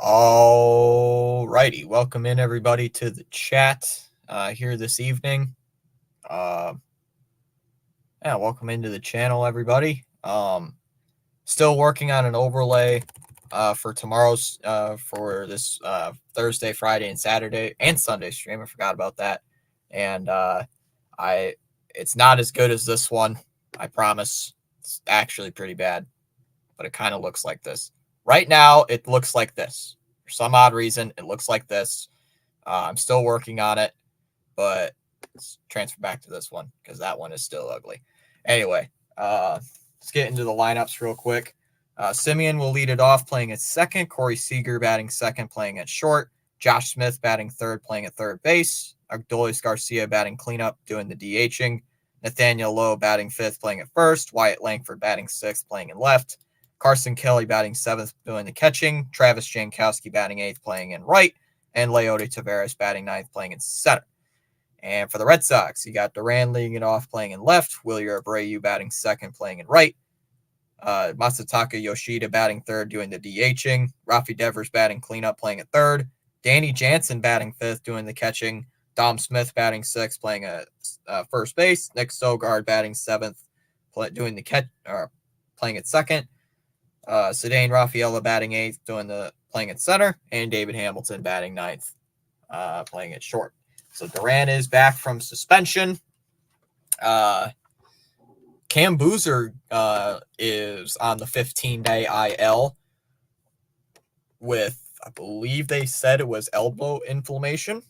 All righty. Welcome in, everybody, to the chat here this evening. Welcome into the channel, everybody. Still working on an overlay for tomorrow's, for this Thursday, Friday, and Saturday, and Sunday stream. I forgot about that. And it's not as good as this one, I promise. It's actually pretty bad, but it kind of looks like this. Right now, it looks like this. For some odd reason, it looks like this. I'm still working on it, but let's transfer back to this one because that one is still ugly. Anyway, let's get into the lineups real quick. Simeon will lead it off, playing at second. Corey Seager batting second, playing at short. Josh Smith batting third, playing at third base. Adolis Garcia batting cleanup, doing the DHing. Nathaniel Lowe batting fifth, playing at first. Wyatt Langford batting sixth, playing in left. Carson Kelly batting seventh, doing the catching. Travis Jankowski batting eighth, playing in right. And Leody Taveras batting ninth, playing in center. And for the Red Sox, you got Duran leading it off, playing in left. Wilyer Abreu batting second, playing in right. Masataka Yoshida batting third, doing the DHing. Rafi Devers batting cleanup, playing at third. Danny Jansen batting fifth, doing the catching. Dom Smith batting sixth, playing at first base. Nick Sogard batting seventh, doing the playing at second. Cedane Rafaela batting eighth, playing at center, and David Hamilton batting ninth, playing at short. So Duran is back from suspension. Cam Boozer is on the 15-day IL with, I believe they said it was elbow inflammation.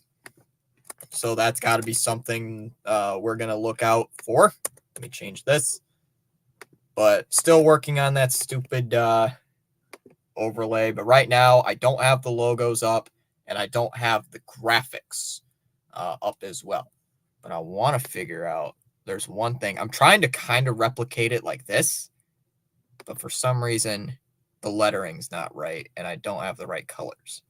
So that's got to be something we're going to look out for. Let me change this. But still working on that stupid overlay. But right now, I don't have the logos up, and I don't have the graphics up as well. But I want to figure out, there's one thing. I'm trying to kind of replicate it like this, but for some reason, the lettering's not right, and I don't have the right colors.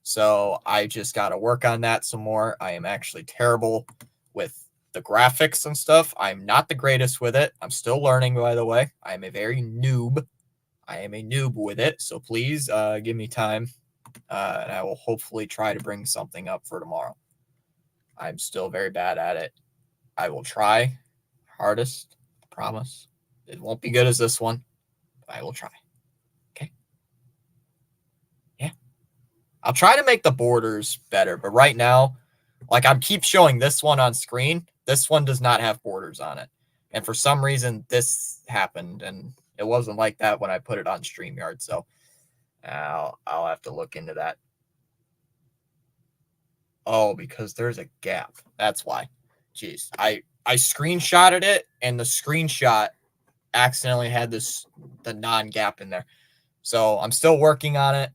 So I just got to work on that some more. I am actually terrible with the graphics and stuff. I'm not the greatest with it. I'm still learning, by the way. I am a very noob. I am a noob with it. So please give me time, and I will hopefully try to bring something up for tomorrow. I'm still very bad at it. I will try hardest. I promise. It won't be good as this one, but I will try. Okay? Yeah. I'll try to make the borders better, but right now, like I keep showing this one on screen, this one does not have borders on it. And for some reason, this happened, and it wasn't like that when I put it on StreamYard. So I'll have to look into that. Oh, because there's a gap. That's why. Jeez. I screenshotted it, and the screenshot accidentally had the non-gap in there. So I'm still working on it.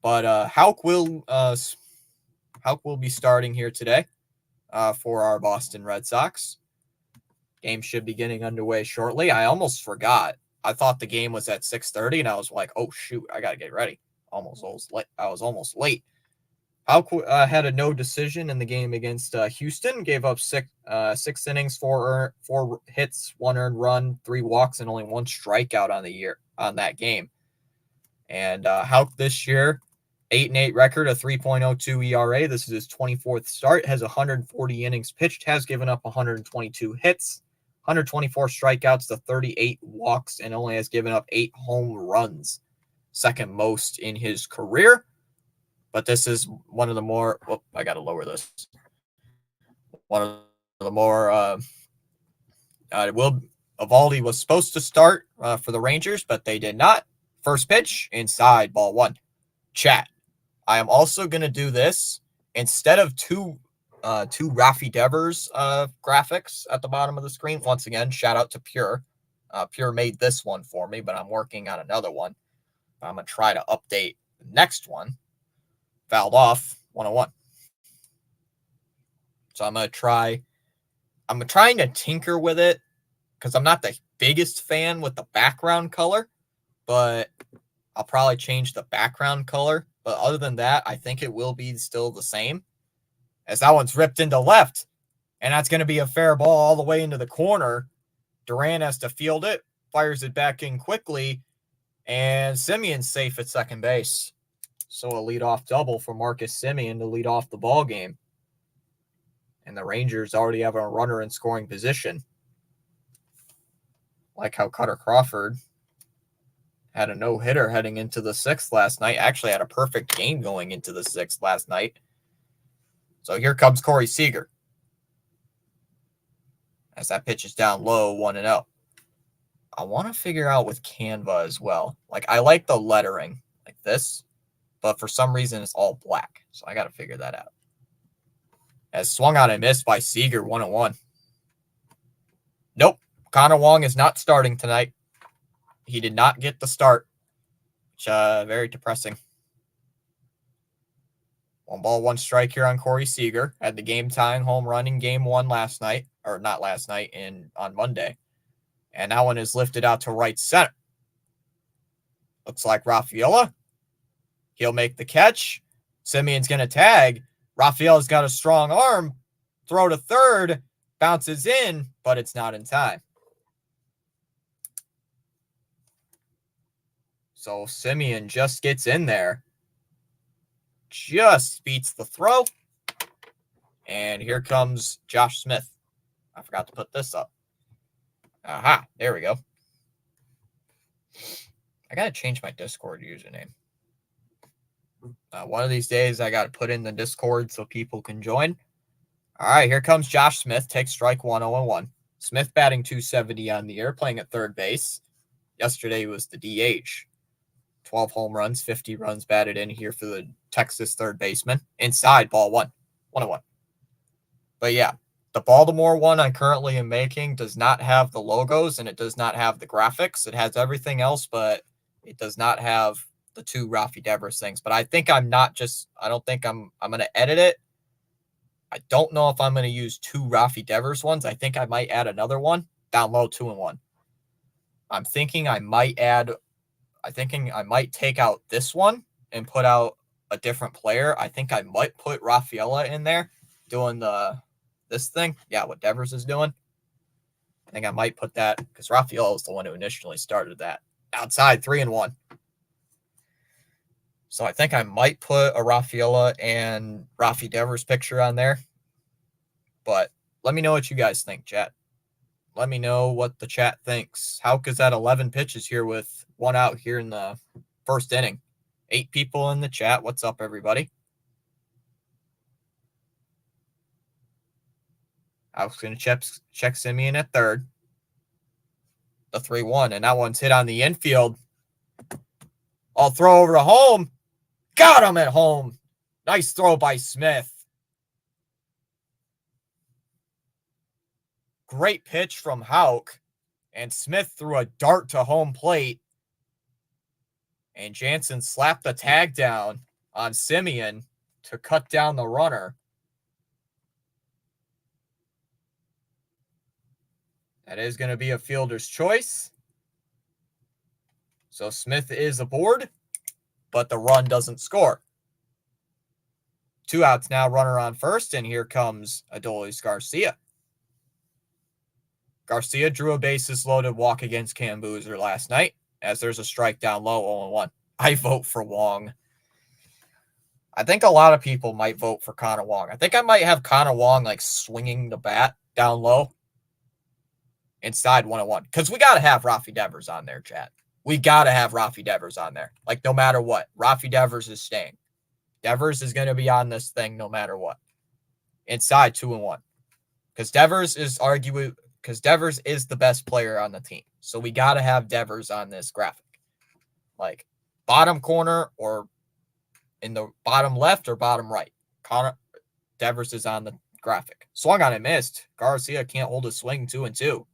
But Hauk will be starting here today for our Boston Red Sox. Game should be getting underway shortly. I almost forgot. I thought the game was at 6:30, and I was like, "Oh shoot, I gotta get ready." I was almost late. Hauk had a no decision in the game against Houston. Gave up six innings, four hits, 1 earned run, 3 walks, and only 1 strikeout on that game. And Hauk this year, 8-8 record, a 3.02 ERA. This is his 24th start. Has 140 innings pitched. Has given up 122 hits, 124 strikeouts to 38 walks, and only has given up 8 home runs, second most in his career. But this is one of the more. Oh, I got to lower this. One of the more. Evaldi was supposed to start for the Rangers, but they did not. First pitch, inside, ball 1. Chat. I am also going to do this instead of two Rafi Devers graphics at the bottom of the screen. Once again, shout out to Pure. Pure made this one for me, but I'm working on another one. I'm going to try to update the next one. Fouled off 101. So I'm trying to tinker with it because I'm not the biggest fan with the background color, but I'll probably change the background color. But other than that, I think it will be still the same. As that one's ripped into left, and that's going to be a fair ball all the way into the corner. Duran has to field it, fires it back in quickly, and Simeon's safe at second base. So a leadoff double for Marcus Semien to lead off the ball game. And the Rangers already have a runner in scoring position. Like how Cutter Crawford had a no-hitter heading into the sixth last night. Actually had a perfect game going into the sixth last night. So here comes Corey Seager. As that pitch is down low, 1-0. I want to figure out with Canva as well. Like, I like the lettering like this, but for some reason it's all black. So I got to figure that out. As swung on and missed by Seager, 1-1. Nope. Connor Wong is not starting tonight. He did not get the start, which very depressing. 1 ball, 1 strike here on Corey Seager. Had the game-tying home run in Game 1 last night, or not last night, on Monday. And that one is lifted out to right center. Looks like Rafaela. He'll make the catch. Semien's going to tag. Rafaela's got a strong arm. Throw to third. Bounces in, but it's not in time. So Semien just gets in there. Just beats the throw. And here comes Josh Smith. I forgot to put this up. Aha, there we go. I got to change my Discord username. One of these days, I got to put in the Discord so people can join. All right, here comes Josh Smith. Takes strike 1, 0-1. Smith batting .270 on the year, playing at third base. Yesterday was the DH. 12 home runs, 50 runs batted in here for the Texas third baseman. Inside, ball 1, 1-1. But yeah, the Baltimore one I currently am making does not have the logos and it does not have the graphics. It has everything else, but it does not have the 2 Rafi Devers things. But I think I don't think I'm going to edit it. I don't know if I'm going to use 2 Rafi Devers ones. I think I might add another one down low, 2-1. I'm thinking I might take out this one and put out a different player. I think I might put Rafaela in there doing this thing. Yeah, what Devers is doing. I think I might put that because Rafaela is the one who initially started that. Outside, 3-1. So I think I might put a Rafaela and Rafi Devers picture on there. But let me know what you guys think, chat. Let me know what the chat thinks. Hauk is at 11 pitches here with 1 out here in the first inning. 8 people in the chat. What's up, everybody? Hauk's going to check Semien at third. The 3-1, and that one's hit on the infield. I'll throw over to home. Got him at home. Nice throw by Smith. Great pitch from Hauk. And Smith threw a dart to home plate. And Jansen slapped the tag down on Semien to cut down the runner. That is going to be a fielder's choice. So Smith is aboard, but the run doesn't score. 2 outs now, runner on first, and here comes Adolis Garcia. Garcia drew a bases-loaded walk against Cam Boozer last night, as there's a strike down low, 0-1. I vote for Wong. I think a lot of people might vote for Connor Wong. I think I might have Connor Wong, like, swinging the bat down low. Inside, 1-1. Because we got to have Rafi Devers on there, chat. We got to have Rafi Devers on there. Like, no matter what. Rafi Devers is staying. Devers is going to be on this thing no matter what. Inside, 2-1. Because Devers is the best player on the team. So we got to have Devers on this graphic. Like, bottom corner or in the bottom left or bottom right. Devers is on the graphic. Swung on and missed. Garcia can't hold a swing, 2-2.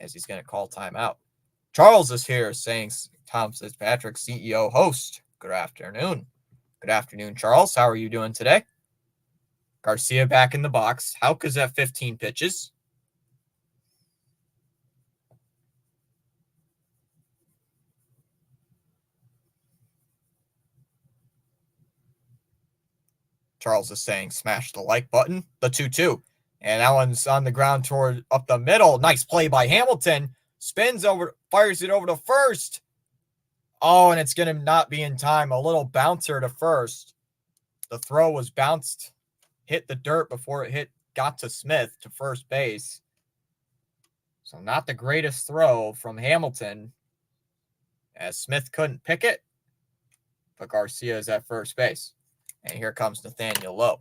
As he's going to call timeout. Charles is here saying Tom Fitzpatrick, CEO host. Good afternoon. Good afternoon, Charles. How are you doing today? Garcia back in the box. Hauk is at 15 pitches. Charles is saying smash the like button. The 2-2. And that one's on the ground toward up the middle. Nice play by Hamilton. Spins over, fires it over to first. Oh, and it's going to not be in time. A little bouncer to first. The throw was bounced, hit the dirt before it got to Smith to first base. So not the greatest throw from Hamilton, as Smith couldn't pick it, but Garcia is at first base. And here comes Nathaniel Lowe.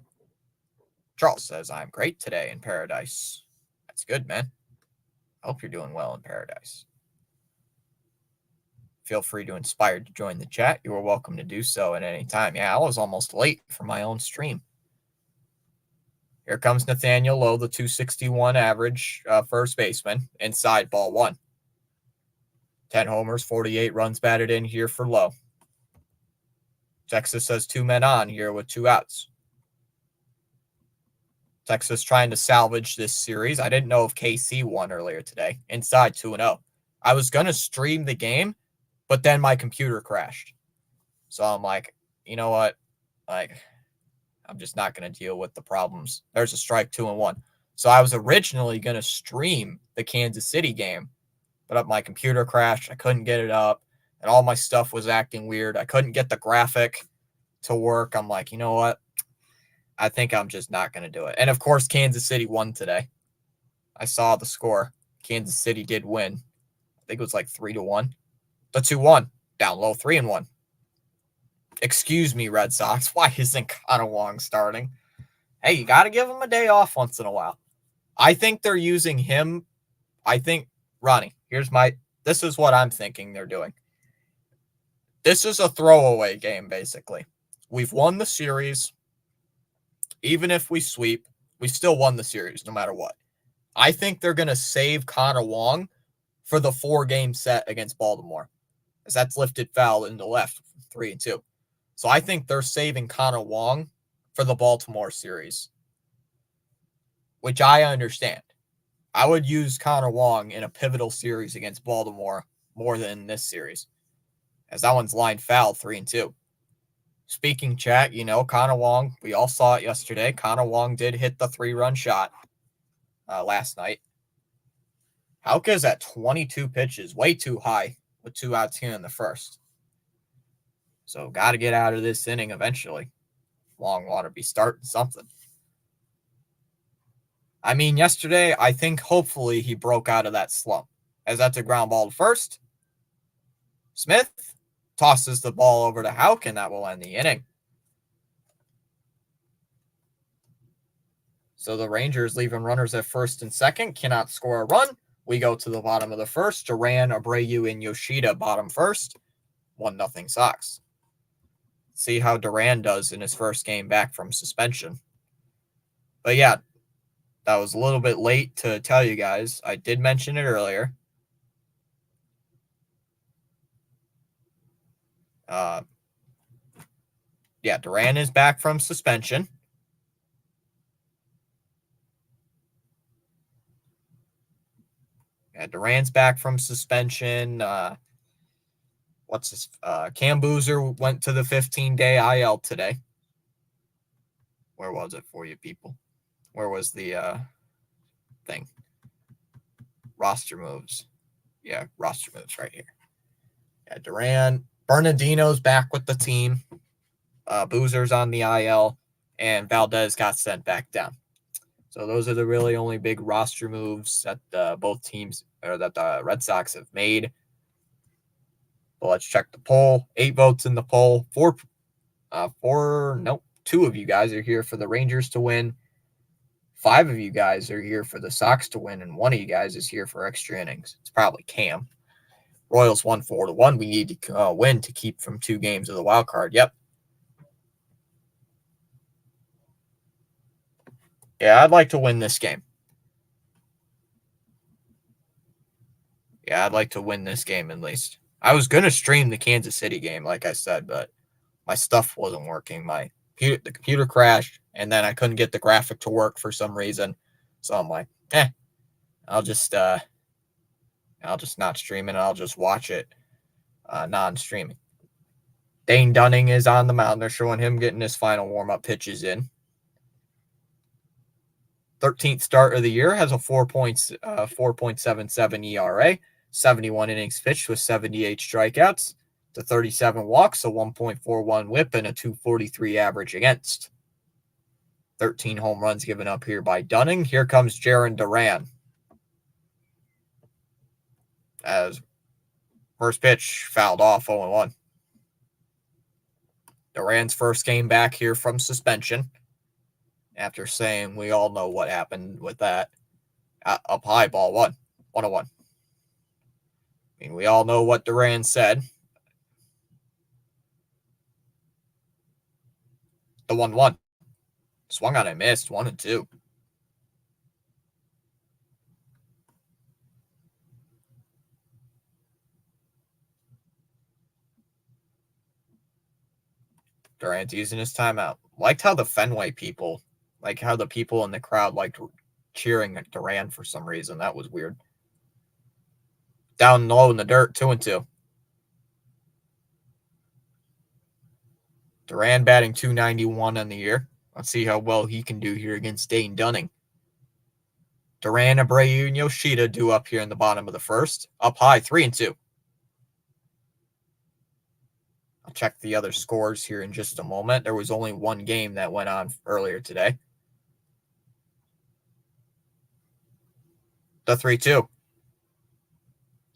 Charles says, I'm great today in paradise. That's good, man. I hope you're doing well in paradise. Feel free to inspire to join the chat. You are welcome to do so at any time. Yeah, I was almost late for my own stream. Here comes Nathaniel Lowe, the 261 average first baseman, inside ball one. 10 homers, 48 runs batted in here for Lowe. Texas has 2 men on here with 2 outs. Texas trying to salvage this series. I didn't know if KC won earlier today. Inside 2-0. I was going to stream the game, but then my computer crashed. So I'm like, you know what? I'm just not going to deal with the problems. There's a strike, 2-1. So I was originally going to stream the Kansas City game, but my computer crashed. I couldn't get it up, and all my stuff was acting weird. I couldn't get the graphic to work. I'm like, you know what? I think I'm just not going to do it. And, of course, Kansas City won today. I saw the score. Kansas City did win. I think it was like 3-1. The 2-1. Down low, 3-1. Excuse me, Red Sox. Why isn't Connor Wong starting? Hey, you got to give him a day off once in a while. I think they're using him. I think, Ronnie, this is what I'm thinking they're doing. This is a throwaway game, basically. We've won the series. Even if we sweep, we still won the series no matter what. I think they're going to save Connor Wong for the 4-game set against Baltimore, as that's lifted foul into left, 3-2. So I think they're saving Connor Wong for the Baltimore series, which I understand. I would use Connor Wong in a pivotal series against Baltimore more than this series, as that one's line foul, 3-2. Speaking chat, Connor Wong, we all saw it yesterday. Connor Wong did hit the 3-run shot last night. Hauke's at 22 pitches, way too high with 2 outs here in the first. So got to get out of this inning eventually. Wong want to be starting something. I mean, yesterday, I think hopefully he broke out of that slump, as that's a ground ball to first. Smith tosses the ball over to Hauke, and that will end the inning. So the Rangers leaving runners at first and second, cannot score a run. We go to the bottom of the first. Duran, Abreu, and Yoshida bottom first. 1-0 Sox. See how Duran does in his first game back from suspension. But yeah, that was a little bit late to tell you guys. I did mention it earlier. Duran is back from suspension. Duran's back from suspension. Cam Boozer went to the 15-day IL today. Where was it for you people? Where was the thing? Roster moves. Yeah, roster moves right here. Yeah, Duran. Bernardino's back with the team. Boozer's on the IL, and Valdez got sent back down. So those are the really only big roster moves that both teams, or that the Red Sox have made. But let's check the poll. 8 votes in the poll. 2 of you guys are here for the Rangers to win. 5 of you guys are here for the Sox to win, and 1 of you guys is here for extra innings. It's probably Cam. Royals won 4-1. We need to win to keep from 2 games of the wild card. Yep. Yeah, I'd like to win this game. Yeah, I'd like to win this game at least. I was going to stream the Kansas City game, like I said, but my stuff wasn't working. The computer crashed, and then I couldn't get the graphic to work for some reason. So I'm like, I'll just not stream it. I'll just watch it non-streaming. Dane Dunning is on the mound. They're showing him getting his final warm-up pitches in. 13th start of the year, has a 4.77 ERA, 71 innings pitched with 78 strikeouts. to 37 walks, a 1.41 whip, and a 243 average against. 13 home runs given up here by Dunning. Here comes Jarren Duran. As first pitch fouled off 0-1. Duran's first game back here from suspension. After saying we all know what happened with that. Up high, ball 1. 1-1. I mean, we all know what Duran said. The 1-1. Swung on and missed. 1-2. Durant using his timeout. Liked how the Fenway people, like how the people in the crowd liked cheering at Durant for some reason. That was weird. Down low in the dirt, 2-2. Duran batting .291 on the year. Let's see how well he can do here against Dane Dunning. Duran, Abreu, and Yoshida due up here in the bottom of the first. Up high, 3-2. I'll check the other scores here in just a moment. There was only one game that went on earlier today. The 3-2.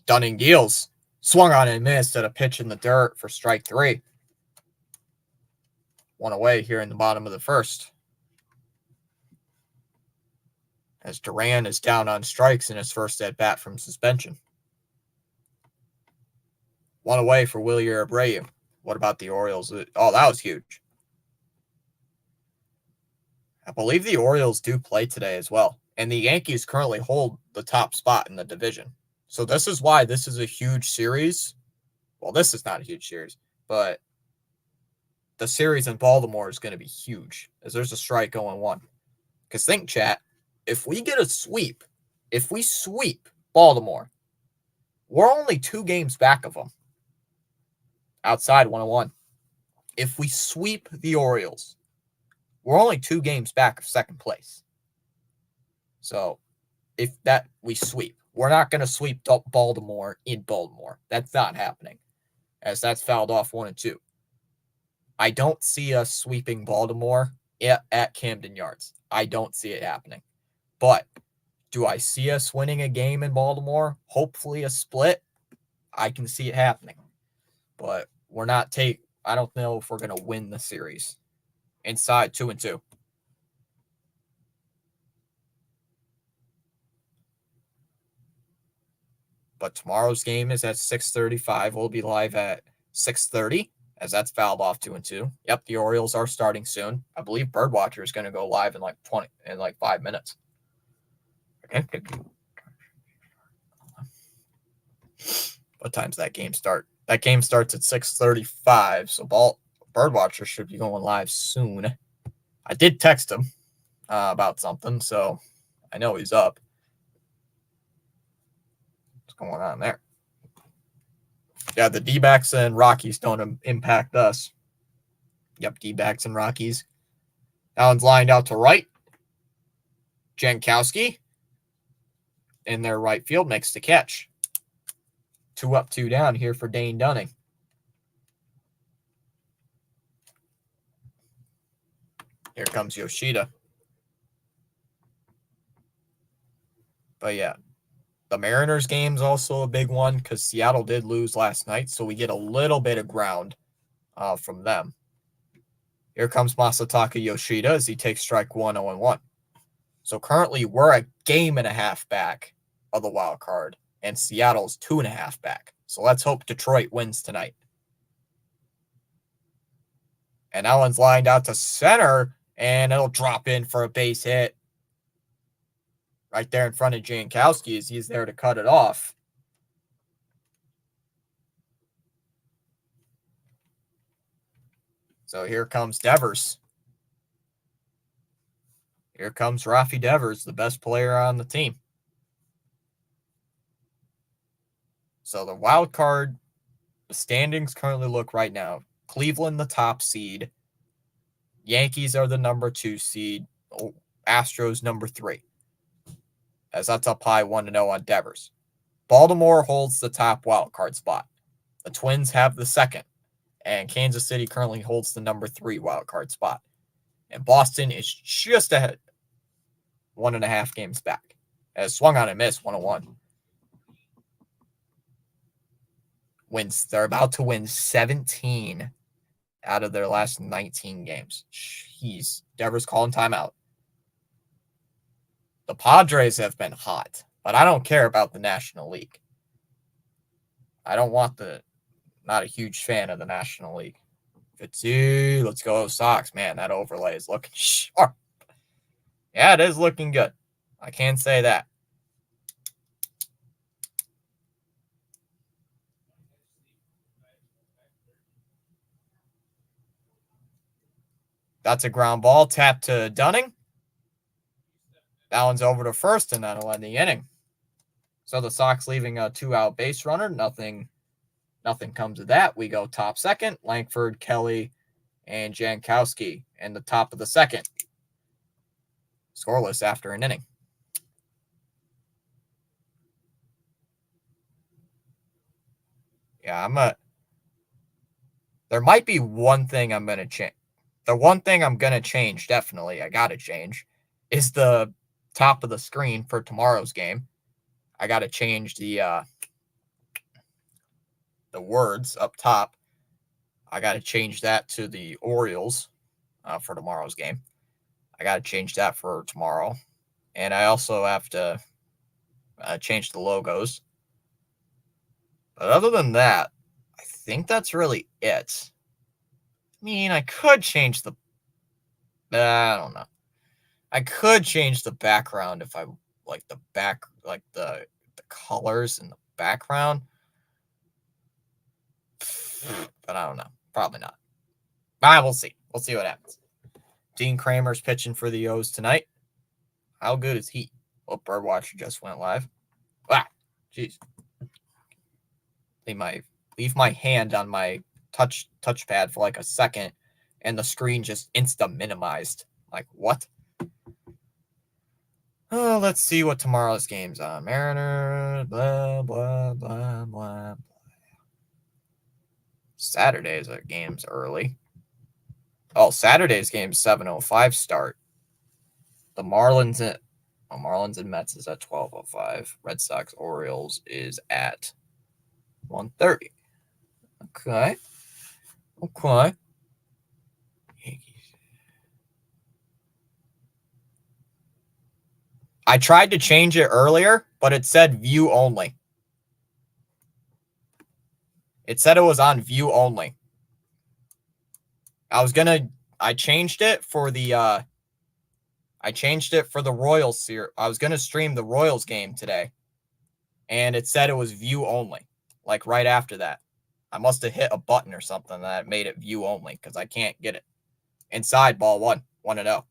Dunning deals. Swung on and missed at a pitch in the dirt for strike 3. One away here in the bottom of the first. As Duran is down on strikes in his first at-bat from suspension. One away for Wilyer Abreu. What about the Orioles? Oh, that was huge. I believe the Orioles do play today as well. And the Yankees currently hold the top spot in the division. So this is why this is a huge series. Well, this is not a huge series, but the series in Baltimore is going to be huge as there's a strike going 1. Because think, chat, if we get a sweep, if we sweep Baltimore, we're only 2 games back of them. Outside 1-1. If we sweep the Orioles, we're only 2 games back of second place. So if that we sweep, we're not going to sweep Baltimore in Baltimore. That's not happening, as that's fouled off 1-2. I don't see us sweeping Baltimore at Camden Yards. I don't see it happening. But do I see us winning a game in Baltimore? Hopefully a split. I can see it happening. But we're not I don't know if we're going to win the series. Inside 2-2. But tomorrow's game is at 6:35. We'll be live at 6:30, as that's fouled off 2-2. Yep, the Orioles are starting soon. I believe Birdwatcher is going to go live in like 5 minutes. Okay. What time's that game start? That game starts at 6:35, so Birdwatcher should be going live soon. I did text him about something, so I know he's up. What's going on there? Yeah, the D-backs and Rockies don't impact us. Yep, D-backs and Rockies. Allen's lined out to right. Jankowski in their right field makes the catch. 2 up, 2 down here for Dane Dunning. Here comes Yoshida. But yeah, the Mariners game's also a big one because Seattle did lose last night, so we get a little bit of ground from them. Here comes Masataka Yoshida as he takes strike 1, 0-1. So currently we're a game and a half back of the wild card, and Seattle's 2.5 back. So let's hope Detroit wins tonight. And Allen's lined out to center, and it'll drop in for a base hit. Right there in front of Jankowski as he's there to cut it off. So here comes Devers. Here comes Rafi Devers, the best player on the team. So the wild card, the standings currently look right now. Cleveland, the top seed. Yankees are the number 2 seed. Astros, number 3. As that's up high 1-0 on Devers. Baltimore holds the top wild card spot. The Twins have the second, and Kansas City currently holds the number 3 wild card spot. And Boston is just ahead, 1.5 games back. As swung on and missed, 101. Wins. They're about to win 17 out of their last 19 games. Jeez. Devers calling timeout. The Padres have been hot, but I don't care about the National League. I don't want not a huge fan of the National League. Let's go Sox. Man, that overlay is looking sharp. Yeah, it is looking good. I can say that. That's a ground ball. Tap to Dunning. That one's over to first, and that'll end the inning. So the Sox leaving a 2-out base runner. Nothing comes of that. We go top second. Langford, Kelly, and Jankowski in the top of the second. Scoreless after an inning. Yeah, there might be one thing I'm going to change. The one thing I'm going to change, definitely, I got to change, is the top of the screen for tomorrow's game. I got to change the words up top. I got to change that to the Orioles for tomorrow's game. I got to change that for tomorrow. And I also have to change the logos. But other than that, I think that's really it. I mean, I could change the... I don't know. I could change the background if I like the colors in the background. But I don't know. Probably not. We'll see. We'll see what happens. Dean Kramer's pitching for the O's tonight. How good is he? Oh, Birdwatcher just went live. Ah, jeez. Leave my hand on my touchpad for like a second, and the screen just minimized. Like, what? Oh, let's see what tomorrow's game's on. Mariners, blah, blah, blah, blah. Saturday's game's early. Oh, Saturday's game's 7:05 start. The Marlins and Mets is at 12:05. Red Sox Orioles is at 1:30. Okay. I tried to change it earlier, but it said view only. It said it was on view only. I changed it for the Royals series. I was gonna stream the Royals game today, and it said it was view only. Like right after that, I must have hit a button or something that made it view only because I can't get it. Inside, ball 1-0.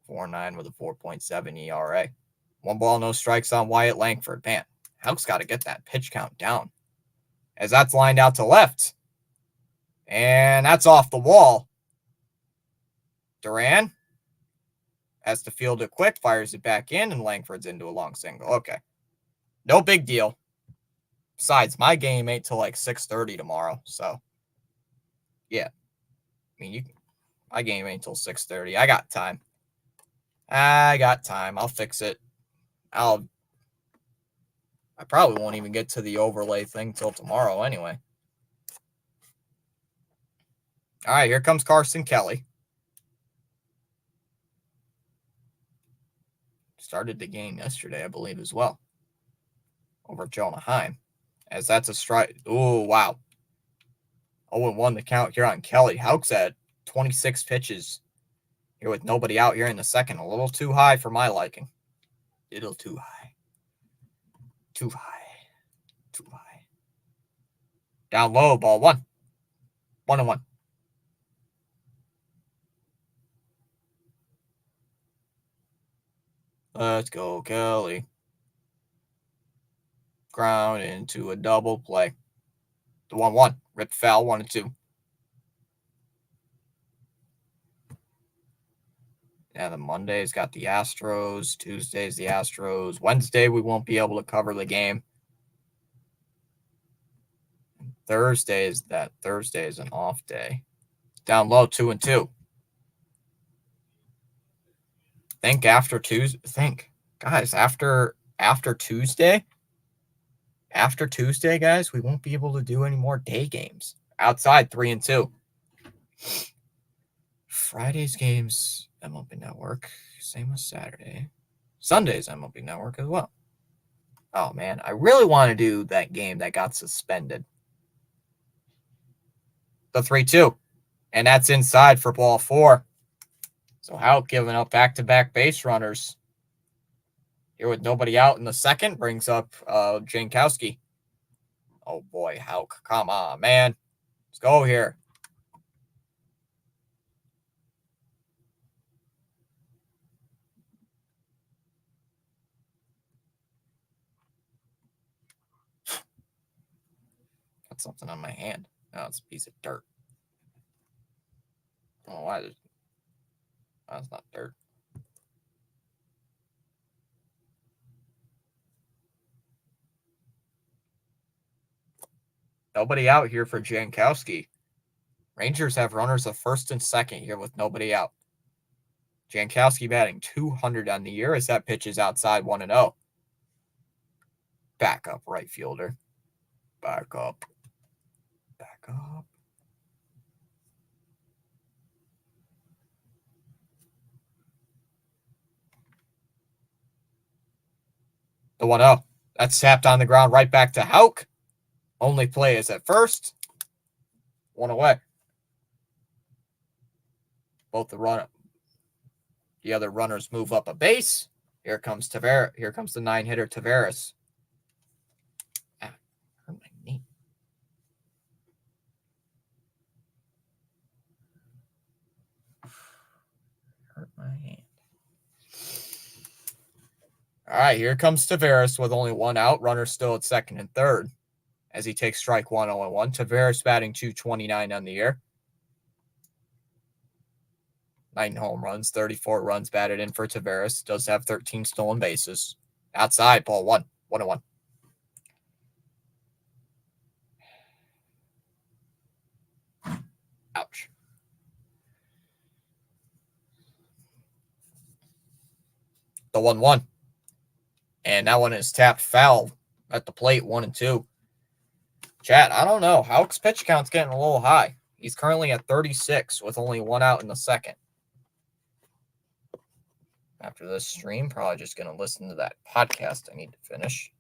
4.9 with a 4.7 ERA. 1 ball, no strikes on Wyatt Langford. Man, Houck's got to get that pitch count down, as that's lined out to left. And that's off the wall. Duran has to field it quick, fires it back in, and Langford's into a long single. Okay. No big deal. Besides, my game ain't till like 6:30 tomorrow, so yeah. I mean, my game ain't till 6:30. I got time. I'll fix it. I probably won't even get to the overlay thing till tomorrow anyway. All right, here comes Carson Kelly. Started the game yesterday, I believe, as well. Over Jonah Heim. As that's a strike. Oh, wow. 0-1 the count here on Kelly. Houck's at 26 pitches here with nobody out here in the second. A little too high for my liking. A little too high. Too high. Down low, ball 1. 1-1. Let's go, Kelly. Ground into a double play. The 1-1. Rip foul, 1-2. Yeah, the Monday's got the Astros. Tuesday's the Astros. Wednesday, we won't be able to cover the game. Thursday is an off day. Down low, 2-2. Think after Tuesday. Guys, after Tuesday. After Tuesday, guys, we won't be able to do any more day games. Outside, 3-2. Friday's games, MLB Network. Same with Saturday. Sunday's MLB Network as well. Oh, man. I really want to do that game that got suspended. The 3-2. And that's inside for ball 4. So Houck giving up back-to-back base runners. Here with nobody out in the second brings up Jankowski. Oh, boy, Houck. Come on, man. Let's go here. Got something on my hand. Oh, it's a piece of dirt. Oh, why? That's not dirt. Nobody out here for Jankowski. Rangers have runners of first and second here with nobody out. Jankowski batting 200 on the year as that pitch is outside 1-0. Back up, right fielder. Back up. Back up. The 1-0. That's tapped on the ground right back to Houck. Only play is at first. One away. Both the other runners move up a base. Here comes Tavares. Here comes the 9-hitter Tavares. Ah, hurt my knee. Hurt my hand. All right, here comes Tavares with only one out. Runner still at second and third as he takes strike 1 0-1. Tavares batting 229 on the year. 9 home runs, 34 runs batted in for Tavares. Does have 13 stolen bases. Outside, ball 1, 1-1. Ouch. The 1-1. And that one is tapped foul at the plate, 1-2. Chat, I don't know. Houck's pitch count's getting a little high. He's currently at 36 with only one out in the second. After this stream, probably just going to listen to that podcast I need to finish.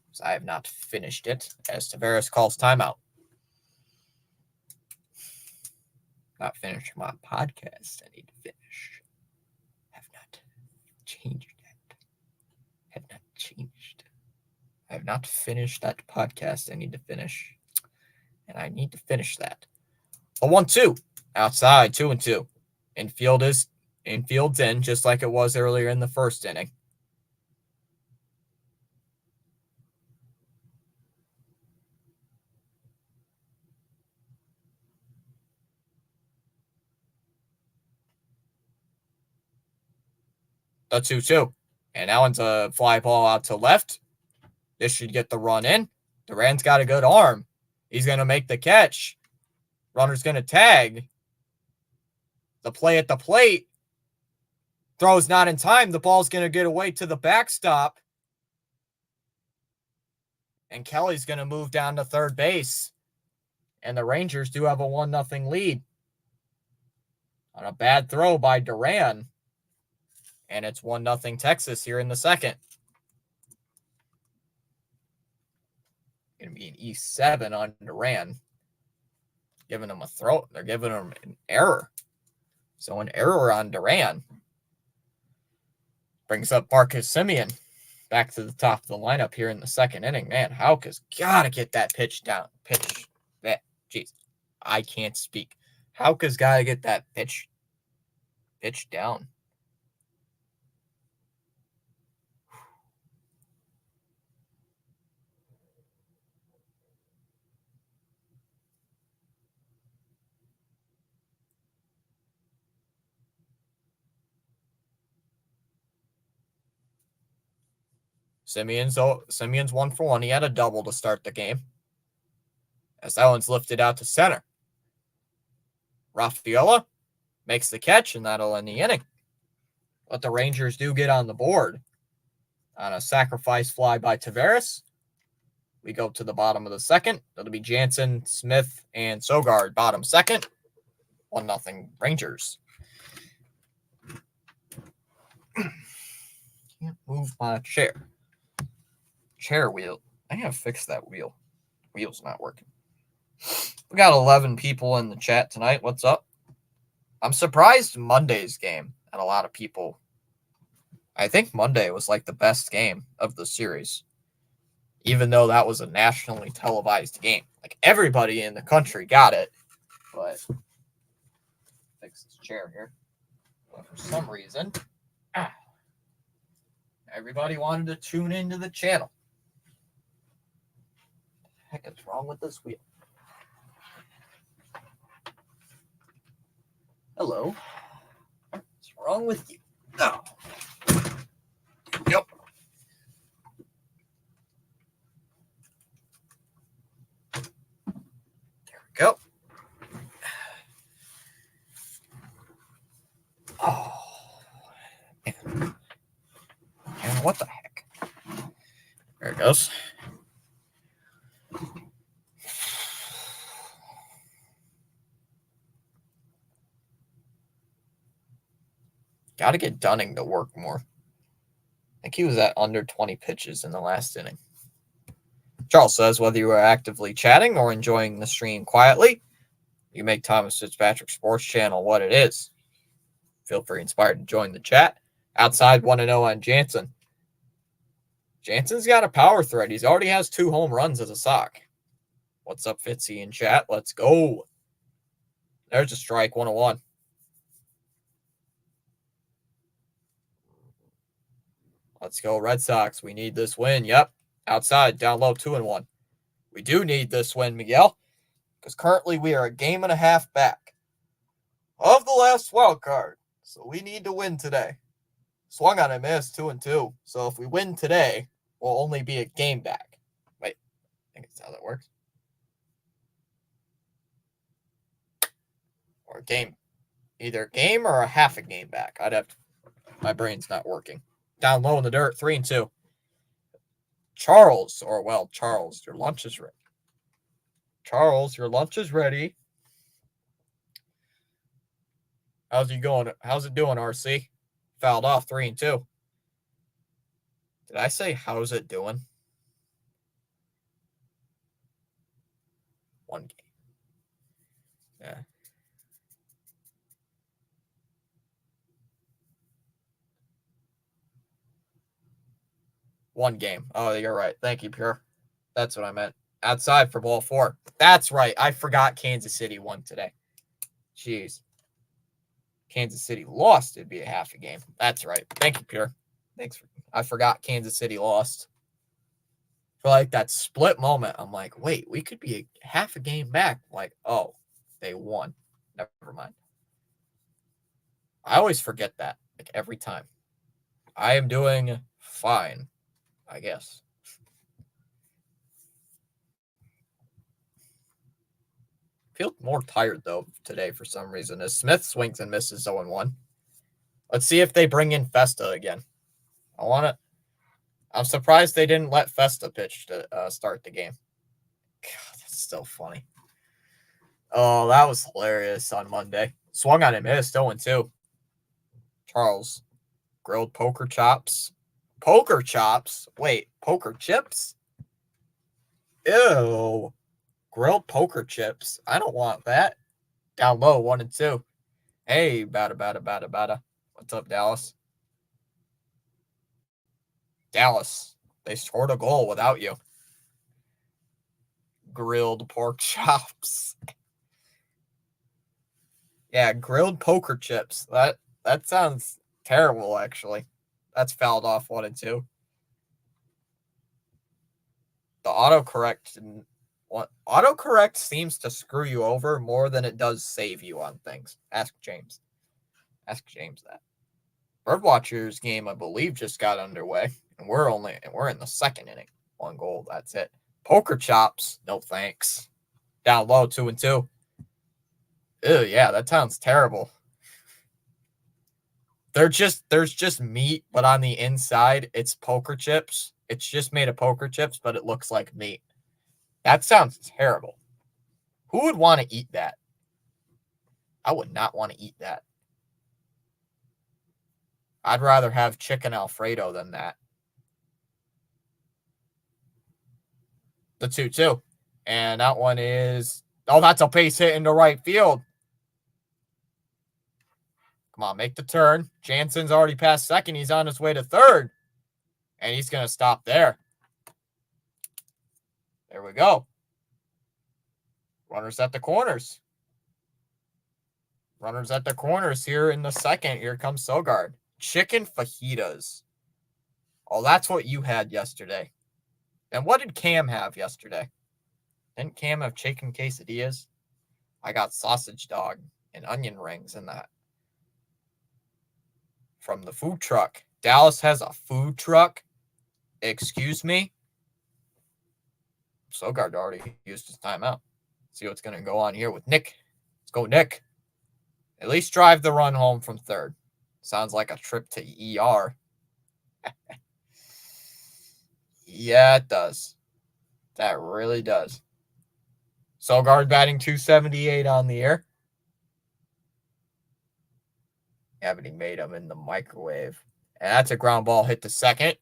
Because I have not finished it, as Tavares calls timeout. Not finished my podcast I need to finish. Have not changed yet. Have not changed. I have not finished that podcast I need to finish. And I need to finish that. A 1-2. Outside, 2-2. Infield's in, just like it was earlier in the first inning. The 2-2. And that one's a fly ball out to left. This should get the run in. Duran's got a good arm. He's going to make the catch. Runner's going to tag. The play at the plate. Throw's not in time. The ball's going to get away to the backstop. And Kelly's going to move down to third base. And the Rangers do have a 1-0 lead. On a bad throw by Duran. And it's 1-0 Texas here in the second. Going to be an E7 on Duran. Giving him a throw. They're giving him an error. So an error on Duran. Brings up Marcus Semien back to the top of the lineup here in the second inning. Man, Houck has got to get that pitch down. Jeez, I can't speak. Houck has got to get that pitch down. Simeon's 1 for 1. He had a double to start the game. as that one's lifted out to center. Rafaela makes the catch, and that'll end the inning. But the Rangers do get on the board on a sacrifice fly by Tavares. We go to the bottom of the second. It'll be Jansen, Smith, and Sogard, bottom second. 1-0 Rangers. Can't move my chair. Chair wheel. I gotta fix that wheel. Wheel's not working. We got 11 people in the chat tonight. What's up? I'm surprised Monday's game had a lot of people. I think Monday was like the best game of the series, even though that was a nationally televised game. Like everybody in the country got it, but fix this chair here. But for some reason, everybody wanted to tune into the channel. What the heck is wrong with this wheel? Hello. What's wrong with you? Oh. Yep. There we go. Oh. Man, what the heck? There it goes. Got to get Dunning to work more. I think he was at under 20 pitches in the last inning. Charles says, whether you are actively chatting or enjoying the stream quietly, you make Thomas Fitzpatrick Sports Channel what it is. Feel free inspired to join the chat. Outside 1-0 on Jansen. Jansen's got a power threat. He already has 2 home runs as a Sock. What's up, Fitzy in chat? Let's go. There's a strike, 1-1. Let's go, Red Sox. We need this win. Yep. Outside, down low, 2-1. We do need this win, Miguel, because currently we are a game and a half back of the last wild card. So we need to win today. Swung on a miss, 2-2. So if we win today, we'll only be a game back. Wait, I think that's how that works. Or a game. Either a game or a half a game back. I'd have to, my brain's not working. Down low in the dirt, 3-2. Charles, your lunch is ready. Charles, your lunch is ready. How's it going? How's it doing, RC? Fouled off, 3-2. Did I say how's it doing? One game. Yeah. One game. Oh, you're right. Thank you, Pure. That's what I meant. Outside for ball 4. That's right. I forgot Kansas City won today. Jeez. Kansas City lost. It'd be a half a game. That's right. Thank you, Pure. Thanks. I forgot Kansas City lost. For like that split moment, I'm like, wait, we could be a half a game back. Like, oh, they won. Never mind. I always forget that, like every time. I am doing fine, I guess. Feel more tired, though, today for some reason. As Smith swings and misses 0-1. Let's see if they bring in Festa again. I'm surprised they didn't let Festa pitch to start the game. God, that's still funny. Oh, that was hilarious on Monday. Swung on and missed 0-2. Charles, grilled poker chops. Poker chops? Wait, poker chips? Ew. Grilled poker chips. I don't want that. Down low, 1-2. Hey, bada. What's up, Dallas? Dallas, they scored a goal without you. Grilled pork chops. Yeah, grilled poker chips. That sounds terrible, actually. That's fouled off 1-2. The autocorrect seems to screw you over more than it does save you on things. Ask James. Ask James that. Birdwatchers game, I believe, just got underway, and we're in the second inning. 1 goal. That's it. Poker chops. No thanks. Down low, 2-2. Ew, yeah, that sounds terrible. There's just meat, but on the inside, it's poker chips. It's just made of poker chips, but it looks like meat. That sounds terrible. Who would want to eat that? I would not want to eat that. I'd rather have chicken Alfredo than that. The 2-2. And that one is... Oh, that's a base hit into right field. Come on, make the turn. Jansen's already past second. He's on his way to third. And he's going to stop there. There we go. Runners at the corners. Runners at the corners here in the second. Here comes Sogard. Chicken fajitas. Oh, that's what you had yesterday. And what did Cam have yesterday? Didn't Cam have chicken quesadillas? I got sausage dog and onion rings in that. From the food truck. Dallas has a food truck? Excuse me? Sogard already used his timeout. See what's going to go on here with Nick. Let's go, Nick. At least drive the run home from third. Sounds like a trip to ER. Yeah, it does. That really does. Sogard batting 278 on the year. Haven't even made him in the microwave. And that's a ground ball hit to second.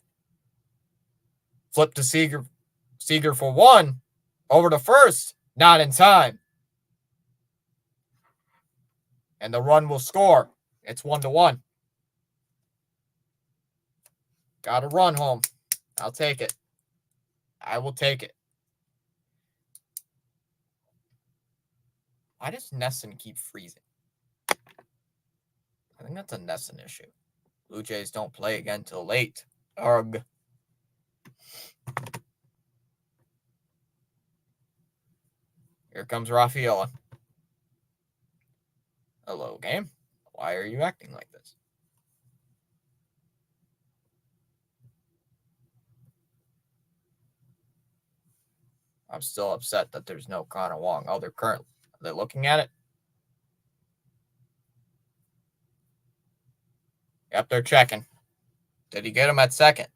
Flip to Seager. Seager for one. Over to first. Not in time. And the run will score. It's 1-1. Got to run home. I'll take it. I will take it. Why does Nesson keep freezing? I think that's a Nesson issue. Blue Jays don't play again till late. Ugh. Here comes Rafaela. Hello, game. Why are you acting like this? I'm still upset that there's no Connor Wong. Oh, are they looking at it? Yep, they're checking. Did he get him at second?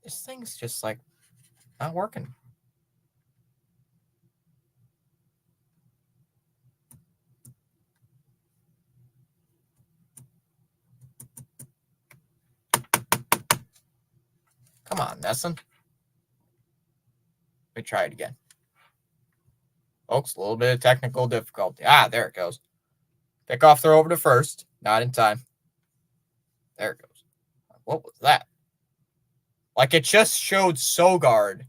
This thing's just like not working. Come on, Nesson. Let me try it again. Folks, a little bit of technical difficulty. Ah, there it goes. Pickoff throw over to first. Not in time. There it goes. What was that? Like, it just showed Sogard,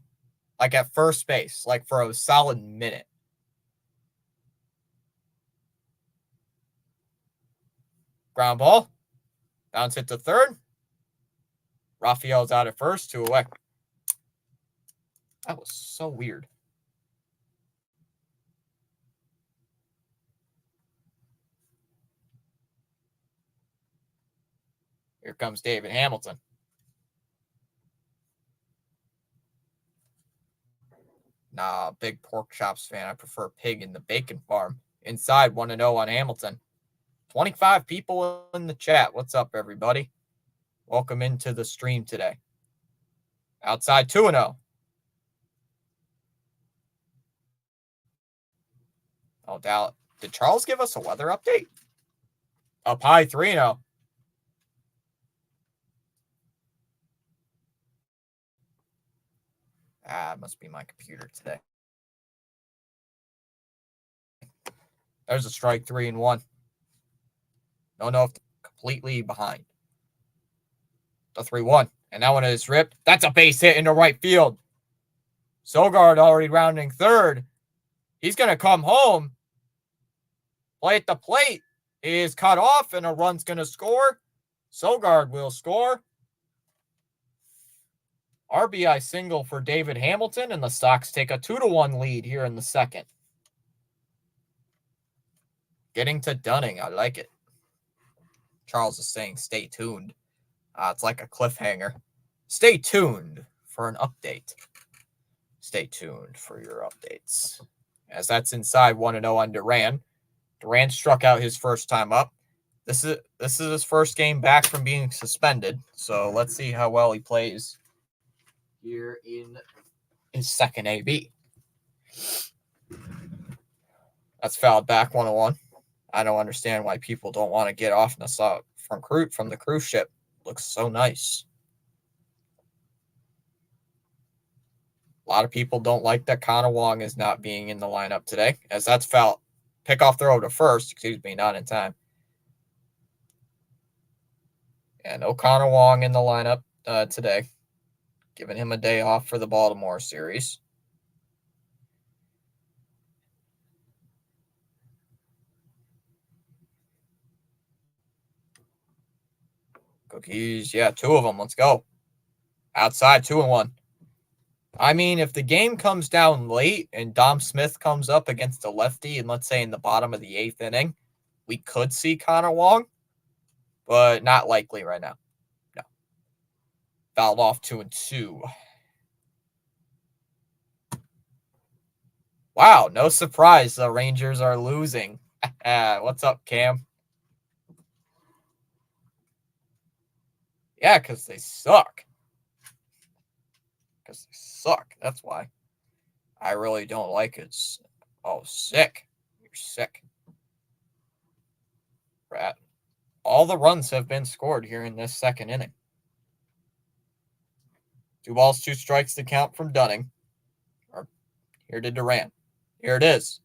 like, at first base, like, for a solid minute. Ground ball. Bounce hit to third. Rafael's out at first, 2 away. That was so weird. Here comes David Hamilton. Nah, big pork chops fan. I prefer pig in the bacon farm. Inside 1-0 on Hamilton. 25 people in the chat. What's up, everybody? Welcome into the stream today. Outside 2-0. Oh, Dallas. Did Charles give us a weather update? Up high 3-0. Ah, it must be my computer today. There's a strike, 3-1. Don't know if completely behind. The 3-1. And that one is ripped. That's a base hit into right field. Sogard already rounding third. He's going to come home. Play at the plate is cut off, and a run's going to score. Sogard will score. RBI single for David Hamilton, and the Sox take a 2-1 lead here in the second. Getting to Dunning. I like it. Charles is saying stay tuned. It's like a cliffhanger. Stay tuned for an update. Stay tuned for your updates. As that's inside 1-0 on Duran. Duran struck out his first time up. This is his first game back from being suspended. So let's see how well he plays here in his second AB. That's fouled back 1-1. I don't understand why people don't want to get off Nassau from the cruise ship. Looks so nice. A lot of people don't like that Connor Wong is not being in the lineup today, as that's foul. Pickoff throw to first, not in time. And no Connor Wong in the lineup today, giving him a day off for the Baltimore series. Cookies, yeah, 2 of them. Let's go. Outside, 2-1. I mean, if the game comes down late and Dom Smith comes up against a lefty, and let's say in the bottom of the 8th inning, we could see Connor Wong, but not likely right now. No. Fouled off 2-2. Wow, no surprise the Rangers are losing. What's up, Cam? Yeah, because they suck. That's why. I really don't like it. Oh, sick. You're sick. Rat. All the runs have been scored here in this second inning. 2 balls, 2 strikes to count from Dunning. Here to Durant. Here it is.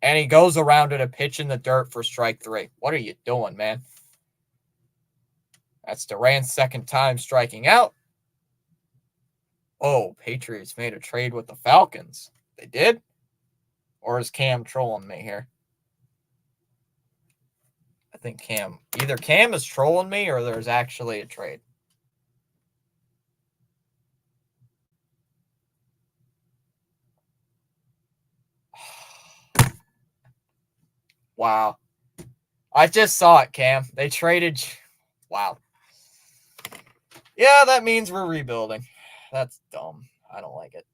And he goes around at a pitch in the dirt for strike 3. What are you doing, man? That's Durant's second time striking out. Oh, Patriots made a trade with the Falcons. They did? Or is Cam trolling me here? I think either Cam is trolling me or there's actually a trade. Wow. I just saw it, Cam. They traded. Wow. Yeah, that means we're rebuilding. That's dumb. I don't like it.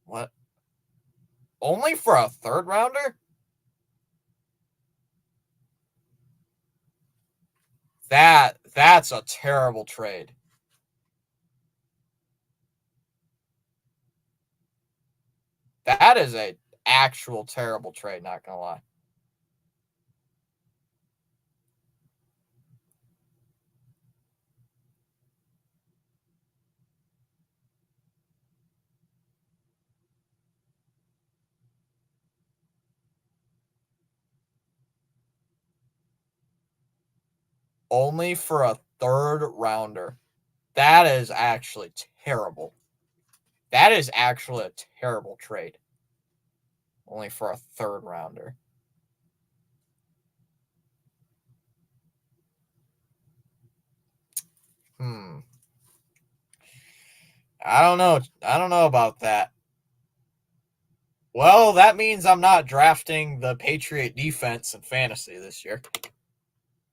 What? Only for a 3rd rounder? That's a terrible trade. That is a actual terrible trade, not gonna lie. Only for a 3rd rounder. That is actually terrible. That is actually a terrible trade. Only for a 3rd rounder. I don't know. I don't know about that. Well, that means I'm not drafting the Patriot defense in fantasy this year.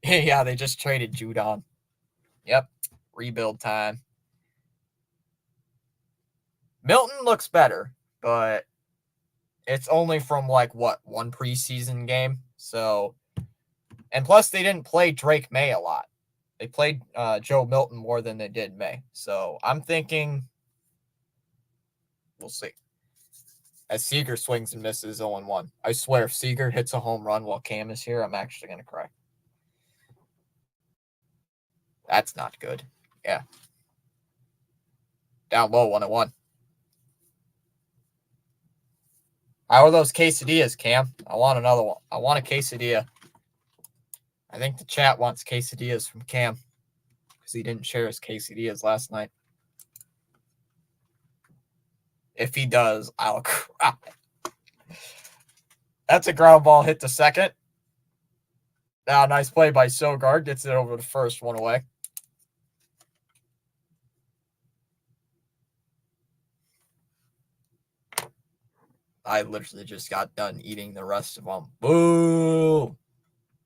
Yeah, they just traded Judon. Yep. Rebuild time. Milton looks better, but it's only from one preseason game. So, and plus they didn't play Drake May a lot. They played Joe Milton more than they did May. So I'm thinking we'll see. As Seager swings and misses 0-1. I swear, if Seager hits a home run while Cam is here, I'm actually going to cry. That's not good. Yeah. Down low, 1-1. How are those quesadillas, Cam? I want another one. I want a quesadilla. I think the chat wants quesadillas from Cam because he didn't share his quesadillas last night. If he does, I'll cry. That's a ground ball hit to second. Now, nice play by Sogard. Gets it over the first, 1 away. I literally just got done eating the rest of them. Boo!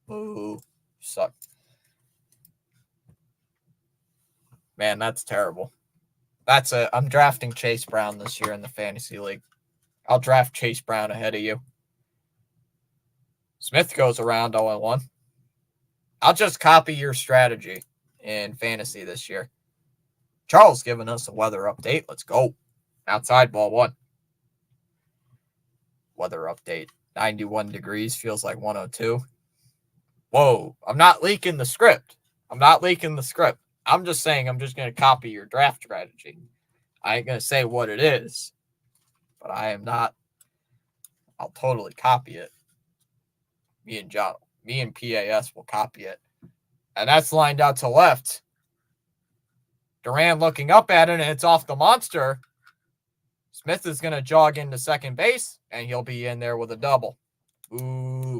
Boo. Suck. Man, that's terrible. I'm drafting Chase Brown this year in the fantasy league. I'll draft Chase Brown ahead of you. Smith goes around 0-1. I'll just copy your strategy in fantasy this year. Charles giving us a weather update. Let's go. Outside ball 1. Weather update. 91 degrees. Feels like 102. Whoa. I'm not leaking the script. I'm just saying I'm just going to copy your draft strategy. I ain't going to say what it is, but I am not. I'll totally copy it. Me and PAS will copy it. And that's lined out to left. Duran looking up at it, and it's off the monster. Smith is going to jog into second base, and he'll be in there with a double. Ooh.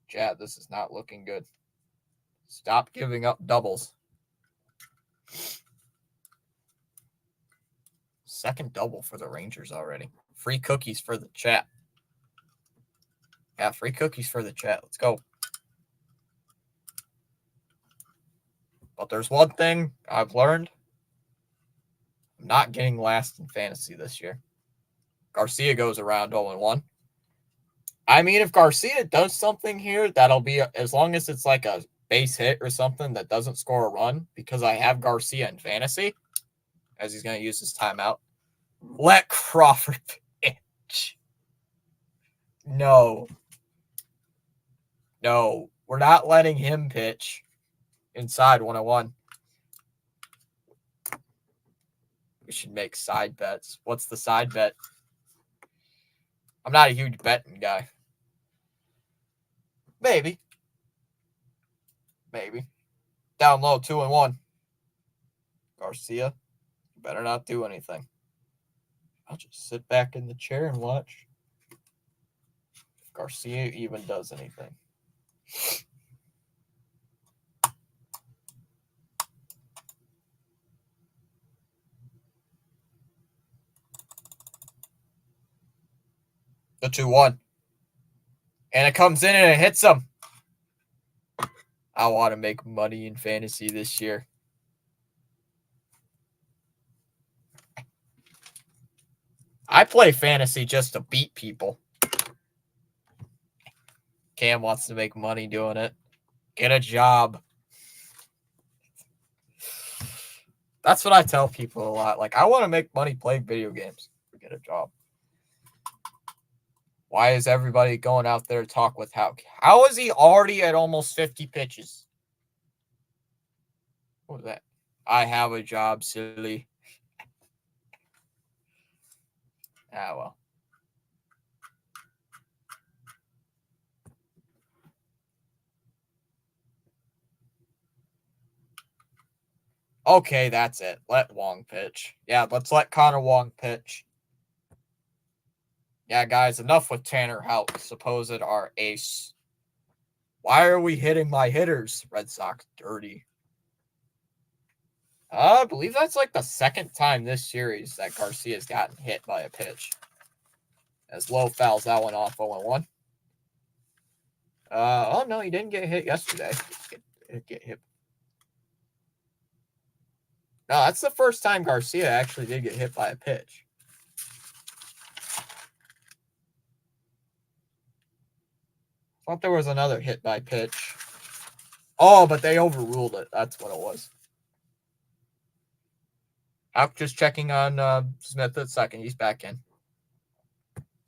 Chad, this is not looking good. Stop giving up doubles. Second double for the Rangers already. Free cookies for the chat. Yeah, free cookies for the chat. Let's go. But there's one thing I've learned. I'm not getting last in fantasy this year. Garcia goes around 0-1. I mean, if Garcia does something here, that'll be, as long as it's like a base hit or something that doesn't score a run, because I have Garcia in fantasy, as he's going to use his timeout. Let Crawford pitch. No, we're not letting him pitch inside 101. We should make side bets. What's the side bet? I'm not a huge betting guy. Maybe. Down low, 2-1. Garcia, you better not do anything. I'll just sit back in the chair and watch if Garcia even does anything. The 2-1. And it comes in and it hits him. I want to make money in fantasy this year. I play fantasy just to beat people. Cam wants to make money doing it. Get a job. That's what I tell people a lot. Like, I want to make money playing video games. Get a job. Why is everybody going out there to talk with Houck? How is he already at almost 50 pitches? What was that? I have a job, silly. Ah, well. Okay, that's it. Let Wong pitch. Yeah, let's let Connor Wong pitch. Yeah, guys, enough with Tanner Houck, supposed our ace. Why are we hitting my hitters? Red Sox dirty. I believe that's like the second time this series that Garcia's gotten hit by a pitch. As Lowe fouls that one off 0-1. Oh, no, he didn't get hit yesterday. Get hit. No, that's the first time Garcia actually did get hit by a pitch. I thought there was another hit by pitch. Oh, but they overruled it. That's what it was. I'm just checking on Smith at second. He's back in.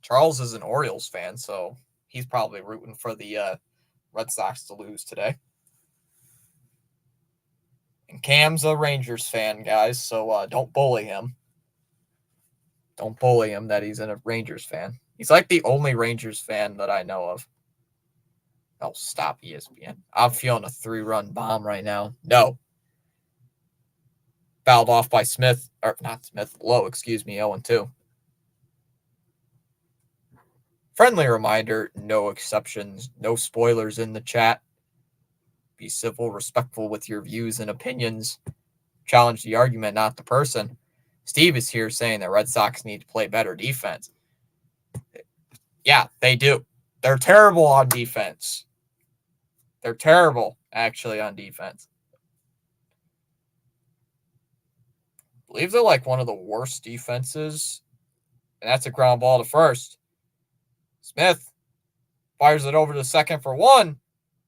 Charles is an Orioles fan, so he's probably rooting for the Red Sox to lose today. And Cam's a Rangers fan, guys, so don't bully him. Don't bully him that he's a Rangers fan. He's like the only Rangers fan that I know of. Oh, stop, ESPN. I'm feeling a 3-run bomb right now. No. Fouled off by Smith. Or not Smith. Lowe, excuse me. 0-2. Friendly reminder, no exceptions, no spoilers in the chat. Be civil, respectful with your views and opinions. Challenge the argument, not the person. Steve is here saying that Red Sox need to play better defense. Yeah, they do. They're terrible on defense. They're terrible, actually, on defense. I believe they're like one of the worst defenses. And that's a ground ball to first. Smith fires it over to second for one.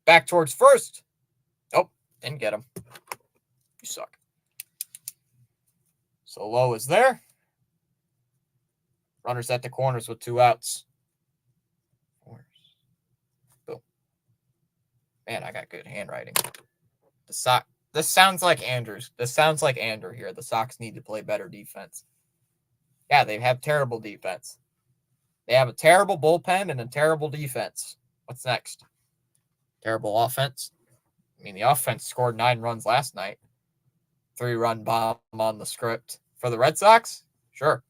Back towards first. Oh, didn't get him. You suck. So Lowe is there. Runners at the corners with 2 outs. Boom. Man, I got good handwriting. This sounds like Andrews. This sounds like Andrew here. The Sox need to play better defense. Yeah, they have terrible defense. They have a terrible bullpen and a terrible defense. What's next? Terrible offense. I mean, the offense scored 9 runs last night. 3-run bomb on the script. For the Red Sox? Sure.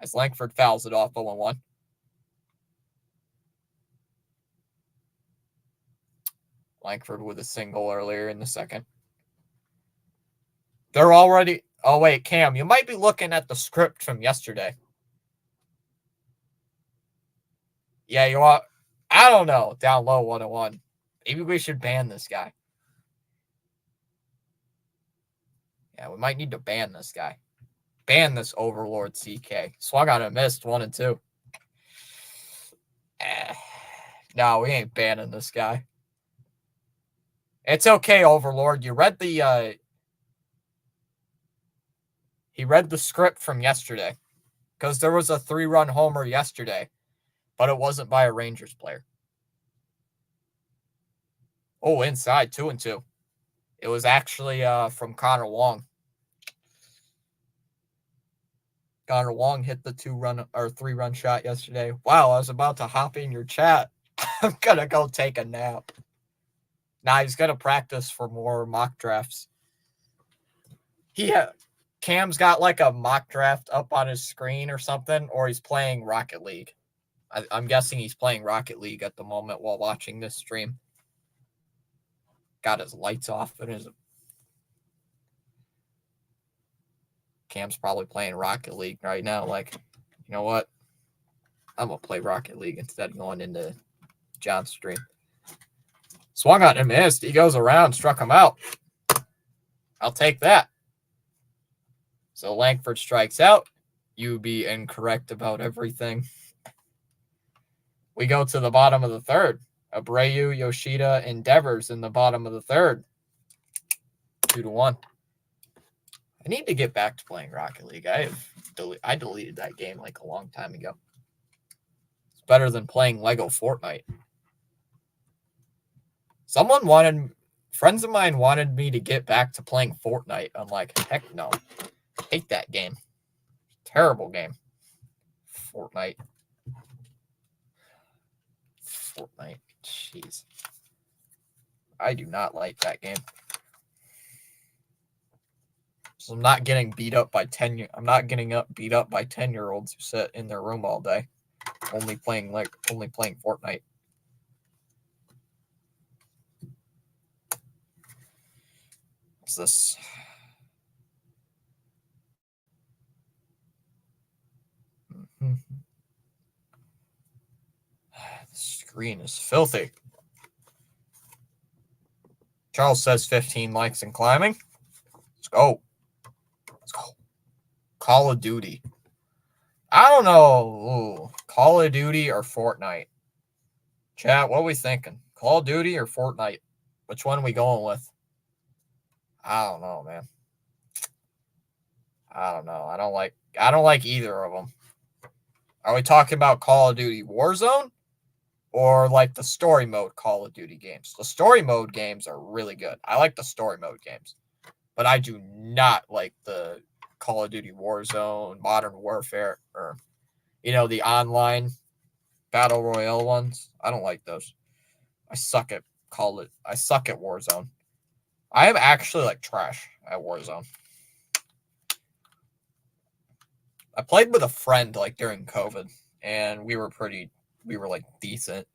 As Langford fouls it off 0-1. Langford with a single earlier in the second. They're already... Oh, wait, Cam, you might be looking at the script from yesterday. Yeah, you are. I don't know. Down low 101. Maybe we should ban this guy. Yeah, we might need to ban this guy. Ban this Overlord CK. Swung on and missed 1 and 2. No, we ain't banning this guy. It's okay, Overlord. You read the he read the script from yesterday. Because there was a 3-run homer yesterday. But it wasn't by a Rangers player. Oh, inside 2 and 2. It was actually from Connor Wong. Connor Wong hit the 2-run or 3-run shot yesterday. Wow, I was about to hop in your chat. I'm gonna go take a nap. Nah, he's gonna practice for more mock drafts. Cam's got like a mock draft up on his screen or something, or he's playing Rocket League. I'm guessing he's playing Rocket League at the moment while watching this stream. Got his lights off and his... Cam's probably playing Rocket League right now. Like, you know what? I'm going to play Rocket League instead of going into John's stream. Swung on and missed. He goes around, struck him out. I'll take that. So Langford strikes out. You be incorrect about everything. We go to the bottom of the third. Abreu, Yoshida, and Devers in the bottom of the third. 2-1. I need to get back to playing Rocket League. I deleted that game like a long time ago. It's better than playing Lego Fortnite. Friends of mine wanted me to get back to playing Fortnite. I'm like, heck no. I hate that game. Terrible game. Fortnite. Jeez. I do not like that game. So I'm not getting beat up by 10-year-olds who sit in their room all day, only playing Fortnite. What's this? The screen is filthy. Charles says 15 likes and climbing. Let's go. Call of Duty. I don't know. Ooh, Call of Duty or Fortnite? Chat, what are we thinking? Call of Duty or Fortnite? Which one are we going with? I don't know, man. I don't know. I don't like either of them. Are we talking about Call of Duty Warzone or like the story mode Call of Duty games? The story mode games are really good. I like the story mode games, but I do not like the Call of Duty Warzone, Modern Warfare, or, the online Battle Royale ones. I don't like those. I suck at Warzone. I am actually like trash at Warzone. I played with a friend like during COVID, and we were like decent.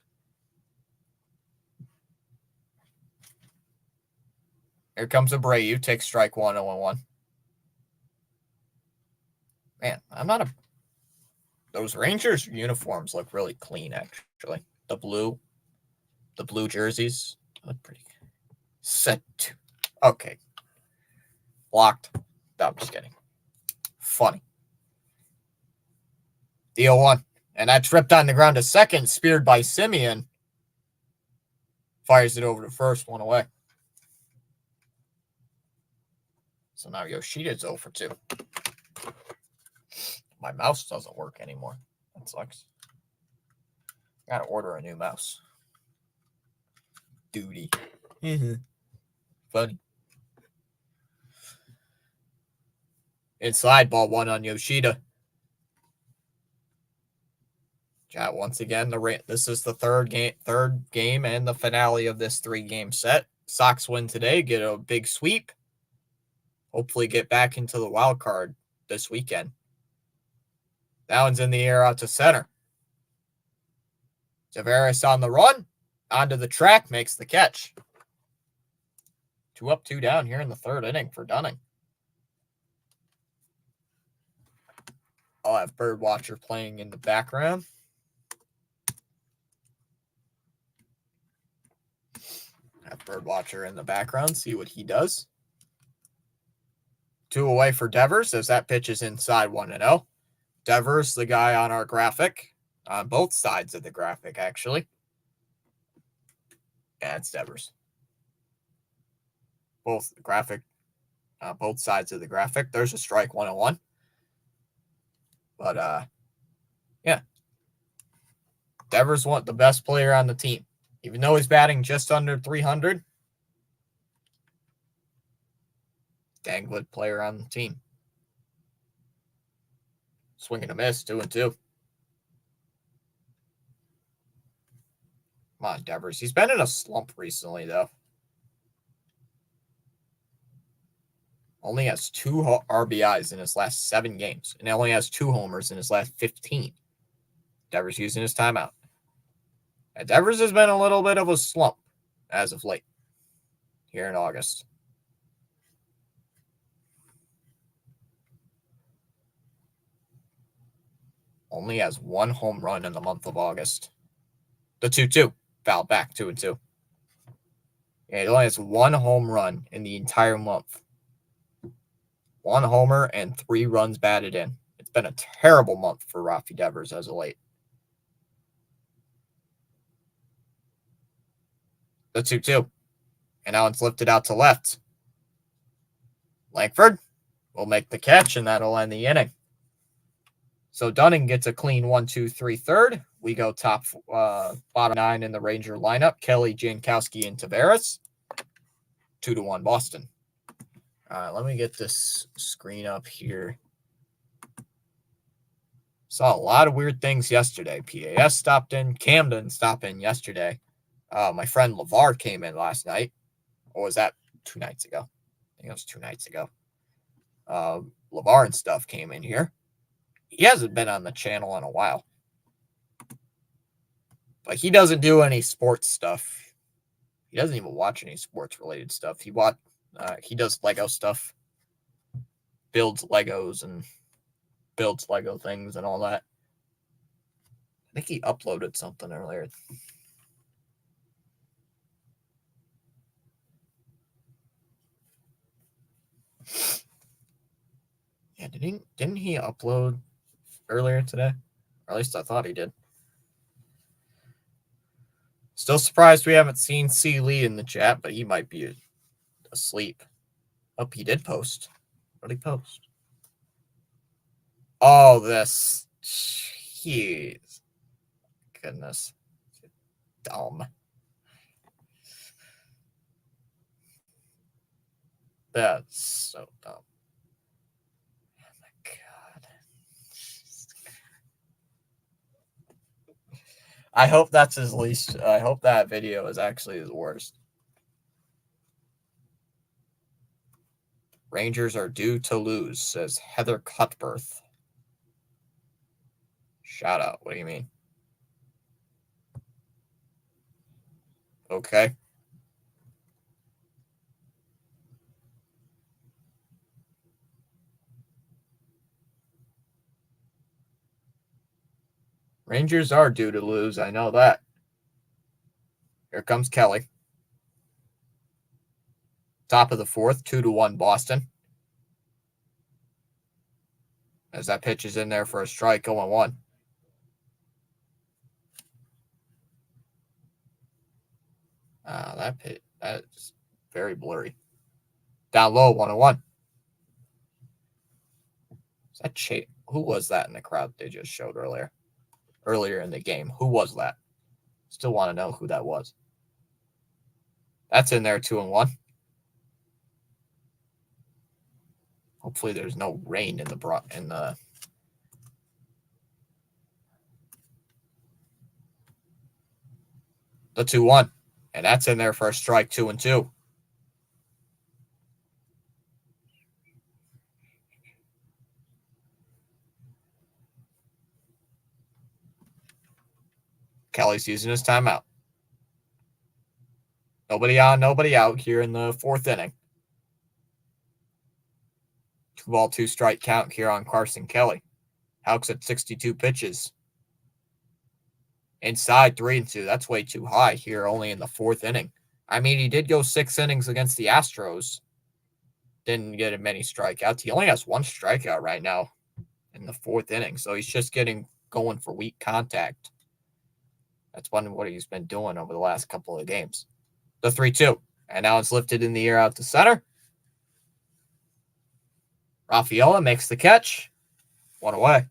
Here comes Abreu, takes strike 1, 0-1. Man, I'm not a Those Rangers uniforms look really clean, actually. The blue jerseys look pretty good. Set two. Okay. Blocked. No, I'm just kidding. Funny. The 0-1. And that tripped on the ground to second, speared by Simeon. Fires it over to first, one away. So now Yoshida's 0 for 2. My mouse doesn't work anymore. That sucks. Gotta order a new mouse. Duty. Funny. Inside, ball 1 on Yoshida. Chat, once again, this is the third game and the finale of this 3-game set. Sox win today, get a big sweep. Hopefully get back into the wild card this weekend. That one's in the air out to center. Tavares on the run. Onto the track, makes the catch. 2 up, 2 down here in the third inning for Dunning. I'll have Birdwatcher playing in the background. Have Birdwatcher in the background, see what he does. 2 away for Devers as that pitch is inside 1-0. Devers, the guy on our graphic, on both sides of the graphic, actually. Yeah, it's Devers. Both sides of the graphic. There's a strike, 1-1. But, yeah. Devers the best player on the team. Even though he's batting just under 300, dang good player on the team. Swing and a miss, 2-2. Come on, Devers. He's been in a slump recently, though. Only has 2 RBIs in his last 7 games, and only has 2 homers in his last 15. Devers using his timeout. And Devers has been a little bit of a slump as of late here in August. Only has 1 home run in the month of August. The 2-2. Fouled back, 2-2. Yeah, he only has 1 home run in the entire month. 1 homer and 3 runs batted in. It's been a terrible month for Rafi Devers as of late. The 2-2. And now it's lifted out to left. Langford will make the catch, and that'll end the inning. So Dunning gets a clean 1-2-3 third. We go bottom 9 in the Ranger lineup. Kelly, Jankowski, and Tavares. 2-1 Boston. All right, let me get this screen up here. Saw a lot of weird things yesterday. PAS stopped in. Camden stopped in yesterday. My friend LeVar came in last night. Or was that 2 nights ago? I think it was 2 nights ago. LeVar and stuff came in here. He hasn't been on the channel in a while. But he doesn't do any sports stuff. He doesn't even watch any sports-related stuff. He does Lego stuff. Builds Legos and builds Lego things and all that. I think he uploaded something earlier. Yeah, didn't he upload earlier today? Or at least I thought he did. Still surprised we haven't seen C. Lee in the chat, but he might be asleep. Oh, he did post. What did he post? Oh, this. Jeez. Goodness. Dumb. That's so dumb. Oh my God. I hope that's his least. I hope that video is actually his worst. Rangers are due to lose, says Heather Cutbirth. Shout out. What do you mean? Okay. Rangers are due to lose. I know that. Here comes Kelly. Top of the fourth, 2-1 Boston. As that pitch is in there for a strike, 0-1. That pitch, that's very blurry. Down low, 1-1. Is that Chase? Who was that in the crowd they just showed earlier in the game? Who was that? Still want to know who that was. That's in there, 2-1. Hopefully there's no rain in the the 2-1. And that's in there for a strike, 2-2. Kelly's using his timeout. Nobody on, nobody out here in the fourth inning. 2-ball, 2-strike count here on Carson Kelly. Houck's at 62 pitches. Inside 3-2. That's way too high here, only in the fourth inning. I mean, he did go 6 innings against the Astros. Didn't get many strikeouts. He only has 1 strikeout right now in the fourth inning. So he's just going for weak contact. That's what he's been doing over the last couple of games. The 3-2. And now it's lifted in the air out to center. Rafaela makes the catch. 1 away.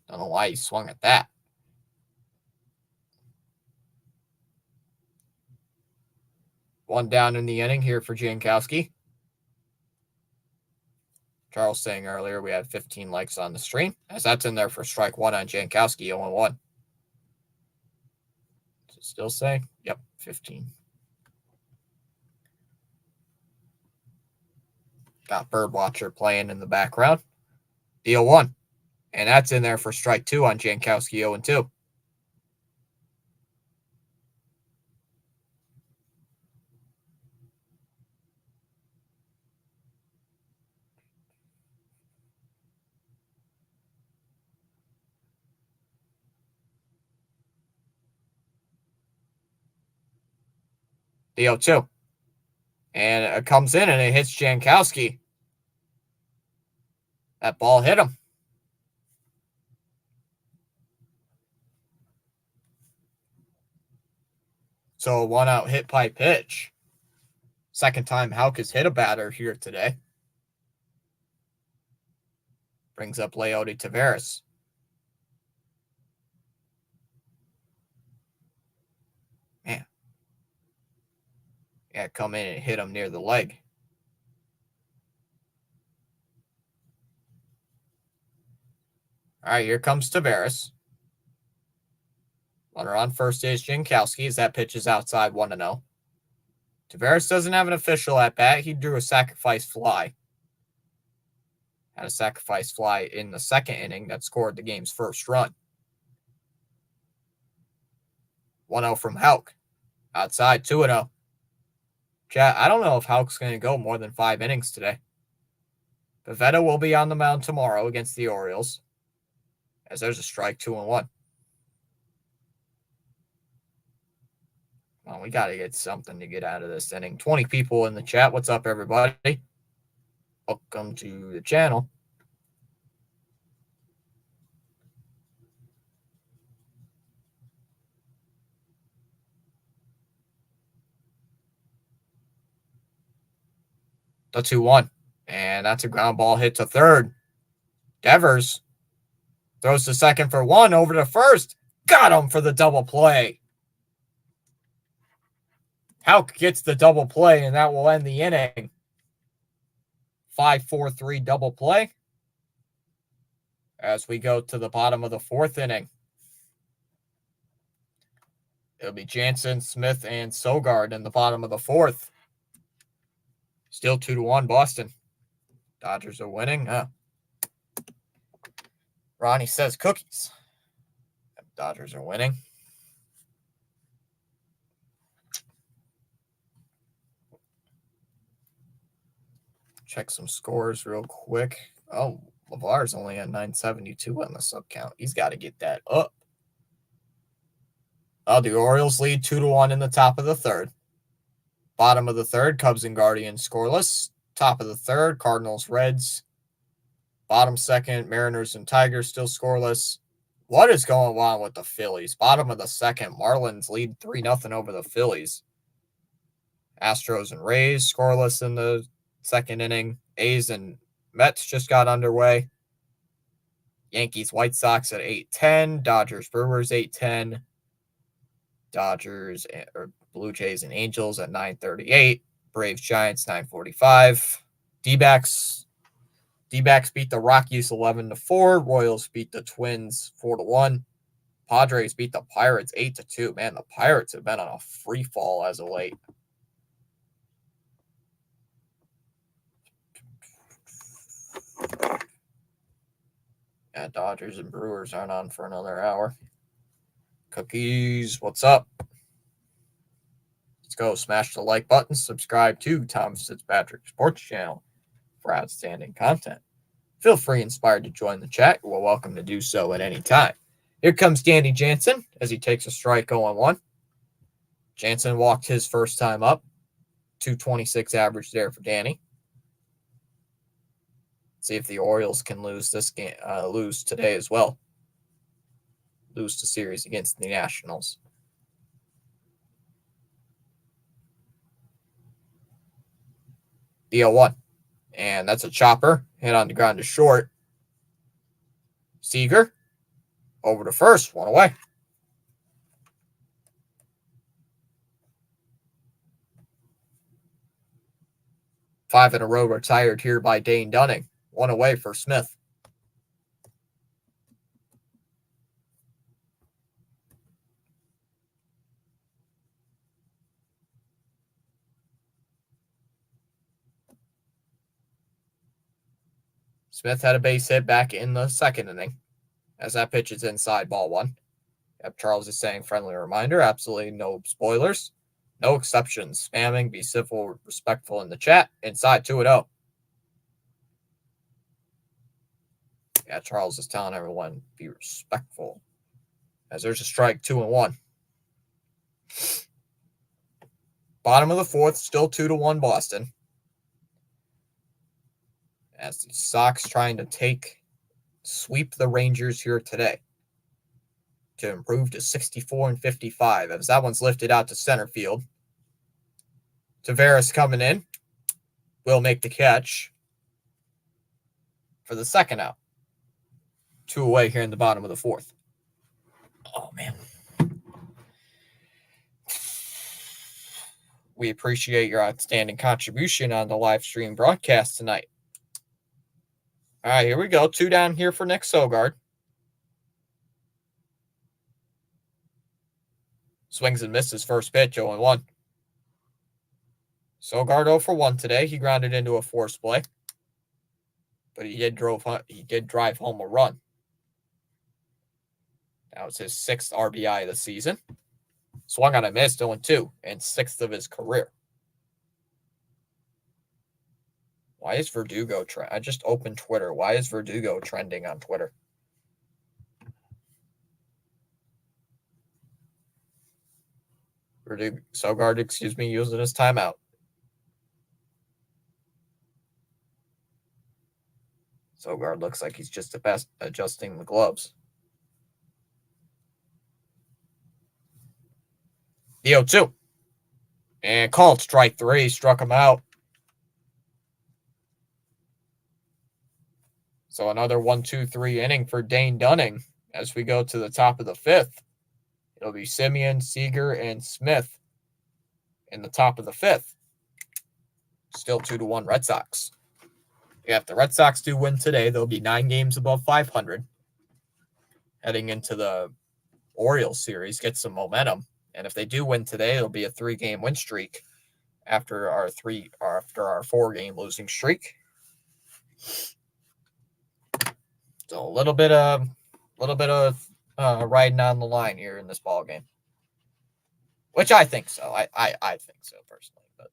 Don't know why he swung at that. One down in the inning here for Jankowski. Charles saying earlier we had 15 likes on the stream, as that's in there for strike 1 on Jankowski, 0-1. Does it still say? Yep, 15. Got Birdwatcher playing in the background. The 0-1. And that's in there for strike 2 on Jankowski, 0-2. The 0-2. And it comes in and it hits Jankowski. That ball hit him. So a 1-out hit by pitch. Second time Houck has hit a batter here today. Brings up Leody Taveras. Man. Yeah, come in and hit him near the leg. All right, here comes Taveras. Runner on first is Jankowski as that pitch is outside, 1-0. Taveras doesn't have an official at bat. He drew a sacrifice fly. Had a sacrifice fly in the second inning that scored the game's first run. 1-0 from Houck. Outside, 2-0. Chat, I don't know if Houck's going to go more than 5 innings today. Pivetta will be on the mound tomorrow against the Orioles. As there's a strike, 2-1. Well, we got to get something to get out of this inning. 20 people in the chat. What's up, everybody? Welcome to the channel. The 2-1. And that's a ground ball hit to third. Devers throws to second for 1, over to first. Got him for the double play. Houck gets the double play, and that will end the inning. 5-4-3 double play. As we go to the bottom of the fourth inning. It'll be Jansen, Smith, and Sogard in the bottom of the fourth. Still 2-1 Boston. Dodgers are winning. Ronnie says cookies. Dodgers are winning. Check some scores real quick. Oh, LeVar's only at 972 on the sub count. He's got to get that up. Oh, the Orioles lead 2-1 in the top of the third. Bottom of the third, Cubs and Guardians scoreless. Top of the third, Cardinals, Reds. Bottom second, Mariners and Tigers still scoreless. What is going on with the Phillies? Bottom of the second, Marlins lead 3-0 over the Phillies. Astros and Rays scoreless in the second inning. A's and Mets just got underway. Yankees, White Sox at 8:10. Dodgers, Brewers 8:10. Dodgers or Blue Jays and Angels at 9:38. Braves, Giants 9:45. D-backs beat the Rockies 11-4. Royals beat the Twins 4-1. Padres beat the Pirates 8-2. Man, the Pirates have been on a free fall as of late. Yeah, Dodgers and Brewers aren't on for another hour. Cookies, what's up? Let's go. Smash the like button. Subscribe to Thomas Fitzpatrick Sports Channel for outstanding content. Feel free, inspired to join the chat. You're welcome to do so at any time. Here comes Danny Jansen as he takes a strike 0-1. Jansen walked his first time up. 226 average there for Danny. See if the Orioles can lose this game, lose today as well. Lose the series against the Nationals. The 0-1. And that's a chopper. Hit on the ground to short. Seager over to first. One away. Five in a row retired here by Dane Dunning. One away for Smith. Smith had a base hit back in the second inning. As that pitch is inside, ball one. Yep, Charles is saying friendly reminder. Absolutely no spoilers. No exceptions. Spamming, be civil, respectful in the chat. Inside 2-0. Yeah, Charles is telling everyone, be respectful. As there's a strike, 2-1. Bottom of the fourth, still 2-1 Boston. As the Sox trying to sweep the Rangers here today to improve to 64-55. As that one's lifted out to center field. Tavares coming in. Will make the catch for the second out. 2 away here in the bottom of the fourth. Oh, man. We appreciate your outstanding contribution on the live stream broadcast tonight. All right, here we go. 2 down here for Nick Sogard. Swings and misses first pitch, 0-1. Sogard 0 for 1 today. He grounded into a force play. But he did drive home a run. That was his 6th RBI of the season. Swung on a miss, 0-2, and 6th of his career. Why is Verdugo I just opened Twitter. Why is Verdugo trending on Twitter? Sogard, using his timeout. Sogard looks like he's just adjusting the gloves. The 0-2. And called strike 3. Struck him out. So another 1-2-3 inning for Dane Dunning as we go to the top of the 5th. It'll be Simeon, Seager, and Smith in the top of the 5th. Still 2-1 Red Sox. Yeah, if the Red Sox do win today, they'll be 9 games above 500. Heading into the Orioles series, get some momentum. And if they do win today, it'll be a 3-game win streak after our 4-game losing streak. So a little bit of riding on the line here in this ball game, which I think so. I think so personally, but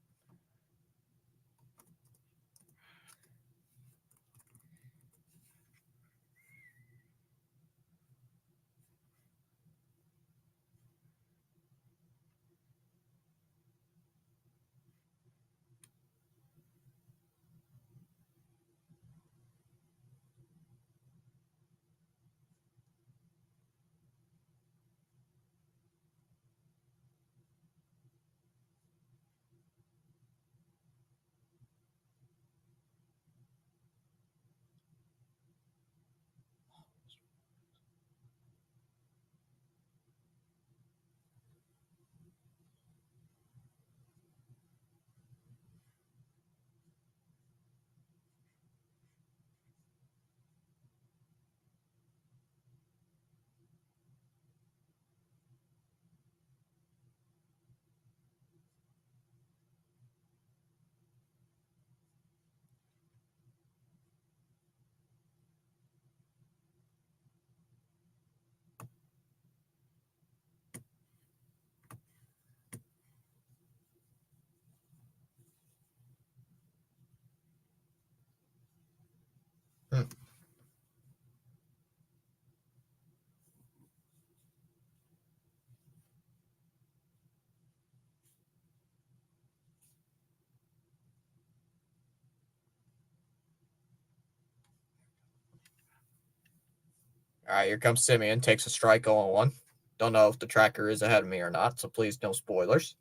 All right, here comes Simeon. Takes a strike 0-1. Don't know if the tracker is ahead of me or not, so please no spoilers.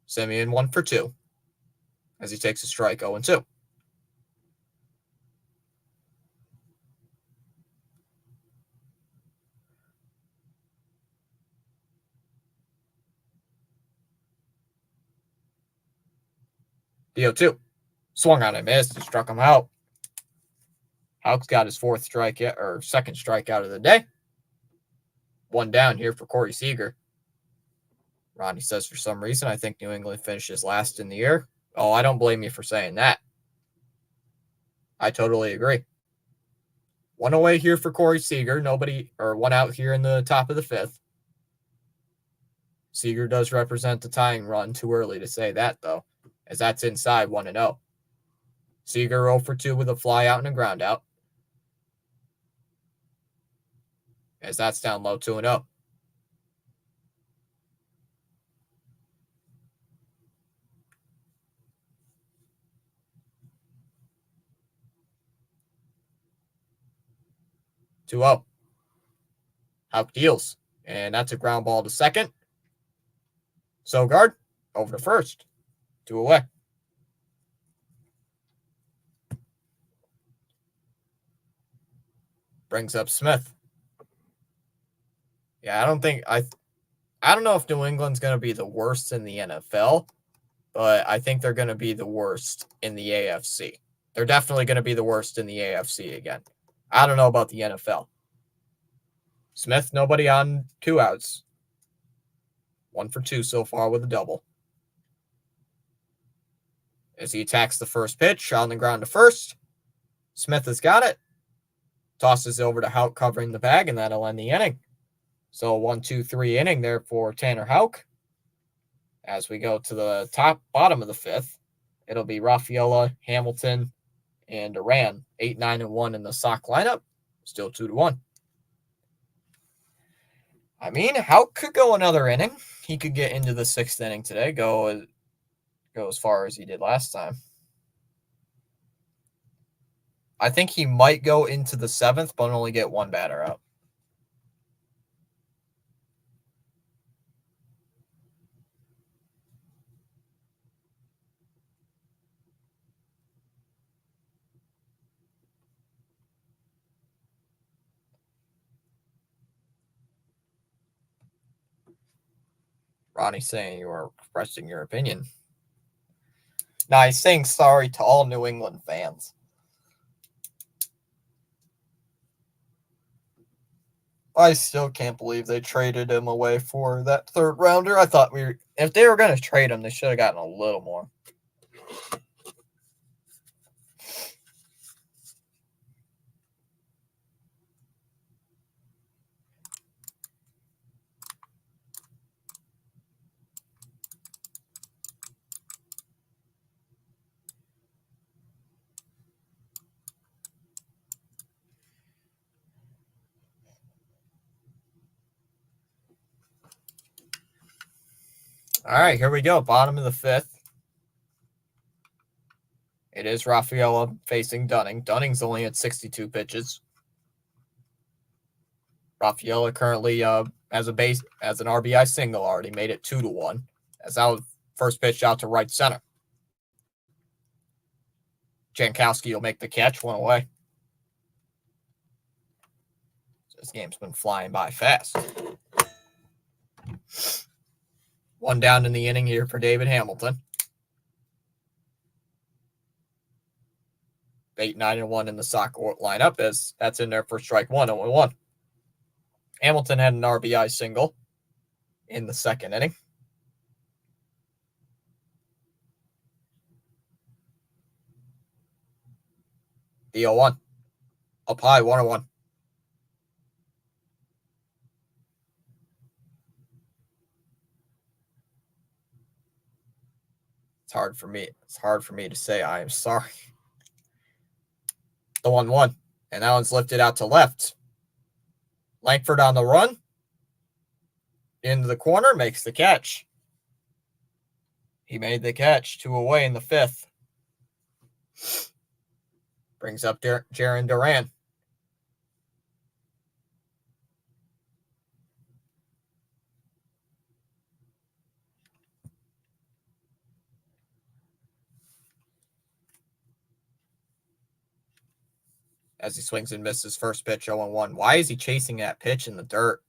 Simeon 1 for 2 as he takes a strike 0-2. The 0-2. Swung on and missed. He struck him out. Houck's got his second strikeout of the day. One down here for Corey Seager. Ronnie says for some reason, I think New England finishes last in the year. Oh, I don't blame you for saying that. I totally agree. One away here for Corey Seager. One out here in the top of the fifth. Seager does represent the tying run. Too early to say that, though, as that's inside 1-0. Seager 0 for 2 with a fly out and a ground out, as that's down low 2-0. Houck deals, and that's a ground ball to second. Sogard over to first. 2 away. Brings up Smith. Yeah, I don't know if New England's going to be the worst in the NFL, but I think they're going to be the worst in the AFC. They're definitely going to be the worst in the AFC again. I don't know about the NFL. Smith, nobody on 2 outs. 1 for 2 so far with a double. As he attacks the first pitch on the ground to first. Smith has got it. Tosses over to Houck covering the bag, and that'll end the inning. So 1-2-3 inning there for Tanner Houck. As we go to the bottom of the fifth, it'll be Rafaela, Hamilton, and Duran. 8, 9, and 1 in the Sox lineup. Still 2-1. I mean, Houck could go another inning. He could get into the 6th inning today, go as far as he did last time. I think he might go into the 7th, but only get 1 batter out. Ronnie saying you are expressing your opinion. Now he's saying sorry to all New England fans. I still can't believe they traded him away for that 3rd rounder. I thought if they were going to trade him, they should have gotten a little more. All right, here we go. Bottom of the 5th. It is Rafaela facing Dunning. Dunning's only at 62 pitches. Rafaela currently as an RBI single already made it 2-1. As out first pitch out to right center. Jankowski will make the catch, 1 away. This game's been flying by fast. 1 down in the inning here for David Hamilton. 8, 9, and 1 in the Sox lineup, as that's in there for strike 1, 0-1. Hamilton had an RBI single in the 2nd inning. The 0-1. Up high, 1-1. It's hard for me to say I am sorry. The 1-1. And that one's lifted out to left. Langford on the run. Into the corner, makes the catch. He made the catch, 2 away in the 5th. Brings up Jarren Duran. As he swings and misses first pitch 0-1. Why is he chasing that pitch in the dirt?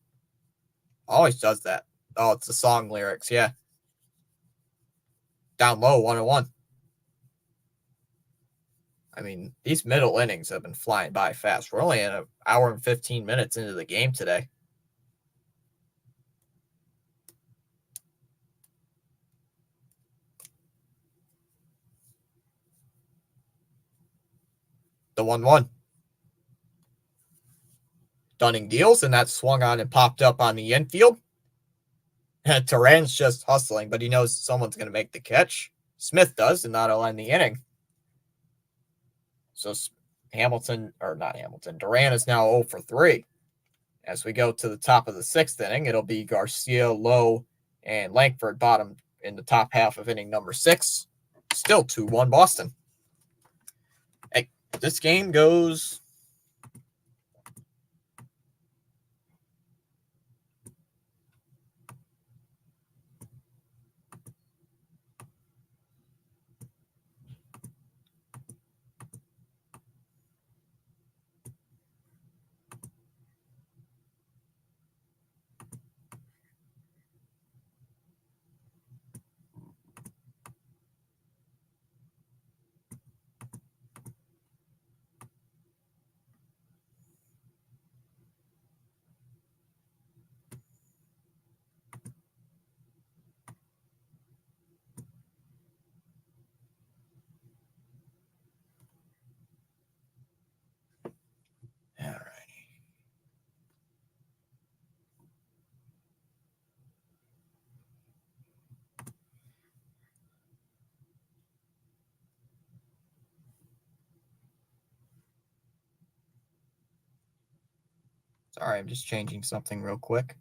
Always does that. Oh, it's the song lyrics. Yeah. Down low, 1-1. I mean, these middle innings have been flying by fast. We're only in an hour and 15 minutes into the game today. The 1-1. Dunning deals, and that swung on and popped up on the infield. Duran's just hustling, but he knows someone's going to make the catch. Smith does, and that'll end the inning. So Duran is now 0 for 3. As we go to the top of the 6th inning, it'll be Garcia, Lowe, and Langford bottom in the top half of inning number 6. Still 2-1 Boston. Hey, this game goes... All right. Sorry, I'm just changing something real quick.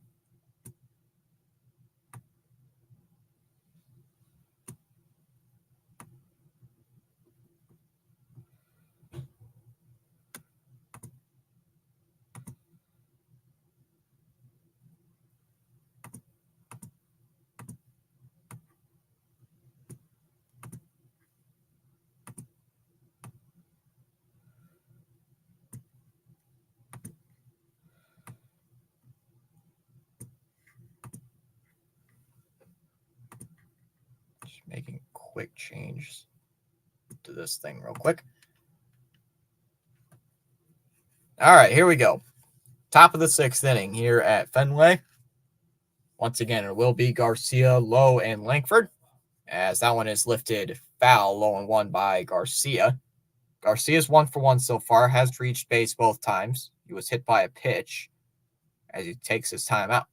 Just making quick changes to this thing real quick. All right, here we go. Top of the 6th inning here at Fenway. Once again, it will be Garcia, Lowe, and Langford, as that one is lifted foul, 0-1 by Garcia. Garcia's 1 for 1 so far, has reached base both times. He was hit by a pitch as he takes his time out.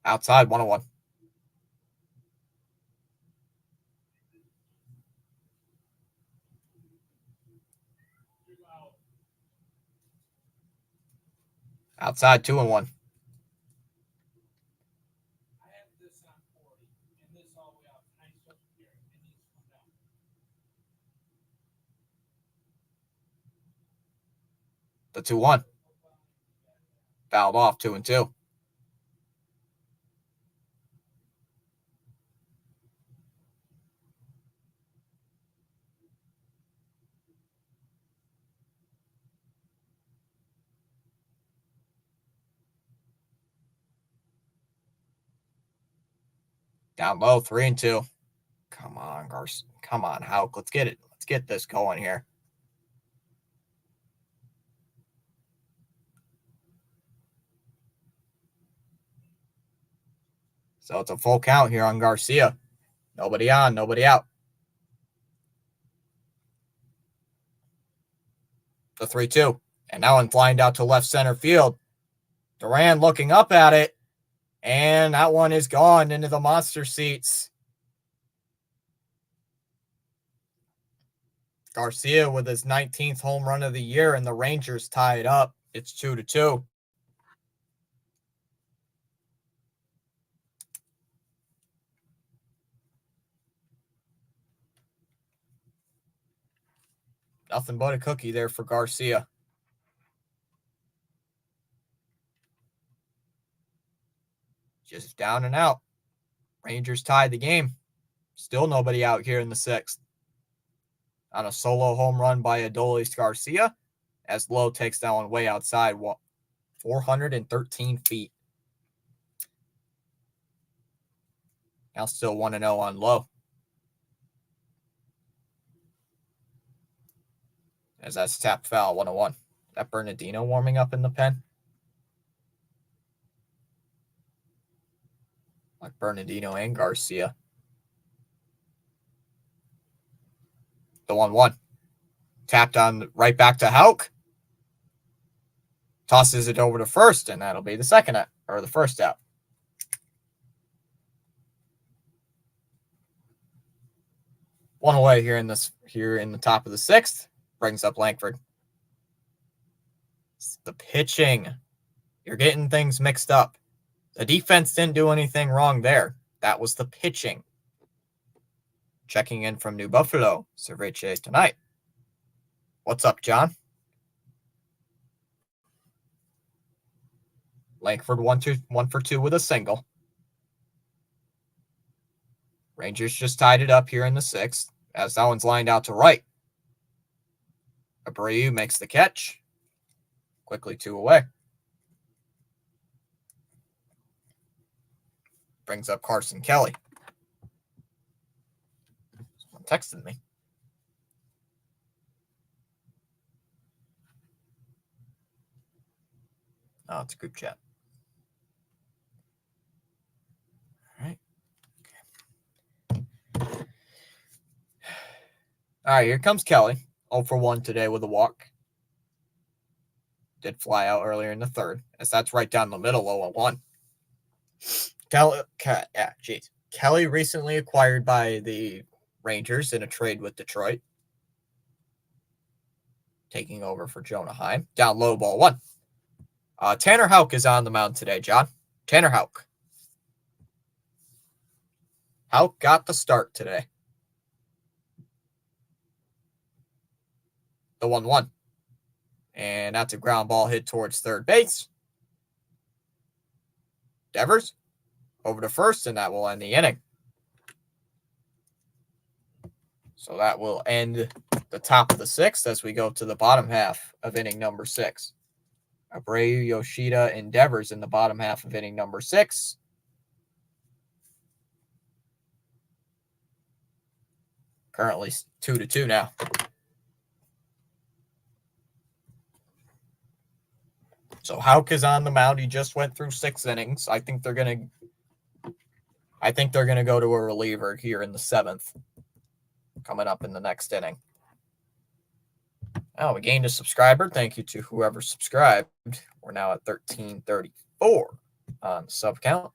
Outside, 1-1. Outside, 2-1. The 2-1. Fouled off, 2-2. Down low, 3-2. Come on, Garcia. Come on, Houck. Let's get it. Let's get this going here. So it's a full count here on Garcia. Nobody on, nobody out. The 3-2. And that one flying out to left center field. Duran looking up at it. And that one is gone into the monster seats. Garcia with his 19th home run of the year, and the Rangers tie it up. It's 2-2. Nothing but a cookie there for Garcia. Just down and out. Rangers tied the game. Still nobody out here in the sixth. On a solo home run by Adolis Garcia, as Lowe takes that one way outside, 413 feet. Now still 1-0 on Lowe. As that's tapped foul, 1-1. That Bernardino warming up in the pen? Like Bernardino and Garcia. The 1-1. Tapped on right back to Houck. Tosses it over to first, and that'll be the second out, or the first out. One away here in the top of the sixth. Brings up Langford. It's the pitching. You're getting things mixed up. The defense didn't do anything wrong there. That was the pitching. Checking in from New Buffalo, Cerveche tonight. What's up, John? Langford 1 for 2 with a single. Rangers just tied it up here in the sixth, as that one's lined out to right. Abreu makes the catch. Quickly 2 away. Brings up Carson Kelly. Someone texted me. Oh, it's a group chat. All right. Okay. All right, here comes Kelly. 0 for 1 today with a walk. Did fly out earlier in the third, as that's right down the middle, 0-1. Kelly recently acquired by the Rangers in a trade with Detroit. Taking over for Jonah Heim. Down low, ball 1. Tanner Houck is on the mound today, John. Tanner Houck. Houck got the start today. The 1-1. And that's a ground ball hit towards third base. Devers over to first, and that will end the inning. So that will end the top of the sixth as we go to the bottom half of inning number 6. Abreu, Yoshida, and Devers in the bottom half of inning number 6. Currently 2-2 now. So Houck is on the mound. He just went through 6 innings. I think they're gonna go to a reliever here in the 7th. Coming up in the next inning. Oh, we gained a subscriber. Thank you to whoever subscribed. We're now at 1334 on the sub count.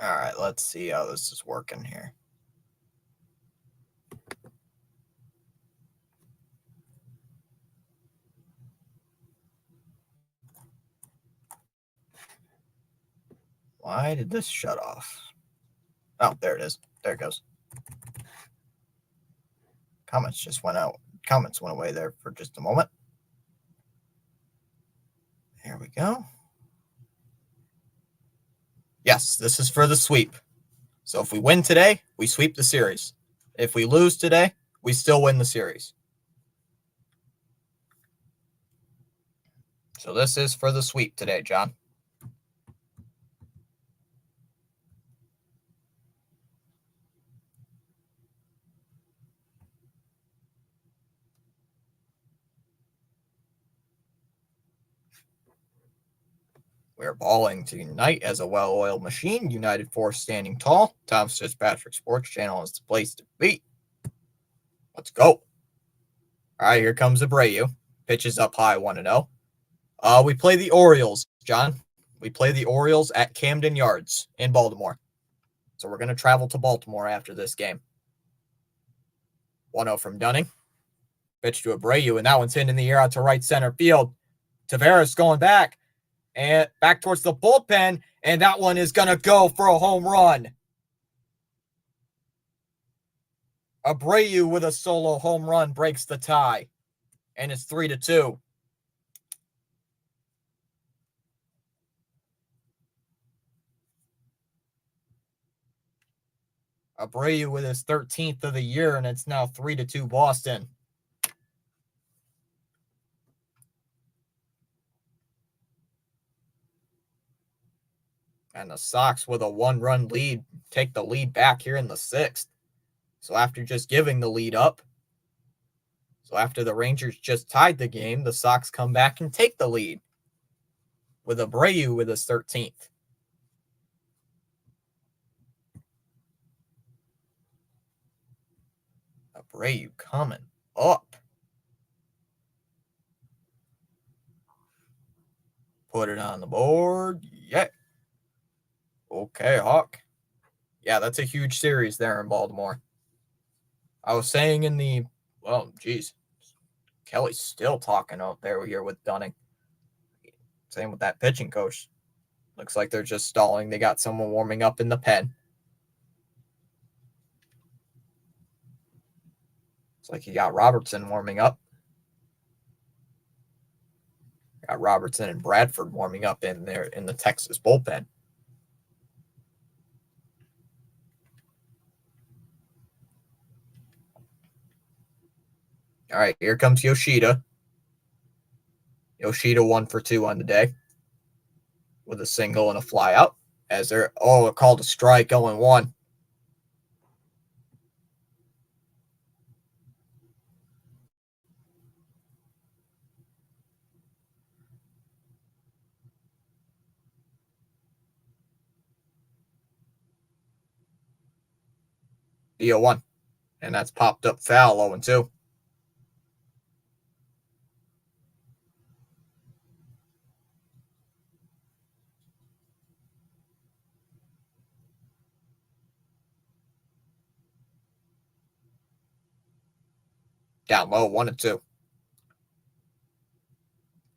All right, let's see how this is working here. Why did this shut off? Oh, there it is. There it goes. Comments just went out. Comments went away there for just a moment. There we go. Yes, this is for the sweep. So if we win today, we sweep the series. If we lose today, we still win the series. So this is for the sweep today, John. We're balling tonight as a well-oiled machine. United Force standing tall. Tom's Fitzpatrick Sports Channel is the place to be. Let's go. All right, here comes Abreu. Pitches up high, 1-0. We play the Orioles, John. We play the Orioles at Camden Yards in Baltimore. So we're going to travel to Baltimore after this game. 1-0 from Dunning. Pitch to Abreu, and that one's hit in the air out to right center field. Tavares going back and back towards the bullpen, and that one is going to go for a home run. Abreu with a solo home run breaks the tie, and it's 3-2. Abreu with his 13th of the year, and it's now 3-2 Boston. And the Sox with a 1-run lead take the lead back here in the 6th. So after just giving the lead up, so after the Rangers just tied the game, the Sox come back and take the lead with Abreu with his 13th. Abreu coming up. Put it on the board. Yeah. Okay, Hawk. Yeah, that's a huge series there in Baltimore. I was saying in the, well, geez, Kelly's still talking out there here with Dunning. Same with that pitching coach. Looks like they're just stalling. They got someone warming up in the pen. It's like you got Robertson warming up. Got Robertson and Bradford warming up in there in the Texas bullpen. All right, here comes Yoshida. Yoshida 1 for 2 on the day with a single and a flyout. As they're, it called a strike, 0-1. The 0-1. And that's popped up foul, 0-2. Down low, 1-2.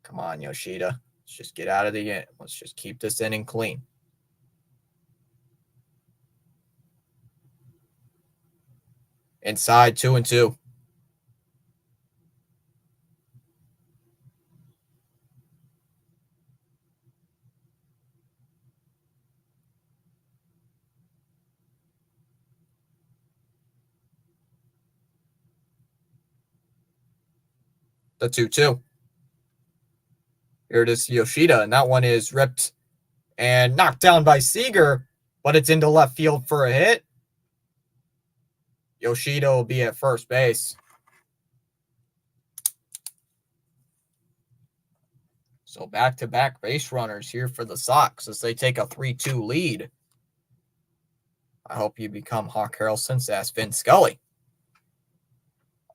Come on, Yoshida. Let's just get out of the inning. Let's just keep this inning clean. Inside, 2-2. The 2-2. Here it is, Yoshida, and that one is ripped and knocked down by Seager, but it's into left field for a hit. Yoshida will be at first base. So back-to-back base runners here for the Sox as they take a 3-2 lead. I hope you become Hawk Harrelson, asked Vin Scully.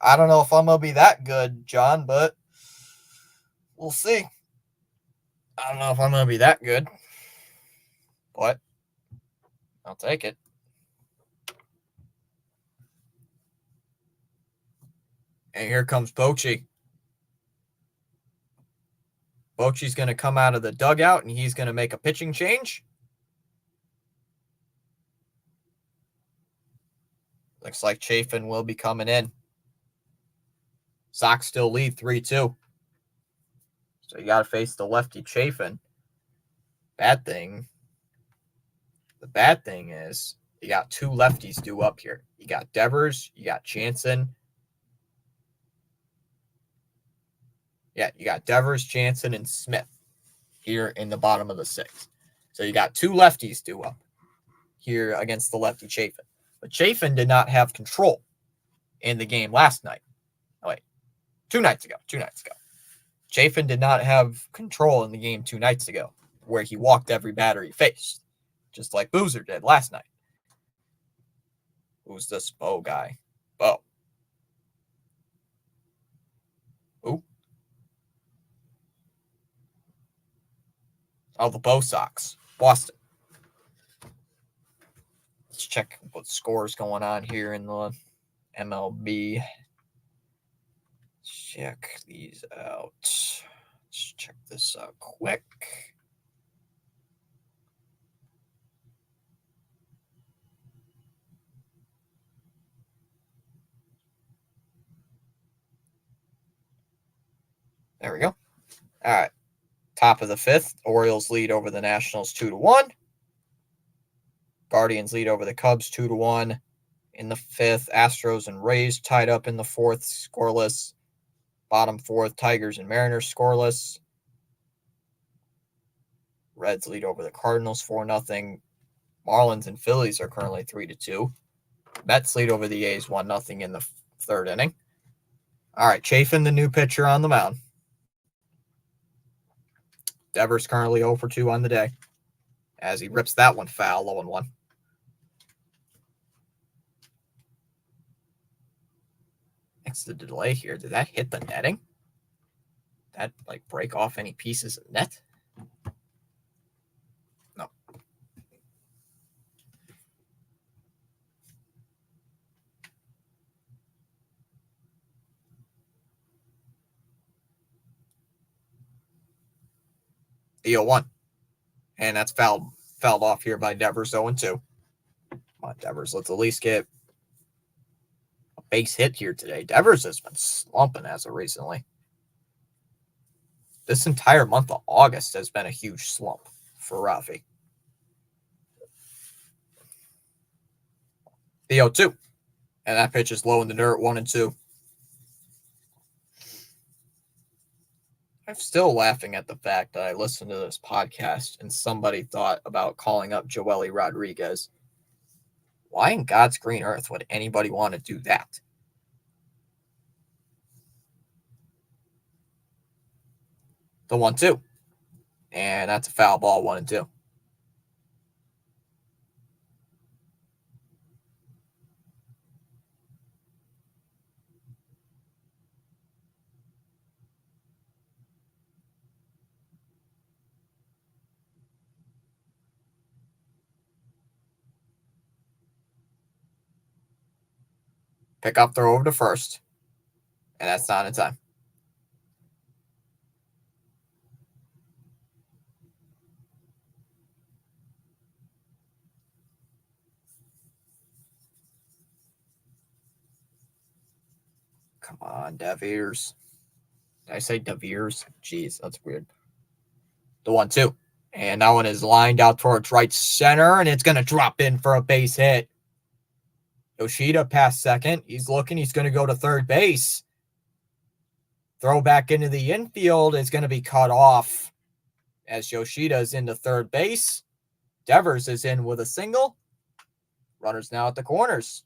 I don't know if I'm going to be that good, John, but we'll see. I don't know if I'm going to be that good, but I'll take it. And here comes Bochy. Bochy's going to come out of the dugout, and he's going to make a pitching change. Looks like Chafin will be coming in. Sox still lead 3-2. So you got to face the lefty Chafin. The bad thing is you got two lefties due up here. You got Devers, you got Jansen. Yeah, you got Devers, Jansen, and Smith here in the bottom of the 6th. So you got two lefties due up here against the lefty Chafin. But Chafin did not have control in the game last night. Oh, wait, 2 nights ago. Chafin did not have control in the game 2 nights ago, where he walked every batter he faced, just like Boozer did last night. Who's this Bo guy? Bo. Who? Oh, the Bo Sox. Boston. Let's check what scores going on here in the MLB. Check these out. Let's check this out quick. There we go. All right. Top of the fifth, Orioles lead over the Nationals 2-1. Guardians lead over the Cubs 2-1. In the fifth, Astros and Rays tied up in the fourth, scoreless. Bottom fourth, Tigers and Mariners scoreless. Reds lead over the Cardinals 4-0. Marlins and Phillies are currently 3-2. Mets lead over the A's 1-0 in the third inning. All right, Chafin, the new pitcher on the mound. Devers currently 0-2 on the day as he rips that one foul, 0-1. Next to the delay here, did that hit the netting? Did that break off any pieces of net? No. The 0-1. And that's fouled off here by Devers, 0-2. Come on, Devers, let's at least get a base hit here today. Devers has been slumping as of recently. This entire month of August has been a huge slump for Rafi. The 0-2. And that pitch is low in the dirt, 1-2. I'm still laughing at the fact that I listened to this podcast and somebody thought about calling up Joely Rodriguez. Why in God's green earth would anybody want to do that? The 1-2. And that's a foul ball, 1-2. Pick up throw over to first. And that's not in time. Come on, Devers. Did I say Devers? Jeez, that's weird. The 1-2. And that one is lined out towards right center, and it's going to drop in for a base hit. Yoshida past second. He's looking. He's going to go to third base. Throw back into the infield is going to be cut off as Yoshida is into third base. Devers is in with a single. Runners now at the corners.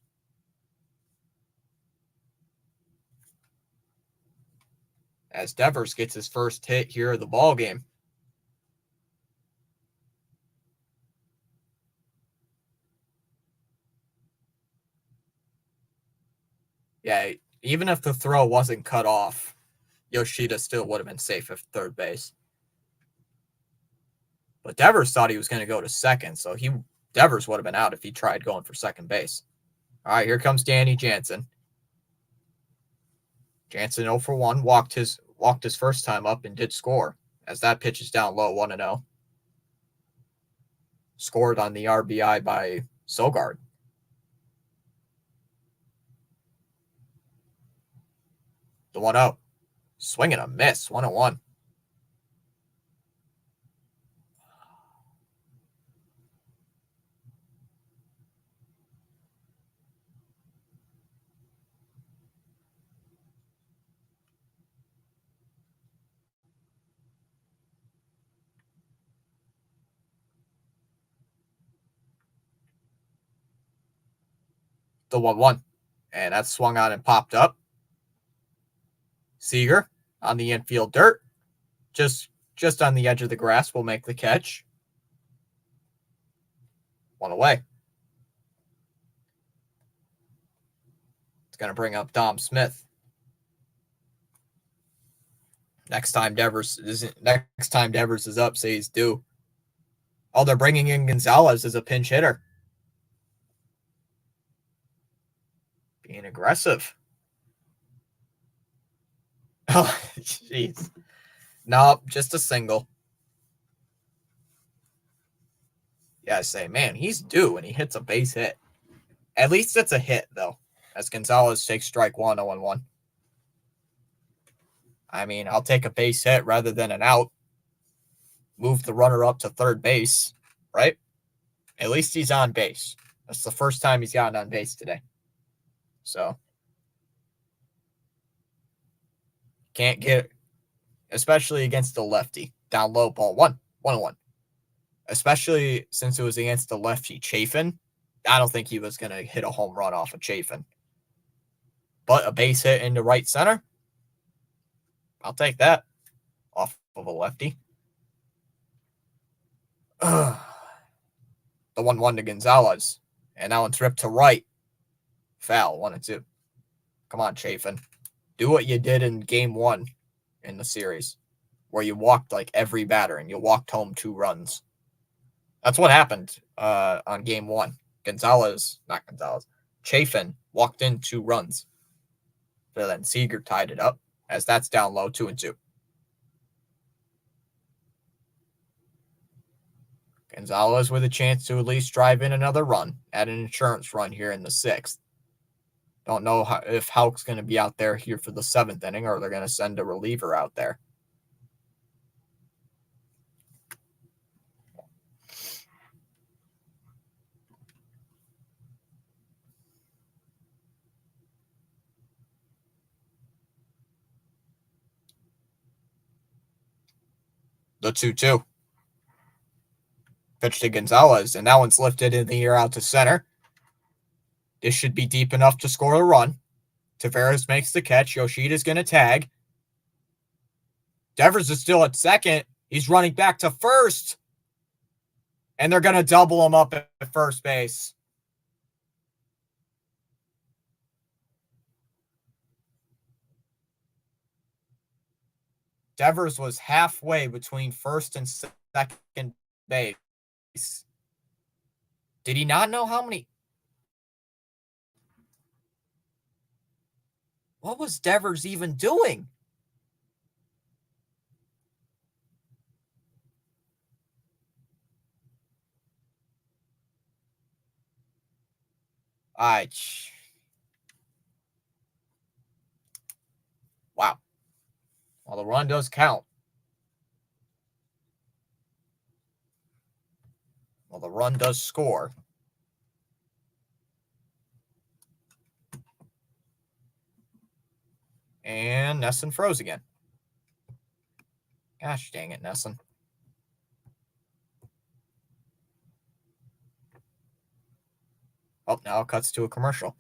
As Devers gets his first hit here of the ball game. Yeah, even if the throw wasn't cut off, Yoshida still would have been safe at third base. But Devers thought he was going to go to second, so Devers would have been out if he tried going for second base. All right, here comes Danny Jansen. Jansen 0-1, walked his first time up and did score as that pitch is down low, 1-0. Scored on the RBI by Sogard. The 1-0. Swing and a miss, 1-1. The 1-1. And that swung on and popped up. Seager on the infield dirt. Just on the edge of the grass will make the catch. One away. It's going to bring up Dom Smith. Next time Devers is up, say he's due. Oh, they're bringing in Gonzalez as a pinch hitter. Being aggressive. Oh, jeez. Nope, just a single. Yeah, I say, man, he's due, and he hits a base hit. At least it's a hit, though, as Gonzalez takes strike 1, 0-1. I mean, I'll take a base hit rather than an out. Move the runner up to third base, right? At least he's on base. That's the first time he's gotten on base today. So, can't get, especially against the lefty. Down low, ball 1-1. Especially since it was against the lefty Chafin. I don't think he was going to hit a home run off of Chafin. But a base hit into right center, I'll take that off of a lefty. The 1-1 to Gonzalez. And now it's ripped to right. Foul, 1-2. Come on, Chafin. Do what you did in game 1 in the series, where you walked like every batter and you walked home 2 runs. That's what happened on game 1. Chafin walked in 2 runs. So then Seager tied it up, as that's down low, 2-2. Gonzalez with a chance to at least drive in another run, add an insurance run here in the 6th. Don't know if Houck's going to be out there here for the 7th inning, or they're going to send a reliever out there. The 2-2. Pitch to Gonzalez, and that one's lifted in the air out to center. This should be deep enough to score a run. Tavares makes the catch. Yoshida's going to tag. Devers is still at second. He's running back to first. And they're going to double him up at first base. Devers was halfway between first and second base. Did he not know how many? What was Devers even doing? Wow. Well, the run does count. Well, the run does score. And Nesson froze again. Gosh dang it, Nesson. Oh, now it cuts to a commercial.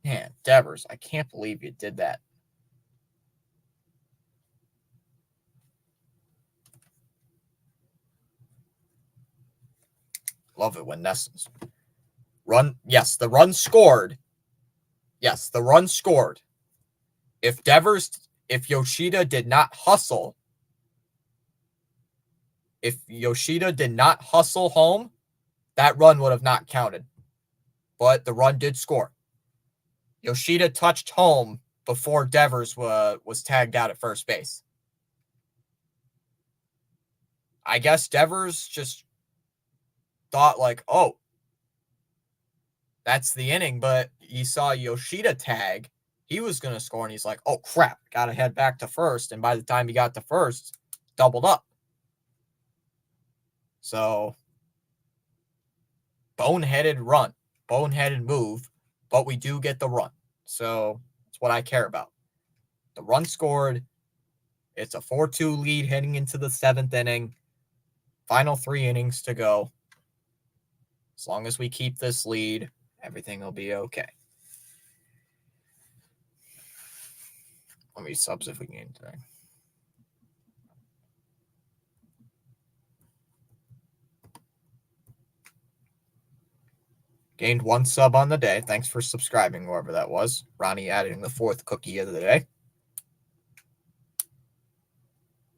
Man, Devers, I can't believe you did that. Love it when Nesson's run. Yes, the run scored. Yes, the run scored. If Yoshida did not hustle, home, that run would have not counted. But the run did score. Yoshida touched home before Devers was tagged out at first base. I guess Devers just thought like, oh, that's the inning, but he saw Yoshida tag. He was going to score, and he's like, oh, crap, got to head back to first. And by the time he got to first, doubled up. So, boneheaded run, boneheaded move, but we do get the run. So, that's what I care about. The run scored. It's a 4-2 lead heading into the 7th inning. Final 3 innings to go. As long as we keep this lead, everything will be okay. Let me subs if we can today. Gained 1 sub on the day. Thanks for subscribing, whoever that was. Ronnie adding the 4th cookie of the day.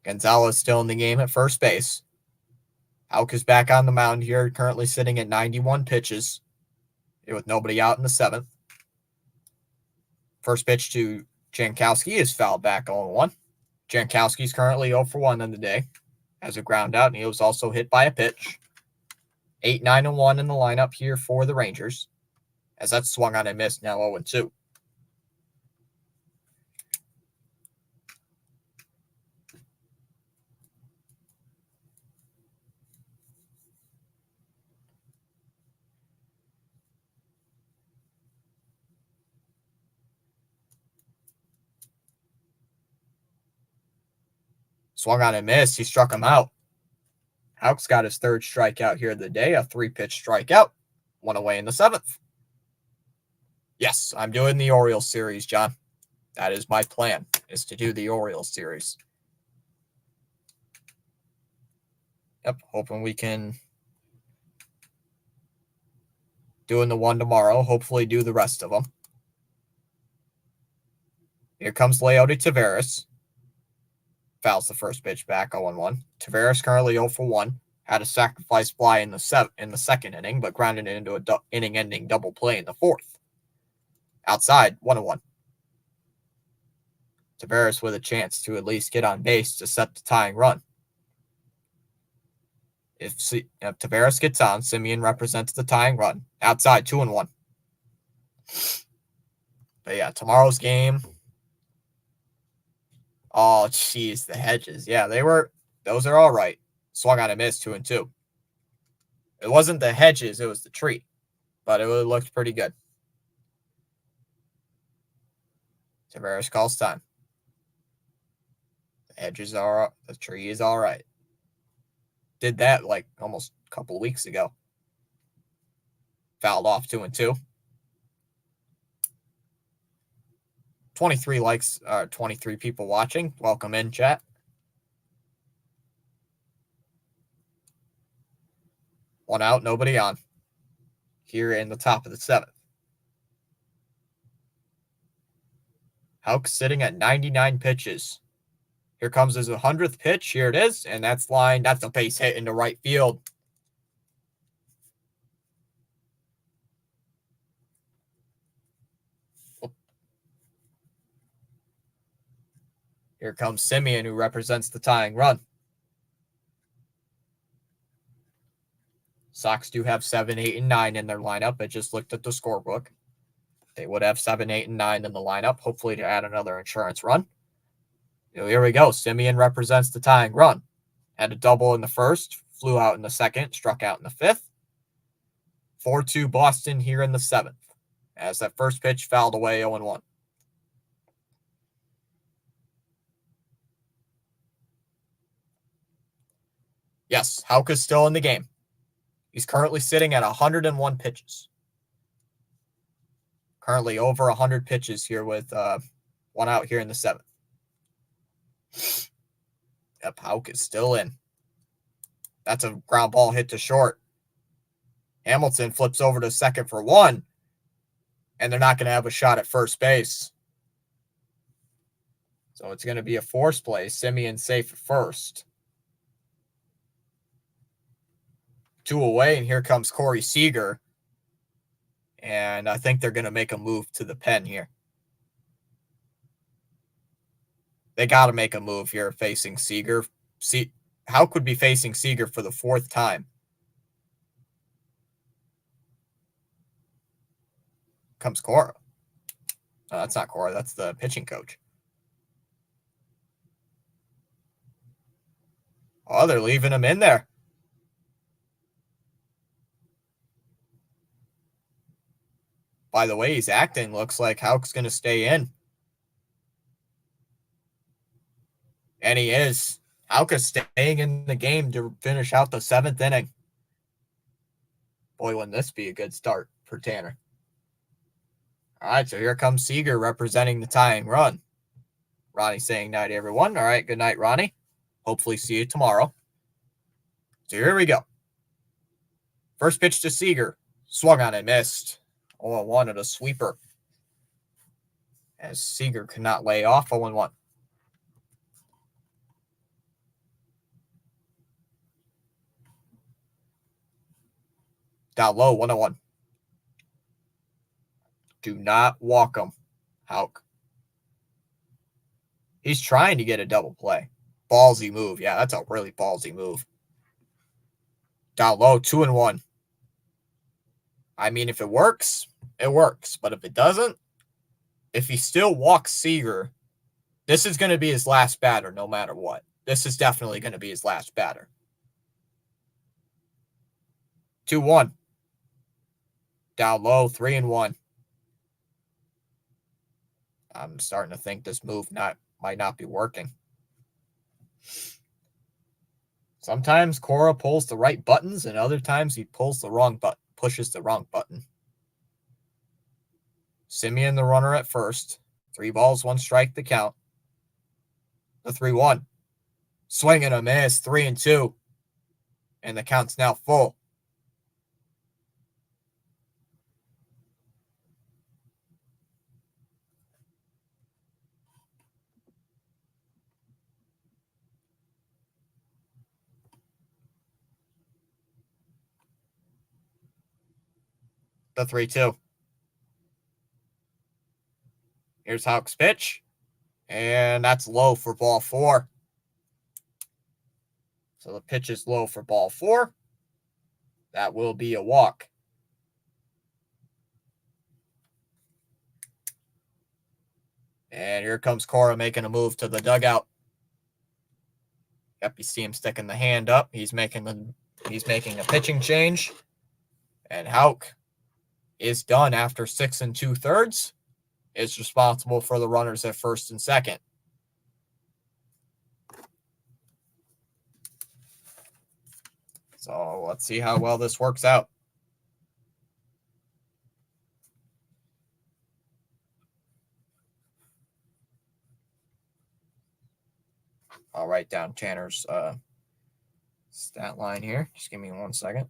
Gonzalez still in the game at first base. Houck is back on the mound here, currently sitting at 91 pitches with nobody out in the seventh. First pitch to Jankowski is fouled back 0-1. Jankowski's currently 0 for 1 in the day. Has a ground out, and he was also hit by a pitch. 8-9-1 in the lineup here for the Rangers, as that's swung on and missed, now 0-2. Swung on and missed. He struck him out. Houck's got his third strikeout here of the day, a 3-pitch strikeout. One away in the seventh. Yes, I'm doing the Orioles series, John. That is my plan, is to do the Orioles series. Yep, hoping we can doing the one tomorrow. Hopefully do the rest of them. Here comes Leody Taveras. Fouls the first pitch back, 0-1. Taveras currently 0 for 1. Had a sacrifice fly in the second inning, but grounded it into an inning-ending double play in the fourth. Outside, 1-1. Taveras with a chance to at least get on base to set the tying run. If Taveras gets on, Simeon represents the tying run. Outside, 2-1. But yeah, tomorrow's game. Oh, jeez, the hedges. Yeah, those are all right. Swung on and missed, 2-2. It wasn't the hedges, it was the tree. But it looked pretty good. Taveras calls time. The hedges are up. The tree is all right. Did that like almost a couple of weeks ago. Fouled off, 2-2. 23 likes, 23 people watching. Welcome in, chat. One out, nobody on. Here in the top of the seventh. Houck sitting at 99 pitches. Here comes his 100th pitch. Here it is, and that's line. That's a base hit into right field. Here comes Simeon, who represents the tying run. Sox do have 7, 8, and 9 in their lineup. I just looked at the scorebook. They would have 7, 8, and 9 in the lineup, hopefully to add another insurance run. Here we go. Simeon represents the tying run. Had a double in the first, flew out in the second, struck out in the fifth. 4-2 Boston here in the seventh, as that first pitch fouled away 0-1. Yes, Houck is still in the game. He's currently sitting at 101 pitches. Currently over 100 pitches here with one out here in the seventh. Yep, Houck is still in. That's a ground ball hit to short. Hamilton flips over to second for 1. And they're not going to have a shot at first base. So it's going to be a force play. Simeon safe at first. 2 away, and here comes Corey Seager. And I think they're going to make a move to the pen here. They got to make a move here facing Seager. Houck would be facing Seager for the 4th time. Comes Cora. No, that's not Cora. That's the pitching coach. Oh, they're leaving him in there. By the way he's acting, looks like Houck's going to stay in. And he is. Houck is staying in the game to finish out the 7th inning. Boy, wouldn't this be a good start for Tanner. All right, so here comes Seager representing the tying run. Ronnie saying night, everyone. All right, good night, Ronnie. Hopefully see you tomorrow. So here we go. First pitch to Seager. Swung on and missed. 0-1 at a sweeper. As Seager could not lay off 0-1. Down low, 1-1. Do not walk him, Houck. He's trying to get a double play. Ballsy move. Yeah, that's a really ballsy move. Down low, 2-1. I mean, if it works, it works. But if it doesn't, if he still walks Seager, this is going to be his last batter no matter what. This is definitely going to be his last batter. 2-1. Down low, 3-1. I'm starting to think this move might not be working. Sometimes Cora pulls the right buttons, and other times he pulls the wrong button, pushes the wrong button. Simeon, the runner at first. 3 balls, 1 strike to count. The 3-1. Swing and a miss, 3-2. And the count's now full. The 3-2. Here's Houck's pitch. And that's low for ball 4. So the pitch is low for ball 4. That will be a walk. And here comes Cora making a move to the dugout. Yep, you see him sticking the hand up. He's making a pitching change. And Houck is done after 6 2/3. Is responsible for the runners at first and second. So let's see how well this works out. I'll write down Tanner's stat line here. Just give me 1 second.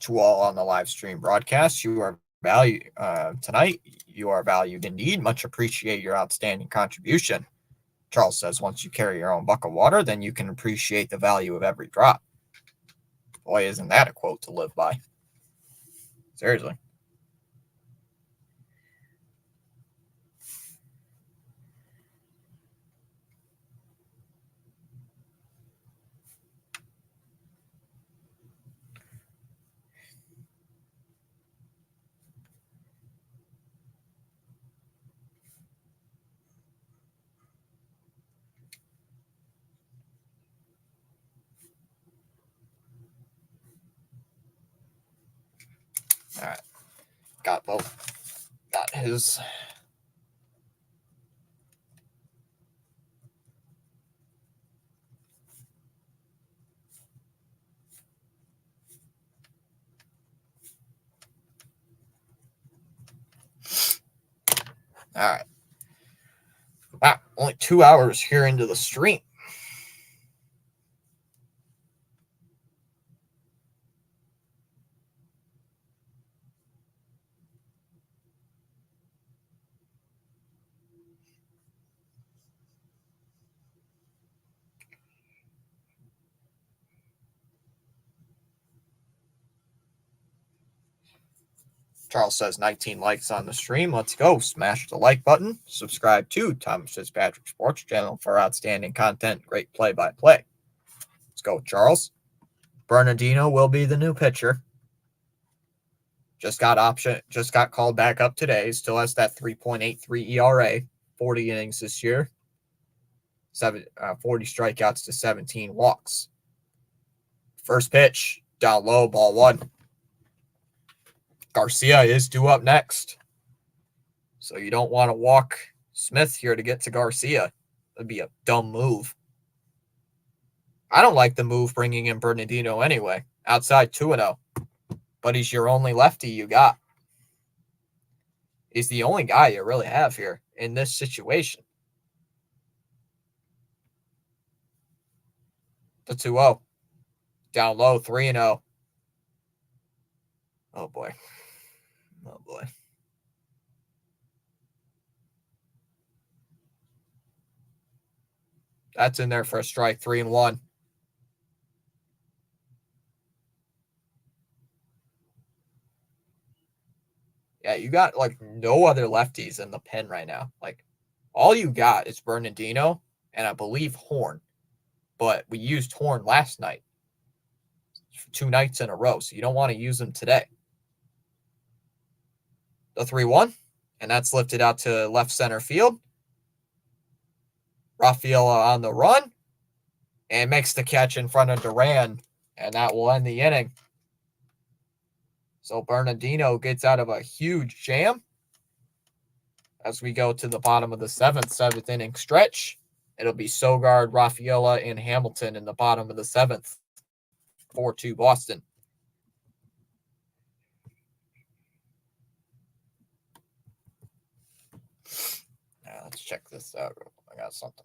To all on the live stream broadcast, you are valued tonight. You are valued indeed. Much appreciate your outstanding contribution. Charles says, once you carry your own bucket of water, then you can appreciate the value of every drop. Boy, isn't that a quote to live by? Seriously. All right. Got both. Got his. All right. Wow, only 2 hours here into the stream. Charles says 19 likes on the stream. Let's go. Smash the like button. Subscribe to Thomas Fitzpatrick Sports Channel for outstanding content. Great play-by-play. Let's go, Charles. Bernardino will be the new pitcher. Just got called back up today. Still has that 3.83 ERA. 40 innings this year. 40 strikeouts to 17 walks. First pitch, down low, ball 1. Garcia is due up next. So you don't want to walk Smith here to get to Garcia. That'd be a dumb move. I don't like the move bringing in Bernardino anyway. Outside 2-0. But he's your only lefty you got. He's the only guy you really have here in this situation. The 2-0. Down low, 3-0. Oh boy. Oh boy. That's in there for a strike, 3-1. Yeah, you got like no other lefties in the pen right now. Like all you got is Bernardino and I believe Horn. But we used Horn last night, 2 nights in a row, so you don't want to use him today. The 3-1, and that's lifted out to left center field. Rafaela on the run and makes the catch in front of Duran, and that will end the inning. So Bernardino gets out of a huge jam as we go to the bottom of the seventh inning stretch. It'll be Sogard, Rafaela, and Hamilton in the bottom of the seventh. 4-2 Boston. Now, let's check this out. I got something.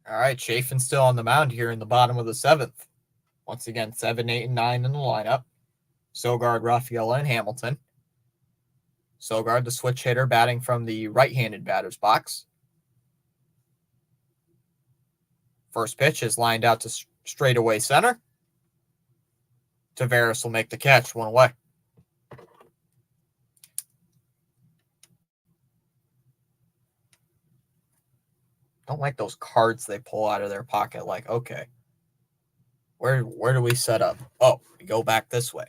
All right, Chafin's still on the mound here in the bottom of the seventh. Once again, 7, 8, and 9 in the lineup. Sogard, Rafaela, and Hamilton. Sogard, the switch hitter, batting from the right-handed batter's box. First pitch is lined out to straightaway center. Tavares will make the catch, 1 away. Don't like those cards they pull out of their pocket. Like, okay, where do we set up? Oh, we go back this way.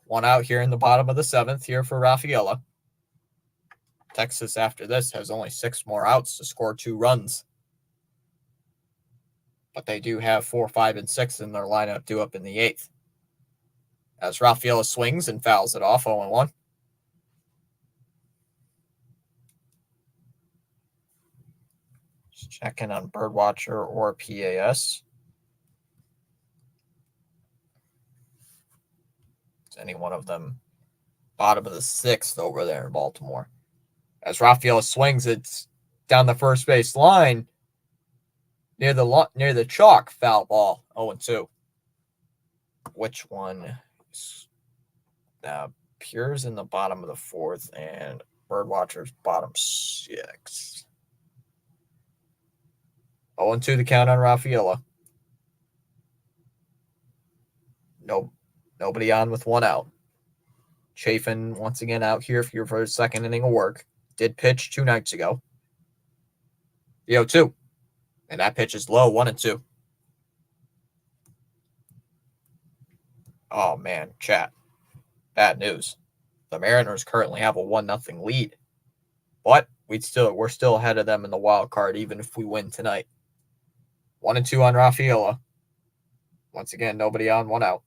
1 out here in the bottom of the seventh here for Rafaela. Texas, after this, has only 6 more outs to score 2 runs. But they do have 4, 5, and 6 in their lineup due up in the 8th. As Rafaela swings and fouls it off, 0-1. Just checking on Birdwatcher or PAS. Is any one of them bottom of the 6th over there in Baltimore? As Rafaela swings, it's down the first base line near the chalk, foul ball, 0-2. Which one? Pure's in the bottom of the 4th, and Birdwatcher's bottom 6. 0-2 the count on Rafaela. Nobody on with 1 out. Chafin once again out here for his second inning of work. Did pitch 2 nights ago. The 0-2. And that pitch is low, 1-2. Oh man, chat. Bad news. The Mariners currently have a 1-0 lead. But we're still ahead of them in the wild card, even if we win tonight. 1-2 on Rafaela. Once again, nobody on, 1 out.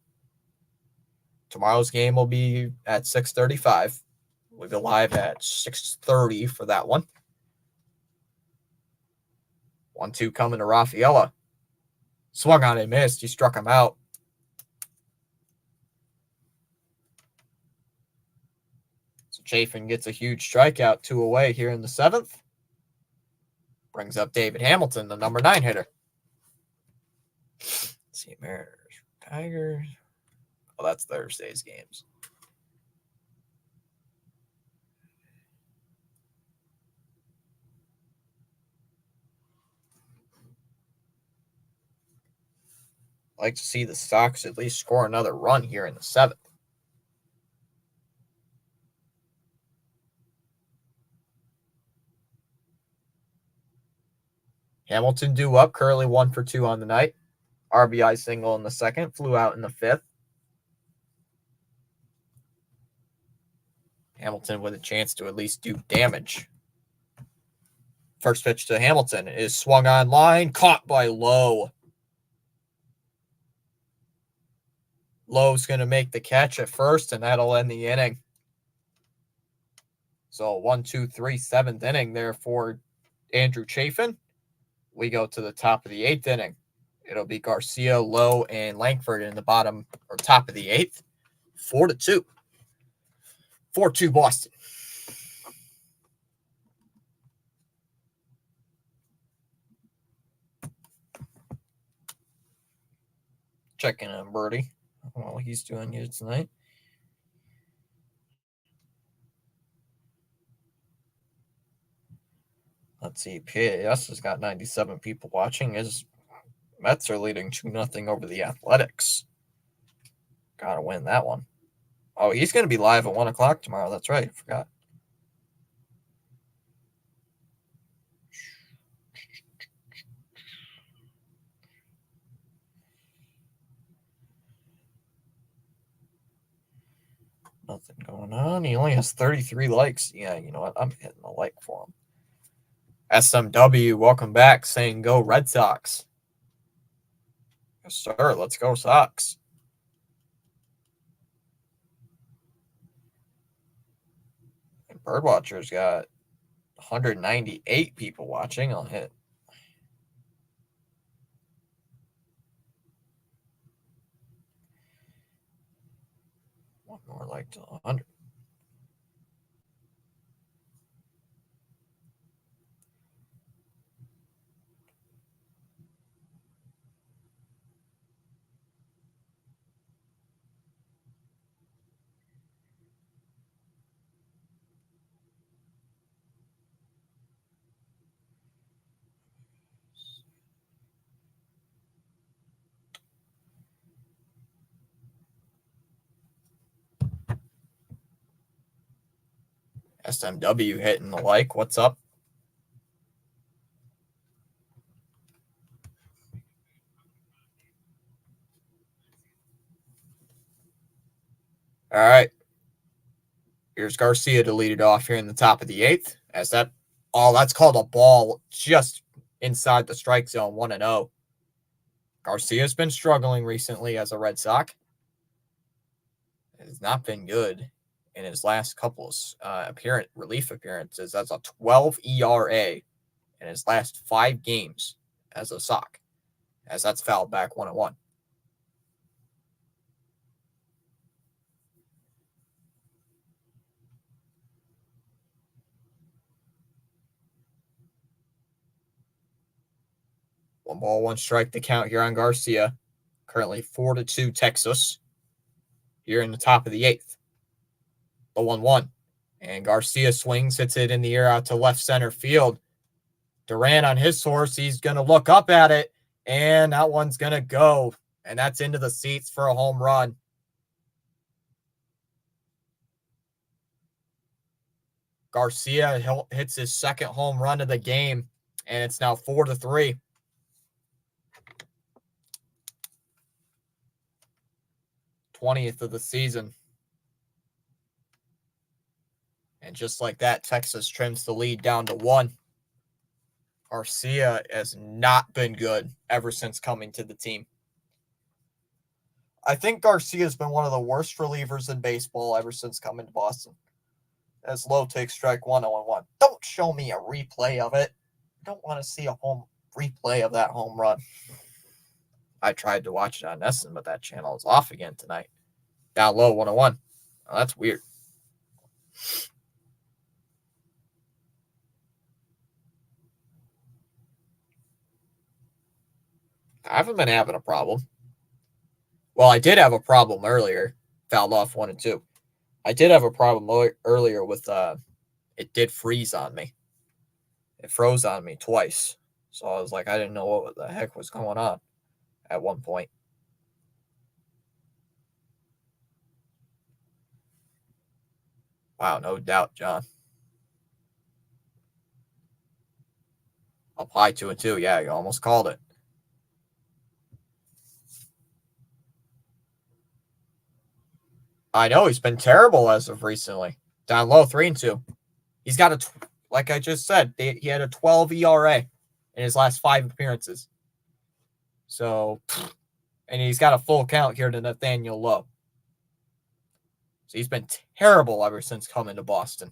Tomorrow's game will be at 6:35. We'll be live at 6:30 for that one. 1-2 coming to Rafaela. Swung on and missed. He struck him out. So Chafin gets a huge strikeout, 2 away here in the 7th. Brings up David Hamilton, the number 9 hitter. Let's see, Mariners, Tigers. Oh, that's Thursday's games. I'd like to see the Sox at least score another run here in the 7th. Hamilton due up, currently 1 for 2 on the night. RBI single in the 2nd, flew out in the 5th. Hamilton with a chance to at least do damage. First pitch to Hamilton is swung on line, caught by Lowe. Lowe's going to make the catch at first, and that'll end the inning. So 1, 2, 3, 7th inning there for Andrew Chafin. We go to the top of the 8th inning. It'll be Garcia, Lowe, and Langford in the bottom or top of the 8th. 4-2. 4-2 Boston. Checking on Birdie. Well, he's doing good tonight. Let's see. PAS has got 97 people watching. His Mets are leading 2-0 over the Athletics. Gotta win that one. Oh, he's going to be live at 1 o'clock tomorrow. That's right. I forgot. Nothing going on. He only has 33 likes. Yeah, you know what? I'm hitting a like for him. SMW, welcome back, saying go Red Sox. Yes, sir. Let's go Sox. And Birdwatcher's got 198 people watching. I'll hit. One more like to 100. SMW hitting the like. What's up? All right. Here's Garcia to lead it off here in the top of the 8th. That's called a ball just inside the strike zone, 1-0. Garcia's been struggling recently as a Red Sox. It has not been good in his last couple of relief appearances. That's a 12 ERA in his last 5 games as a Sox, as that's fouled back 1-1. One ball, one strike to count here on Garcia. Currently 4-2 Texas. Here in the top of the 8th. The 1-1. And Garcia swings, hits it in the air out to left center field. Duran on his horse, he's going to look up at it, and that one's going to go. And that's into the seats for a home run. Garcia hits his second home run of the game, and it's now 4-3. #20th of the season. And just like that, Texas trims the lead down to 1. Garcia has not been good ever since coming to the team. I think Garcia's been one of the worst relievers in baseball ever since coming to Boston. As low takes strike 1-0-1. Don't show me a replay of it. I don't want to see a home replay of that home run. I tried to watch it on Nesson, but that channel is off again tonight. Down low 1-1. Oh, that's weird. I haven't been having a problem. Well, I did have a problem earlier. Fouled off 1-2. I did have a problem earlier with it did freeze on me. It froze on me twice. So I was like, I didn't know what the heck was going on at one point. Wow, no doubt, John. Up high 2-2. Yeah, you almost called it. I know he's been terrible as of recently. Down low 3-2. He's got like I just said, he had a 12 ERA in his last 5 appearances. So, and he's got a full count here to Nathaniel Lowe. So he's been terrible ever since coming to Boston.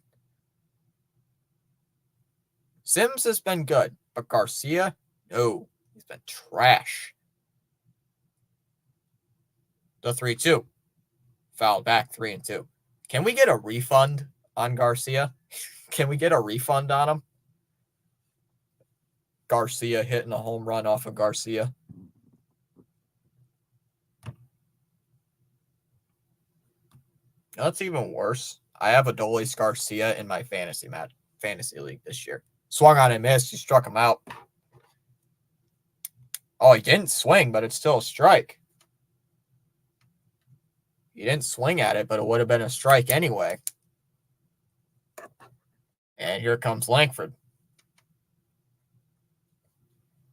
Sims has been good, but Garcia, no, he's been trash. The 3-2. Fouled back 3-2. Can we get a refund on Garcia? Can we get a refund on him? Garcia hitting a home run off of Garcia. That's even worse. I have Adolis Garcia in my fantasy league this year. Swung on and missed. He struck him out. Oh, he didn't swing, but it's still a strike. He didn't swing at it, but it would have been a strike anyway. And here comes Langford.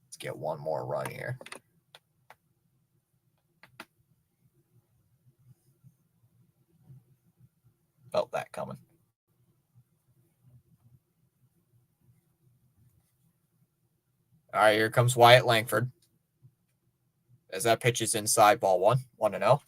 Let's get one more run here. Felt that coming. All right, here comes Wyatt Langford. As that pitch is inside, ball 1-0.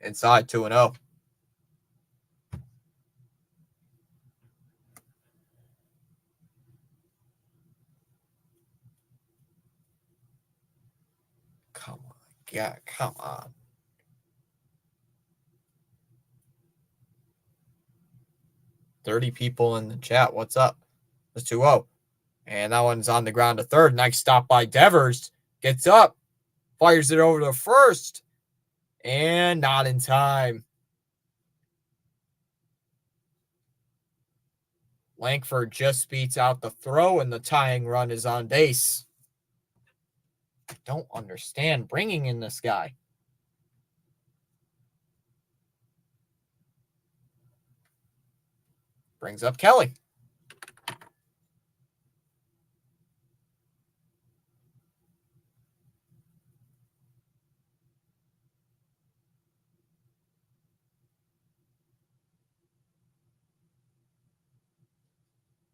Inside, 2-0. Come on. Yeah, come on. $30 people in the chat. What's up? It's 2-0. And that one's on the ground to third. Nice stop by Devers. Gets up. Fires it over to first. And not in time. Langford just beats out the throw, and the tying run is on base. I don't understand bringing in this guy. Brings up Kelly.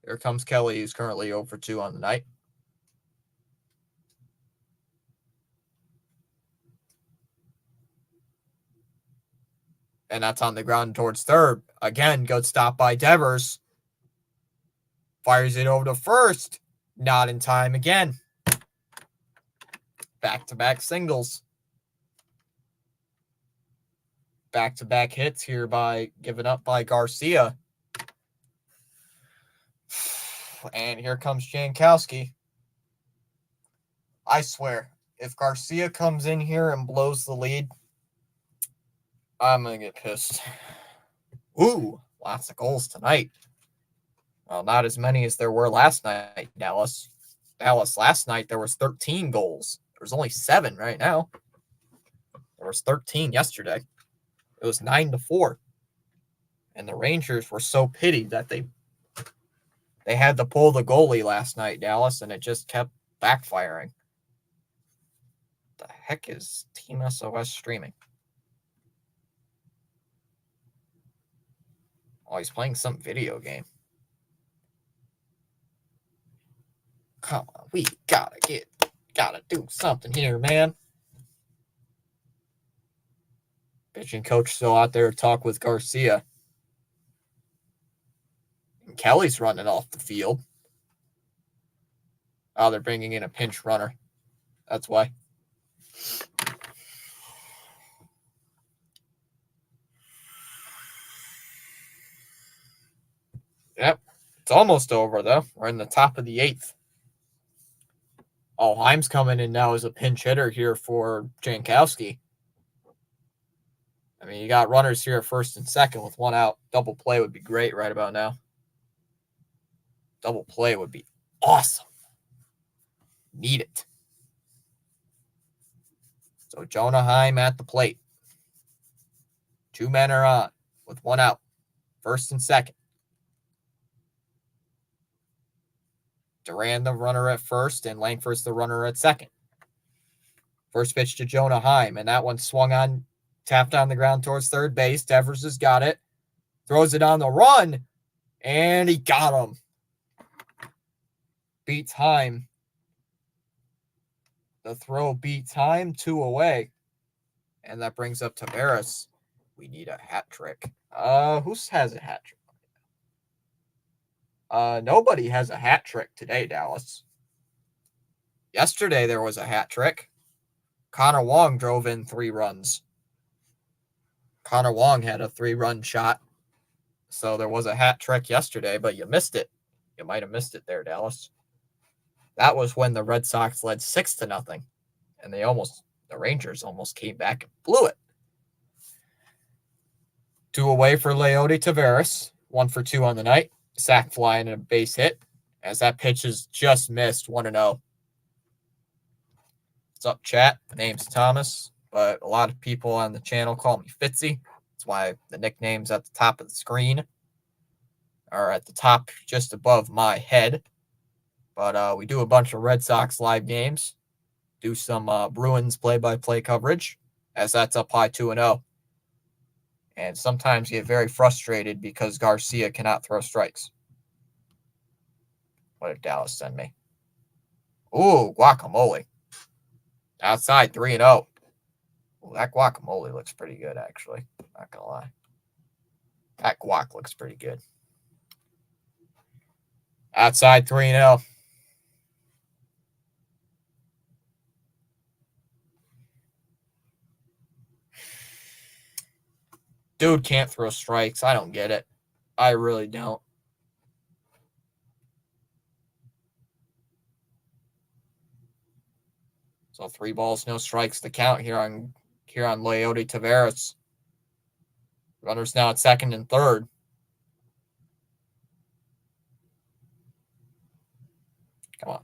Here comes Kelly, who's currently 0 for 2 on the night. And that's on the ground towards third. Again, good stop by Devers. Fires it over to first. Not in time again. Back-to-back singles. Back-to-back hits here by given up by Garcia. And here comes Jankowski. I swear, if Garcia comes in here and blows the lead, I'm going to get pissed. Ooh, lots of goals tonight. Well, not as many as there were last night, Dallas. Last night there was 13 goals. There's only 7 right now. There was 13 yesterday. It was 9-4. And the Rangers were so pitied that they had to pull the goalie last night, Dallas, and it just kept backfiring. The heck is Team SOS streaming? Oh, he's playing some video game. Come on, we gotta do something here, man. Pitching coach still out there to talk with Garcia. And Kelly's running off the field. Oh, they're bringing in a pinch runner. That's why. Yep. It's almost over, though. We're in the top of the 8th. Oh, Heim's coming in now as a pinch hitter here for Jankowski. I mean, you got runners here at first and second with one out. Double play would be great right about now. Double play would be awesome. Need it. So Jonah Heim at the plate. 2 men are on with one out. First and second. Duran the runner at first and Langford's the runner at second. First pitch to Jonah Heim, and that one swung on, tapped on the ground towards third base. Devers has got it. Throws it on the run, and he got him. Beats Heim. The throw beats Heim, 2 away. And that brings up Taveras. We need a hat trick. Who has a hat trick? Nobody has a hat trick today, Dallas. Yesterday there was a hat trick. Connor Wong drove in 3 runs. Connor Wong had a 3-run shot. So there was a hat trick yesterday, but you missed it. You might have missed it there, Dallas. That was when the Red Sox led 6-0. And the Rangers almost came back and blew it. 2 away for Leody Taveras. 1 for 2 on the night. Sac fly and a base hit. As that pitch is just missed, 1-0. What's up, chat? My name's Thomas, but a lot of people on the channel call me Fitzy. That's why the nicknames at the top of the screen are at the top just above my head. But we do a bunch of Red Sox live games. Do some Bruins play-by-play coverage, as that's up high 2-0. And sometimes get very frustrated because Garcia cannot throw strikes. What did Dallas send me? Ooh, guacamole. Outside 3-0. Ooh, that guacamole looks pretty good, actually. Not going to lie. That guac looks pretty good. Outside 3-0. Dude can't throw strikes. I don't get it. I really don't. So 3 balls, no strikes to count here on Leody Taveras. Runners now at second and third. Come on.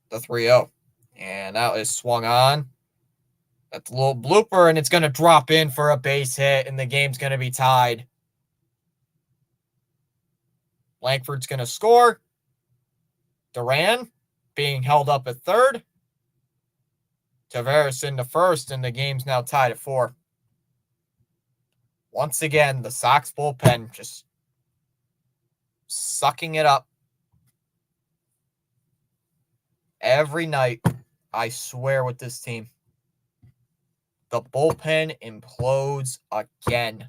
The 3-0. And that is swung on. That's a little blooper, and it's going to drop in for a base hit, and the game's going to be tied. Langford's going to score. Duran being held up at third. Taveras into first, and the game's now tied at 4. Once again, the Sox bullpen just sucking it up. Every night, I swear, with this team. The bullpen implodes again.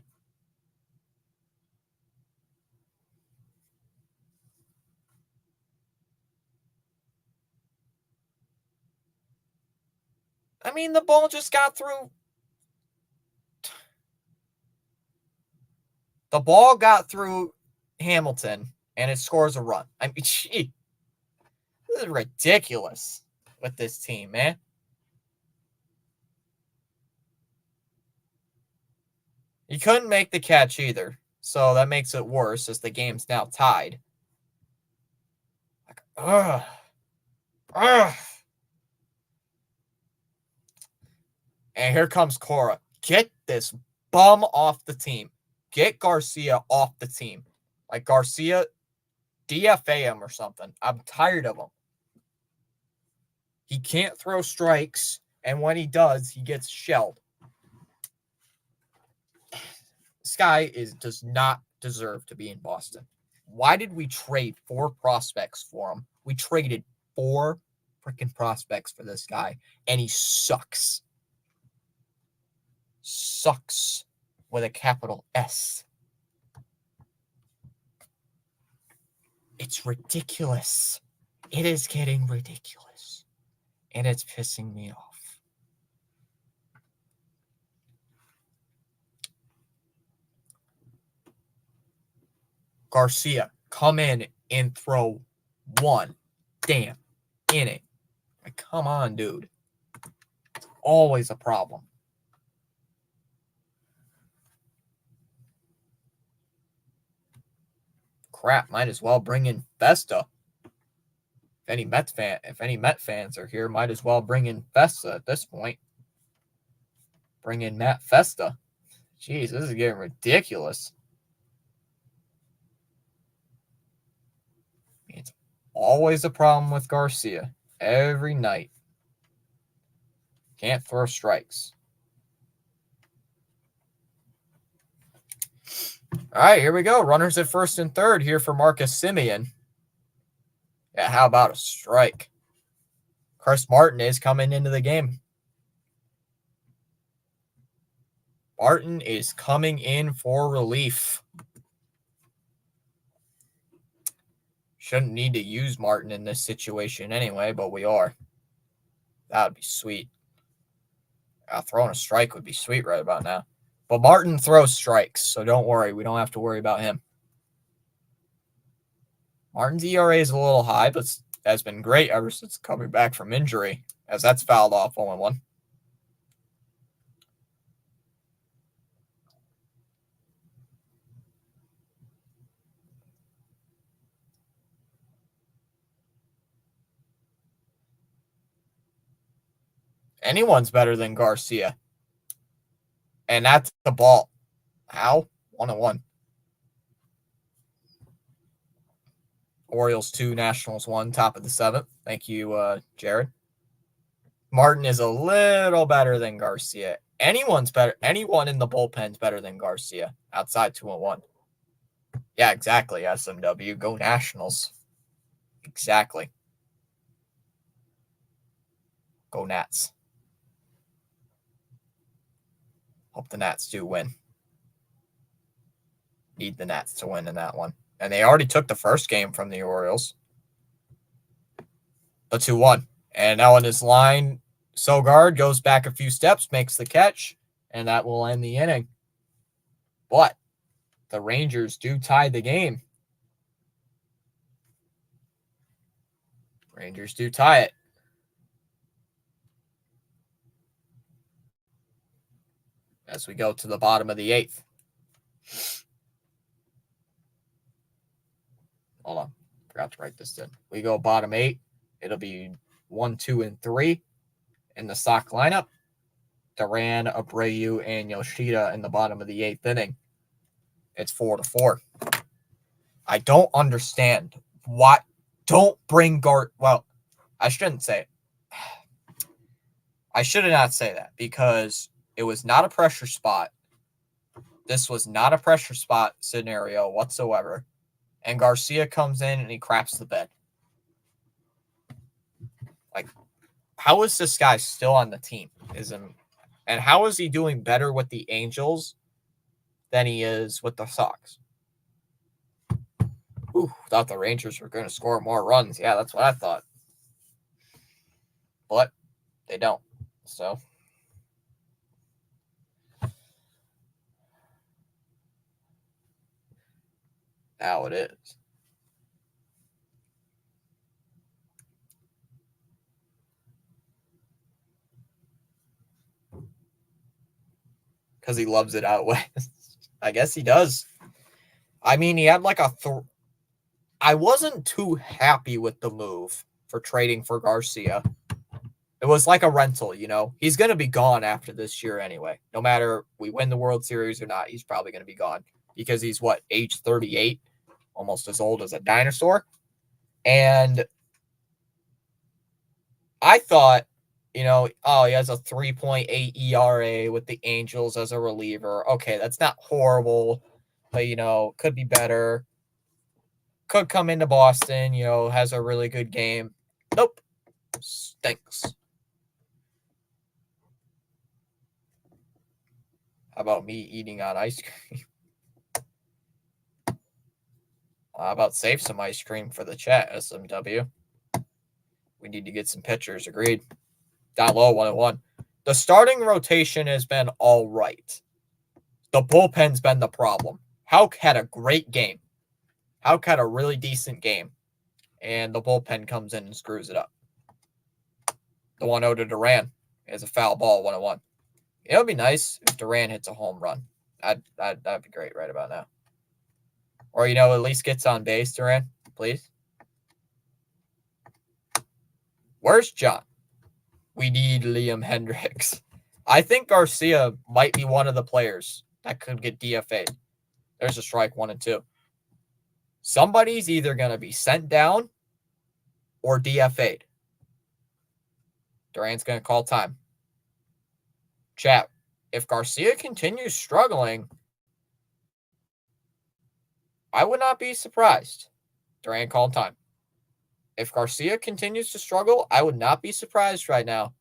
I mean, the ball just got through. The ball got through Hamilton, and it scores a run. I mean, gee, this is ridiculous with this team, man. You couldn't make the catch either, so that makes it worse as the game's now tied. Ugh. And here comes Cora. Get this bum off the team. Get Garcia off the team. Like Garcia, DFA him or something. I'm tired of him. He can't throw strikes, and when he does, he gets shelled. This guy does not deserve to be in Boston. Why did we trade 4 prospects for him? We traded 4 freaking prospects for this guy, and he sucks. Sucks with a capital S. It's ridiculous. It is getting ridiculous. And it's pissing me off. Garcia, come in and throw 1 damn inning. Like, come on, dude. It's always a problem. Crap, might as well bring in Festa. If any Met fans are here, might as well bring in Festa at this point. Bring in Matt Festa. Jeez, this is getting ridiculous. It's always a problem with Garcia. Every night. Can't throw strikes. All right, here we go. Runners at first and third here for Marcus Semien. Yeah, how about a strike? Chris Martin is coming into the game. Martin is coming in for relief. Shouldn't need to use Martin in this situation anyway, but we are. That would be sweet. Throwing a strike would be sweet right about now. But Martin throws strikes, so don't worry. We don't have to worry about him. Martin's ERA is a little high, but has been great ever since coming back from injury, as that's fouled off 0-1. Anyone's better than Garcia. And that's the ball. How? 1-1. Orioles 2, Nationals 1, top of the 7th. Thank you, Jared. Martin is a little better than Garcia. Anyone's better. Anyone in the bullpen's better than Garcia outside 2-1. Yeah, exactly, SMW. Go Nationals. Exactly. Go Nats. Hope the Nats do win. Need the Nats to win in that one. And they already took the first game from the Orioles. The 2-1. And now on his line, Sogard goes back a few steps, makes the catch, and that will end the inning. But the Rangers do tie the game. Rangers do tie it. As we go to the bottom of the 8th. Hold on. Forgot to write this in. We go bottom 8. It'll be 1, 2, and 3 in the stock lineup. Duran, Abreu, and Yoshida in the bottom of the 8th inning. It's 4-4. I don't understand why. Don't bring Well, I shouldn't say it. I should not say that because it was not a pressure spot. This was not a pressure spot scenario whatsoever. And Garcia comes in and he craps the bed. Like, how is this guy still on the team? And how is he doing better with the Angels than he is with the Sox? Ooh, thought the Rangers were going to score more runs. Yeah, that's what I thought. But they don't. So now it is. Because he loves it out west. I guess he does. I mean, he had like I wasn't too happy with the move for trading for Garcia. It was like a rental, you know. He's going to be gone after this year anyway. No matter we win the World Series or not, he's probably going to be gone. Because he's, age 38? Almost as old as a dinosaur. And I thought he has a 3.8 ERA with the Angels as a reliever. Okay, that's not horrible, but, could be better. Could come into Boston, has a really good game. Nope. Stinks. How about me eating on ice cream? How about save some ice cream for the chat, SMW? We need to get some pitchers. Agreed. Down low, 1-1. The starting rotation has been all right. The bullpen's been the problem. Houck had a great game. Houck had a really decent game. And the bullpen comes in and screws it up. The 1-0 to Duran is a foul ball, 1-1. It would be nice if Duran hits a home run. That'd be great right about now. Or, at least gets on base, Duran, please. Where's John? We need Liam Hendricks. I think Garcia might be one of the players that could get DFA'd. There's a strike, 1-2. Somebody's either going to be sent down or DFA'd. Duran's going to call time. Chat, if Garcia continues struggling, I would not be surprised. Duran called time. If Garcia continues to struggle, I would not be surprised right now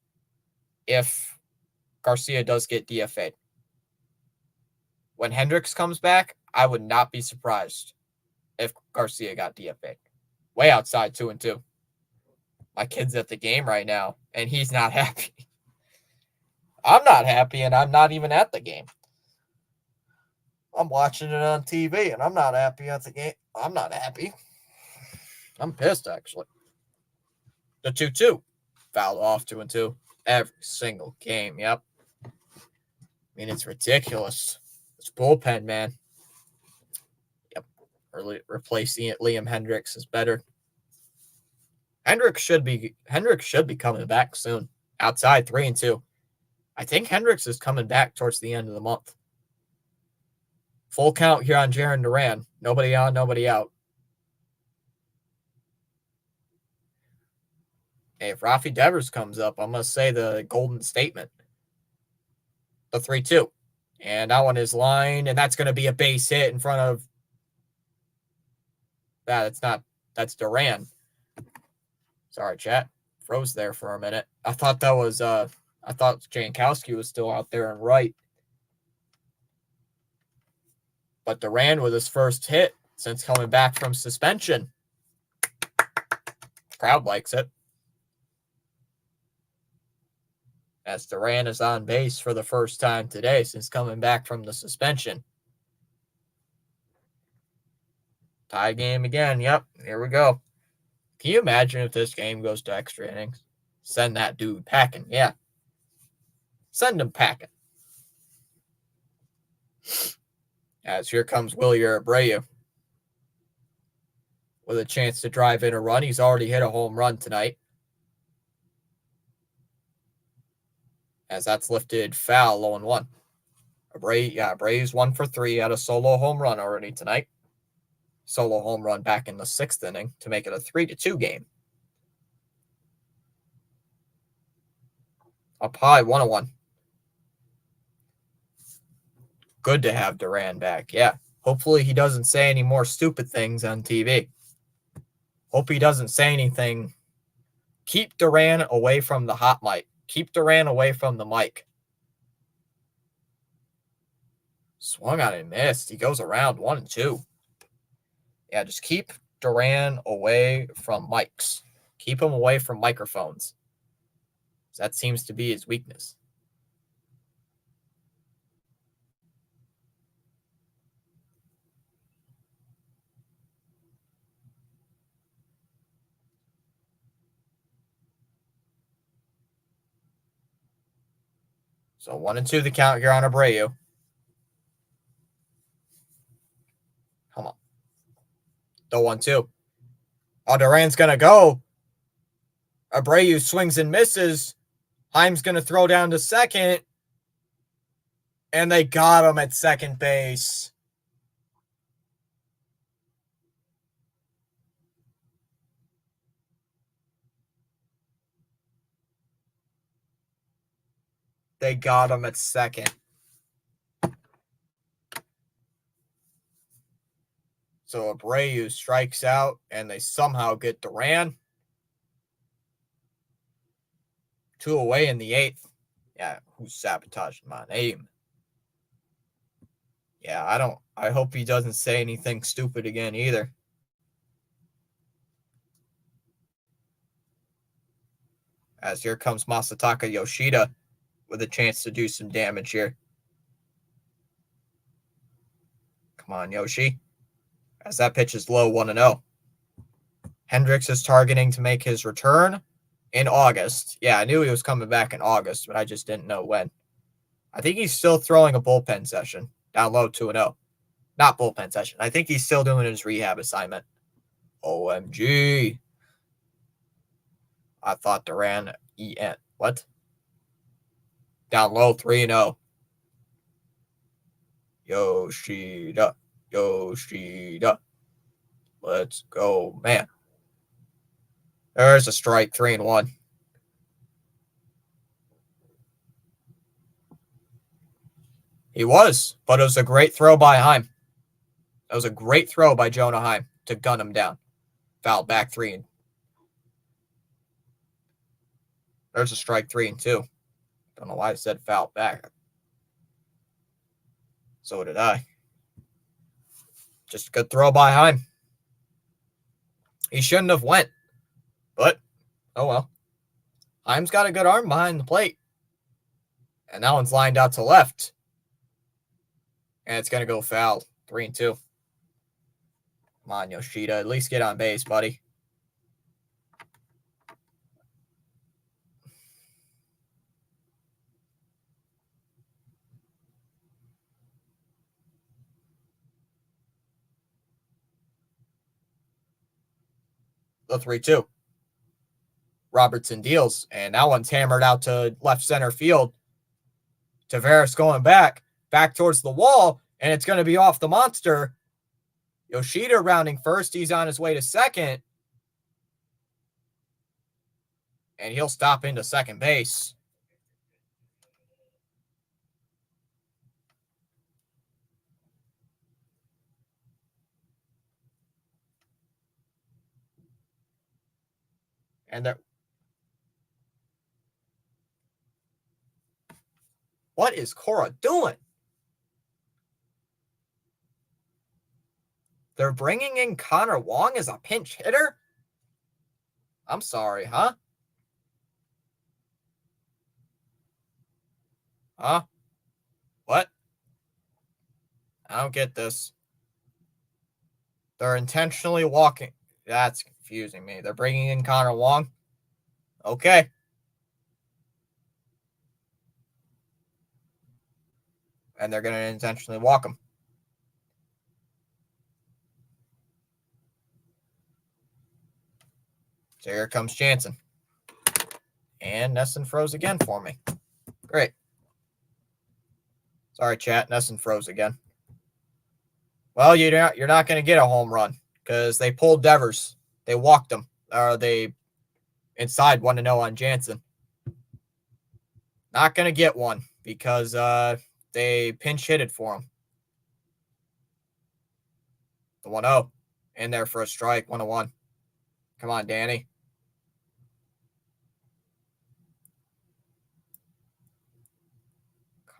if Garcia does get DFA'd. When Hendricks comes back, I would not be surprised if Garcia got DFA'd. Way outside, 2-2. My kid's at the game right now, and he's not happy. I'm not happy, and I'm not even at the game. I'm watching it on TV, and I'm not happy at the game. I'm not happy. I'm pissed, actually. The 2-2. Fouled off, 2-2. Every single game, yep. I mean, it's ridiculous. It's bullpen, man. Yep. Replacing it, Liam Hendricks is better. Hendricks should be coming back soon. Outside, 3-2. I think Hendricks is coming back towards the end of the month. Full count here on Jarren Duran. Nobody on, nobody out. Hey, if Rafi Devers comes up, I'm going to say the golden statement. The 3-2. And that one is lined, and that's going to be a base hit in front of... That's Duran. Sorry, chat. Froze there for a minute. I thought that was... I thought Jankowski was still out there and right. But Duran with his first hit since coming back from suspension. Crowd likes it. As Duran is on base for the first time today since coming back from the suspension. Tie game again. Yep, here we go. Can you imagine if this game goes to extra innings? Send that dude packing. Yeah. Send him packing. As here comes Wilyer Abreu with a chance to drive in a run. He's already hit a home run tonight. As that's lifted foul, 0-1. Abreu's 1 for 3. Had a solo home run already tonight. Solo home run back in the 6th inning to make it a 3-2 game. Up high, 1-1. Good to have Duran back. Yeah. Hopefully he doesn't say any more stupid things on TV. Hope he doesn't say anything. Keep Duran away from the hot mic. Keep Duran away from the mic. Swung on and missed. He goes around 1-2. Yeah, just keep Duran away from mics. Keep him away from microphones. That seems to be his weakness. So 1-2 the count here on Abreu. Come on. The 1-2. Oh, Duran's going to go. Abreu swings and misses. Heim's going to throw down to second. And they got him at second base. They got him at second. So Abreu strikes out, and they somehow get Duran. 2 away in the 8th. Yeah, who's sabotaging my name? Yeah, I hope he doesn't say anything stupid again either. As here comes Masataka Yoshida with a chance to do some damage here. Come on, Yoshi. As that pitch is low, 1-0. Hendricks is targeting to make his return in August. Yeah, I knew he was coming back in August, but I just didn't know when. I think he's still throwing a bullpen session. Down low, 2-0. Not bullpen session. I think he's still doing his rehab assignment. OMG. I thought Duran EN. What? Down low, 3-0. Yoshida. Yoshida. Let's go, man. There's a strike, 3-1. He was, but it was a great throw by Heim. That was a great throw by Jonah Heim to gun him down. Foul back 3. There's a strike, 3-2. Don't know why I said foul back. So did I. Just a good throw by Heim. He shouldn't have went, but oh well. Heim's got a good arm behind the plate. And that one's lined out to left. And it's going to go foul. 3-2. Come on, Yoshida. At least get on base, buddy. The 3-2. Robertson deals, and that one's hammered out to left center field. Tavares going back towards the wall, and it's going to be off the monster. Yoshida rounding first. He's on his way to second. And he'll stop into second base. And what is Cora doing? They're bringing in Connor Wong as a pinch hitter? I'm sorry, huh? Huh? What? I don't get this. They're intentionally walking. That's confusing me. They're bringing in Connor Wong. Okay. And they're going to intentionally walk him. So here comes Jansen. And Nesson froze again for me. Great. Sorry, chat. Nesson froze again. Well, you're not going to get a home run because they pulled Devers. They walked him. Or they inside 1-0 on Jansen. Not going to get one because they pinch hit it for him. The 1-0 in there for a strike. 1-1. Come on, Danny.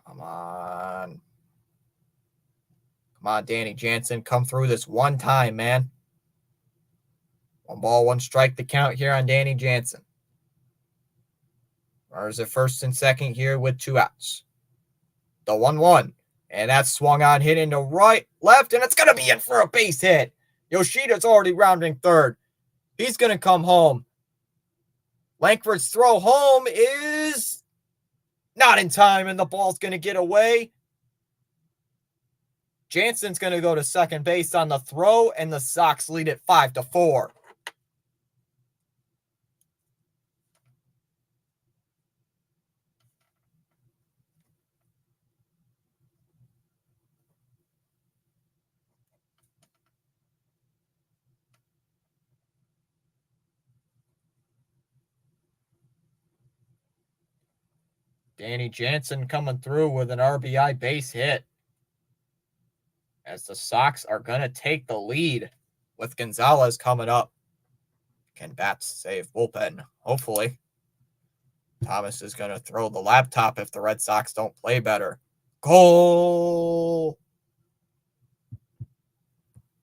Come on. Come on, Danny Jansen. Come through this one time, man. 1 ball, 1 strike to count here on Danny Jansen. Or is it first and second here with 2 outs? The 1-1. And that's swung on, hit into right, left, and it's going to be in for a base hit. Yoshida's already rounding third. He's going to come home. Langford's throw home is not in time, and the ball's going to get away. Jansen's going to go to second base on the throw, and the Sox lead it 5-4. Danny Jansen coming through with an RBI base hit. As the Sox are going to take the lead with Gonzalez coming up. Can bats save bullpen? Hopefully. Thomas is going to throw the laptop if the Red Sox don't play better. Goal!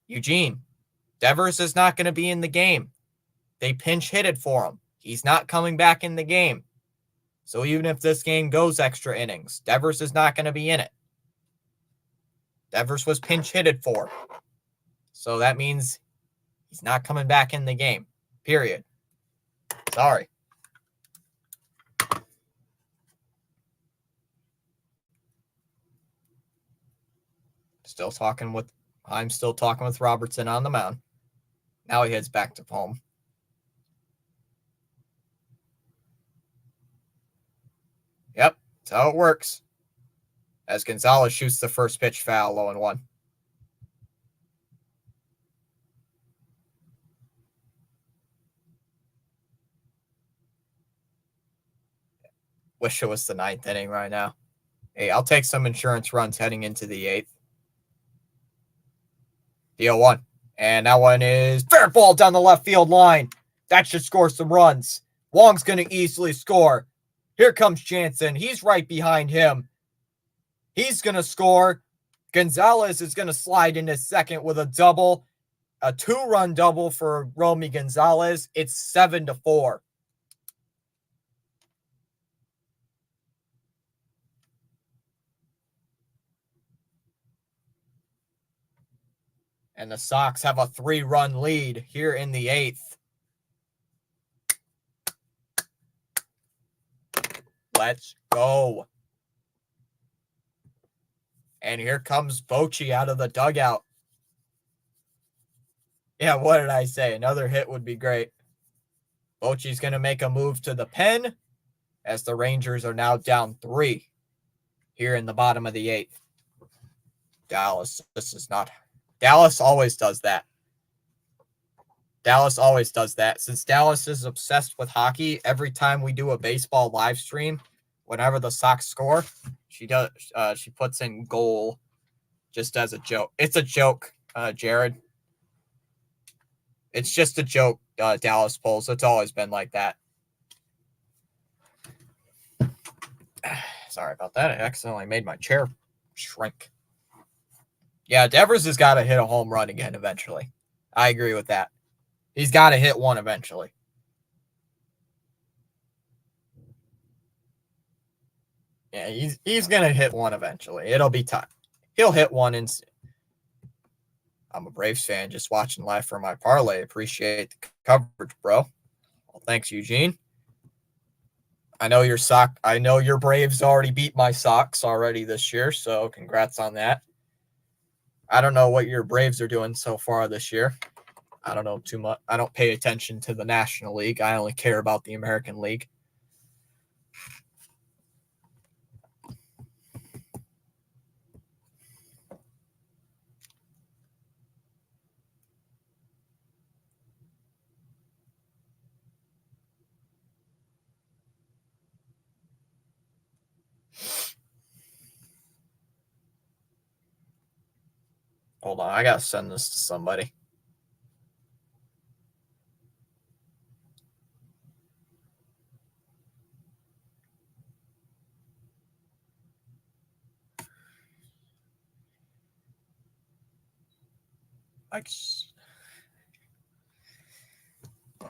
Eugene, Devers is not going to be in the game. They pinch hit it for him. He's not coming back in the game. So even if this game goes extra innings, Devers is not going to be in it. Devers was pinch hitted for. So that means he's not coming back in the game. Period. Sorry. I'm still talking with Robertson on the mound. Now he heads back to home. Yep, that's how it works. As Gonzalez shoots the first pitch foul, 0-1. Wish it was the 9th inning right now. Hey, I'll take some insurance runs heading into the 8th. The 0-1. And that one is fair ball down the left field line. That should score some runs. Wong's going to easily score. Here comes Jansen. He's right behind him. He's going to score. Gonzalez is going to slide into second with a double. A 2-run double for Romy Gonzalez. It's 7-4. And the Sox have a 3-run lead here in the 8th. Let's go. And here comes Bochy out of the dugout. Yeah, what did I say? Another hit would be great. Bochy's going to make a move to the pen as the Rangers are now down 3 here in the bottom of the 8th. Dallas, this is not... Dallas always does that. Dallas always does that. Since Dallas is obsessed with hockey, every time we do a baseball live stream, whenever the Sox score, she puts in goal just as a joke. It's a joke, Jared. It's just a joke, Dallas pulls. It's always been like that. Sorry about that. I accidentally made my chair shrink. Yeah, Devers has got to hit a home run again eventually. I agree with that. He's got to hit one eventually. Yeah, he's going to hit one eventually. It'll be time. He'll hit one. I'm a Braves fan just watching live for my parlay. Appreciate the coverage, bro. Well, thanks, Eugene. I know your Braves already beat my Sox already this year, so congrats on that. I don't know what your Braves are doing so far this year. I don't know too much. I don't pay attention to the National League. I only care about the American League. Hold on, I gotta send this to somebody.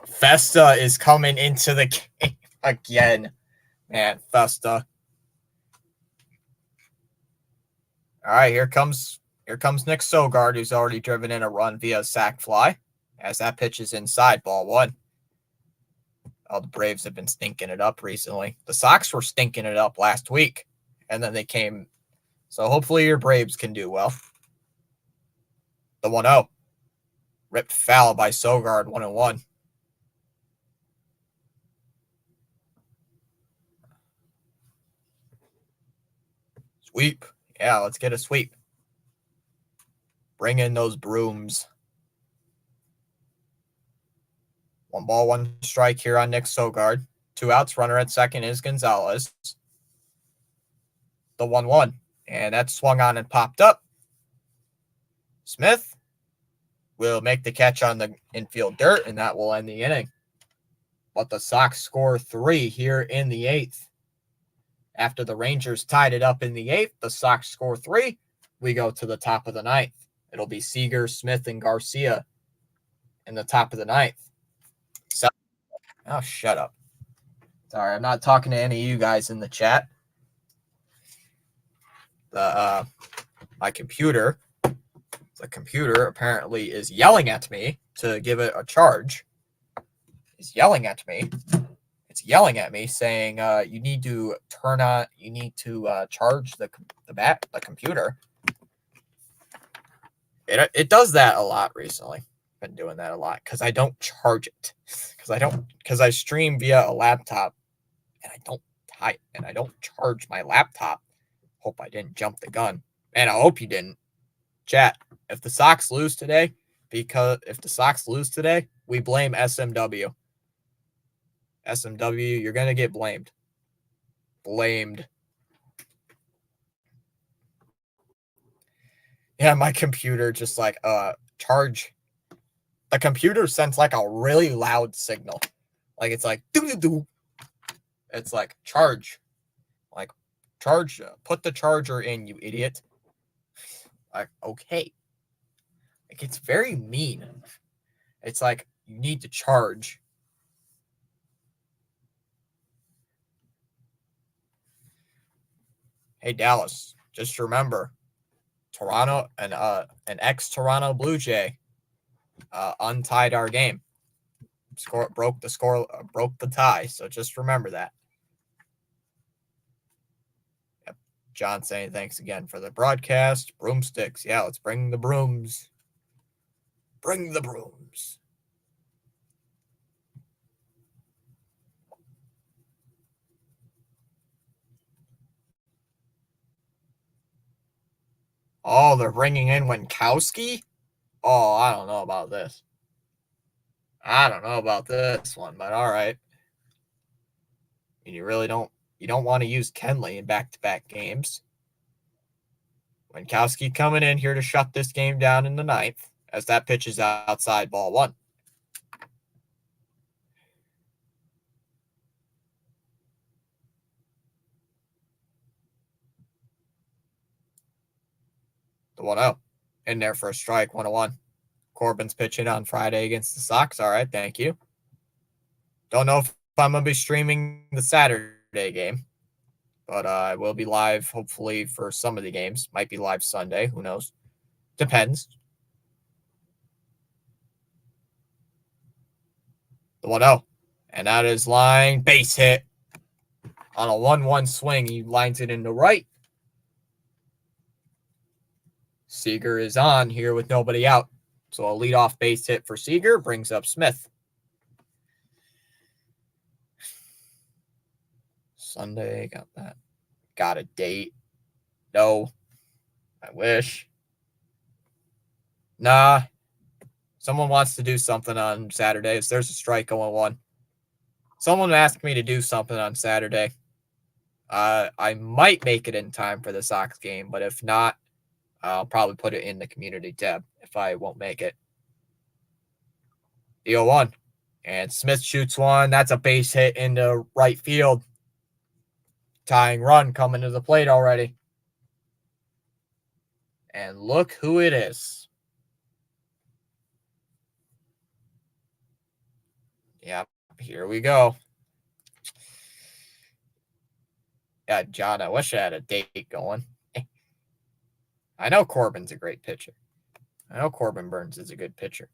Festa is coming into the game again. Man, Festa. All right, here comes Nick Sogard, who's already driven in a run via sac fly. As that pitch is inside, ball 1. Oh, the Braves have been stinking it up recently. The Sox were stinking it up last week, and then they came. So hopefully your Braves can do well. The 1-0. Ripped foul by Sogard, 1-1. Sweep. Yeah, let's get a sweep. Bring in those brooms. 1-1 strike here on Nick Sogard. 2 outs. Runner at second is Gonzalez. the 1-1. And that swung on and popped up. Smith will make the catch on the infield dirt, and that will end the inning. But the Sox score 3 here in the 8th. After the Rangers tied it up in the 8th, the Sox score 3. We go to the top of the 9th. It'll be Seager, Smith, and Garcia in the top of the 9th. So, oh, shut up. Sorry, I'm not talking to any of you guys in the chat. My computer, the computer apparently is yelling at me to give it a charge. It's yelling at me. It's yelling at me saying, you need to charge the computer. It does that a lot recently. Been doing that a lot because I don't charge it. Because I stream via a laptop and I don't charge my laptop. Hope I didn't jump the gun. And I hope you didn't. Chat, if the Sox lose today, we blame SMW. SMW, you're going to get blamed. Yeah, my computer just like, charge. The computer sends like a really loud signal. Like it's like, doo-doo-doo. It's like, charge. Like, charge, put the charger in, you idiot. Like, okay. Like, it's very mean. It's like, you need to charge. Hey, Dallas, just remember, Toronto and an ex-Toronto Blue Jay untied our game. Broke the tie. So just remember that. Yep. John saying thanks again for the broadcast. Broomsticks. Yeah, let's bring the brooms. Bring the brooms. Oh, they're bringing in Winkowski? Oh, I don't know about this. I don't know about this one, but all right. And you don't want to use Kenley in back-to-back games. Winkowski coming in here to shut this game down in the 9th as that pitch is outside ball 1. The 1-0 in there for a strike, 1-1. Corbin's pitching on Friday against the Sox. All right, thank you. Don't know if I'm going to be streaming the Saturday game, but I will be live hopefully for some of the games. Might be live Sunday. Who knows? Depends. The 1-0. And that is line base hit. On a 1-1 swing, he lines it into right. Seager is on here with nobody out. So a leadoff base hit for Seager brings up Smith. Sunday, got that. Got a date. No. I wish. Nah. Someone wants to do something on Saturday. So there's a strike going 1. Someone asked me to do something on Saturday. I might make it in time for the Sox game, but if not, I'll probably put it in the community tab if I won't make it. The 0-1. And Smith shoots one. That's a base hit into right field. Tying run coming to the plate already. And look who it is. Yep, here we go. Yeah, John, I wish I had a date going. I know Corbin's a great pitcher. I know Corbin Burns is a good pitcher.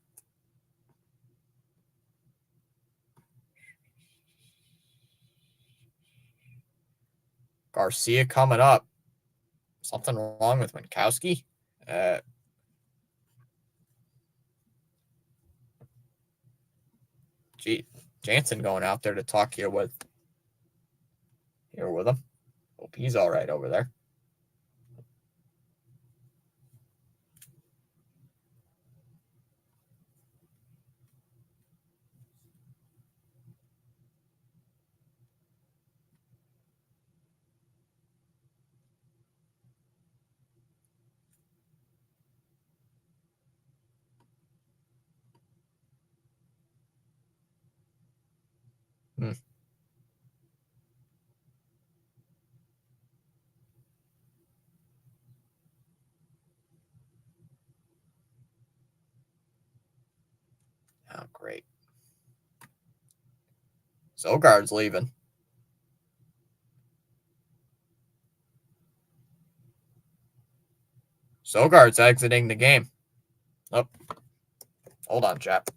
Garcia coming up. Something wrong with Winkowski? Jansen going out there to talk here with him. Hope he's all right over there. Oh, great. Sogard's leaving. Sogard's exiting the game. Oh, hold on, chap.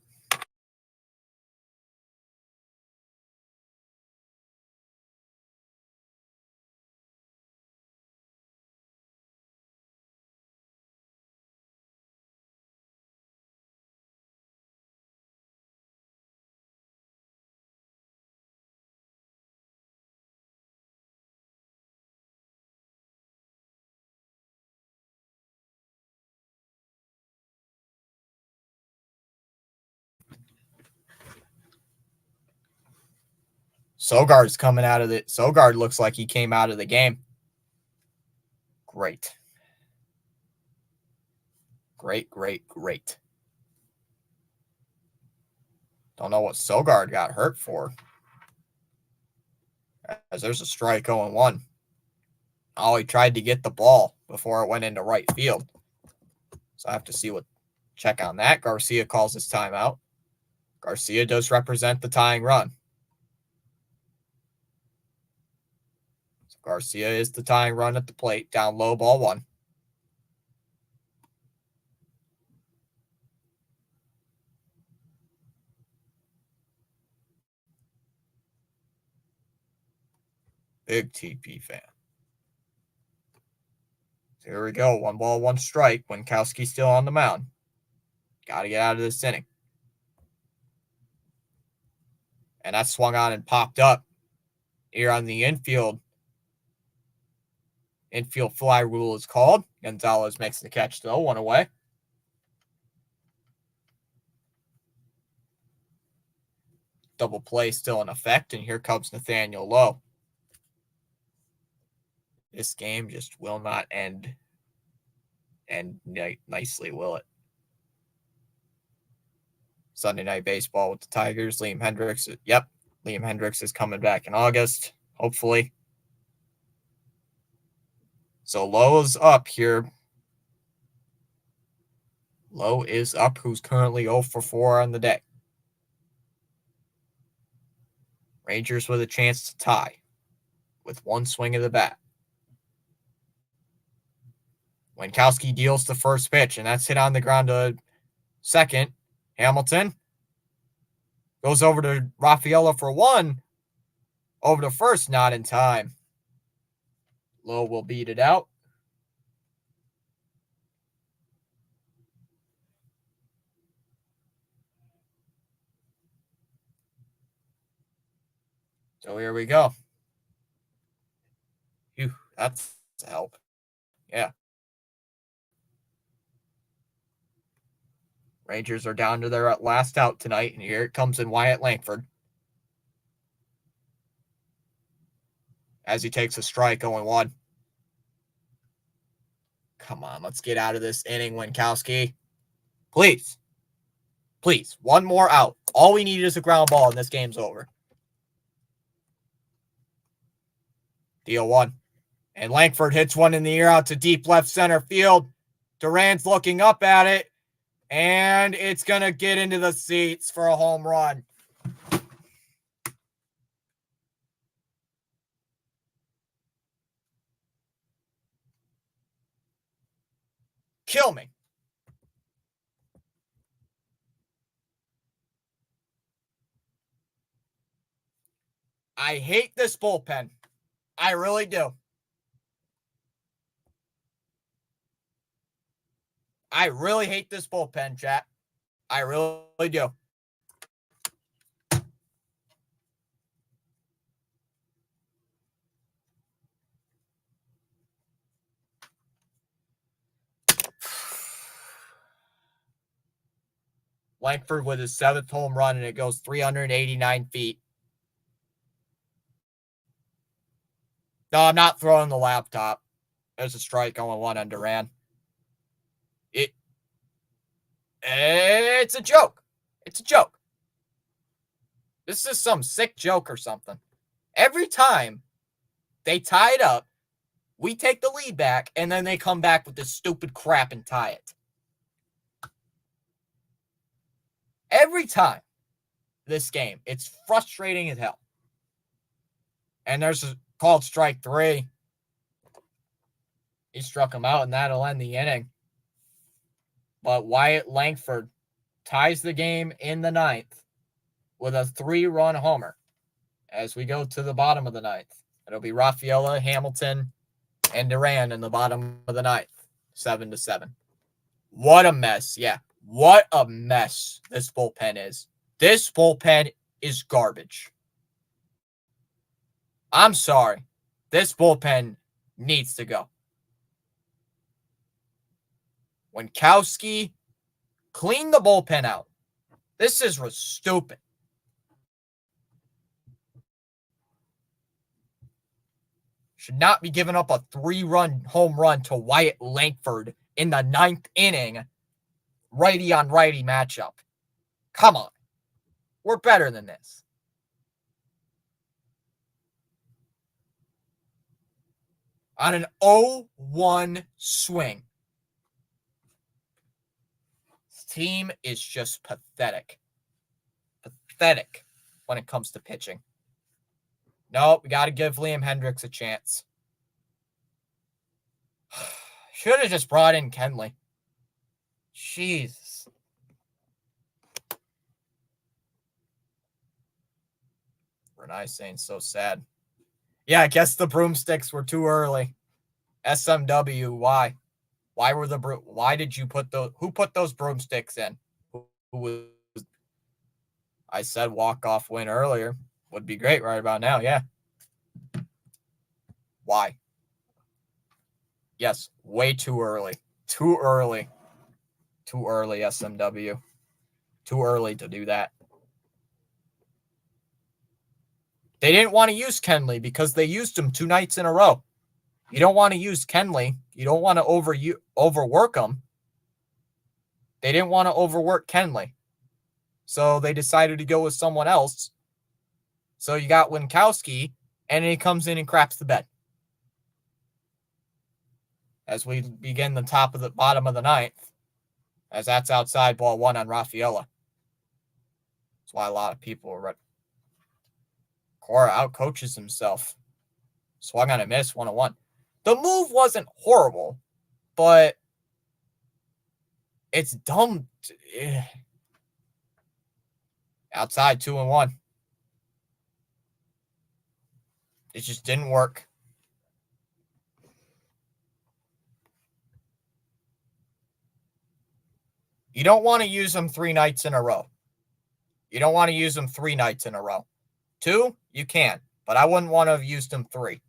Sogard's coming out of the. Sogard looks like he came out of the game. Great. Great. Don't know what Sogard got hurt for. As there's a strike 0-1. Oh, he tried to get the ball before it went into right field. So I have to check on that. Garcia calls his timeout. Garcia does represent the tying run. So Garcia is the tying run at the plate. Down low, ball 1. Big TP fan. So here we go. 1 ball, 1 strike. Winkowski still on the mound. Got to get out of this inning. And that swung on and popped up here on the infield. Infield fly rule is called. Gonzalez makes the catch, though. 1 away. Double play still in effect, and here comes Nathaniel Lowe. This game just will not end nicely, will it? Sunday Night Baseball with the Tigers. Liam Hendricks. Yep, Liam Hendricks is coming back in August, hopefully. So Lowe is up here. Lowe is up, who's currently 0 for 4 on the day. Rangers with a chance to tie with 1 swing of the bat. Winkowski deals the first pitch, and that's hit on the ground to second. Hamilton goes over to Raffaella for 1. Over to first, not in time. Lowe will beat it out. So here we go. Phew, that's a help. Yeah. Rangers are down to their last out tonight, and here it comes in Wyatt Langford. As he takes a strike, 0-1. Come on, let's get out of this inning, Winkowski. Please. 1 more out. All we need is a ground ball, and this game's over. Deal 1. And Langford hits one in the air out to deep left center field. Duran's looking up at it, and it's going to get into the seats for a home run. Kill me. I hate this bullpen. I really do. I really hate this bullpen, chat. I really do. Langford with his 7th home run, and it goes 389 feet. No, I'm not throwing the laptop. There's a strike 0-1 on Duran. It's a joke. It's a joke. This is some sick joke or something. Every time they tie it up, we take the lead back, and then they come back with this stupid crap and tie it. Every time this game, it's frustrating as hell. And there's a called strike 3. He struck him out, and that'll end the inning. But Wyatt Langford ties the game in the 9th with a 3-run homer as we go to the bottom of the 9th. It'll be Rafaela, Hamilton, and Duran in the bottom of the 9th, 7-7. What a mess. Yeah, what a mess this bullpen is. This bullpen is garbage. I'm sorry. This bullpen needs to go. Winkowski, clean the bullpen out. This is stupid. Should not be giving up a 3-run home run to Wyatt Langford in the 9th inning. Righty on righty matchup. Come on. We're better than this. On an 0-1 swing. This team is just pathetic. Pathetic when it comes to pitching. No, we got to give Liam Hendricks a chance. Should have just brought in Kenley. Jesus. Renai saying so sad. Yeah, I guess the broomsticks were too early. SMW, why? Why did you put those? Who put those broomsticks in? Who was? I said walk-off win earlier. Would be great right about now, yeah. Why? Yes, way too early. Too early. Too early, SMW. Too early to do that. They didn't want to use Kenley because they used him 2 nights in a row. You don't want to use Kenley. You don't want to overwork him. They didn't want to overwork Kenley. So they decided to go with someone else. So you got Winkowski, and he comes in and craps the bed. As we begin the bottom of the 9th, as that's outside ball 1 on Rafaela. That's why a lot of people are Cora outcoaches himself. Swung on a miss, 1-1. The move wasn't horrible, but it's dumb. Outside, 2-1. It just didn't work. You don't want to use them 3 nights in a row. You don't want to use them 3 nights in a row. 2, you can, but I wouldn't want to have used them 3.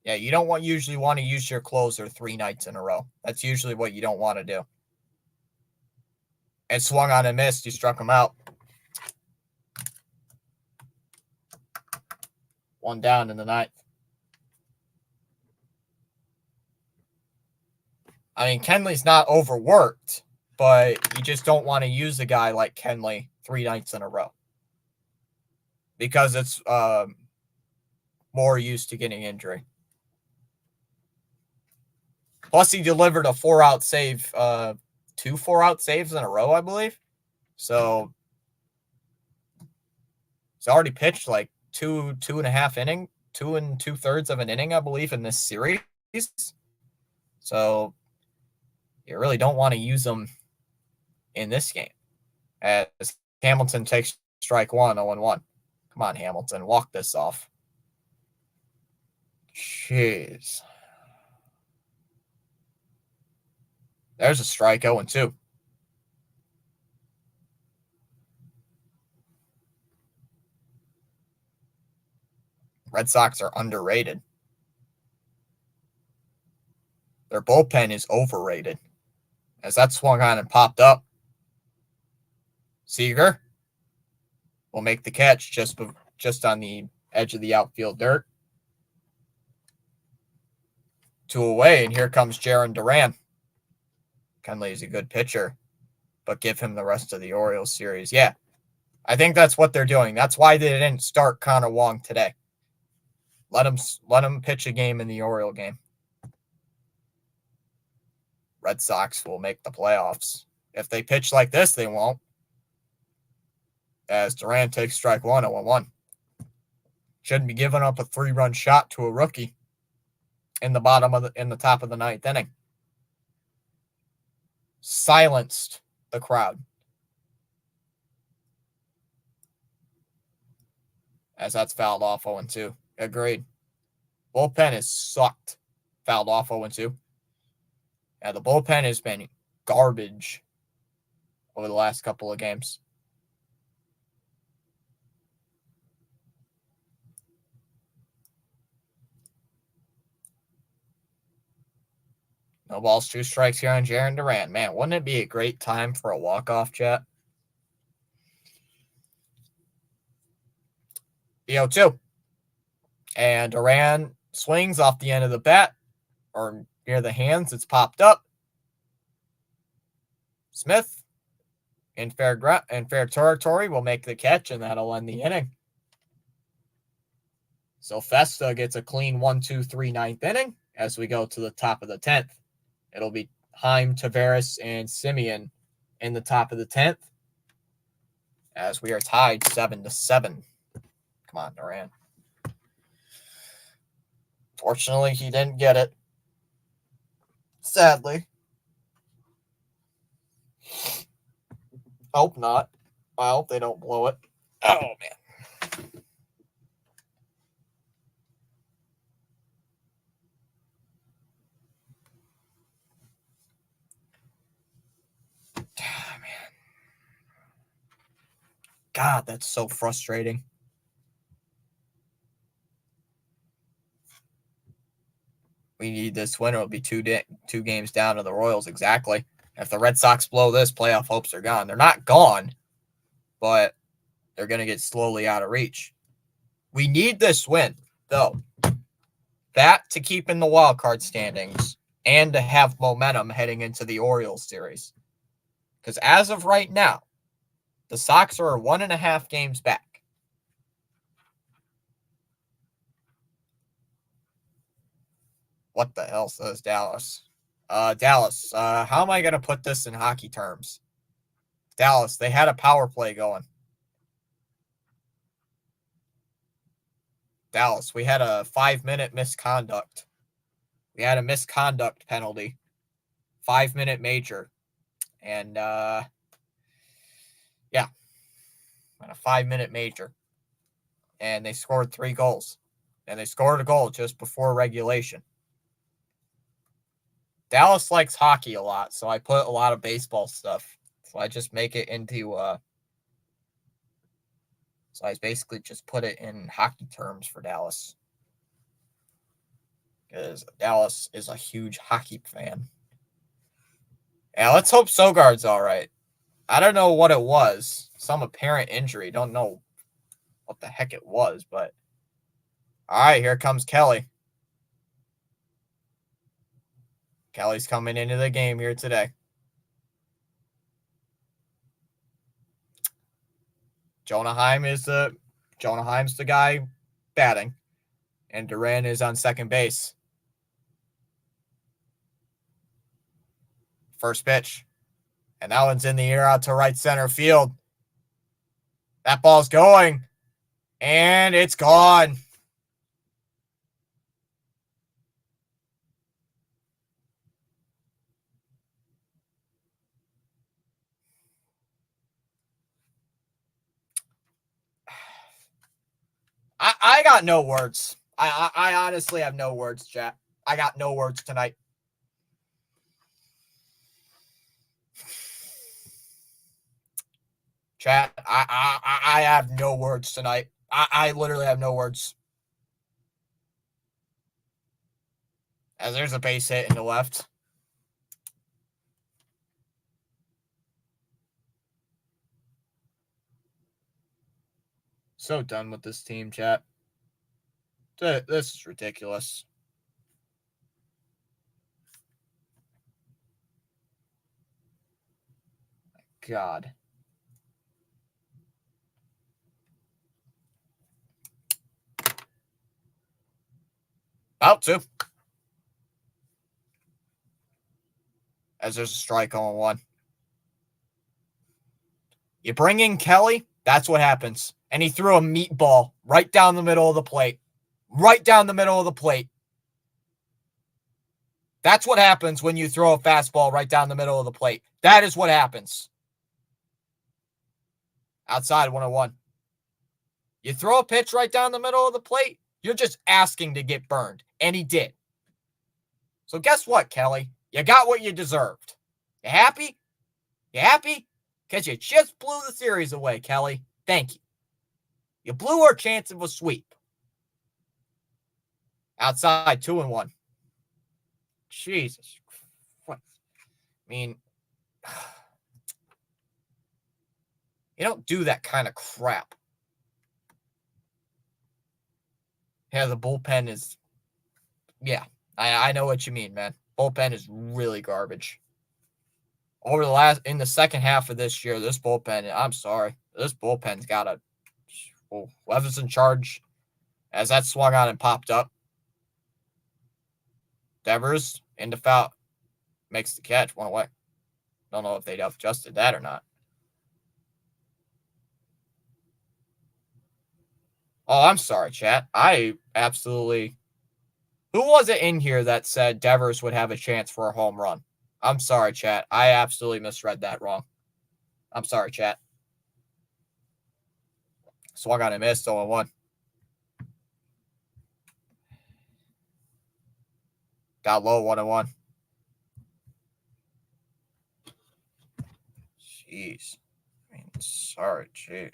Yeah, you don't usually want to use your closer 3 nights in a row. That's usually what you don't want to do. And swung on and missed. You struck him out. 1 down in the 9th. I mean, Kenley's not overworked, but you just don't want to use a guy like Kenley 3 nights in a row. Because it's more used to getting injury. Plus, he delivered a 4-out save, 2 4-out saves in a row, I believe. So, he's already pitched like 2.5 innings, 2 2/3 of an inning, I believe, in this series. So, you really don't want to use him in this game. As Hamilton takes strike 1, 0-1. Come on, Hamilton, walk this off. Jeez. There's a strike, 0-2. Red Sox are underrated. Their bullpen is overrated. As that swung on and popped up, Seager will make the catch just on the edge of the outfield dirt. 2 away, and here comes Jarren Duran. Kenley is a good pitcher, but give him the rest of the Orioles series. Yeah, I think that's what they're doing. That's why they didn't start Connor Wong today. Let him pitch a game in the Oriole game. Red Sox will make the playoffs. If they pitch like this, they won't. As Duran takes strike one, 0-1. Shouldn't be giving up a 3-run shot to a rookie in the top of the ninth inning. Silenced the crowd. As that's fouled off 0-2. Agreed. Bullpen is sucked. Fouled off 0-2. Yeah, the bullpen has been garbage over the last couple of games. No balls, 2 strikes here on Jarren Duran. Man, wouldn't it be a great time for a walk-off, chat? 0-2. And Duran swings off the end of the bat, or near the hands. It's popped up. Smith, in fair territory, will make the catch, and that'll end the inning. So Festa gets a clean 1-2-3 ninth inning as we go to the top of the 10th. It'll be Heim, Taveras, and Simeon in the top of the 10th as we are tied 7-7. Come on, Duran. Fortunately, he didn't get it. Sadly. Hope not. I hope they don't blow it. Oh, man. Oh, man. God, that's so frustrating. We need this win. It'll be two games down to the Royals. Exactly. If the Red Sox blow this, playoff hopes are gone. They're not gone, but they're going to get slowly out of reach. We need this win, though. That to keep in the wild card standings and to have momentum heading into the Orioles series. Because as of right now, the Sox are 1.5 games back. What the hell says Dallas? Dallas, how am I going to put this in hockey terms? Dallas, they had a power play going. Dallas, we had a 5-minute misconduct. We had a misconduct penalty. 5-minute major. And, yeah. And a 5-minute major. And they scored 3 goals. And they scored a goal just before regulation. Dallas likes hockey a lot, so I put a lot of baseball stuff. So I just make it into, so I basically just put it in hockey terms for Dallas. Because Dallas is a huge hockey fan. Yeah, let's hope Sogard's all right. I don't know what it was. Some apparent injury. Don't know what the heck it was, but all right, here comes Kelly. Kelly's coming into the game here today. Jonah Heim's the guy batting, and Duran is on second base. First pitch, and that one's in the air out to right center field. That ball's going, and it's gone. I got no words. I honestly have no words, chat. I got no words tonight. Chat, I have no words tonight. I literally have no words. As there's a base hit in the left. So done with this team, chat. This is ridiculous. God. About to. As there's a strike on 1. You bring in Kelly, that's what happens. And he threw a meatball right down the middle of the plate. Right down the middle of the plate. That's what happens when you throw a fastball right down the middle of the plate. That is what happens. Outside 101. You throw a pitch right down the middle of the plate, you're just asking to get burned. And he did. So guess what, Kelly? You got what you deserved. You happy? You happy? Because you just blew the series away, Kelly. Thank you. You blew our chance of a sweep. Outside 2-1. Jesus Christ. I mean, you don't do that kind of crap. Yeah, the bullpen is, yeah, I know what you mean, man. Bullpen is really garbage. In the second half of this year, this bullpen, I'm sorry, this bullpen's got a, whoever's in charge, as that swung on and popped up, Devers into foul, makes the catch, 1 away. Don't know if they'd have adjusted that or not. Oh, I'm sorry, chat. I absolutely... Who was it in here that said Devers would have a chance for a home run? I'm sorry, chat. I absolutely misread that wrong. I'm sorry, chat. Swung on and missed, 0-1. Got low, 1-1. Jeez. I mean, sorry, gee.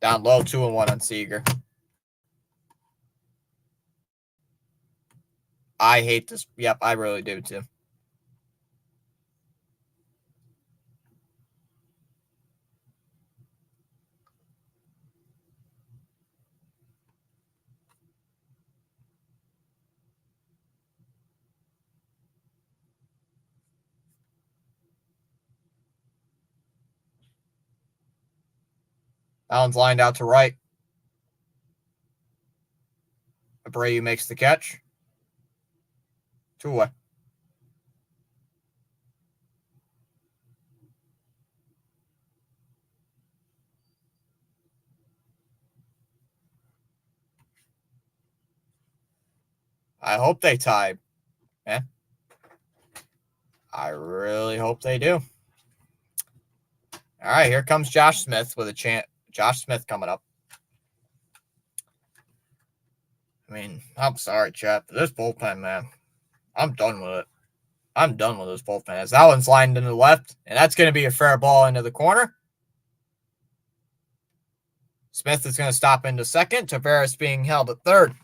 Down low, 2-1 on Seager. I hate this. Yep, I really do too. Allen's lined out to right. Abreu makes the catch. 2 away. I hope they tie. Man. I really hope they do. All right, here comes Josh Smith with a chance. Josh Smith coming up. I mean, I'm sorry, chat, but this bullpen, man, I'm done with it. I'm done with this bullpen. As that one's lined into the left, and that's going to be a fair ball into the corner. Smith is going to stop into second. Tavares being held at third.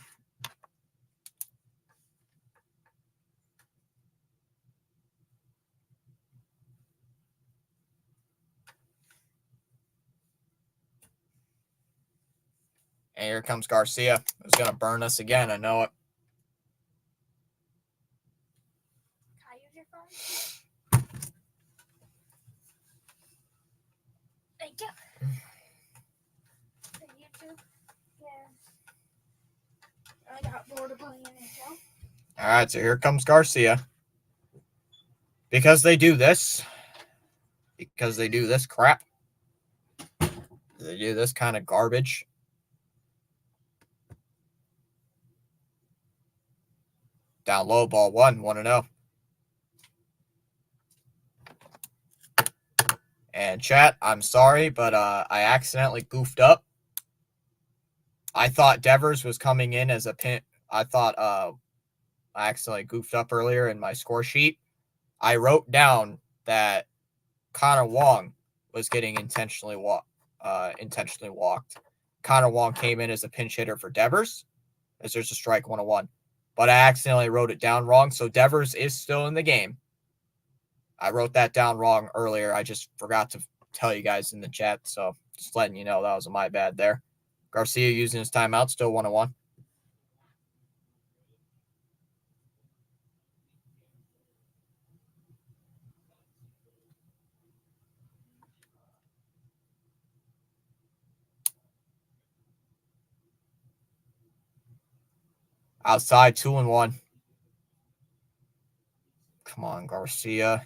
And here comes Garcia, who's going to burn us again. I know it. Can I use your phone? Thank you. For YouTube? Yeah. I got bored of playing NHL. All right, so here comes Garcia. Because they do this crap, they do this kind of garbage. Down low, ball 1, 1-0. And chat, I'm sorry, but I accidentally goofed up. I thought Devers was coming in as a pin. I thought I accidentally goofed up earlier in my score sheet. I wrote down that Connor Wong was getting intentionally walked. Connor Wong came in as a pinch hitter for Devers, as there's a strike 1-1. But I accidentally wrote it down wrong, so Devers is still in the game. I wrote that down wrong earlier. I just forgot to tell you guys in the chat, so just letting you know that was my bad there. Garcia using his timeout, still 1-1. Outside 2-1. Come on, Garcia.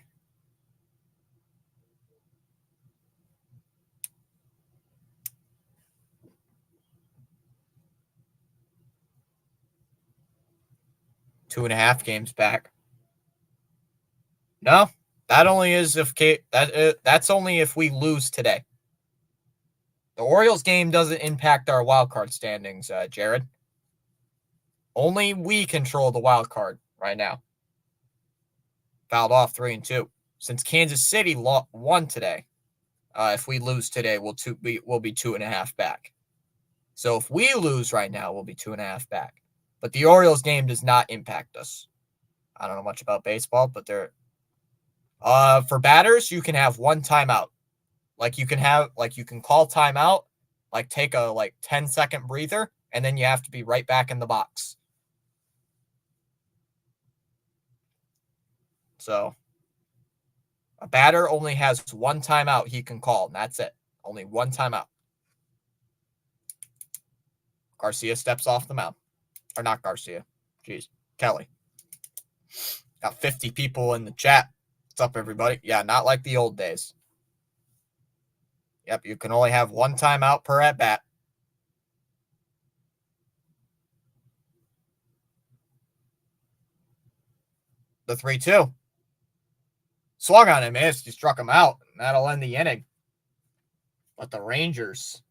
Two and a half games back. No, that only is if that's only if we lose today. The Orioles game doesn't impact our wild card standings, Jared. Only we control the wild card right now. Fouled off 3-2. Since Kansas City won today, if we lose today, we'll be 2.5 back. So if we lose right now, we'll be 2.5 back. But the Orioles game does not impact us. I don't know much about baseball, but they're for batters, you can have one timeout. You can call timeout, take a 10-second breather, and then you have to be right back in the box. So a batter only has one timeout he can call, and that's it. Only one timeout. Garcia steps off the mound. Or not Garcia. Jeez. Kelly. Got 50 people in the chat. What's up, everybody? Yeah, not like the old days. Yep, you can only have one timeout per at-bat. The 3-2. Swung on him, missed. He struck him out. And that'll end the inning. But the Rangers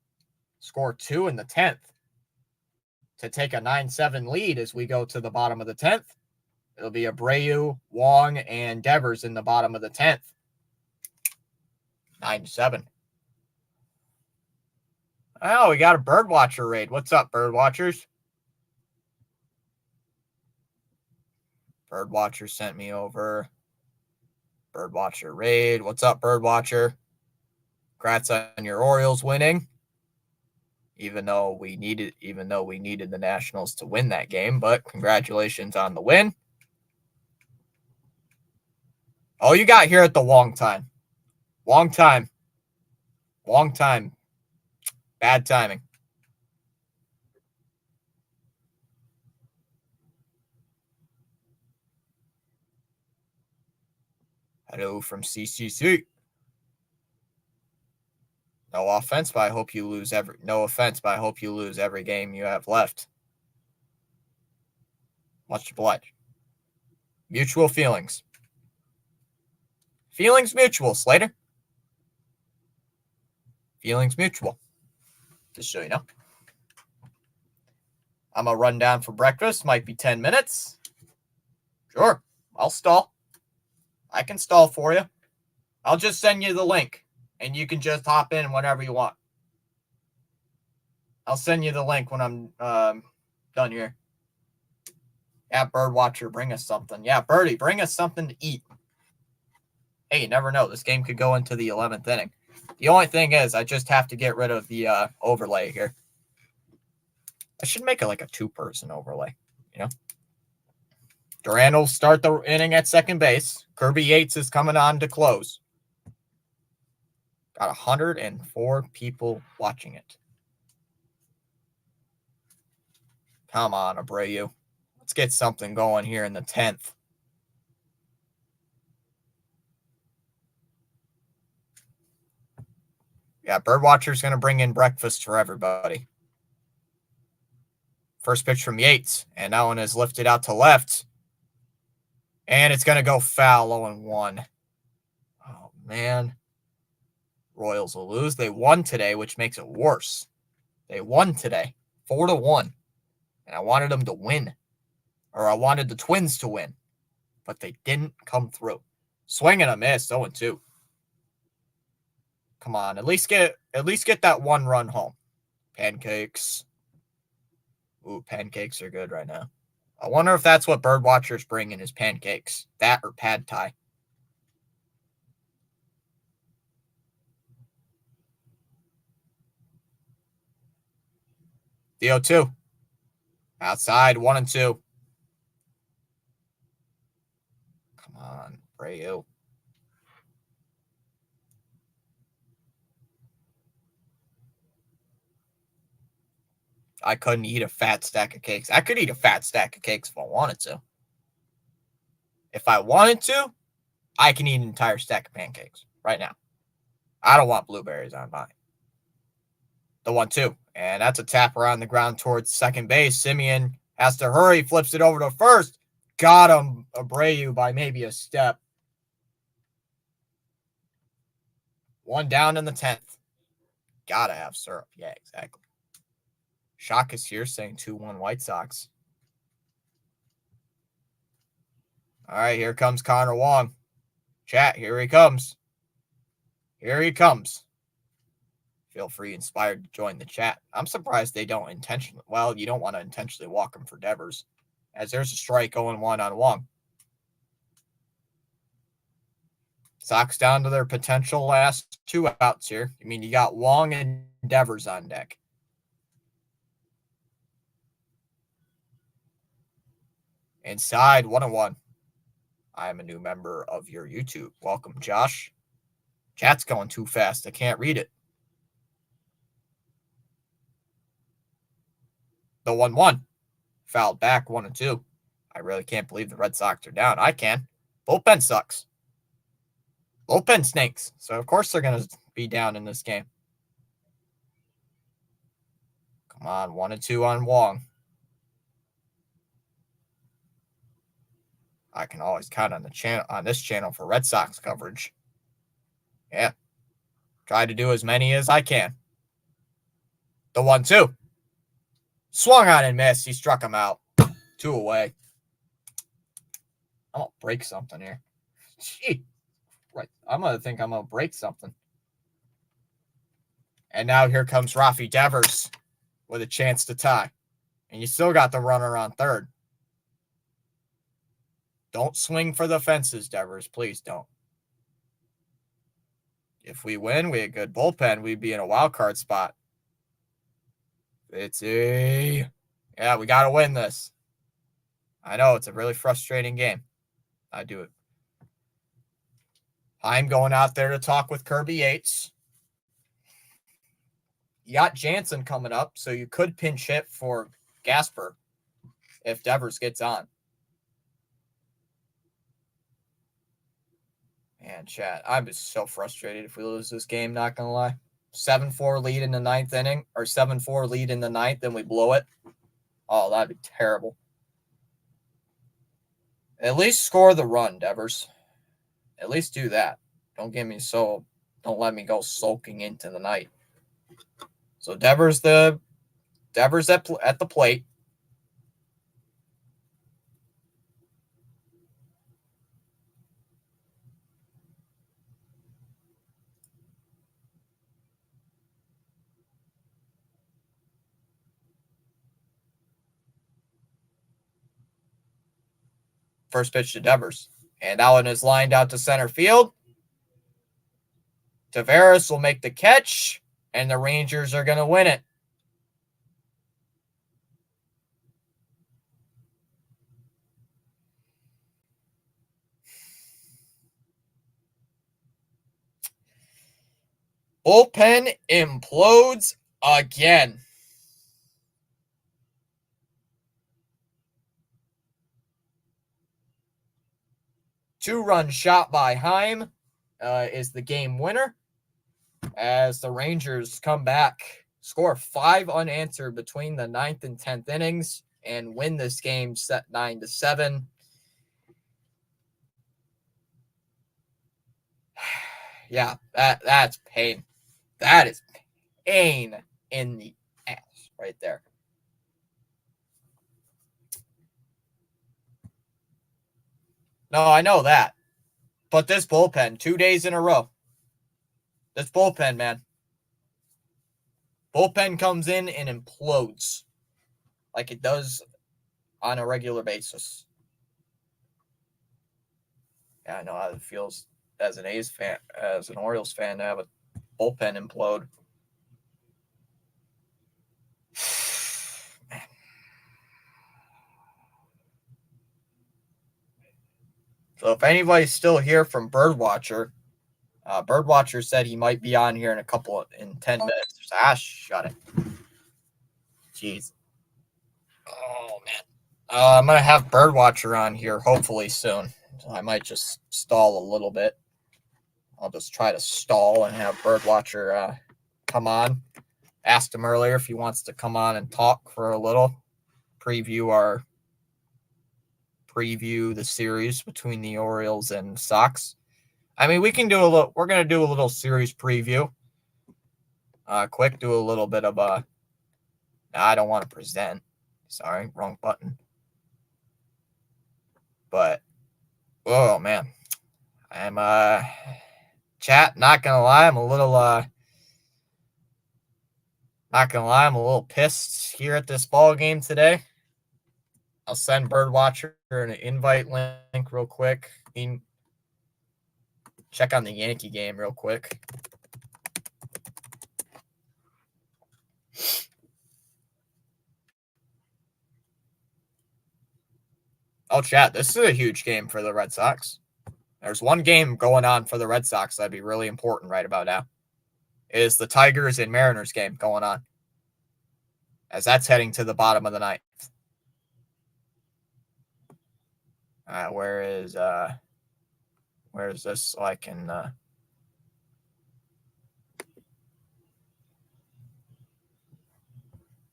score 2 in the 10th to take a 9-7 lead as we go to the bottom of the 10th. It'll be Abreu, Wong, and Devers in the bottom of the 10th. 9-7. Oh, we got a Birdwatcher raid. What's up, Birdwatchers? Birdwatcher sent me over. Birdwatcher raid. What's up, Birdwatcher? Congrats on your Orioles winning. Even though we needed the Nationals to win that game, but congratulations on the win. Oh, you got here at the wrong time. Long time. Bad timing. Hello from CCC. No offense, but I hope you lose every game you have left. Much obliged. Mutual feelings. Feelings mutual, Slater. Feelings mutual. Just so you know. I'm going to run down for breakfast. Might be 10 minutes. Sure. I'll stall. I can stall for you. I'll just send you the link, and you can just hop in whenever you want. I'll send you the link when I'm done here. Yeah, Birdwatcher, bring us something. Yeah, Birdie, bring us something to eat. Hey, you never know. This game could go into the 11th inning. The only thing is I just have to get rid of the overlay here. I should make it like a two-person overlay, you know? Duran will start the inning at second base. Kirby Yates is coming on to close. Got 104 people watching it. Come on, Abreu. Let's get something going here in the 10th. Yeah, Birdwatcher's going to bring in breakfast for everybody. First pitch from Yates, and that one is lifted out to left. And it's going to go foul, 0-1. Oh, man. Royals will lose. They won today, which makes it worse. They won today, 4-1. And I wanted them to win. Or I wanted the Twins to win. But they didn't come through. Swing and a miss, 0-2. Come on, at least get that one run home. Pancakes. Ooh, pancakes are good right now. I wonder if that's what Birdwatcher's bringing is pancakes. That or pad thai. The 0-2. Outside, 1-2. Come on, Abreu. I couldn't eat a fat stack of cakes. I could eat a fat stack of cakes if I wanted to. If I wanted to, I can eat an entire stack of pancakes right now. I don't want blueberries on mine. The 1-2. And that's a tap around the ground towards second base. Simeon has to hurry, flips it over to first. Got him, Abreu, by maybe a step. One down in the 10th. Gotta have syrup. Yeah, exactly. Shock is here saying 2-1 White Sox. All right, here comes Connor Wong. Chat, here he comes. Here he comes. Feel free, inspired, to join the chat. I'm surprised they don't intentionally. Well, you don't want to intentionally walk him for Devers, as there's a strike 0-1 on Wong. Sox down to their potential last 2 outs here. I mean, you got Wong and Devers on deck. Inside, 1-1. I am a new member of your YouTube. Welcome, Josh. Chat's going too fast. I can't read it. The 1-1. Fouled back, 1-2. I really can't believe the Red Sox are down. I can. Bullpen sucks. Bullpen stinks. So, of course, they're going to be down in this game. Come on, 1-2 on Wong. I can always count on the channel on this channel for Red Sox coverage. Yeah. Try to do as many as I can. The 1-2. Swung on and missed. He struck him out. 2 away. I'm going to break something here. Gee. Right. I'm going to think I'm going to break something. And now here comes Rafi Devers with a chance to tie. And you still got the runner on third. Don't swing for the fences, Devers. Please don't. If we win, we had a good bullpen, we'd be in a wild card spot. Yeah, we got to win this. I know, it's a really frustrating game. I do it. I'm going out there to talk with Kirby Yates. You got Jansen coming up, so you could pinch hit for Gasper if Devers gets on. Man, chat, I'm just so frustrated if we lose this game, not going to lie. 7-4 lead in the 9th inning, or 7-4 lead in the 9th, and we blow it. Oh, that'd be terrible. At least score the run, Devers. At least do that. Don't let me go sulking into the night. So Devers at the plate. First pitch to Devers. And that one is lined out to center field. Tavares will make the catch, and the Rangers are going to win it. Bullpen implodes again. Two-run shot by Heim is the game winner as the Rangers come back, score 5 unanswered between the 9th and 10th innings, and win this game set 9-7. Yeah, that's pain. That is pain in the ass right there. No, I know that. But this bullpen, 2 days in a row. This bullpen, man. Bullpen comes in and implodes like it does on a regular basis. Yeah, I know how it feels as an A's fan, as an Orioles fan, to have a bullpen implode. So if anybody's still here from Birdwatcher, Birdwatcher said he might be on here in 10 minutes. Shut it. Jeez. Oh man. I'm gonna have Birdwatcher on here hopefully soon. So I might just stall a little bit. I'll just try to stall and have Birdwatcher come on. Asked him earlier if he wants to come on and talk for a little. Preview the series between the Orioles and Sox. I mean, we can do a little. We're gonna do a little series preview. Quick, do a little bit of a. I don't want to present. Sorry, wrong button. But oh man, I'm chat. Not gonna lie, I'm a little pissed here at this ball game today. I'll send Birdwatcher an invite link real quick. Check on the Yankee game real quick. Oh, chat, this is a huge game for the Red Sox. There's one game going on for the Red Sox that'd be really important right about now. It is the Tigers and Mariners game going on, as that's heading to the bottom of the ninth. Where is this so I can all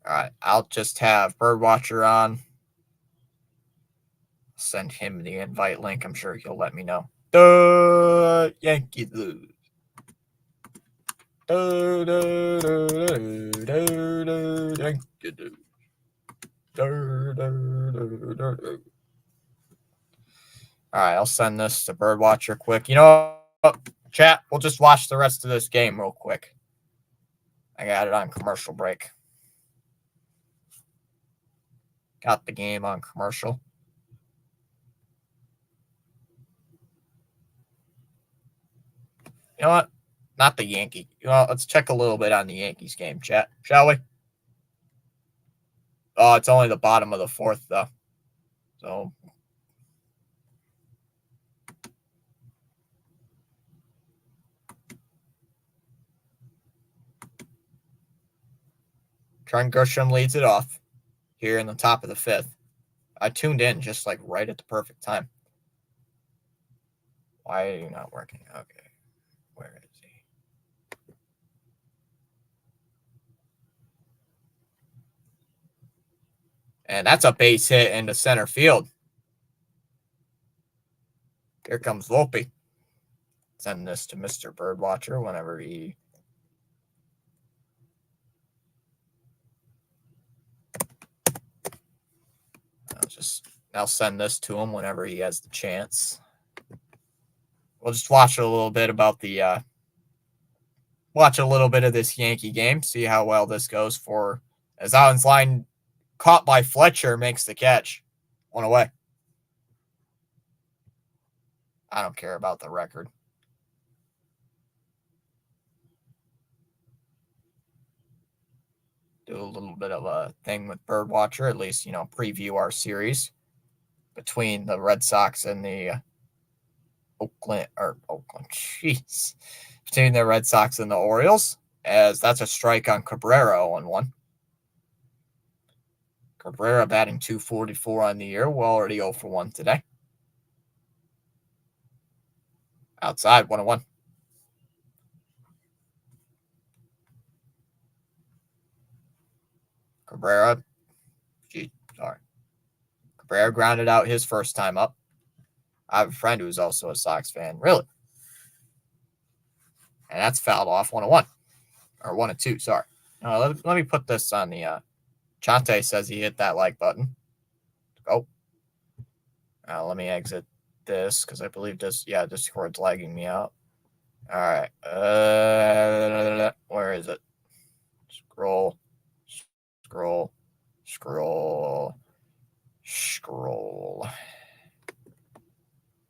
right, I'll just have Birdwatcher on. Send him the invite link. I'm sure he'll let me know. The Yankees lose. All right, I'll send this to Birdwatcher quick. You know what, chat? We'll just watch the rest of this game real quick. I got it on commercial break. Got the game on commercial. You know what? Not the Yankee. You know what? Let's check a little bit on the Yankees game, chat. Shall we? Oh, it's only the bottom of the fourth, though. So Trent Grisham leads it off here in the top of the fifth. I tuned in just like right at the perfect time. Why are you not working? Okay. Where is he? And that's a base hit into center field. Here comes Volpe. Send this to Mr. Birdwatcher whenever he. I'll send this to him whenever he has the chance. We'll just watch a little bit about the watch a little bit of this Yankee game, see how well this goes for as Allen's line caught by Fletcher makes the catch. One away. I don't care about the record. Do a little bit of a thing with Birdwatcher, at least, preview our series between the Red Sox and the Oakland, jeez. Between the Red Sox and the Orioles, as that's a strike on Cabrera 0-1. Cabrera batting .244 on the year. We're already 0-1 today. Outside, 1-1. Cabrera grounded out his first time up. I have a friend who's also a Sox fan. Really? And that's fouled off 1-1. Or 1-2, sorry. Let me put this on the Chante says he hit that like button. Go. Let me exit this because I believe Discord's lagging me out. All right. Where is it? Scroll.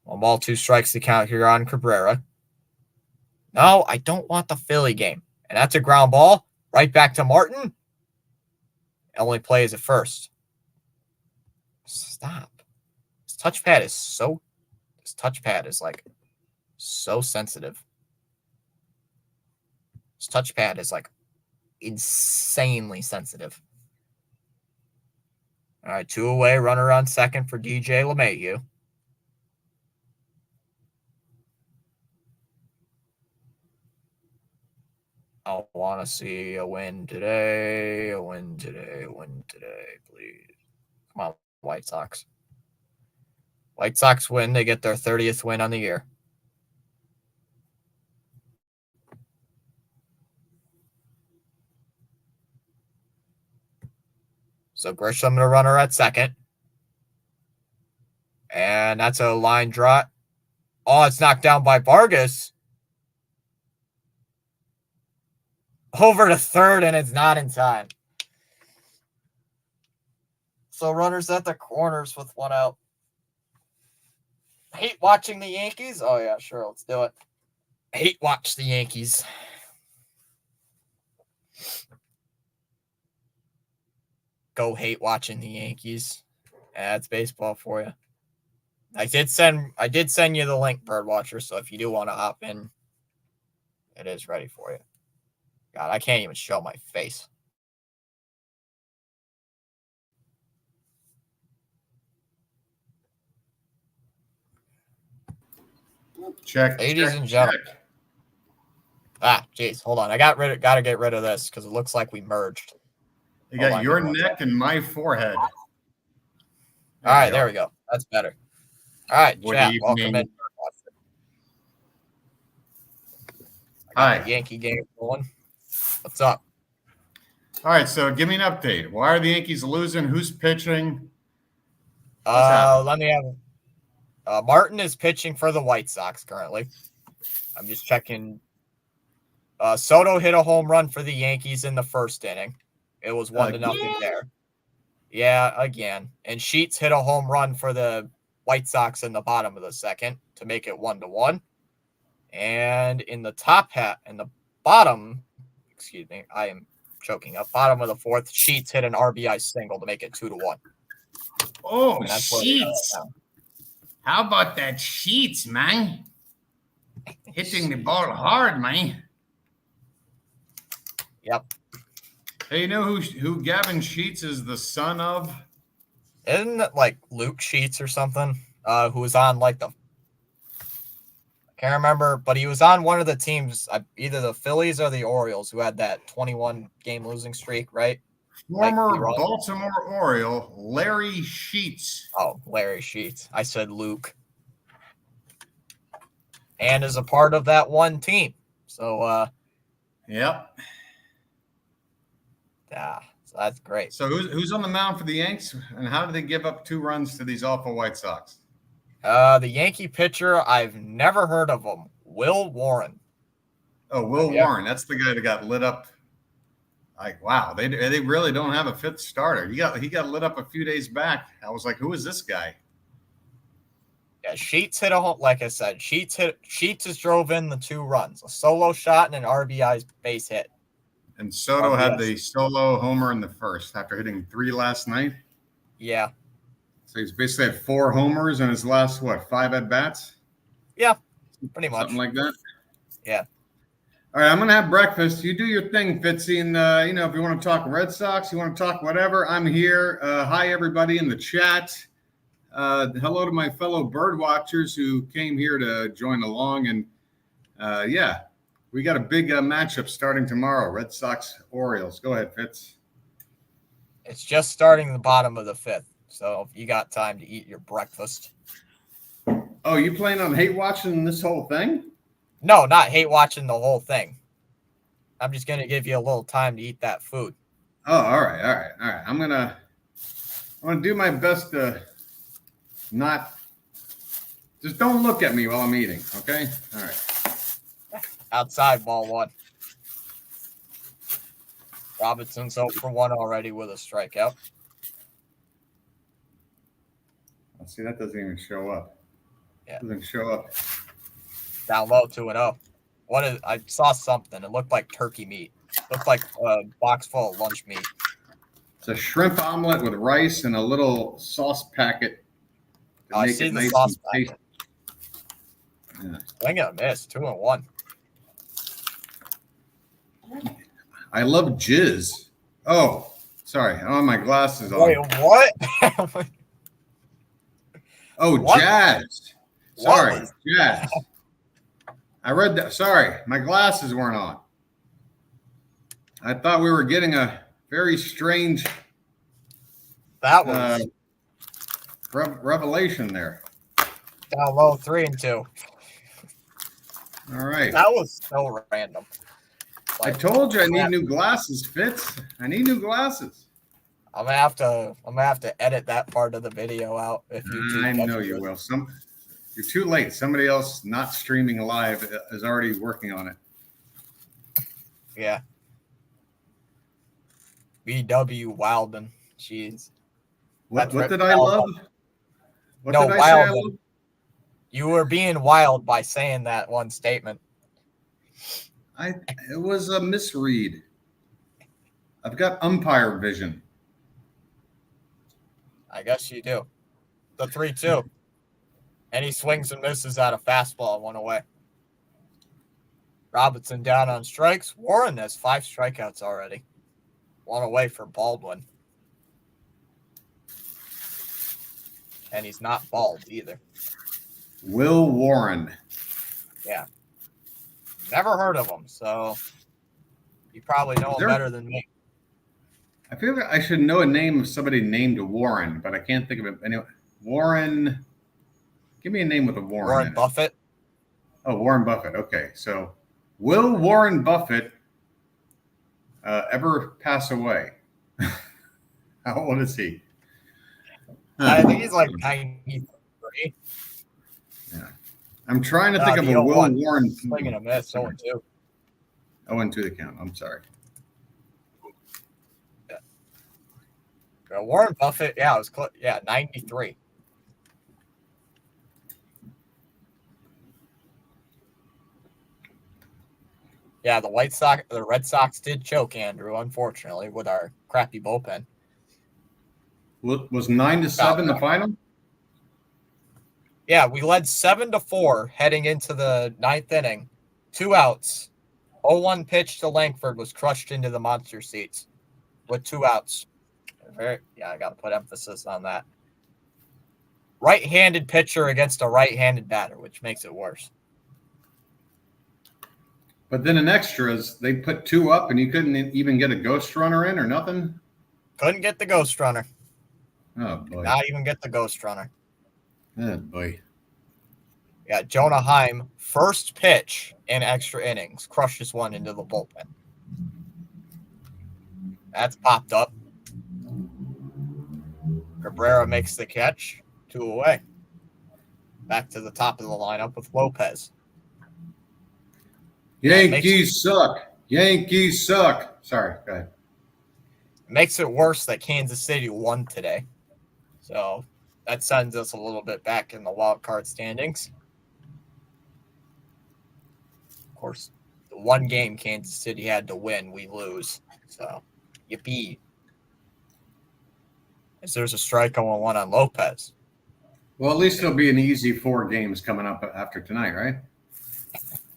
1 ball, 2 strikes to count here on Cabrera. No, I don't want the Philly game. And that's a ground ball. Right back to Martin. Only plays at first. Stop. This touchpad is like so sensitive. This touchpad is like insanely sensitive. All right, 2 away, runner on second for DJ LeMahieu. I want to see a win today, a win today, a win today, please. Come on, White Sox. White Sox win. They get their 30th win on the year. So Grisham the runner at second. And that's a line drive. Oh, it's knocked down by Vargas. Over to third, and it's not in time. So runners at the corners with 1 out. Hate watching the Yankees? Oh, yeah, sure, let's do it. Hate watch the Yankees. Go hate watching the Yankees. That's baseball for you. I did send you the link, Birdwatcher, so if you do want to hop in, it is ready for you. God, I can't even show my face. Check. Ladies and gentlemen. Jeez, hold on. I got to get rid of this because it looks like we merged. You got your neck and my forehead. All right, there we go. That's better. All right, Good chat. evening. Welcome in. I got a Yankee game going. What's up? All right, so give me an update. Why are the Yankees losing? Who's pitching? Let me have. Martin is pitching for the White Sox currently. I'm just checking. Soto hit a home run for the Yankees in the first inning. It was 1-0 there. Yeah, again. And Sheets hit a home run for the White Sox in the bottom of the second to make it 1-1. And in the bottom, excuse me, I am choking up. Bottom of the fourth, Sheets hit an RBI single to make it 2-1. Oh, Sheets! How about that Sheets, man? Hitting the ball hard, man. Yep. Hey, you know who Gavin Sheets is the son of? Isn't it like Luke Sheets or something? Who was on like I can't remember, but he was on one of the teams, either the Phillies or the Orioles, who had that 21 game losing streak, right? Former Baltimore Oriole Larry Sheets. Oh, Larry Sheets. I said Luke. And is a part of that one team. So yep. Yeah, so that's great. So who's on the mound for the Yanks, and how do they give up 2 runs to these awful White Sox? The Yankee pitcher, I've never heard of him. Will Warren. Oh, Will Warren. That's the guy that got lit up. Like, wow, they really don't have a 5th starter. He got lit up a few days back. I was like, who is this guy? Yeah, Sheets hit a home. Like I said, Sheets just drove in the 2 runs, a solo shot and an RBI base hit. And Soto had the solo homer in the first after hitting 3 last night. Yeah. So he's basically had 4 homers in his last 5 at bats. Yeah, pretty much something like that. Yeah. All right, I'm gonna have breakfast. You do your thing, Fitzy, and if you want to talk Red Sox, you want to talk whatever, I'm here. Hi, everybody in the chat. Hello to my fellow bird watchers who came here to join along, and we got a big matchup starting tomorrow. Red Sox Orioles. Go ahead, Fitz. It's just starting the bottom of the 5th, so you got time to eat your breakfast. Oh, you planning on hate watching this whole thing? No, not hate watching the whole thing. I'm just gonna give you a little time to eat that food. Oh, all right. I'm gonna do my best to not just don't look at me while I'm eating. Okay. All right. Outside, ball 1. Robinson's 0 for 1 already with a strikeout. See, that doesn't even show up. Yeah. Doesn't show up. Down low, 2-0. I saw something. It looked like turkey meat. Looked like a box full of lunch meat. It's a shrimp omelet with rice and a little sauce packet. I see the sauce packet. Yeah. Swing and a miss. 2-1. I love jizz. Oh, Sorry, I don't have my glasses on. Wait, what? Oh, What? Jazz. What Sorry, was Jazz. I read that. Sorry, my glasses weren't on. I thought we were getting a very strange that? Was revelation there. down low 3-2. All right. That was so random. I told you I need new glasses, Fitz. I need new glasses. I'm gonna have to edit that part of the video out if YouTube. I know you will. You're too late. Somebody else not streaming live is already working on it. Yeah. BW Wilden. Jeez. What did I love? What no, did I say I Wilden. loved? You were being wild by saying that one statement. It was a misread. I've got umpire vision. I guess you do. The 3-2. And he swings and misses at a fastball 1 away. Robinson down on strikes. Warren has 5 strikeouts already. 1 away for Baldwin. And he's not bald either. Will Warren. Yeah. Never heard of him, so you probably know him better than me. I feel like I should know a name of somebody named Warren, but I can't think of it. Anyway, Warren. Give me a name with a Warren. Warren Buffett. Oh, Warren Buffett. Okay, so will Warren Buffett ever pass away? How old is he? I think he's like 93. Yeah. I'm trying to think of a Will Warren. Swinging a miss, 0-2. 0-2 the count. I'm sorry. Yeah. Warren Buffett, yeah, it was close. Yeah, 93. Yeah, the Red Sox did choke Andrew, unfortunately, with our crappy bullpen. Was 9-7 the final? Yeah, we led 7-4 heading into the 9th inning. 2 outs. 0-1 pitch to Langford was crushed into the monster seats with 2 outs. I got to put emphasis on that. Right-handed pitcher against a right-handed batter, which makes it worse. But then in extras, they put 2 up, and you couldn't even get a ghost runner in or nothing? Couldn't get the ghost runner. Oh, boy. Not even get the ghost runner. Oh, boy. Yeah, Jonah Heim, first pitch in extra innings, crushes one into the bullpen. That's popped up. Cabrera makes the catch, 2 away. Back to the top of the lineup with Lopez. Yankees suck. Yankees suck. Sorry, go ahead. Makes it worse that Kansas City won today. So that sends us a little bit back in the wild card standings. Of course, the one game Kansas City had to win, we lose. So, yippee. As there's a strike 0-1 on Lopez. Well, at least it'll be an easy 4 games coming up after tonight, right?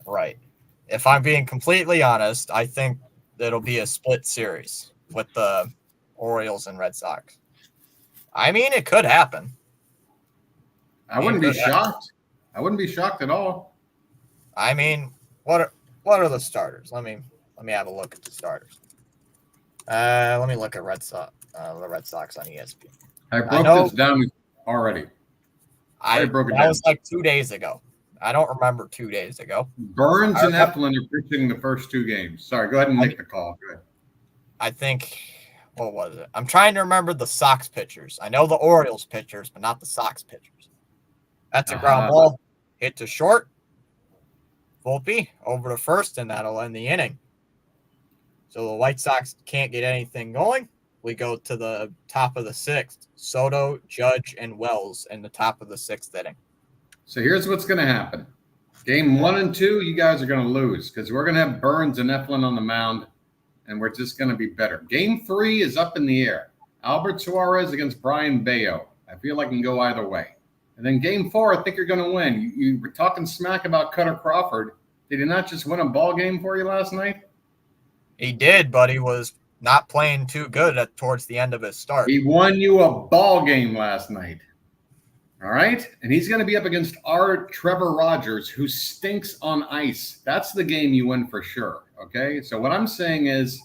Right. If I'm being completely honest, I think it'll be a split series with the Orioles and Red Sox. I mean, it could happen. I wouldn't be shocked. I wouldn't be shocked at all. I mean, what are the starters? Let me have a look at the starters. Let me look at the Red Sox on ESPN. I broke this down already. I broke it down. That was like 2 days ago. I don't remember 2 days ago. Burns and Eflin are pitching the first 2 games. Sorry, go ahead and make the call. Go ahead. I think, what was it? I'm trying to remember the Sox pitchers. I know the Orioles pitchers, but not the Sox pitchers. That's a ground ball. Hit to short. Volpe over to first, and that'll end the inning. So the White Sox can't get anything going. We go to the top of the 6th. Soto, Judge, and Wells in the top of the 6th inning. So here's what's going to happen. Game 1 and 2, you guys are going to lose because we're going to have Burns and Eflin on the mound, and we're just going to be better. Game 3 is up in the air. Albert Suarez against Brian Bayo. I feel like it can go either way. And then Game 4, I think you're going to win. You were talking smack about Cutter Crawford. Did he not just win a ball game for you last night? He did, but he was not playing too good towards the end of his start. He won you a ball game last night. All right? And he's going to be up against our Trevor Rogers, who stinks on ice. That's the game you win for sure. Okay? So what I'm saying is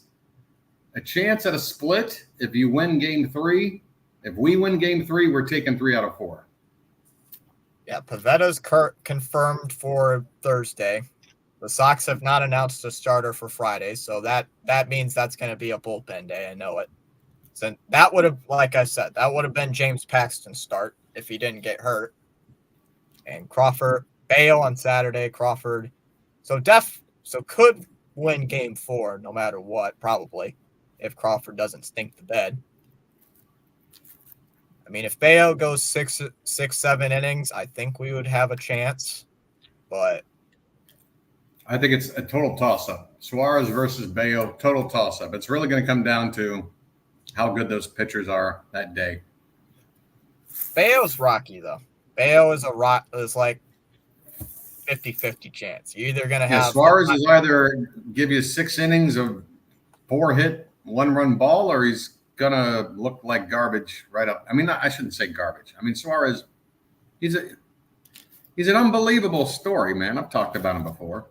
a chance at a split if you win game 3. If we win game 3, we're taking 3 out of 4. Yeah, Pavetta's confirmed for Thursday. The Sox have not announced a starter for Friday, so that means that's going to be a bullpen day. I know it. So that would have, like I said, that would have been James Paxton's start if he didn't get hurt. And Crawford, Bale on Saturday, Crawford. So could win game 4 no matter what, probably, if Crawford doesn't stink the bed. I mean, if Bayo goes 7 innings, I think we would have a chance. But I think it's a total toss-up. Suarez versus Bayo, total toss-up. It's really going to come down to how good those pitchers are that day. Bayo's rocky, though. Bayo is like 50-50 chance. You're either going to have Suarez is either give you 6 innings of 4 hit, 1-run ball, or he's gonna look like garbage right up. I mean, I shouldn't say garbage. I mean, Suarez, he's an unbelievable story, man. I've talked about him before.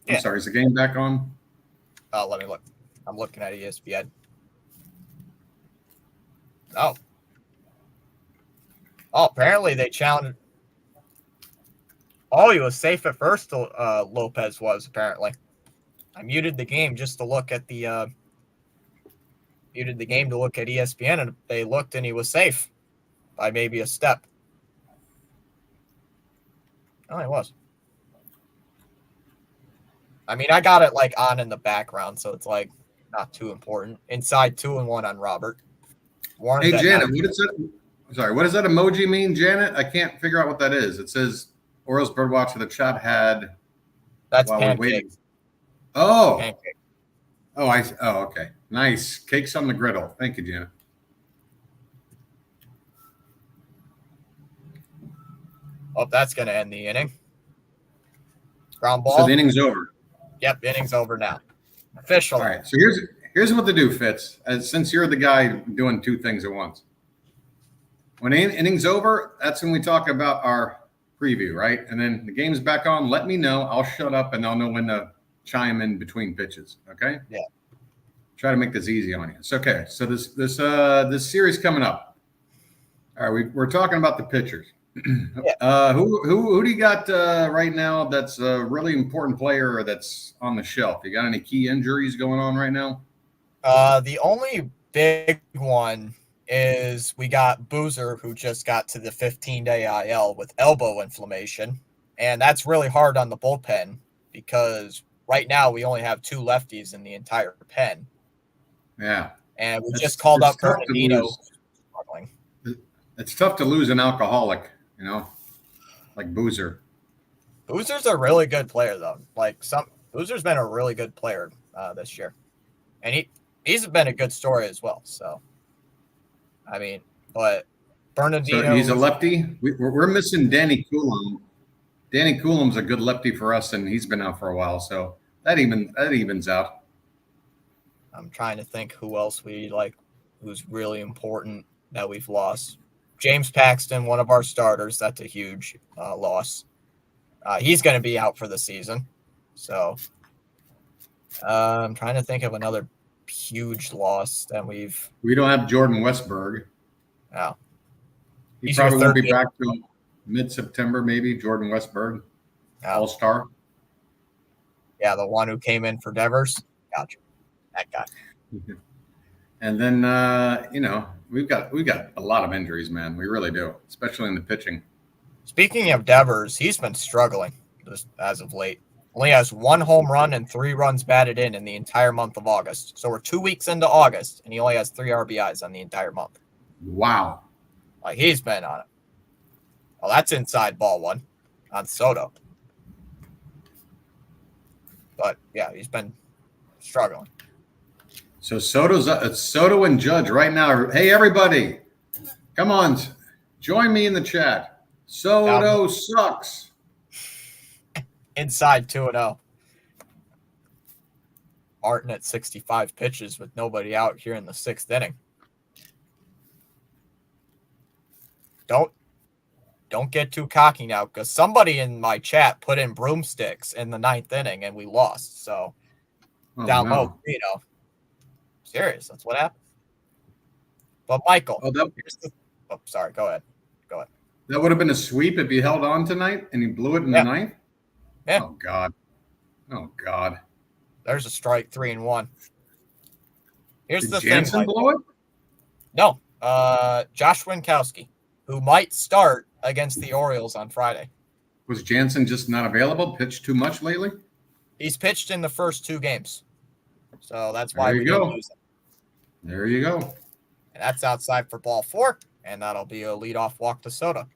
I'm sorry, is the game back on? Let me look. I'm looking at ESPN. Oh, apparently they challenged. Oh, he was safe at first. Lopez was apparently. I muted the game just to look at the. Muted the game to look at ESPN, and they looked, and he was safe by maybe a step. Oh, he was. I mean, I got it like on in the background, so it's like not too important. Inside 2-1 on Robert. Hey, Janet, what is that? Sorry, what does that emoji mean, Janet? I can't figure out what that is. It says Orioles Birdwatcher. The chat had. That's pancakes. Oh. Pancake. Oh, okay. Nice. Cakes on the griddle. Thank you, Janet. Oh, that's going to end the inning. Ground ball. So the inning's over. Yep, inning's over now. Official. All right. So here's what to do, Fitz. Since you're the guy doing 2 things at once. When inning's over, that's when we talk about our preview, right? And then the game's back on. Let me know. I'll shut up, and I'll know when to chime in between pitches. Okay? Yeah. Try to make this easy on you. It's okay. So this series coming up. All right, we're talking about the pitchers. Yeah. Who do you got right now that's a really important player that's on the shelf? You got any key injuries going on right now? The only big one is we got Boozer, who just got to the 15-day IL with elbow inflammation, and that's really hard on the bullpen because right now we only have 2 lefties in the entire pen. Yeah. And we just called up Bernardino. It's tough to lose an alcoholic, like Boozer. Boozer's a really good player, though. Boozer's been a really good player this year. And he's been a good story as well. So, I mean, but Bernardino. So he's a lefty. We're missing Danny Coulomb. Danny Coulomb's a good lefty for us, and he's been out for a while. So that evens out. I'm trying to think who else who's really important that we've lost. James Paxton, one of our starters. That's a huge loss. He's going to be out for the season. So I'm trying to think of another huge loss that we don't have Jordan Westberg. Oh. He probably won't be back till mid-September, maybe. Jordan Westberg, All-Star. Yeah, the one who came in for Devers. Gotcha. That guy. And then we've got a lot of injuries, man. We really do, especially in the pitching. Speaking of Devers, he's been struggling just as of late. Only has 1 home run and 3 runs batted in the entire month of August. So we're 2 weeks into August, and he only has 3 RBIs on the entire month. Wow. Like, he's been on it. Well, that's inside ball 1 on Soto. But, yeah, he's been struggling. So Soto and Judge right now. Hey, everybody, come on, join me in the chat. Soto sucks. Inside 2-0. Martin at 65 pitches with nobody out here in the 6th inning. Don't get too cocky now, because somebody in my chat put in broomsticks in the 9th inning and we lost. So down low, serious. That's what happened. But Michael, sorry, go ahead. That would have been a sweep if he held on tonight and he blew it in the 9th. Yeah. Oh God. There's a strike, 3-1. Here's Did the Jansen thing. blow it? No. Josh Winkowski, who might start against the Orioles on Friday. Was Jansen just not available? Pitched too much lately? He's pitched in the first 2 games. So that's why we go. didn't use him. There you go. And that's outside for ball 4, and that'll be a leadoff walk to Soto.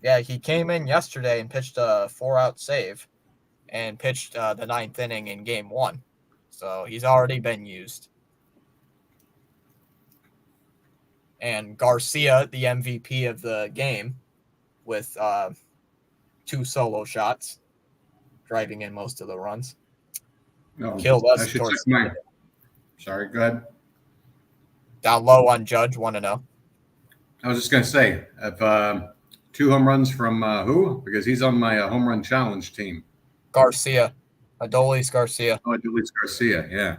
Yeah, he came in yesterday and pitched a 4-out save and pitched the 9th inning in game 1. So he's already been used. And Garcia, the MVP of the game, with 2 solo shots, driving in most of the runs. No, Killed us. Sorry, go ahead. Down low on Judge, 1-0. I was just going to say, if 2 home runs from who? Because he's on my home run challenge team. Garcia. Adolis Garcia. Oh, Adolis Garcia, yeah.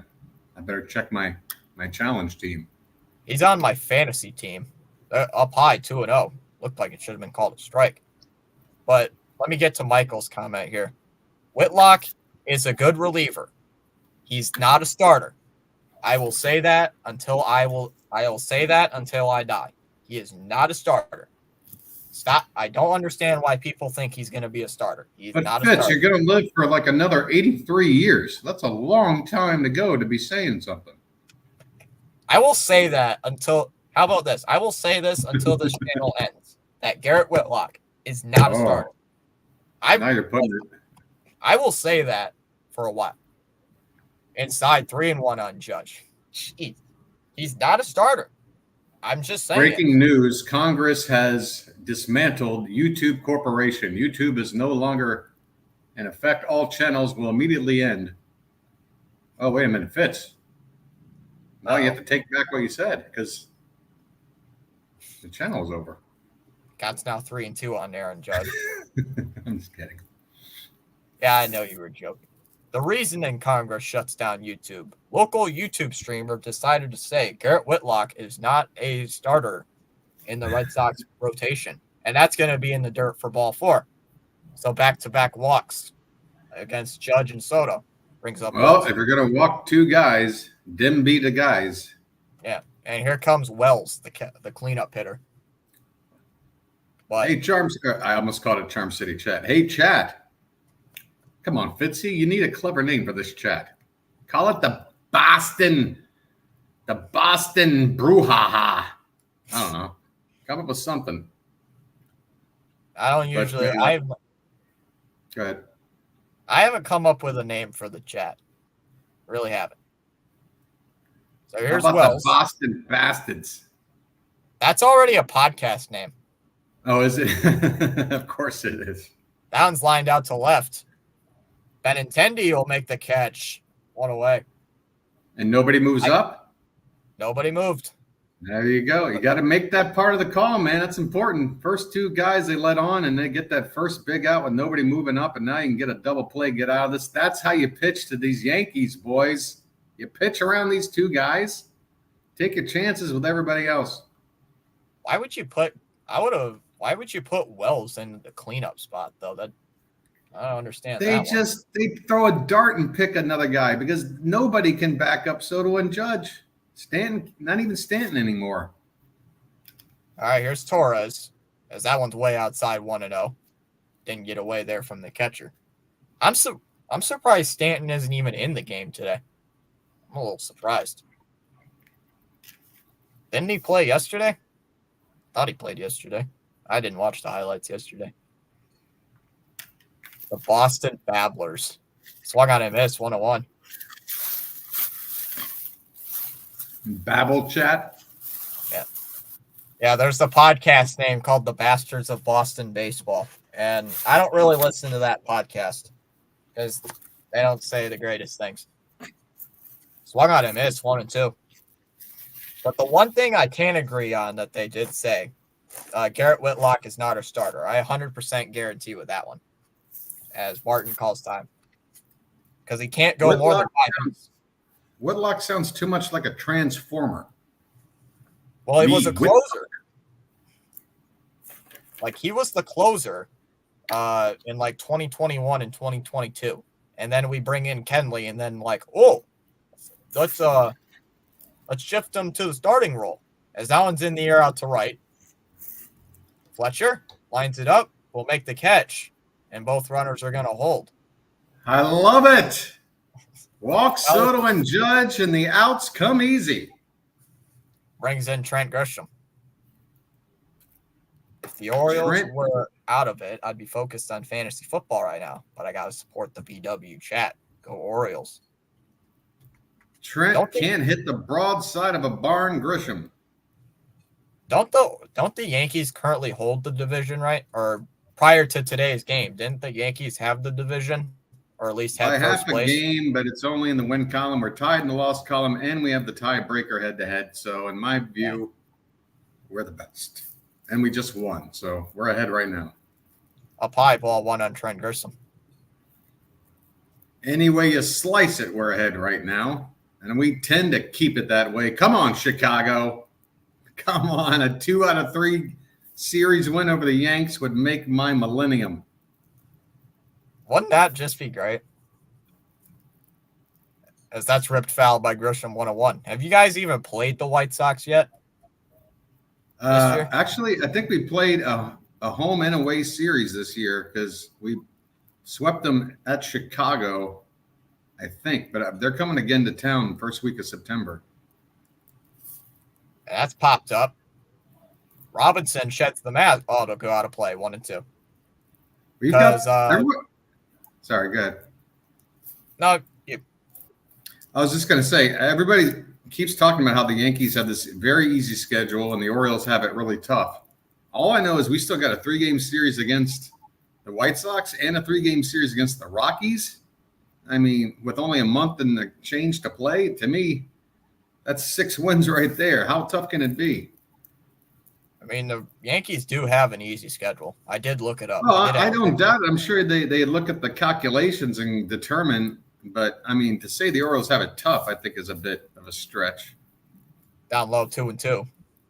I better check my challenge team. He's on my fantasy team. They're up high, 2-0. Looked like it should have been called a strike. But let me get to Michael's comment here. Whitlock is a good reliever. He's not a starter. I will say that until I will say that until I die. He is not a starter. Stop. I don't understand why people think he's going to be a starter. He's not a starter. You're going to live for like another 83 years. That's a long time to go to be saying something. I will say that until – how about this? I will say this until this channel ends, that Garrett Whitlock is not a starter. Now you're putting it. I will say that for a while. Inside 3-1 on Judge. Jeez. He's not a starter. I'm just saying. Breaking news, Congress has dismantled YouTube Corporation. YouTube is no longer in effect. All channels will immediately end. Oh, wait a minute, Fitz. Now you have to take back what you said because the channel is over. God's now 3-2 on Aaron Judge. I'm just kidding. Yeah, I know you were joking. The reasoning Congress shuts down YouTube. Local YouTube streamer decided to say Garrett Whitlock is not a starter in the Red Sox rotation. And that's going to be in the dirt for ball 4. So back-to-back walks against Judge and Soto brings up. Well, if you're going to walk 2 guys, dim be the guys. Yeah, and here comes Wells, the cleanup hitter. But, hey, I almost called it Charm City Chat. Hey, chat. Come on, Fitzy, you need a clever name for this chat. Call it the Boston Brouhaha. I don't know. Come up with something. I don't usually. Go ahead. I haven't come up with a name for the chat. Really haven't. So here's How about Wells. The Boston Bastards. That's already a podcast name. Oh, is it? Of course it is. That one's lined out to left. Benintendi will make the catch. 1 away. And nobody moves up? Nobody moved. There you go. You got to make that part of the call, man. That's important. First 2 guys they let on, and they get that first big out with nobody moving up, and now you can get a double play, get out of this. That's how you pitch to these Yankees, boys. You pitch around these 2 guys. Take your chances with everybody else. Why would you put Wells in the cleanup spot, though? I don't understand. They throw a dart and pick another guy because nobody can back up Soto and Judge. Stanton, not even Stanton anymore. All right, here's Torres, as that one's way outside 1-0. Didn't get away there from the catcher. I'm surprised Stanton isn't even in the game today. I'm a little surprised. Didn't he play yesterday? Thought he played yesterday. I didn't watch the highlights yesterday. The Boston Babblers. Swung on and missed, 1-1. Babble chat? Yeah. Yeah, there's the podcast name called The Bastards of Boston Baseball. And I don't really listen to that podcast because They don't say the greatest things. Swung on him, missed 1-2. But the one thing I can agree on that they did say, Garrett Whitlock is not a starter. I 100% guarantee with that one, as Martin calls time. Because he can't go more than 5 innings. Whitlock sounds too much like a transformer. Well, he was a closer. Like, he was the closer in, like, 2021 and 2022. And then we bring in Kenley, and then, like, let's shift him to the starting role. As that one's in the air out to right. Fletcher lines it up, will make the catch, and both runners are going to hold. I love it. Walk, Soto, and Judge, and the outs come easy. Brings in Trent Grisham. If the Orioles were out of it, I'd be focused on fantasy football right now, but I got to support the BW chat. Go Orioles. Trent can't hit the broadside of a barn, Grisham. Don't the Yankees currently hold the division, right? Or prior to today's game, didn't the Yankees have the division, or at least had first place? Half a game, but it's only in the win column. We're tied in the loss column, and we have the tiebreaker head-to-head. So, in my view, we're the best, and we just won. So we're ahead right now. Up high, ball one on Trent Grisham. Any way you slice it, we're ahead right now, and we tend to keep it that way. Come on, Chicago. Come on, a 2 out of 3 series win over the Yanks would make my millennium. Wouldn't that just be great? As that's ripped foul by Grisham 101. Have you guys even played the White Sox yet? Actually, I think we played a home and away series this year because we swept them at Chicago, I think. But they're coming again to town first week of September. That's popped up. Robinson sheds the mask. Oh, they'll go out of play 1-2. Sorry, go ahead. No, I was just going to say, everybody keeps talking about how the Yankees have this very easy schedule and the Orioles have it really tough. All I know is we still got a 3-game series against the White Sox and a 3-game series against the Rockies. I mean, with only a month and the change to play, to me, that's 6 wins right there. How tough can it be? I mean, the Yankees do have an easy schedule. I did look it up. Well, I don't doubt it. I'm sure they look at the calculations and determine. But, I mean, to say the Orioles have it tough, I think is a bit of a stretch. Down low 2-2.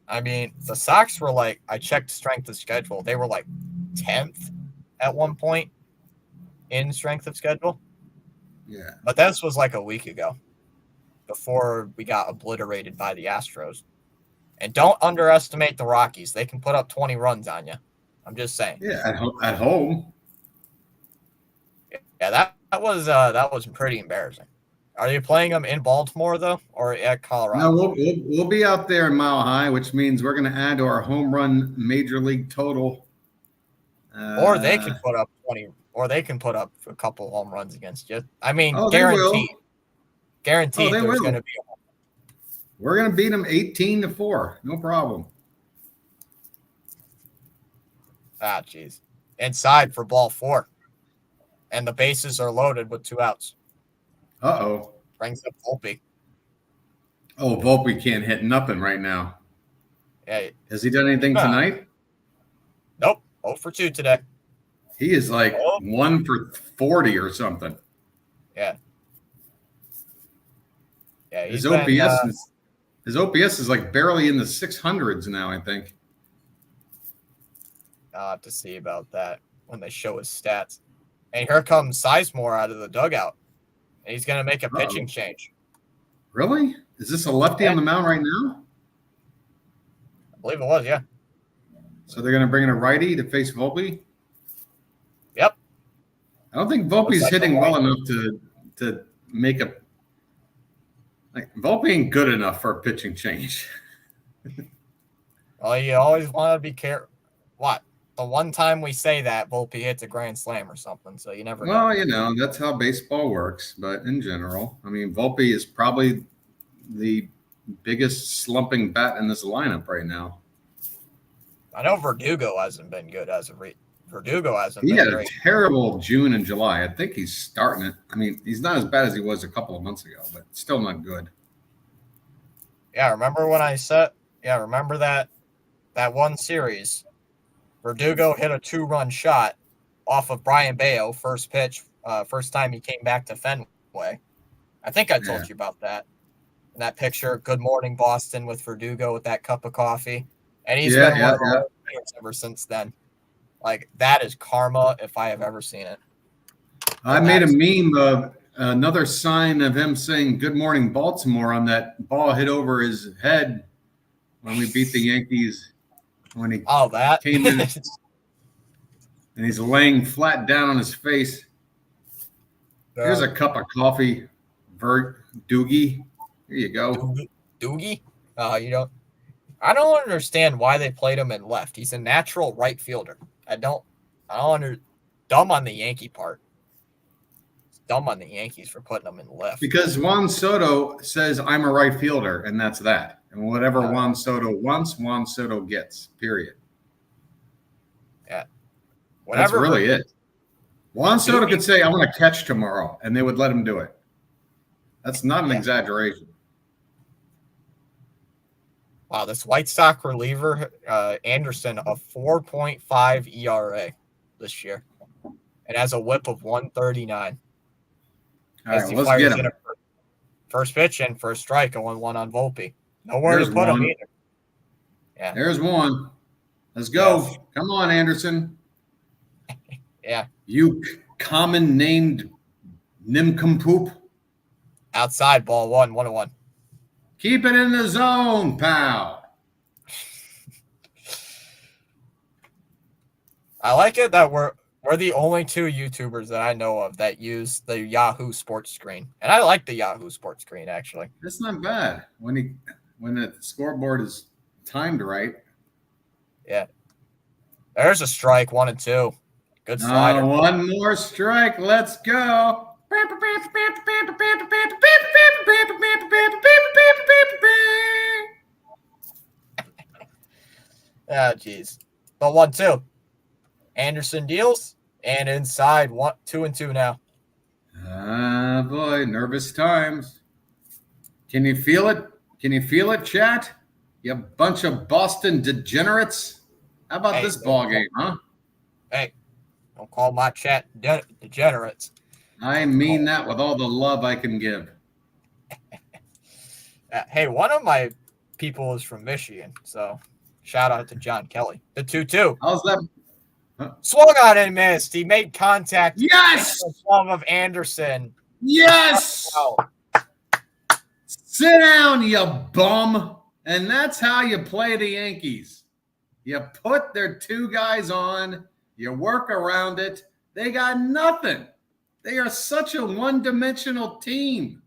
I mean, the Sox were like, I checked strength of schedule. They were like 10th at one point in strength of schedule. Yeah. But this was like a week ago before we got obliterated by the Astros. And don't underestimate the Rockies. They can put up 20 runs on you. I'm just saying. Yeah, at home. Yeah, that was pretty embarrassing. Are you playing them in Baltimore though, or at Colorado? No, we'll be out there in Mile High, which means we're going to add to our home run major league total. Or they can put up 20, or they can put up a couple home runs against you. I mean, guaranteed. Guaranteed. There's going to be. We're going to beat them 18-4. No problem. Ah, jeez. Inside for ball 4. And the bases are loaded with 2 outs. Uh-oh. Brings up Volpe. Oh, Volpe can't hit nothing right now. Yeah. Has he done anything tonight? Nope. 0 for 2 today. He is like 1 for 40 or something. Yeah. Yeah. His OPS is like barely in the 600s now, I think. I'll have to see about that when they show his stats. And here comes Sizemore out of the dugout. And he's going to make a pitching change. Really? Is this a lefty on the mound right now? I believe it was, yeah. So they're going to bring in a righty to face Volpe? Yep. I don't think Volpe's hitting well enough to make a – like Volpe ain't good enough for a pitching change. Well, you always want to be careful. What? The one time we say that, Volpe hits a grand slam or something, so you never know. Well, you know, that's how baseball works. But in general, I mean, Volpe is probably the biggest slumping bat in this lineup right now. I know Verdugo hasn't been good as of Verdugo hasn't He been had a great. terrible June and July. I think he's starting it. I mean, he's not as bad as he was a couple of months ago, but still not good. Yeah, remember when I said? Yeah, remember that one series? Verdugo hit a 2-run shot off of Brian Bayo, first pitch, first time he came back to Fenway. I think I told Yeah. you about that. In that picture, Good Morning Boston with Verdugo with that cup of coffee. And he's been one of the worst players ever since then. Like, that is karma if I have ever seen it. I made a meme of another sign of him saying "Good morning, Baltimore" on that ball hit over his head when we beat the Yankees. When he came in and he's laying flat down on his face. Here's a cup of coffee, Doogie. Here you go. Doogie? I don't understand why they played him in left. He's a natural right fielder. I don't dumb on the Yankee part. It's dumb on the Yankees for putting him in left. Because Juan Soto says I'm a right fielder, and that's that. And whatever Juan Soto wants, Juan Soto gets. Period. Yeah. That's really it. Juan Soto could say, "I want to catch tomorrow," and they would let him do it. That's not an exaggeration. Wow, this White Sox reliever, Anderson, a 4.5 ERA this year. It has a whip of 139. All right, let's get him. First pitch and first strike, 0-1 on Volpe. Nowhere to put him either. Yeah. There's one. Let's go. Yes. Come on, Anderson. Yeah. You common named nincompoop. Outside, ball 1-1. Keep it in the zone, pal. I like it that we're the only two YouTubers that I know of that use the Yahoo Sports screen. And I like the Yahoo Sports screen, actually. That's not bad. When the scoreboard is timed right. Yeah. There's a strike, 1-2. Good slider. One more strike. Let's go. Oh, geez. The 1-2. Anderson deals, and inside 2-2 now. Ah, boy, nervous times. Can you feel it? Can you feel it, chat? You bunch of Boston degenerates. How about this ball game, huh? Hey, don't call my chat degenerates. I mean that with all the love I can give. Hey, one of my people is from Michigan, so shout out to John Kelly. The 2-2. How's that? Swung on and missed. He made contact. Yes! With the glove of Anderson. Yes! Sit down, you bum. And that's how you play the Yankees. You put their two guys on. You work around it. They got nothing. They are such a one-dimensional team.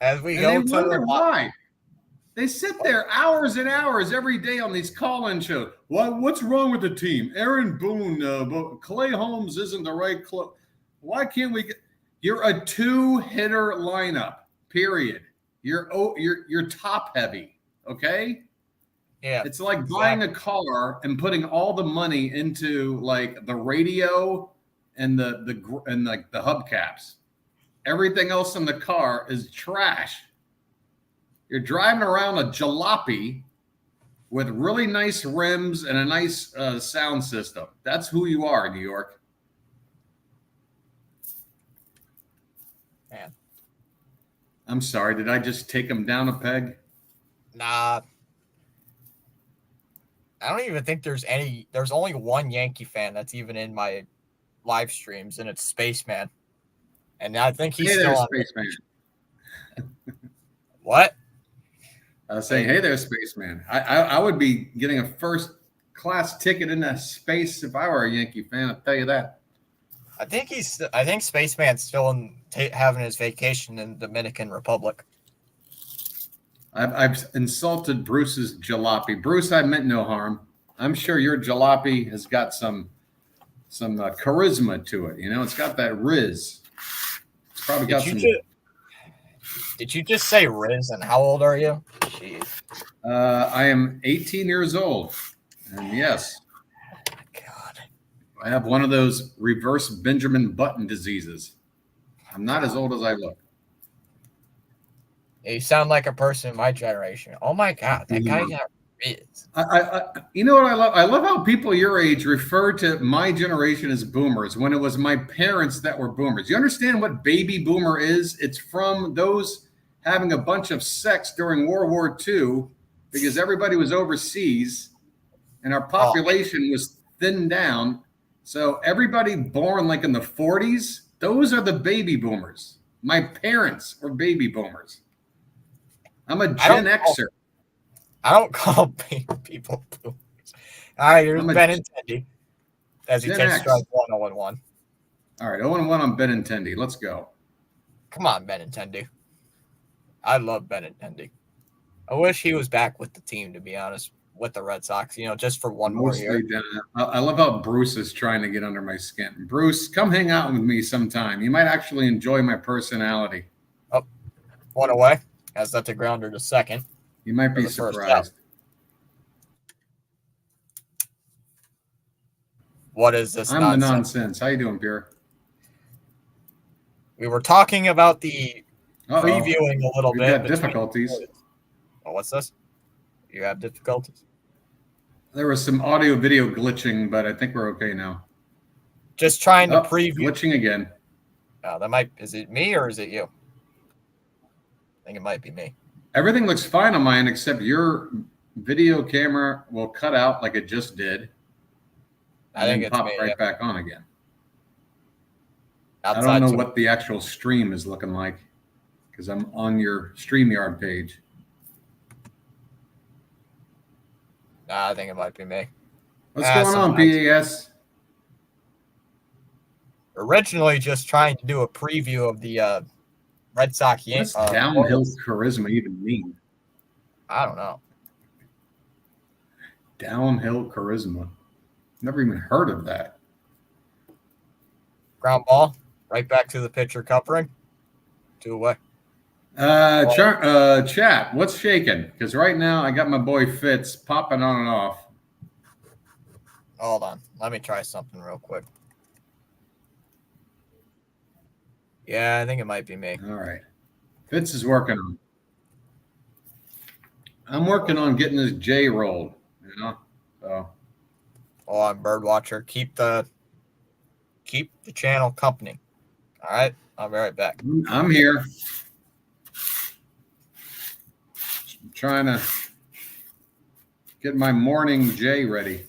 As we go to wonder why. They sit there hours and hours every day on these call-in shows. What's wrong with the team? Aaron Boone, Clay Holmes isn't the right club. Why can't we get? You're a two-hitter lineup. Period. You're top heavy. Okay. Yeah. It's like buying a car and putting all the money into like the radio and the hubcaps. Everything else in the car is trash. You're driving around a jalopy with really nice rims and a nice sound system. That's who you are, New York. Man. I'm sorry. Did I just take him down a peg? Nah. I don't even think there's only one Yankee fan that's even in my live streams, and it's Spaceman. And I think he's still on Spaceman. What? I was saying, hey there, Spaceman. I would be getting a first-class ticket into space if I were a Yankee fan. I'll tell you that. I think Spaceman's still having his vacation in the Dominican Republic. I've insulted Bruce's jalopy. Bruce, I meant no harm. I'm sure your jalopy has got some charisma to it. You know, it's got that riz. It's probably got some. Did you just say Riz? And how old are you? Jeez. I am 18 years old, and yes. Oh my God. I have one of those reverse Benjamin Button diseases. I'm not as old as I look. You sound like a person in my generation. Oh my God, that guy got riz. You know what I love? I love how people your age refer to my generation as boomers when it was my parents that were boomers. You understand what baby boomer is? It's from those having a bunch of sex during World War II because everybody was overseas and our population was thinned down. So everybody born like in the 40s, those are the baby boomers. My parents were baby boomers. I'm a Gen Xer. I don't call people boomers. All right, here's Benintendi as he takes strike 1, 0-1. All right, 0-1 on Benintendi. Let's go. Come on, Benintendi. I love Benintendi. I wish he was back with the team, to be honest, with the Red Sox, just for one more year. I love how Bruce is trying to get under my skin. Bruce, come hang out with me sometime. You might actually enjoy my personality. Oh, 1 away. As that's a grounder to second. You might be surprised. What is this nonsense? I'm the nonsense. How you doing, Pierre? We were talking about the previewing a little bit. We've got difficulties. Oh, what's this? You have difficulties? There was some audio video glitching, but I think we're okay now. Just trying to preview. Glitching again. Is it me or is it you? I think it might be me. Everything looks fine on mine except your video camera will cut out like it just did. I think it's pop me, right back on again. Outside I don't know what the actual stream is looking like because I'm on your StreamYard page. I think it might be me. What's going on, PAS? Originally just trying to do a preview of the Red Sox Yankees. What does downhill charisma even mean? I don't know. Downhill charisma. Never even heard of that. Ground ball. Right back to the pitcher covering. 2 away. Chat, what's shaking? Because right now I got my boy Fitz popping on and off. Hold on. Let me try something real quick. Yeah, I think it might be me. All right. Fitz is working on. I'm working on getting this J rolled, So. Oh, I'm Birdwatcher. Keep the channel company. All right. I'll be right back. I'm here. Trying to get my morning J ready.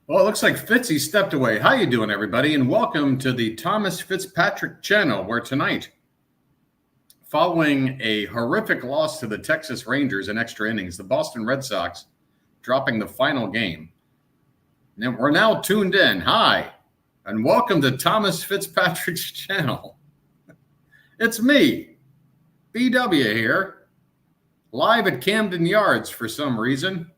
Well, it looks like Fitzy stepped away. How you doing, everybody? And welcome to the Thomas Fitzpatrick channel, where tonight, following a horrific loss to the Texas Rangers in extra innings, the Boston Red Sox dropping the final game. And we're now tuned in. Hi, and welcome to Thomas Fitzpatrick's channel. It's me, BW here, live at Camden Yards for some reason.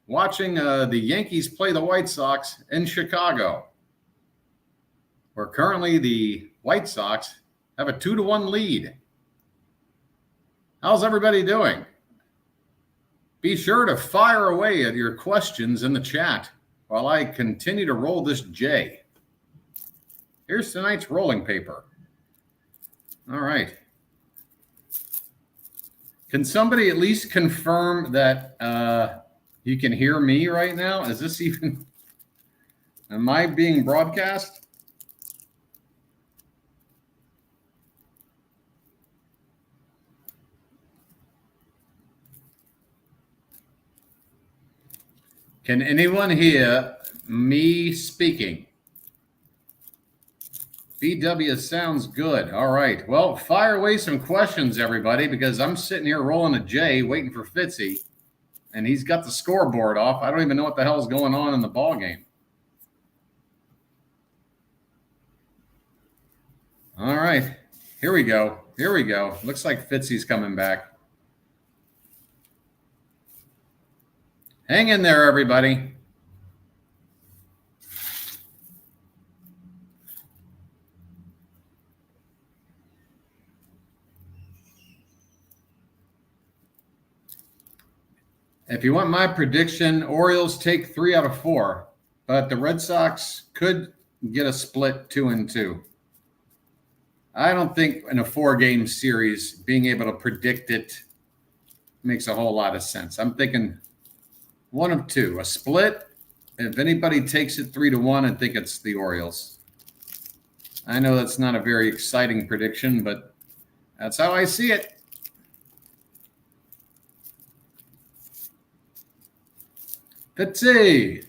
Watching the Yankees play the White Sox in Chicago, where currently the White Sox have a 2-1 lead. How's everybody doing? Be sure to fire away at your questions in the chat while I continue to roll this J. Here's tonight's rolling paper. All right. Can somebody at least confirm that you can hear me right now? Is this even, am I being broadcast? Can anyone hear me speaking? BW sounds good. All right. Well, fire away some questions, everybody, because I'm sitting here rolling a J waiting for Fitzy. And he's got the scoreboard off. I don't even know what the hell is going on in the ball game. All right. Here we go. Here we go. Looks like Fitzy's coming back. Hang in there, everybody. If you want my prediction, Orioles take 3 out of 4, but the Red Sox could get a split 2-2. I don't think in a 4-game series being able to predict it makes a whole lot of sense. I'm thinking one of two, a split. If anybody takes it 3-1, I think it's the Orioles. I know that's not a very exciting prediction, but that's how I see it. Let's see.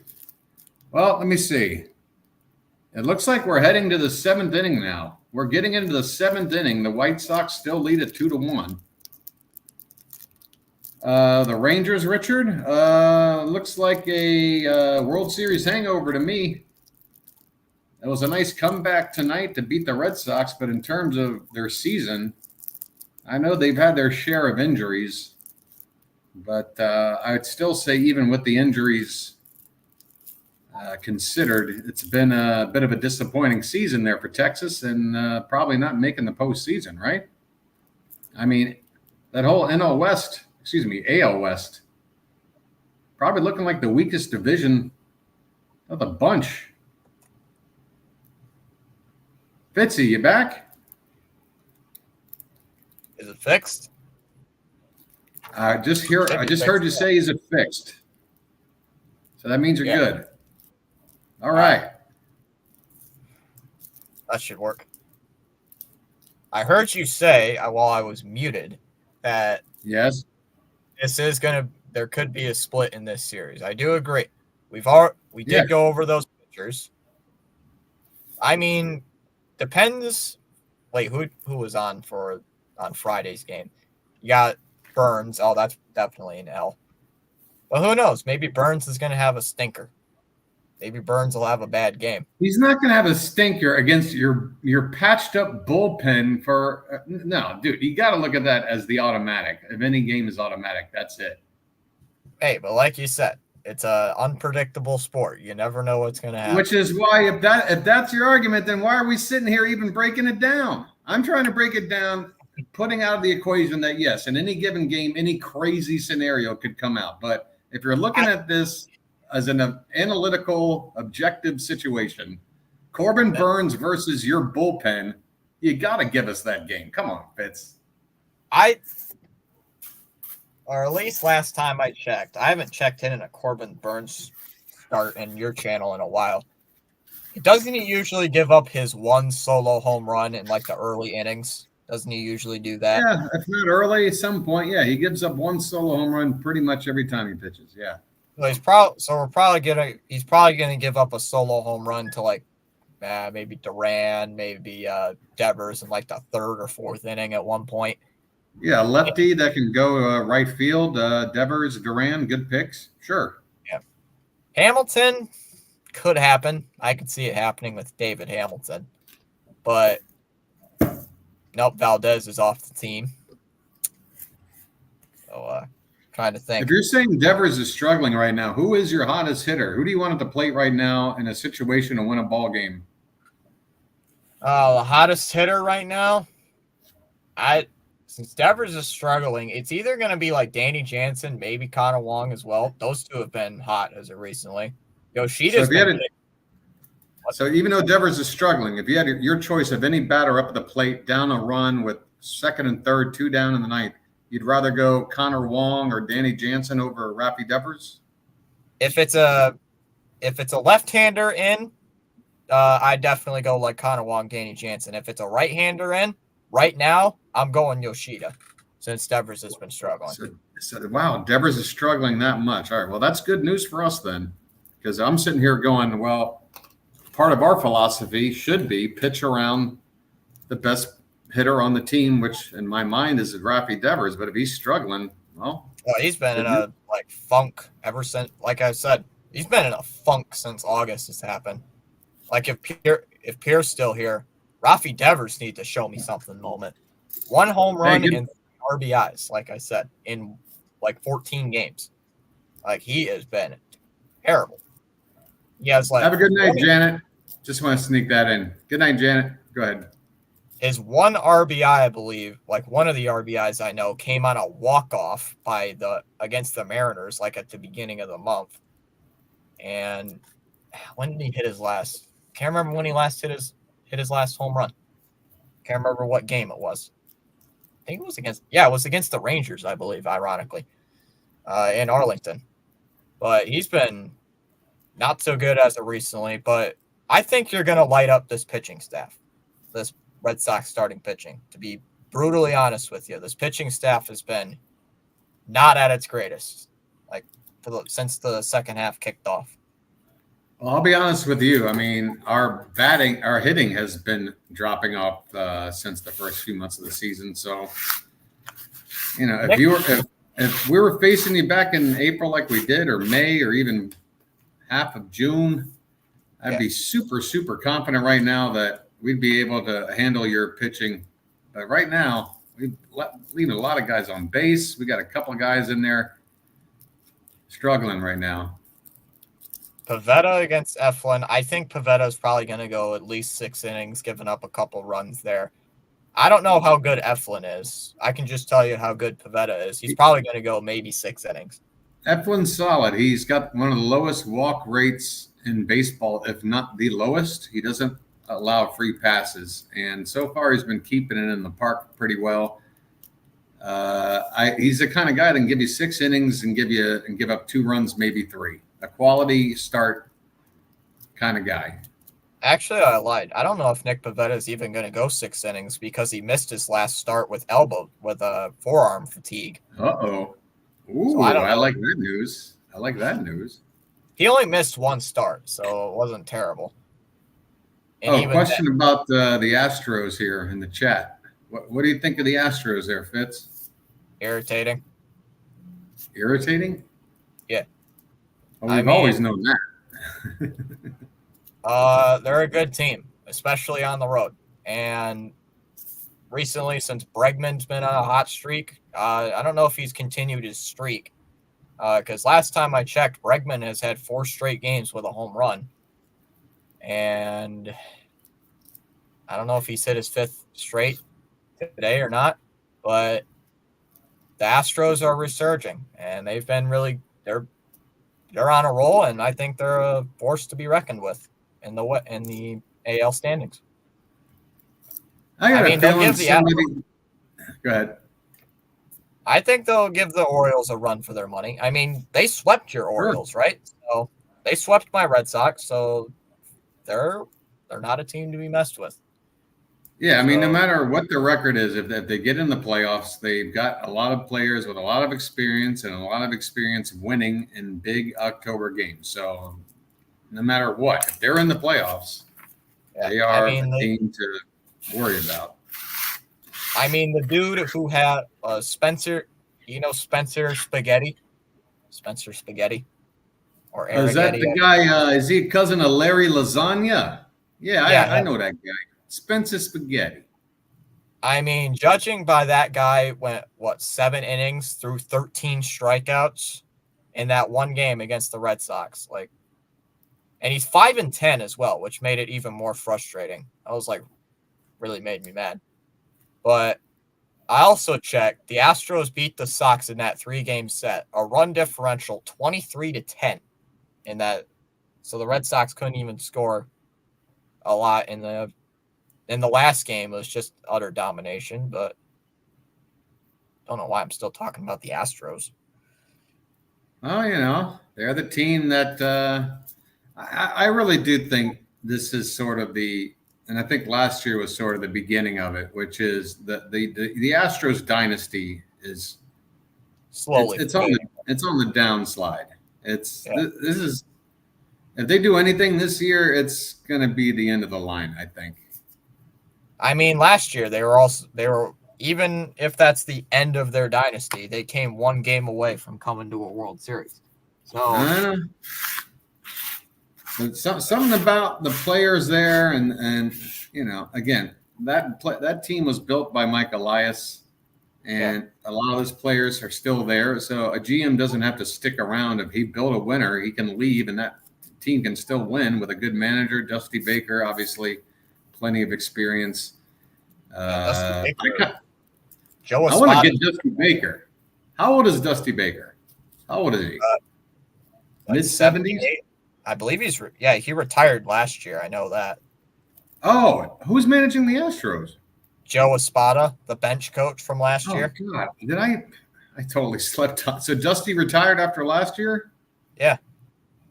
Well, let me see. It looks like we're heading to the 7th inning now. We're getting into the 7th inning. The White Sox still lead at 2-1. The Rangers, Richard, looks like a World Series hangover to me. It was a nice comeback tonight to beat the Red Sox, but in terms of their season, I know they've had their share of injuries, but I'd still say even with the injuries considered, it's been a bit of a disappointing season there for Texas and probably not making the postseason, right? I mean, that whole AL West, probably looking like the weakest division of the bunch. Fitzy, you back? Is it fixed? I just heard you say is it fixed. So that means you're good. All right. That should work. I heard you say while I was muted that yes, there could be a split in this series. I do agree. We did go over those pictures. I mean, depends. Wait, who was on Friday's game? You got Burns. Oh, that's definitely an L. But who knows? Maybe Burns is going to have a stinker. Maybe Burns will have a bad game. He's not going to have a stinker against your patched up bullpen for no, dude. You got to look at that as the automatic. If any game is automatic, that's it. Hey, but like you said, it's an unpredictable sport. You never know what's going to happen. Which is why, if that's your argument, then why are we sitting here even breaking it down? I'm trying to break it down, putting out of the equation that yes, in any given game, any crazy scenario could come out. But if you're looking at this as an analytical, objective situation, Corbin Burns versus your bullpen, you got to give us that game. Come on, Fitz. Or at least last time I checked. I haven't checked in a Corbin Burns start in your channel in a while. Doesn't he usually give up his one solo home run in like the early innings? Doesn't he usually do that? Yeah, if not early, at some point, yeah. He gives up one solo home run pretty much every time he pitches, yeah. So he's probably gonna give up a solo home run to like maybe Duran, maybe Devers in like the 3rd or 4th inning at one point. Yeah, lefty that can go right field. Devers, Duran, good picks. Sure. Yeah. Hamilton could happen. I could see it happening with David Hamilton. But nope, Valdez is off the team. So trying to think. If you're saying Devers is struggling right now, who is your hottest hitter? Who do you want at the plate right now in a situation to win a ball game? The hottest hitter right now? Since Devers is struggling, it's either going to be like Danny Jansen, maybe Connor Wong as well. Those two have been hot as of recently. Yoshida's so even though Devers is struggling, if you had your choice of any batter up at the plate, down a run with 2nd and 3rd, 2 down in the 9th, you'd rather go Connor Wong or Danny Jansen over Rafi Devers? If it's a left-hander in, I definitely go like Connor Wong, Danny Jansen. If it's a right-hander in, right now, I'm going Yoshida since Devers has been struggling. So wow, Devers is struggling that much. All right, well, that's good news for us then, because I'm sitting here going, well, part of our philosophy should be pitch around the best hitter on the team, which in my mind is Rafi Devers. But if he's struggling, well, he's been in a funk ever since. Like I said, he's been in a funk since August has happened. Like if Pierre's still here, Rafi Devers needs to show me something moment. 1 home run and RBIs, like I said, in like 14 games. Like he has been terrible. He has have a good night, Janet. Just want to sneak that in. Good night, Janet. Go ahead. his one RBI, I believe, like one of the RBIs I know, came on a walk-off against the Mariners, like at the beginning of the month. And when did he hit his last? Can't remember when he last hit his last home run. Can't remember what game it was. I think it was against the Rangers, I believe, ironically, in Arlington. But he's been not so good as of recently. But I think you're going to light up this pitching staff, this Red Sox starting pitching. To be brutally honest with you, this pitching staff has been not at its greatest, like since the second half kicked off. Well, I'll be honest with you. I mean, our hitting has been dropping off since the first few months of the season. So, if we were facing you back in April like we did, or May, or even half of June, I'd be super, super confident right now that we'd be able to handle your pitching. But right now, we've leaving a lot of guys on base. We got a couple of guys in there struggling right now. Pivetta against Eflin. I think Pivetta is probably going to go at least 6 innings, giving up a couple runs there. I don't know how good Eflin is. I can just tell you how good Pivetta is. He's probably going to go maybe 6 innings. Eflin's solid. He's got one of the lowest walk rates in baseball, if not the lowest. He doesn't allow free passes, and so far he's been keeping it in the park pretty well. He's the kind of guy that can give you 6 innings and give up 2 runs, maybe 3. A quality start kind of guy. Actually, I lied. I don't know if Nick Pivetta is even going to go 6 innings because he missed his last start with forearm fatigue. Uh-oh. Ooh, so I like that news. He only missed 1 start, so it wasn't terrible. And question about the Astros here in the chat. What do you think of the Astros there, Fitz? Irritating. Irritating? Yeah. Well, we've always known that. They're a good team, especially on the road. And recently, since Bregman's been on a hot streak, I don't know if he's continued his streak. Because last time I checked, Bregman has had 4 straight games with a home run. And I don't know if he's hit his 5th straight today or not. But the Astros are resurging, and they've been they're on a roll, and I think they're a force to be reckoned with in the AL standings. Go ahead. I think they'll give the Orioles a run for their money. I mean, they swept your Orioles, right? So they swept my Red Sox, so they're not a team to be messed with. Yeah, I mean, no matter what their record is, if they get in the playoffs, they've got a lot of players with a lot of experience and a lot of experience winning in big October games. So no matter what, if they're in the playoffs, they are a team to worry about. I mean, the dude who had Spencer Spaghetti? Spencer Spaghetti? Or Is that the guy? Is he a cousin of Larry Lasagna? Yeah, I know that guy. Spencer Spaghetti. I mean, judging by that guy went, 7 innings through 13 strikeouts in that one game against the Red Sox. And he's 5-10 as well, which made it even more frustrating. I was really made me mad. But I also checked, the Astros beat the Sox in that 3-game set, a run differential 23-10 in that. So the Red Sox couldn't even score a lot in the last game. It was just utter domination, but I don't know why I'm still talking about the Astros. Oh, they're the team that I really do think this is sort of and I think last year was sort of the beginning of it, which is the Astros dynasty is slowly. It's on the downslide. This is, if they do anything this year, it's going to be the end of the line, I think. I mean, last year they were even if that's the end of their dynasty, they came 1 game away from coming to a World Series. So something about the players there, and again, that team was built by Mike Elias, and a lot of those players are still there. So a GM doesn't have to stick around. If he built a winner, he can leave, and that team can still win with a good manager. Dusty Baker, obviously, plenty of experience. Dusty I, Baker. Joe I want to Espada. get Dusty Baker. How old is Dusty Baker? How old is he? Like Mid-70s? 78. I believe he retired last year. I know that. Oh, who's managing the Astros? Joe Espada, the bench coach from last year. God, I totally slept on. So Dusty retired after last year? Yeah.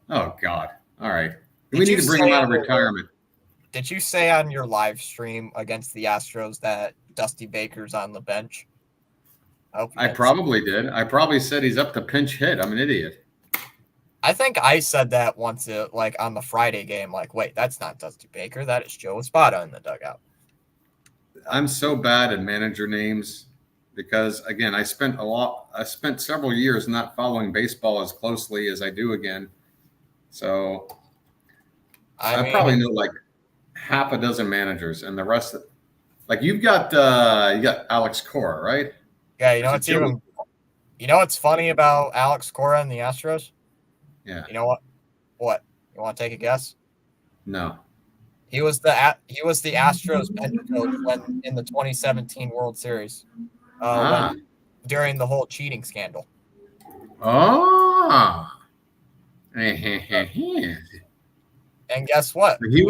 Oh God. All right. Did We need you to bring him say out of on your- retirement. Did you say on your live stream against the Astros that Dusty Baker's on the bench? I probably did. I probably said he's up to pinch hit. I'm an idiot. I think I said that once, like on the Friday game. Like, wait, that's not Dusty Baker. That is Joe Espada in the dugout. I'm so bad at manager names because, again, I spent several years not following baseball as closely as I do again. So I probably know like half a dozen managers, and the rest of, like you got Alex Cora, right? Yeah, you know what's funny about Alex Cora and the Astros? Yeah. You know what? What? You want to take a guess? No. He was the Astros bench coach when in the 2017 World Series, during the whole cheating scandal. Oh. And guess what? He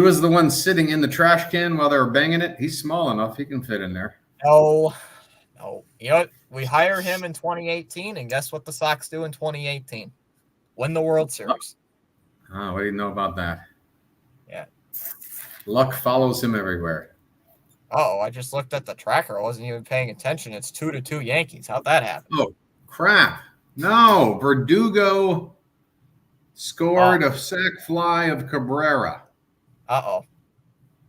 was the one sitting in the trash can while they were banging it. He's small enough; he can fit in there. No. You know what? We hire him in 2018, and guess what the Sox do in 2018? Win the World Series. Oh, what do you know about that? Yeah. Luck follows him everywhere. Oh, I just looked at the tracker. I wasn't even paying attention. It's 2-2 Yankees. How'd that happen? Oh, crap. No, Verdugo scored a sac fly of Cabrera. Uh-oh.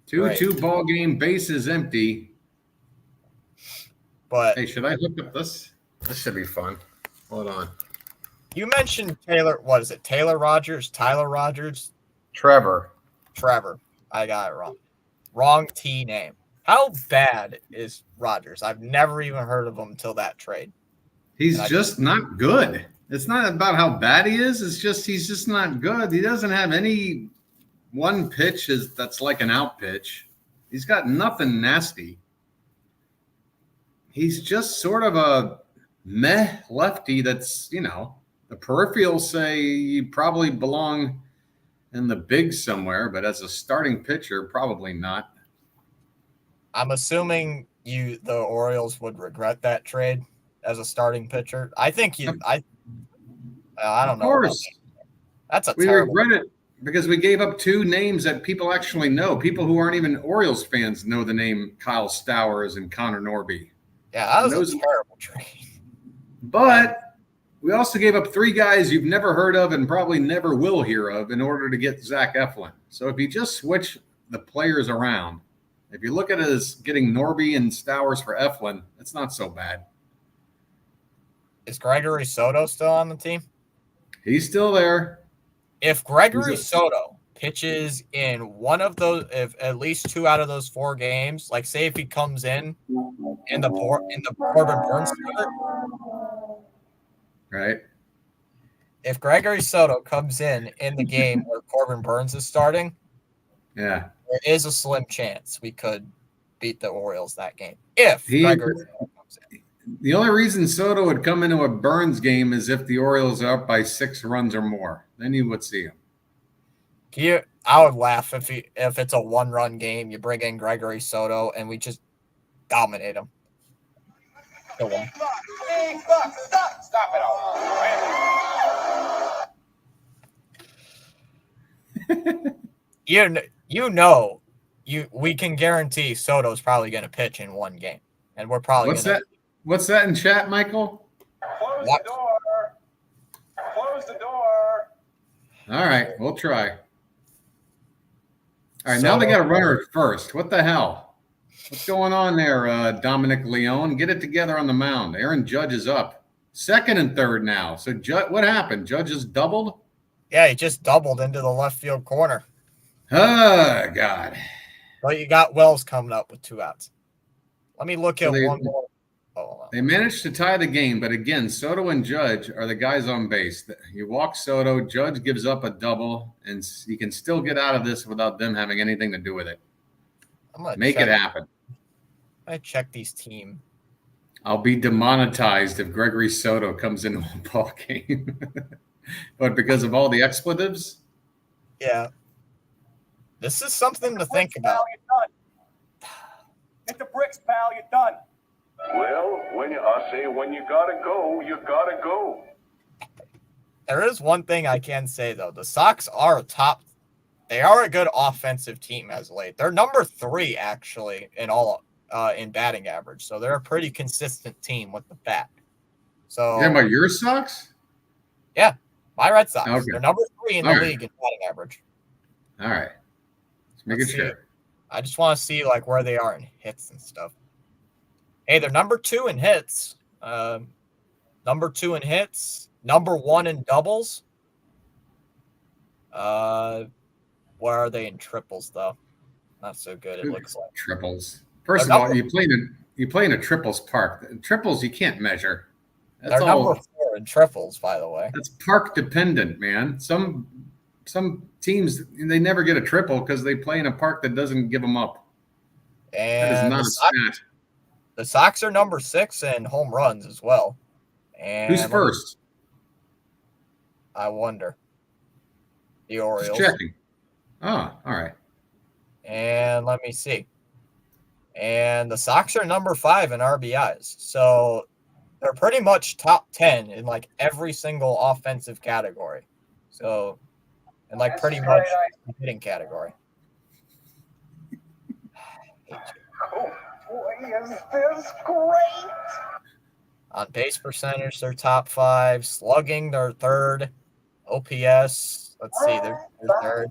2-2 ball game, bases empty. But hey, should I hook up this? This should be fun. Hold on. You mentioned Taylor. What is it? Taylor Rogers? Tyler Rogers? Trevor. I got it wrong. Wrong T name. How bad is Rogers? I've never even heard of him until that trade. He's just not good. It's not about how bad he is. It's just he's just not good. He doesn't have any one pitch that's like an out pitch. He's got nothing nasty. He's just sort of a meh lefty that's, the peripherals say you probably belong in the bigs somewhere, but as a starting pitcher, probably not. I'm assuming the Orioles would regret that trade as a starting pitcher. I think I don't know. Of course. That's we regret it because we gave up two names that people actually know. People who aren't even Orioles fans know the name Kyle Stowers and Connor Norby. Yeah, that was a terrible trade. But we also gave up three guys you've never heard of and probably never will hear of in order to get Zach Eflin. So if you just switch the players around, if you look at it as getting Norby and Stowers for Eflin, it's not so bad. Is Gregory Soto still on the team? He's still there. If Gregory Soto pitches in one of those, if at least 2 out of those 4 games, like say if he comes in the Corbin Burns start, right? If Gregory Soto comes in the game where Corbin Burns is starting, yeah, there is a slim chance we could beat the Orioles that game. If Gregory Soto comes in. The only reason Soto would come into a Burns game is if the Orioles are up by 6 runs or more. Then you would see him. I would laugh if it's a 1-run game. You bring in Gregory Soto and we just dominate him. Kill him. Stop it all. We can guarantee Soto's probably going to pitch in 1 game, and we're probably What's that in chat, Michael? Close the door. Close the door. All right, we'll try. All right, now they got a runner at first. What the hell? What's going on there, Dominic Leone? Get it together on the mound. Aaron Judge is up. 2nd and 3rd now. So what happened? Judge just doubled? Yeah, he just doubled into the left field corner. Oh, God. But you got Wells coming up with 2 outs. Let me look at one more. They managed to tie the game, but again, Soto and Judge are the guys on base. You walk Soto, Judge gives up a double, and you can still get out of this without them having anything to do with it. I'm gonna Make it happen. I check these team. I'll be demonetized if Gregory Soto comes into a ball game. But because of all the expletives? Yeah. This is something to think about. You're done. Hit the bricks, pal. You're done. Well, when you gotta go, you gotta go. There is one thing I can say though. The Sox are they are a good offensive team as of late. They're number 3 actually in batting average. So they're a pretty consistent team with the bat. So You talking about your Sox? yeah, my Red Sox. Okay. They're number 3 in the league in batting average. All right. Let's make it sure. I just want to see like where they are in hits and stuff. Hey, they're number 2 in hits. Number 2 in hits. Number 1 in doubles. Where are they in triples though? Not so good. It looks like Triples. First of all, you play in a triples park. Triples you can't measure. That's they're number 4 in triples, by the way. That's park dependent, man. Some teams they never get a triple because they play in a park that doesn't give them up. And that is not a stat. The Sox are number 6 in home runs as well. And who's first? I wonder. The Orioles. Just checking. Oh, all right. And let me see. And the Sox are number 5 in RBIs. So they're pretty much top 10 in like every single offensive category. So, and like pretty much hitting category. Oh, boy, is this great! On base percentage, they're top 5. Slugging, they're 3rd. OPS, let's see, they're 3rd.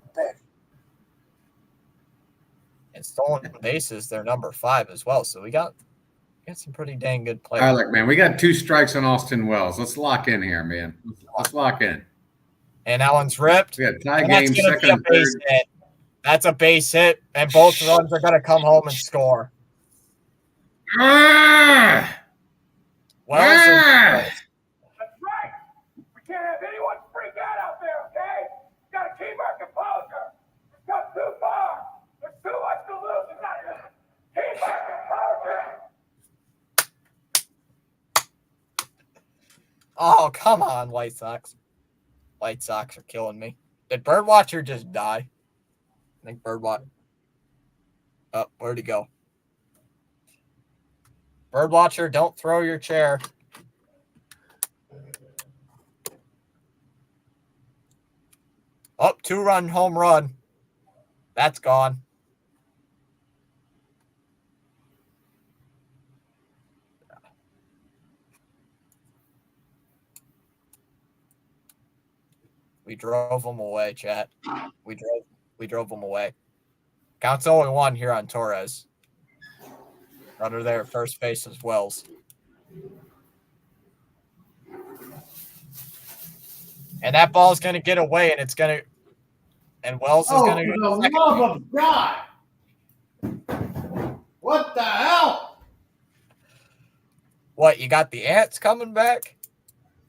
And stolen bases, they're number 5 as well. So we got some pretty dang good players. All right, look, man, we got 2 strikes on Austin Wells. Let's lock in here, man. Let's lock in. And that one's ripped. We got tie game, second and third. Hit. That's a base hit, and both runs are going to come home and score. That's right. We can't have anyone freak out there, okay? Gotta keep our composure. It's got too far. There's too much to lose. We gotta keep our composure. Oh, come on, White Sox. White Sox are killing me. Did Birdwatcher just die? I think Birdwatcher. Oh, where'd he go? Birdwatcher, don't throw your chair. Oh, 2-run home run. That's gone. We drove them away, chat. We drove them away. Counts 0-1 here on Torres. Runner there at first base as Wells. And that ball's going to get away, and Wells is going to go. For the love of God! What the hell? What, you got the ants coming back?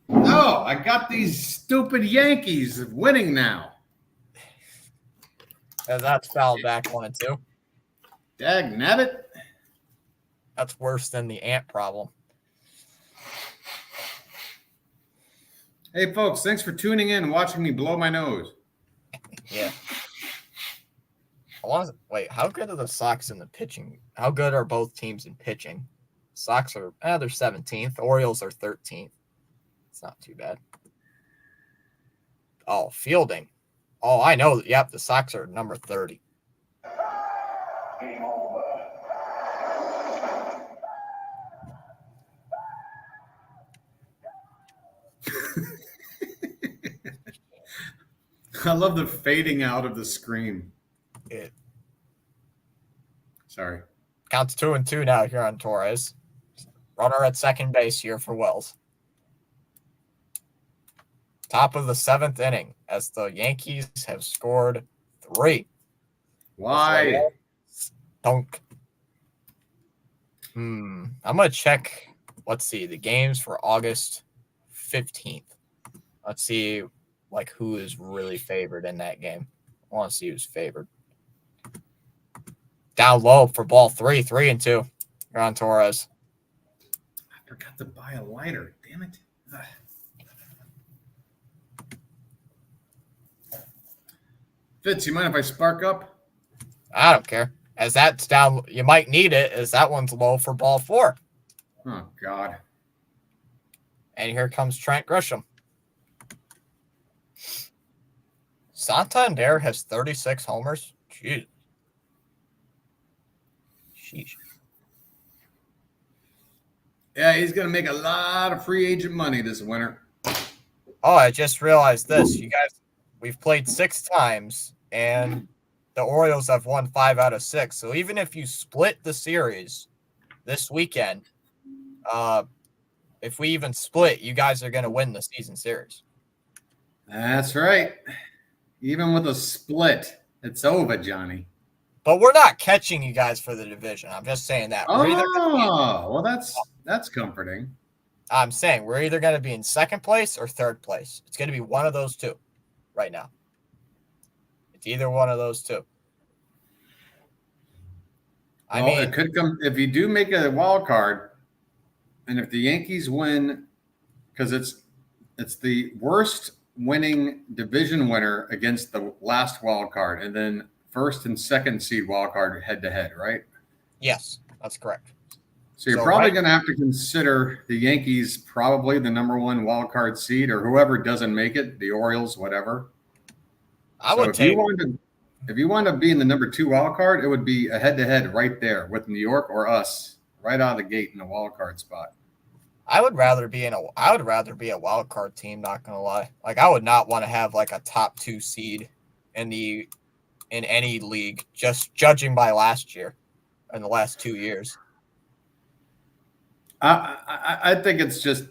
No, I got these stupid Yankees winning now. And that's fouled back 1-2. Dag nabbit. That's worse than the ant problem. Hey, folks, thanks for tuning in and watching me blow my nose. Yeah. Wait, how good are the Sox in the pitching? How good are both teams in pitching? Sox are, they're 17th. Orioles are 13th. It's not too bad. Oh, fielding. Oh, I know. Yep, the Sox are number 30. Game over. I love the fading out of the screen. Sorry. Counts 2-2 now here on Torres. Runner at second base here for Wells. Top of the 7th inning as the Yankees have scored 3. Why? Dunk. I'm going to check. Let's see. The games for August 15th. Let's see like who is really favored in that game. I want to see who's favored. Down low for ball 3, 3-2. You're on Torres. I forgot to buy a lighter. Damn it. Ugh. Fitz, you mind if I spark up? I don't care. As that's down, you might need it, as that one's low for ball 4. Oh, God. And here comes Trent Grisham. Santander has 36 homers. Jeez. Sheesh. Yeah, he's going to make a lot of free agent money this winter. Oh, I just realized this. You guys, we've played 6 times, and the Orioles have won 5 out of 6. So even if you split the series this weekend, if we even split, you guys are going to win the season series. That's right. Even with a split, it's over, Johnny. But we're not catching you guys for the division. I'm just saying that. Well, that's comforting. I'm saying we're either going to be in second place or third place. It's going to be one of those two right now. It's either one of those two. I mean, it could come if you do make a wild card, and if the Yankees win, because it's the worst winning division winner against the last wild card, and then first and second seed wild card head to head, right? Yes, that's correct. So you're probably going to have to consider the Yankees probably the number 1 wild card seed, or whoever doesn't make it, the Orioles, whatever. If you want to be in the number 2 wild card, it would be a head to head right there with New York or us, right out of the gate in a wild card spot. I would rather be a wild card team, not gonna lie. Like, I would not want to have like a top 2 seed in any league, just judging by last year and the last 2 years. I think it's just,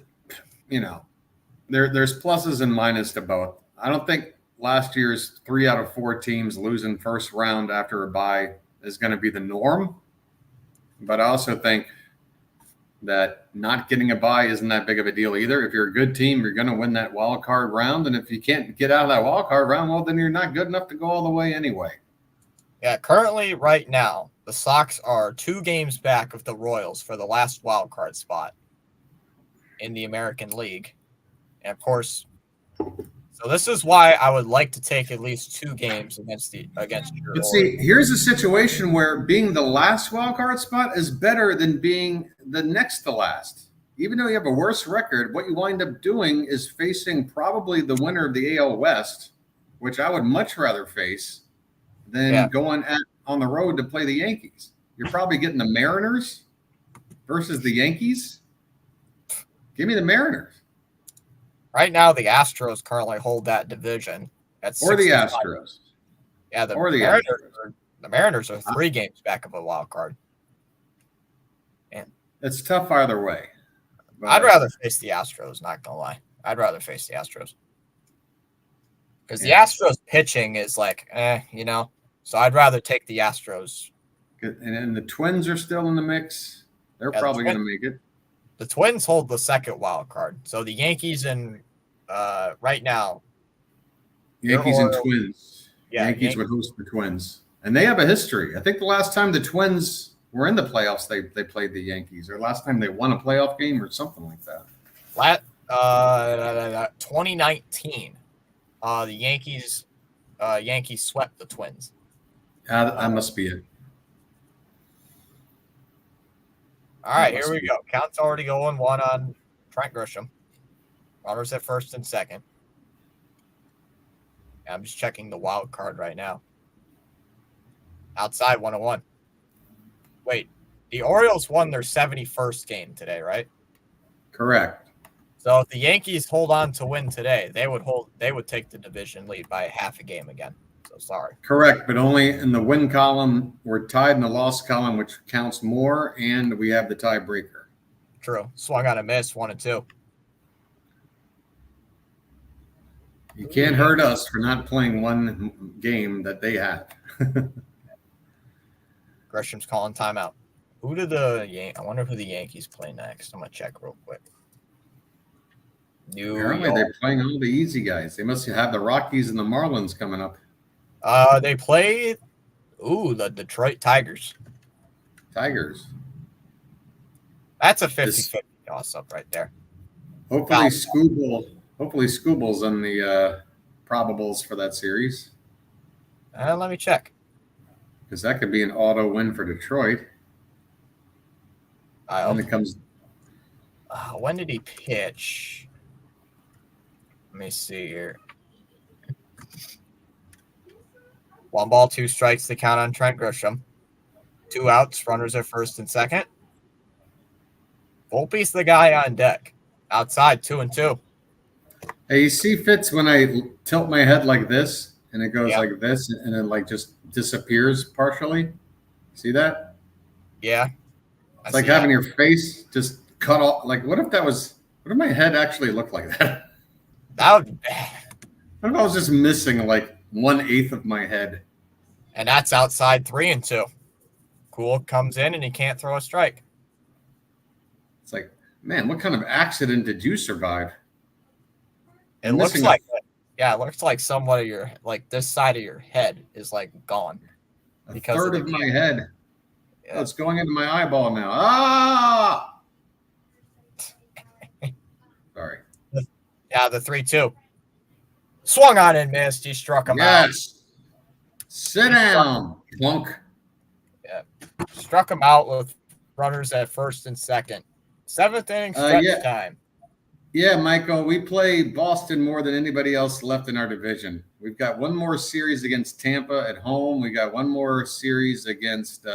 there's pluses and minuses to both. I don't think last year's 3 out of 4 teams losing first round after a bye is going to be the norm. But I also think that not getting a bye isn't that big of a deal either. If you're a good team, you're going to win that wild card round. And if you can't get out of that wild card round, well, then you're not good enough to go all the way anyway. Yeah, currently right now, the Sox are 2 games back of the Royals for the last wild card spot in the American League. And of course, so this is why I would like to take at least 2 games against your But see, here's a situation where being the last wild card spot is better than being the next to last. Even though you have a worse record, what you wind up doing is facing probably the winner of the AL West, which I would much rather face than going on the road to play the Yankees. You're probably getting the Mariners versus the Yankees. Give me the Mariners. Right now, the Astros currently hold that division at 65. Or the Astros. Yeah, the Mariners are 3 games back of a wild card. And it's tough either way. But I'd rather face the Astros, not gonna lie. I'd rather face the Astros. Because the Astros pitching is like, So I'd rather take the Astros. And the Twins are still in the mix. They're probably going to make it. The Twins hold the second wild card. So the Yankees and right now. Yankees and Twins. Yeah, Yankees would host the Twins. And they have a history. I think the last time the Twins were in the playoffs, they played the Yankees. Or last time they won a playoff game or something like that. 2019. The Yankees swept the Twins. That must be it. All right, here we go. Count's already going 1 on Trent Grisham. Runners at first and second. I'm just checking the wild card right now. Outside 101. Wait, the Orioles won their 71st game today, right? Correct. So if the Yankees hold on to win today, they would take the division lead by half a game again. So sorry. Correct, but only in the win column. We're tied in the loss column, which counts more, and we have the tiebreaker. True. Swung on a miss, 1-2. You can't hurt us for not playing one game that they have. Grisham's calling timeout. I wonder who the Yankees play next. I'm gonna check real quick. Apparently they're playing all the easy guys. They must have the Rockies and the Marlins coming up. They play Ooh, the Detroit Tigers. Tigers. That's a 50-50 toss-up right there. Hopefully, Scooble's on the probables for that series. Let me check. Because that could be an auto win for Detroit. When it comes. When did he pitch? Let me see here. 1 ball, 2 strikes to count on Trent Grisham. 2 outs, runners at first and second. Volpe's the guy on deck. Outside, 2-2. Hey, you see Fitz when I tilt my head like this and it goes Yep. like this and then like just disappears partially? See that? Yeah. It's like having your face just cut off. Like, what if my head actually looked like that? That would, What if I was just missing like 1/8 of my head? and that's outside, 3-2. Cool comes in and he can't throw a strike. It's like, man, what kind of accident did you survive? It looks like, it looks like somewhat of your, like this side of your head is like gone. A third of my head. Yeah. Oh, it's going into my eyeball now. Ah! Sorry. Yeah, the 3-2. Swung on and missed. He struck him out. Yes. Sit down, punk. Yeah. Struck him out with runners at first and second. 7th inning stretch time. Yeah, Michael, we play Boston more than anybody else left in our division. We've got one more series against Tampa at home. We got one more series against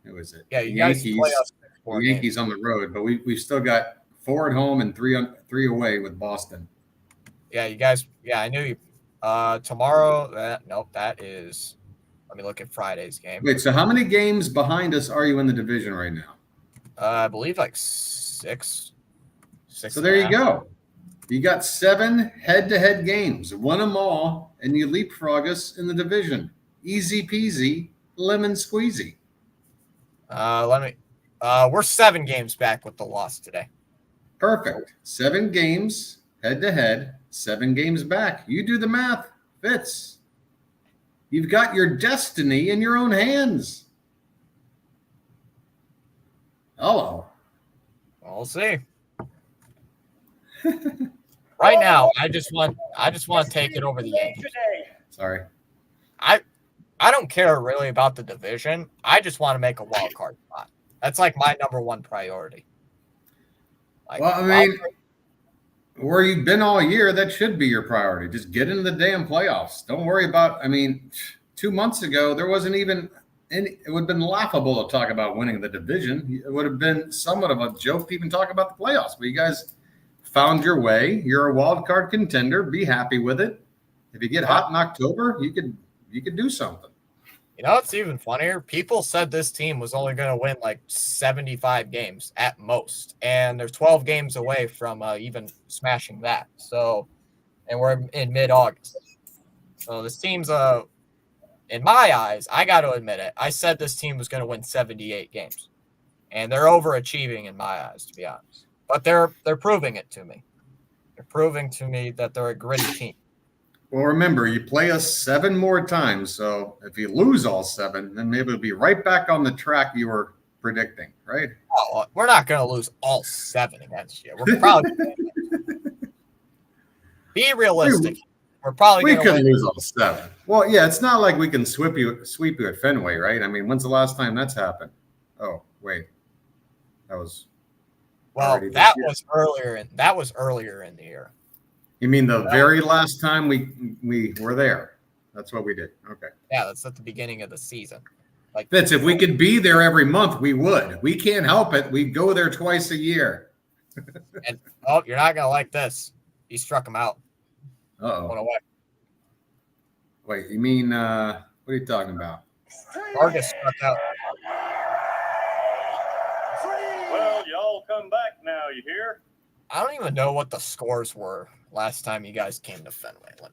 who is it? Yeah, you guys play us the Yankees on the road, but we've still got 4 at home and 3 away with Boston. Yeah, you guys. Yeah, I knew you. Tomorrow. That is. Let me look at Friday's game. Wait, so how many games behind us are you in the division right now? I believe like 6. So there you go. You got 7 head-to-head games. Win them all, and you leapfrog us in the division. Easy peasy, lemon squeezy. We're 7 games back with the loss today. Perfect. 7 games head-to-head, 7 games back. You do the math, Fitz. You've got your destiny in your own hands. Hello. We'll see. Right now, I just want to take it over the Yankees. Sorry. I don't care really about the division. I just want to make a wild card spot. That's like my number 1 priority. Like, well, I mean, where you've been all year, that should be your priority. Just get into the damn playoffs. Don't worry about. I mean, 2 months ago, there wasn't even any. It would have been laughable to talk about winning the division. It would have been somewhat of a joke to even talk about the playoffs. But you guys found your way. You're a wild card contender. Be happy with it. If you get hot in October, you could do something. You know, it's even funnier. People said this team was only going to win like 75 games at most, and they're 12 games away from even smashing that. So, and we're in mid-August. So this team's in my eyes, I got to admit it. I said this team was going to win 78 games, and they're overachieving in my eyes, to be honest. But they're proving it to me. They're proving to me that they're a gritty team. Well, remember, you play us 7 more times, so if you lose all 7, then maybe we'll be right back on the track you were predicting, right? Oh, we're not going to lose all 7 against you. We're probably be realistic. We're probably we going to could win. lose all 7. Well, yeah, it's not like we can sweep you at Fenway, right? I mean, when's the last time that's happened? Oh, wait, that was earlier. That was earlier in the year. You mean the very last time we were there? That's what we did. Okay. Yeah, that's at the beginning of the season. Like Fitz, if we could be there every month, we would. We can't help it. We go there twice a year. And you're not gonna like this. He struck him out. Went away. Wait, you mean what are you talking about? Vargas struck out. Well, y'all come back now, you hear? I don't even know what the scores were last time you guys came to Fenway. Let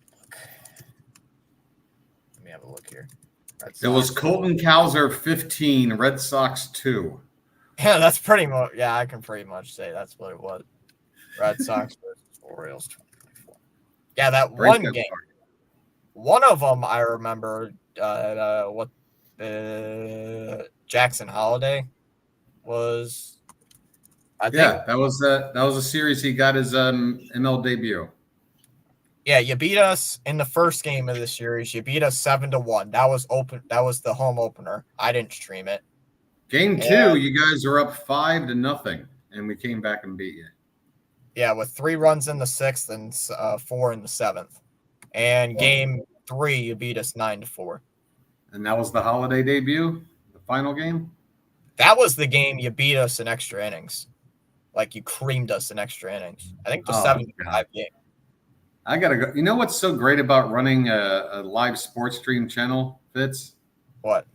me have a look here. It was Colton Cowser 15, Red Sox 2. Yeah, that's pretty much. Yeah, I can pretty much say that's what it was. Red Sox versus Orioles 2024. Yeah, that one game. One of them I remember what Jackson Holiday was. I think. Yeah, that was a series he got his ML debut. Yeah, you beat us in the first game of the series. You beat us 7-1. That was open. That was the home opener. I didn't stream it. Game 2, you guys were up 5-0, and we came back and beat you. Yeah, with 3 runs in the 6th and 4 in the 7th. And game 3, you beat us 9-4. And that was the Holiday debut, the final game. That was the game you beat us in extra innings. Like you creamed us in extra innings. I think the 7-5 game. I gotta go. You know what's so great about running a live sports stream channel, Fitz? What?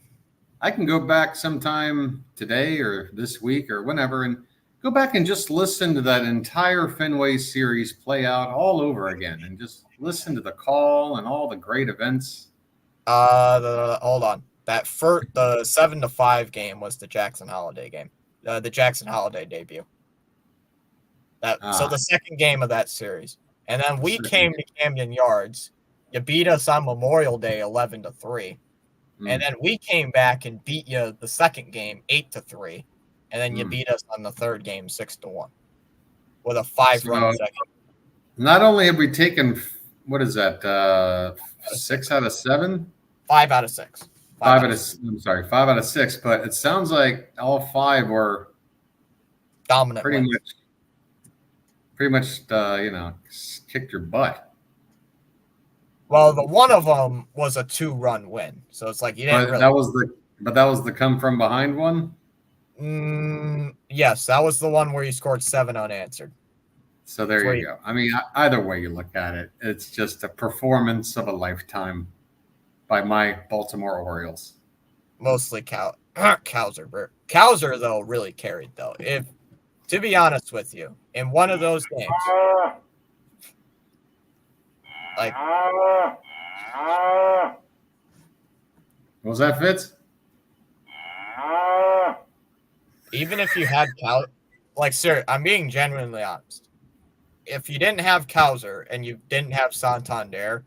I can go back sometime today or this week or whenever and go back and just listen to that entire Fenway series play out all over again and just listen to the call and all the great events. Hold on. The 7-5 game was the Jackson Holiday game. The Jackson Holiday debut. So the second game of that series. And then we came to Camden Yards. You beat us on Memorial Day 11-3. And then we came back and beat you the second game 8-3. And then you beat us on the third game 6-1 with a 5-run second. Not only have we taken, what is that, 6 out of 7? 5 out of 6. 5 out of 6. But it sounds like all 5 were dominant. Pretty much, kicked your butt. Well, the one of them was a 2-run win, so it's like you didn't. That was the come from behind one. Yes, that was the one where you scored 7 unanswered. So there you go. I mean, either way you look at it, it's just a performance of a lifetime by my Baltimore Orioles. Mostly Cowser. Cowser though really carried though. To be honest with you, in one of those games, like, what was that, Fitz? even if you had sir, I'm being genuinely honest. If you didn't have Cowser and you didn't have Santander,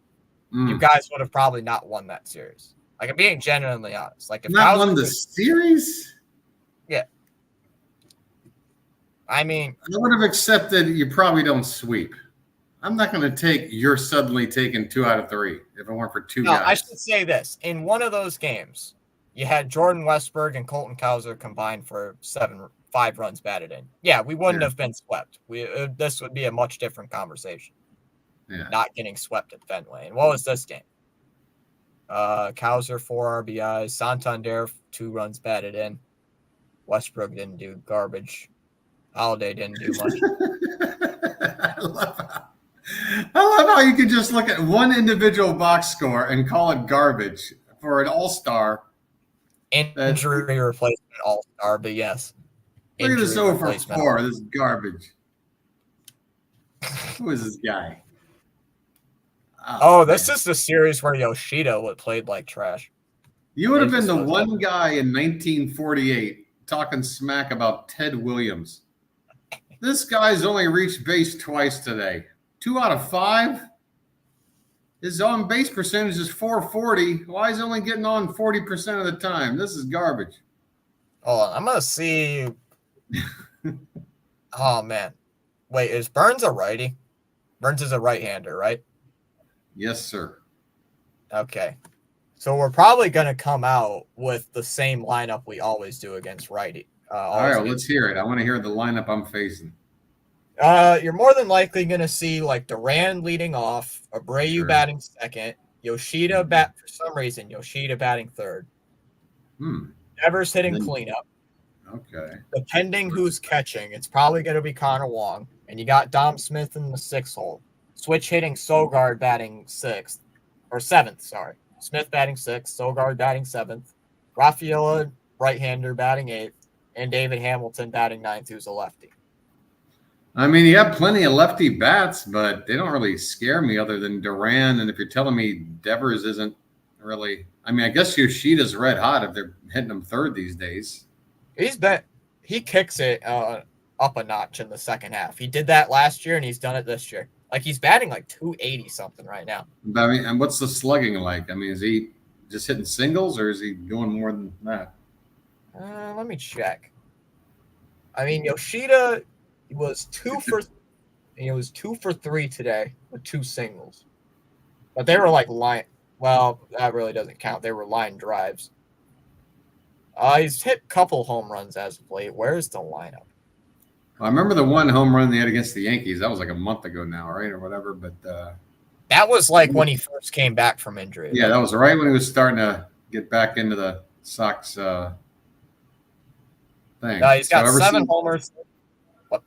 you guys would have probably not won that series. Like, I'm being genuinely honest. Like, if not Cowser won the series? Yeah. I mean, I would have accepted you probably don't sweep. I'm not going to take you're suddenly taking 2 out of 3 if it weren't for 2 guys. I should say this. In one of those games, you had Jordan Westberg and Colton Cowser combined for 5 runs batted in. Yeah, we wouldn't have been swept. This would be a much different conversation. Yeah. Not getting swept at Fenway. And what was this game? Cowser 4 RBIs, Santander 2 runs batted in. Westbrook didn't do garbage. Holiday didn't do much. I love how you can just look at one individual box score and call it garbage for an all-star. Injury replacement all-star, but yes. Look at this 0 for 4. This is garbage. Who is this guy? This is the series where Yoshida played like trash. You would have been the one guy in 1948 talking smack about Ted Williams. This guy's only reached base twice today. 2 out of 5. His on base percentage is .440. Why is he only getting on 40% of the time? This is garbage. Hold on, I'm gonna see. Oh man, wait, is Burns a righty? Burns is a right-hander, right? Yes, sir. Okay, so we're probably gonna come out with the same lineup we always do against righty. All right, let's hear it. I want to hear the lineup I'm facing. You're more than likely going to see like Duran leading off, Abreu batting second, Yoshida for some reason, Yoshida batting third. Devers hitting cleanup. Okay. Depending who's catching, it's probably going to be Connor Wong. And you got Dom Smith in the 6th hole. Switch hitting Sogard batting 7th, sorry. Smith batting 6th, Sogard batting 7th. Rafaela, right-hander, batting 8th. And David Hamilton batting 9th, who's a lefty. I mean, you have plenty of lefty bats, but they don't really scare me other than Duran. And if you're telling me Devers isn't really, I mean, I guess Yoshida's red hot if they're hitting him third these days. He kicks it up a notch in the second half. He did that last year, and he's done it this year. Like, he's batting like 280 something right now. I mean, and what's the slugging like? I mean, is he just hitting singles, or is he doing more than that? Let me check. I mean, Yoshida was 2 for 3 today with 2 singles, but they were like line. Well, that really doesn't count. They were line drives. He's hit a couple home runs as of late. Where's the lineup? I remember the one home run they had against the Yankees. That was like a month ago now, right, or whatever. But that was like when he first came back from injury. Yeah, that was right when he was starting to get back into the Sox thing. He's got 7 homers. Go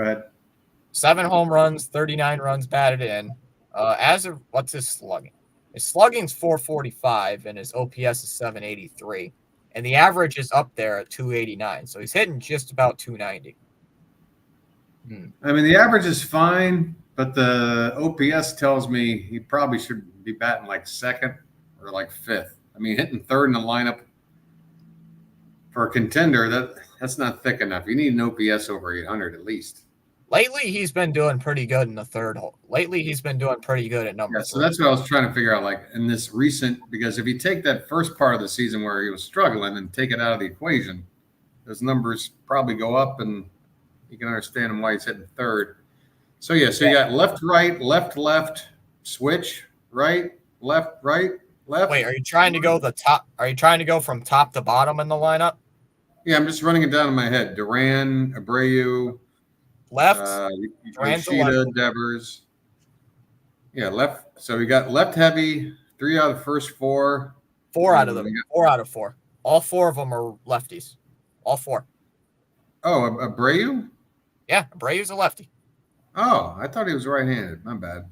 ahead. 7 home runs, 39 runs batted in. As of what's his slugging? His slugging's 445 and his OPS is 783. And the average is up there at 289. So he's hitting just about 290. I mean, the average is fine, but the OPS tells me he probably should be batting like 2nd or like 5th. I mean, hitting 3rd in the lineup for a contender, that's not thick enough. You need an OPS over 800 at least. Lately, he's been doing pretty good in the 3rd hole. Lately, he's been doing pretty good at number 3. So that's what I was trying to figure out, like in this recent, because if you take that first part of the season where he was struggling and take it out of the equation, those numbers probably go up, and you can understand why he's hitting 3rd. So you got left, right, left, switch, right, left. Wait, are you trying to go the top? Are you trying to go from top to bottom in the lineup? Yeah, I'm just running it down in my head. Duran, Abreu, left, Yoshida, Devers. Yeah, left. So we got left heavy. 3 out of the first 4. 4 out of them. 4 out of 4. All 4 of them are lefties. All 4. Oh, Abreu? Yeah, Abreu's a lefty. Oh, I thought he was right-handed. My bad.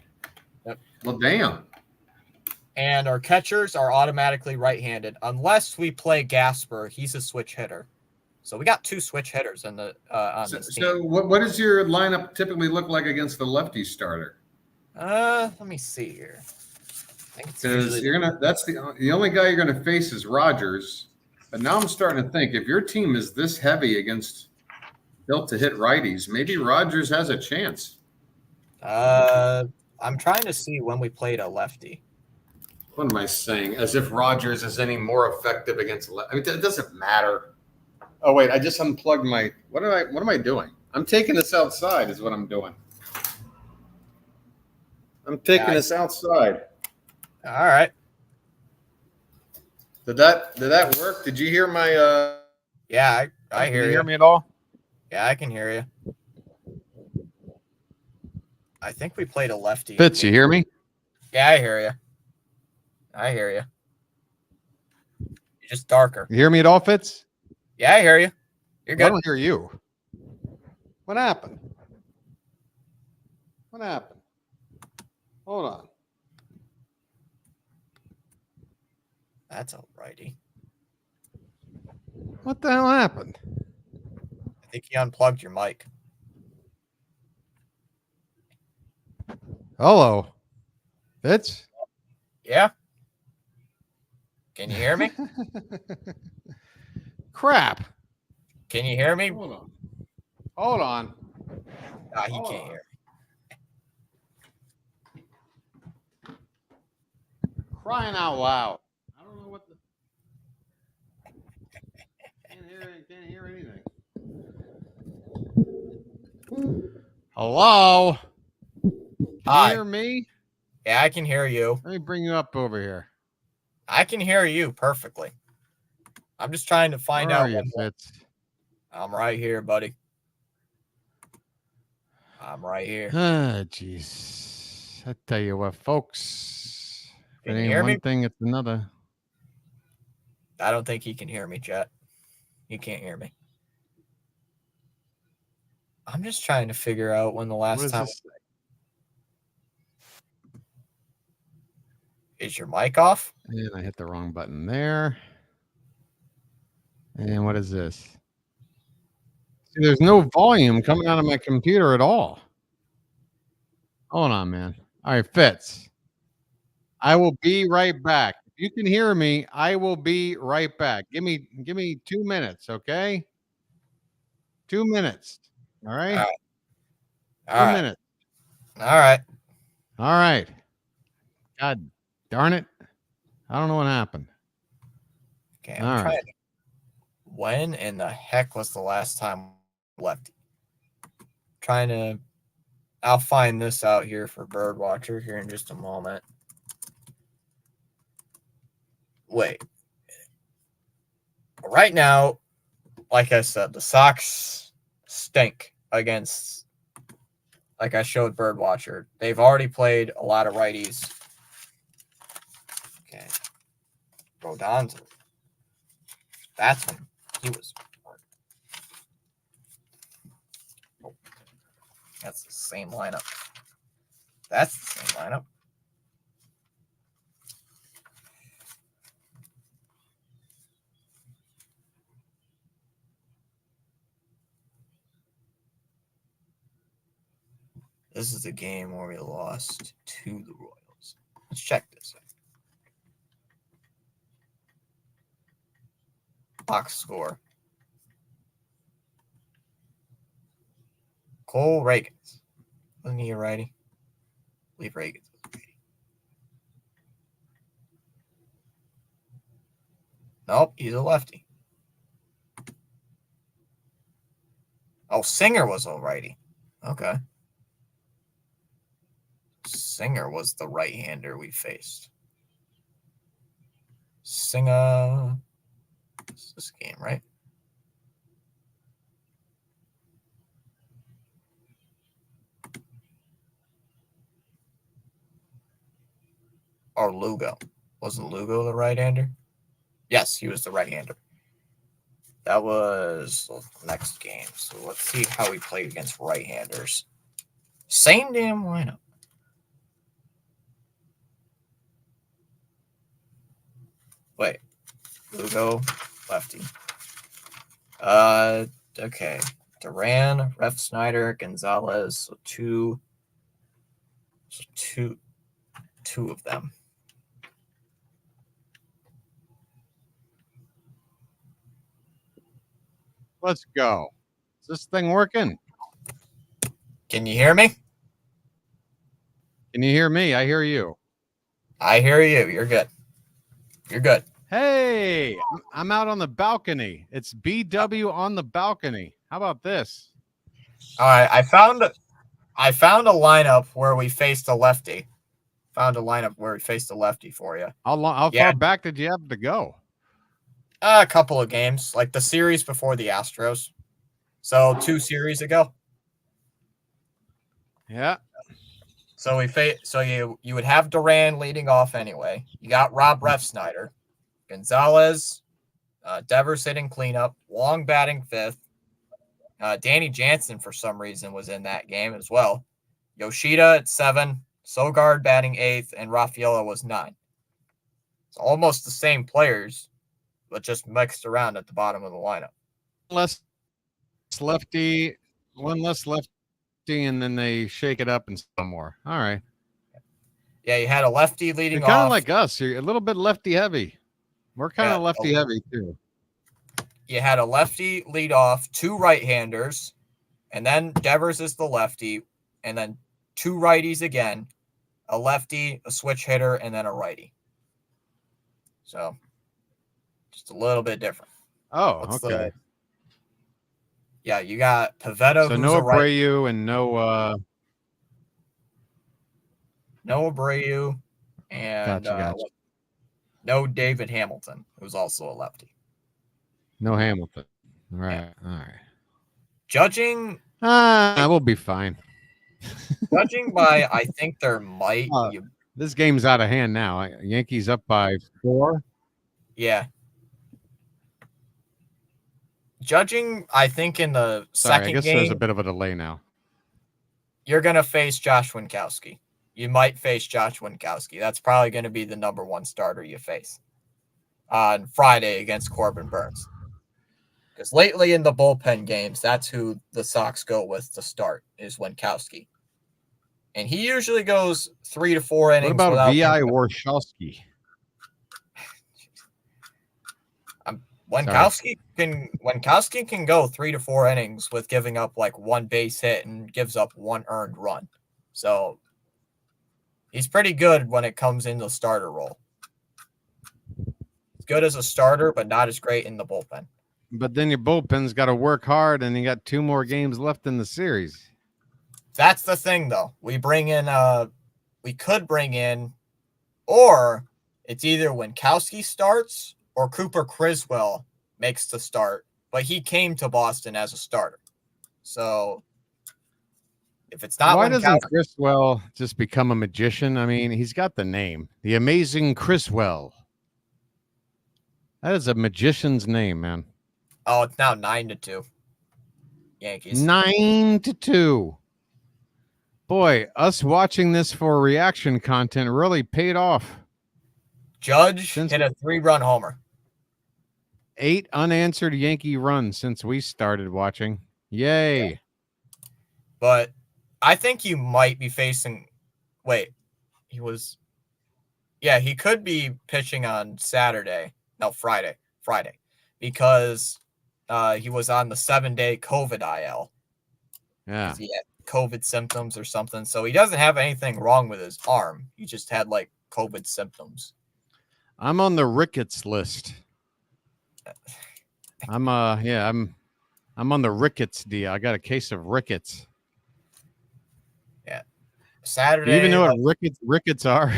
Yep. Well, damn. And our catchers are automatically right-handed unless we play Gasper. He's a switch hitter. So we got 2 switch hitters in the on this team. So what does your lineup typically look like against the lefty starter? Let me see here. Because that's the only guy you're gonna face is Rogers. But now I'm starting to think, if your team is this heavy against built to hit righties, maybe Rogers has a chance. I'm trying to see when we played a lefty. What am I saying? As if Rogers is any more effective against lefty. I mean, it doesn't matter. Oh wait, I just unplugged my. What am I doing? I'm taking this outside. Is what I'm doing. I'm taking this outside. All right. Did that work? Did you hear my? Yeah, I hear you. Can you hear me at all? Yeah, I can hear you. I think we played a lefty. Fitz, you hear me? Yeah, I hear you. I hear you. You're just darker. You hear me at all, Fitz? Yeah, I hear you. You're good. I don't hear you. What happened? What happened? Hold on. That's all righty. What the hell happened? I think you unplugged your mic. Hello. Fitz? Yeah? Can you hear me? Crap. Can you hear me? Hold on. He can't hear me. Crying out loud. I don't know what the. Can't hear anything. Hello? Can you hear me? Yeah, I can hear you. Let me bring you up over here. I can hear you perfectly. I'm just trying to find out. Where are you, Fitz? I'm right here, buddy. I'm right here. Ah, jeez. I tell you what, folks. Can It you ain't hear one me? thing, it's another. I don't think he can hear me, Chet. He can't hear me. I'm just trying to figure out when the last time. Is your mic off? And I hit the wrong button there. And what is this? See, there's no volume coming out of my computer at all. Hold on, man. All right, Fitz. I will be right back. If you can hear me, I will be right back. Give me 2 minutes, okay? 2 minutes. All right? All right. 2 minutes. All right. All right. God darn it. I don't know what happened. Okay, I'm All trying right. to. When in the heck was the last time lefty? Trying to. I'll find this out here for Birdwatcher here in just a moment. Wait. Right now, like I said, the Sox stink against, like I showed Birdwatcher. They've already played a lot of righties. Okay. Rodon's. That's when he was. Oh, that's the same lineup. That's the same lineup. This is the game where we lost to the Royals. Let's check this out. Box score. Cole Reagans. Wasn't he a righty? I believe Reagans was a righty. Nope, he's a lefty. Oh, Singer was a righty. Okay. Singer was the right-hander we faced. Singer. It's this game, right? Or Lugo. Wasn't Lugo the right-hander? Yes, he was the right-hander. That was the next game. So let's see how we played against right-handers. Same damn lineup. Wait. Lugo, lefty. Okay. Duran, Ref Snyder, Gonzalez. So two of them. Let's go. Is this thing working? Can you hear me? Can you hear me? I hear you. I hear you. You're good. You're good. Hey, I'm out on the balcony. It's BW on the balcony. How about this? All right. I found a lineup where we faced a lefty. Found a lineup where we faced a lefty for you. How Yeah. far back did you have to go? A couple of games, like the series before the Astros. So 2 series ago. Yeah. So you would have Duran leading off anyway. You got Rob Refsnyder, Gonzalez, Devers hitting cleanup, Wong batting 5th. Danny Jansen for some reason was in that game as well. Yoshida at 7, Sogard batting 8th, and Rafaela was 9. It's almost the same players, but just mixed around at the bottom of the lineup. One less lefty, and then they shake it up and some more. All right. Yeah, you had a lefty leading You're kind off. of like us. You're a little bit lefty heavy. We're kind of lefty heavy too. You had a lefty lead off, 2 right-handers, and then Devers is the lefty, and then 2 righties again, a lefty, a switch hitter, and then a righty. So, just a little bit different. Oh, okay. Yeah, you got Pavetta, so who's no a right. Abreu and no Abreu, and Gotcha. no David Hamilton, who's also a lefty. No Hamilton. All right. All right. Judging we'll be fine. judging by, I think there might. This game's out of hand now. Yankees up by 4. Yeah. Judging, I think in the second I guess game, there's a bit of a delay now. You're going to face Josh Winkowski. You might face Josh Winkowski. That's probably going to be the number 1 starter you face on Friday against Corbin Burns. Because lately in the bullpen games, that's who the Sox go with to start, is Winkowski. And he usually goes 3 to 4 innings. What about V.I. Warshawski? Winkowski can go 3 to 4 innings with giving up like 1 base hit and gives up 1 earned run. So he's pretty good when it comes into the starter role. good as a starter, but not as great in the bullpen. But then your bullpen's got to work hard, and you got 2 more games left in the series. That's the thing, though. We could bring in, or it's either Winkowski starts or Cooper Criswell makes the start, but he came to Boston as a starter. So if it's not Why Winkowski, doesn't Criswell just become a magician? I mean, he's got the name, the amazing Criswell. That is a magician's name, man. oh, it's now 9-2. Yankees. 9-2. Boy, us watching this for reaction content really paid off. Judge hit a 3-run homer. 8 unanswered Yankee runs since we started watching. Yay. Yeah. But I think you might be facing. Wait, he could be pitching on Saturday. No, Friday, because he was on the 7-day COVID IL. Yeah. He had COVID symptoms or something. So he doesn't have anything wrong with his arm. He just had like COVID symptoms. I'm on the rickets list. I'm on the rickets deal. I got a case of rickets. Yeah. Saturday. Do you even know what rickets are?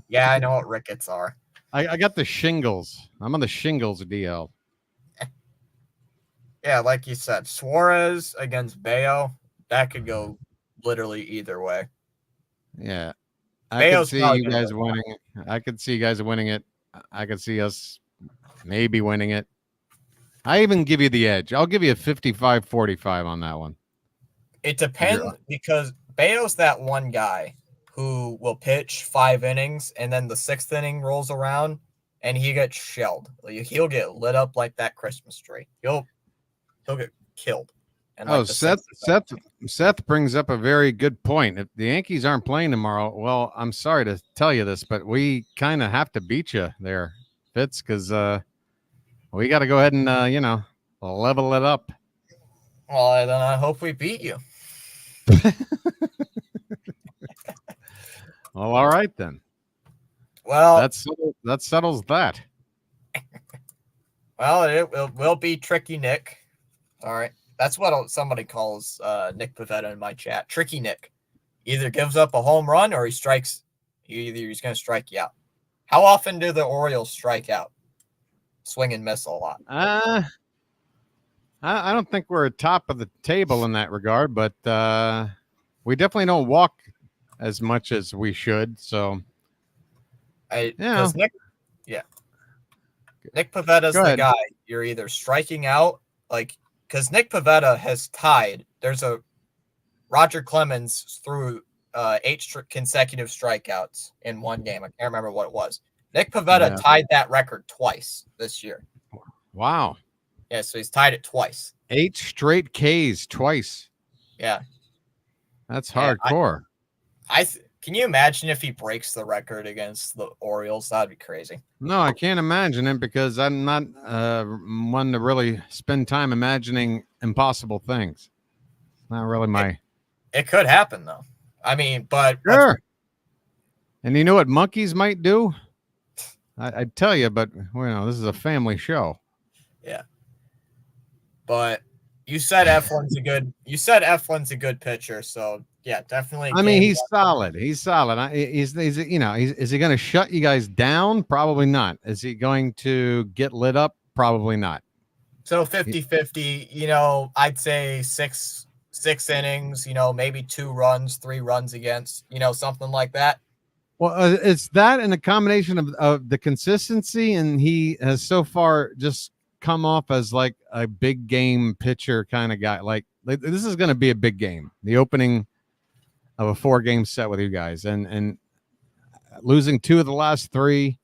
Yeah, I know what rickets are. I got the shingles. I'm on the shingles DL. Yeah, like you said, Suarez against Bayo, that could go literally either way. Yeah. I Bayo's could see probably you gonna guys winning. I could see you guys winning it. I could see us maybe winning it. I even give you the edge. I'll give you a 55-45 on that one. It depends because Bayo's that one guy who will pitch 5 innings and then the 6th inning rolls around and he gets shelled. He'll get lit up like that Christmas tree. He'll get killed. And like Seth brings up a very good point. If the Yankees aren't playing tomorrow, well, I'm sorry to tell you this, but we kind of have to beat you there, Fitz, because we got to go ahead and level it up. Well, then I hope we beat you. Well, all right then. Well, that settles that. Well, it will be Tricky Nick. All right. That's what somebody calls Nick Pivetta in my chat. Tricky Nick. Either gives up a home run or he's going to strike you out. How often do the Orioles strike out? Swing and miss a lot. I don't think we're at top of the table in that regard, but we definitely don't walk as much as we should. So, Nick Pavetta's the guy. You're either striking out, because Nick Pivetta has tied. There's a Roger Clemens threw 8 consecutive strikeouts in one game. I can't remember what it was. Nick Pivetta tied that record twice this year. Wow. Yeah, so he's tied it twice. 8 straight Ks twice. Yeah. That's hardcore. Can you imagine if he breaks the record against the Orioles? That'd be crazy. No, I can't imagine it because I'm not one to really spend time imagining impossible things. Not really my. It could happen though. I mean, but sure. And you know what monkeys might do? I'd tell you, but this is a family show. Yeah. But you said Eflin's a good pitcher, so yeah, definitely. I mean, he's solid. He's solid. Is he going to shut you guys down? Probably not. Is he going to get lit up? Probably not. So 50-50, I'd say six innings, maybe 2 runs, 3 runs against, something like that. Well, it's that and a combination of the consistency, and he has so far just come off as like a big game pitcher kind of guy. Like this is going to be a big game. The opening of a 4-game set with you guys, and losing 2 of the last 3,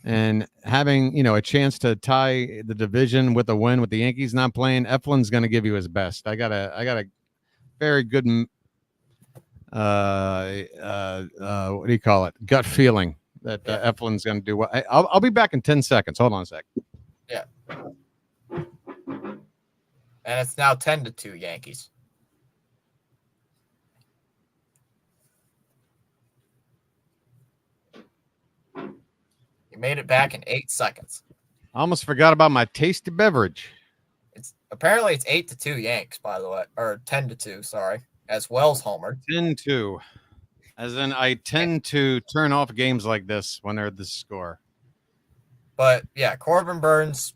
and having a chance to tie the division with a win with the Yankees not playing. Eflin's going to give you his best. I got a very good what do you call it? Gut feeling that Eflin's going to do well. I'll be back in 10 seconds. Hold on a sec. Yeah. And it's now 10-2 Yankees. made it back in 8 seconds. I almost forgot about my tasty beverage. It's 8-2 Yanks, by the way, or 10-2, sorry, as Wells homered. 10-2. As in, I tend to turn off games like this when they're this score. But yeah, Corbin Burns,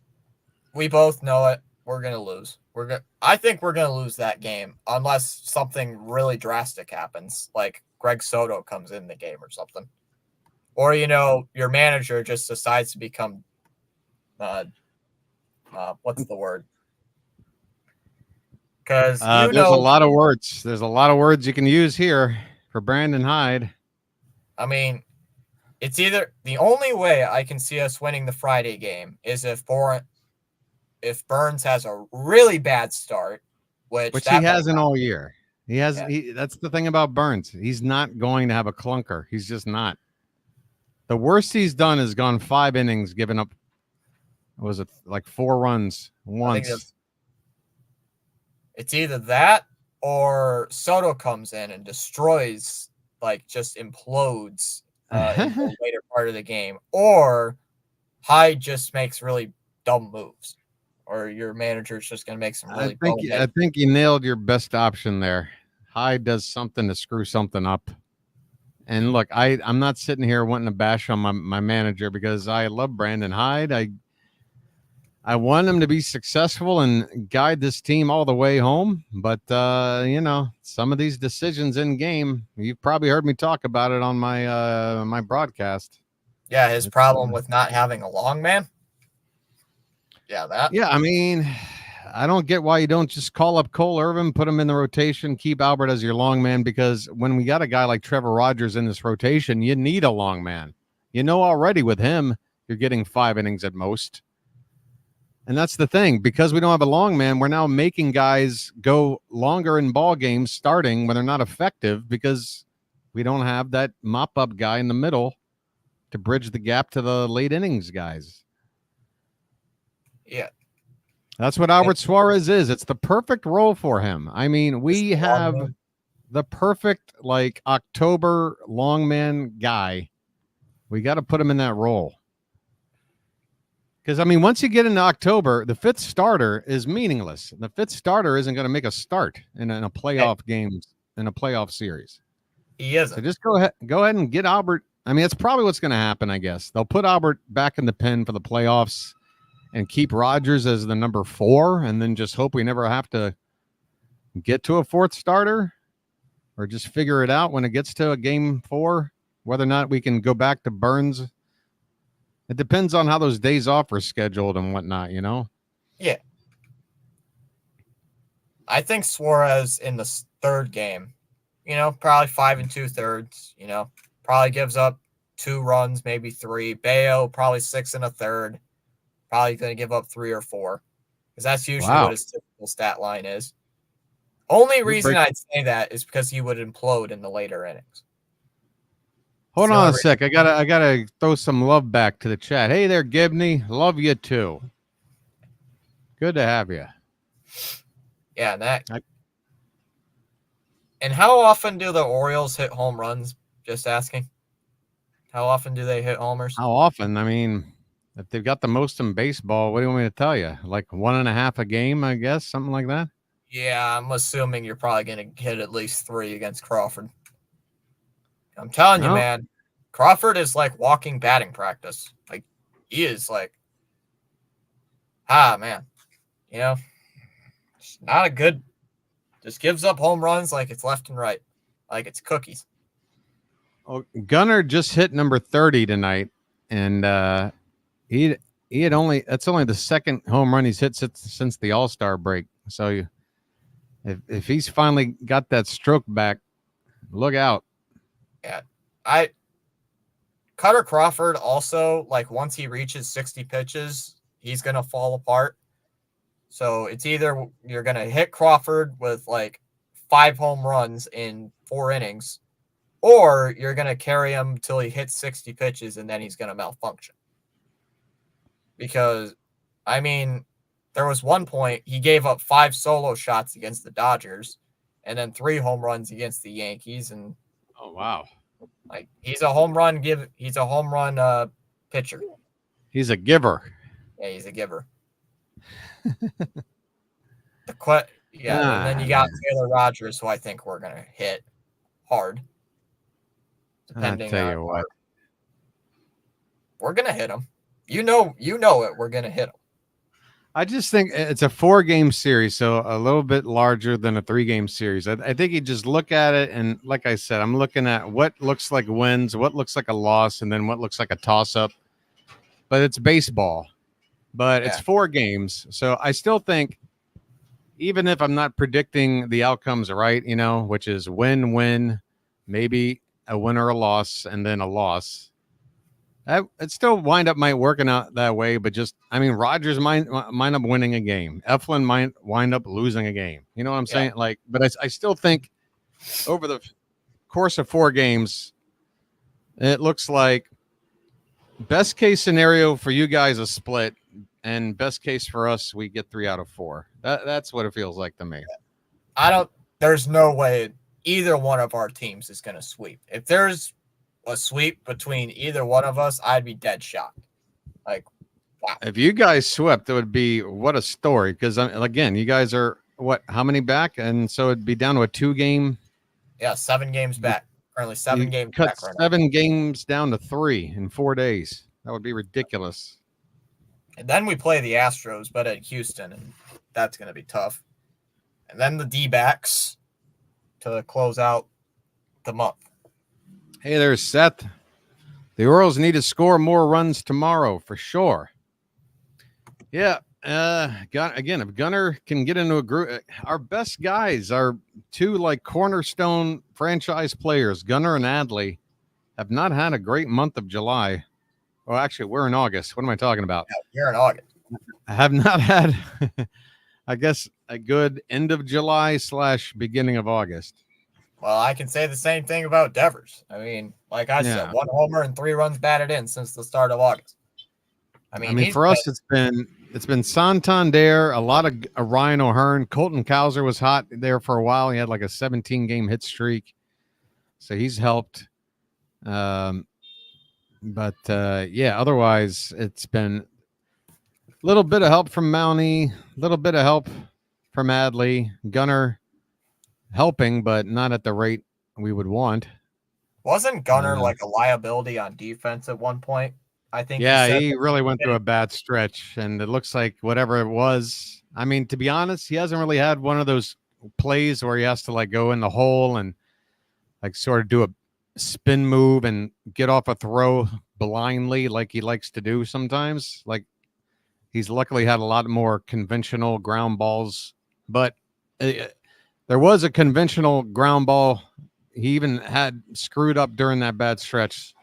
we both know it. We're gonna lose. I think we're gonna lose that game unless something really drastic happens, like Greg Soto comes in the game or something, or your manager just decides to become, what's the word? Because there's a lot of words. There's a lot of words you can use here for Brandon Hyde. I mean, it's either the only way I can see us winning the Friday game is if Burns has a really bad start, which he hasn't all year. He has. Yeah. That's the thing about Burns. He's not going to have a clunker. He's just not. The worst he's done is gone 5 innings, giving up. Was it like 4 runs once? It's either that or Soto comes in and destroys, like just implodes in the later part of the game, or Hyde just makes really dumb moves, or your manager's just going to make some really. I think you nailed your best option there. Hyde does something to screw something up. And look, I'm not sitting here wanting to bash on my manager because I love Brandon Hyde. I want him to be successful and guide this team all the way home. But, some of these decisions in game, you've probably heard me talk about it on my broadcast. Yeah, his problem with not having a long man. Yeah, that. Yeah, I mean, I don't get why you don't just call up Cole Irvin, put him in the rotation, keep Albert as your long man, because when we got a guy like Trevor Rogers in this rotation, you need a long man. Already with him, you're getting 5 innings at most. And that's the thing. Because we don't have a long man, we're now making guys go longer in ball games starting when they're not effective because we don't have that mop-up guy in the middle to bridge the gap to the late innings guys. Yeah. That's what Albert Suarez is. It's the perfect role for him. I mean, we have the perfect, October long man guy. We got to put him in that role. Because, once you get into October, the 5th starter is meaningless. The 5th starter isn't going to make a start in a playoff game, in a playoff series. He isn't. So just go ahead and get Albert. That's probably what's going to happen, I guess. They'll put Albert back in the pen for the playoffs and keep Rogers as the number 4, and then just hope we never have to get to a 4th starter or just figure it out when it gets to a game 4, whether or not we can go back to Burns. It depends on how those days off are scheduled and whatnot, Yeah. I think Suarez in the 3rd game, probably 5 2/3, probably gives up 2 runs, maybe 3. Bayo, probably 6 1/3. Probably going to give up 3 or 4 because that's usually what his typical stat line is. Only reason I'd say that is because he would implode in the later innings. Hold on a sec. I gotta throw some love back to the chat. Hey there, Gibney. Love you too. Good to have you. Yeah, and how often do the Orioles hit home runs? Just asking. How often do they hit homers? How often? If they've got the most in baseball, what do you want me to tell you? Like 1.5 a game, I guess, something like that. Yeah, I'm assuming you're probably going to hit at least 3 against Crawford. I'm telling you, man, Crawford is like walking batting practice. Like, he is like, man, it's not a good, just gives up home runs like it's left and right, like it's cookies. Oh, Gunnar just hit number 30 tonight, and that's only the 2nd home run he's hit since the All-Star break. So if he's finally got that stroke back, look out. Yeah, Cutter Crawford also, once he reaches 60 pitches, he's going to fall apart. So it's either you're going to hit Crawford with 5 home runs in 4 innings, or you're going to carry him till he hits 60 pitches and then he's going to malfunction. Because, there was one point he gave up 5 solo shots against the Dodgers and then 3 home runs against the Yankees. And oh, wow. he's a home run pitcher. He's a giver. Yeah, he's a giver. And then you got Taylor Rogers, who I think we're gonna hit hard. I'll tell you what. We're gonna hit him. You know it. We're gonna hit him. I just think it's a 4-game series, so a little bit larger than a 3-game series. I think you just look at it, and like I said, I'm looking at what looks like wins, what looks like a loss, and then what looks like a toss-up. But it's baseball. But it's 4 games, so I still think, even if I'm not predicting the outcomes right, which is win, maybe a win or a loss, and then a loss. It still might working out that way, but Rogers might up winning a game. Eflin might wind up losing a game. You know what I'm saying? But I still think over the course of 4 games, it looks like best case scenario for you guys a split, and best case for us, we get 3 out of 4. That's what it feels like to me. There's no way either one of our teams is going to sweep. If there's a sweep between either one of us, I'd be dead shocked. Like, wow. If you guys swept, it would be what a story. Because again, you guys are how many back? And so it'd be down to a 2-game. Yeah, 7 games back. Currently 7 games cut back. Right 7 games down to 3 in 4 days. That would be ridiculous. And then we play the Astros, but at Houston, and that's going to be tough. And then the D-backs to close out the month. Hey, there's Seth. The Orioles need to score more runs tomorrow for sure. Yeah. If Gunnar can get into a group, our best guys, our 2 cornerstone franchise players, Gunnar and Adley, have not had a great month of July. Well, actually, we're in August. What am I talking about? Yeah, you're in August. I have not had, I guess, a good end of July / beginning of August. Well, I can say the same thing about Devers. I mean, like I said, 1 homer and 3 runs batted in since the start of August. I mean for us, it's been Santander, a lot of Ryan O'Hearn. Colton Cowser was hot there for a while. He had like a 17-game hit streak, so he's helped. Otherwise, it's been a little bit of help from Mountie, a little bit of help from Adley, Gunnar helping, but not at the rate we would want. Wasn't Gunnar like a liability on defense at one point? I think. Yeah, he really went through a bad stretch, and it looks like whatever it was. I mean, to be honest, he hasn't really had one of those plays where he has to go in the hole and sort of do a spin move and get off a throw blindly like he likes to do sometimes. He's luckily had a lot more conventional ground balls, but there was a conventional ground ball he even had screwed up during that bad stretch.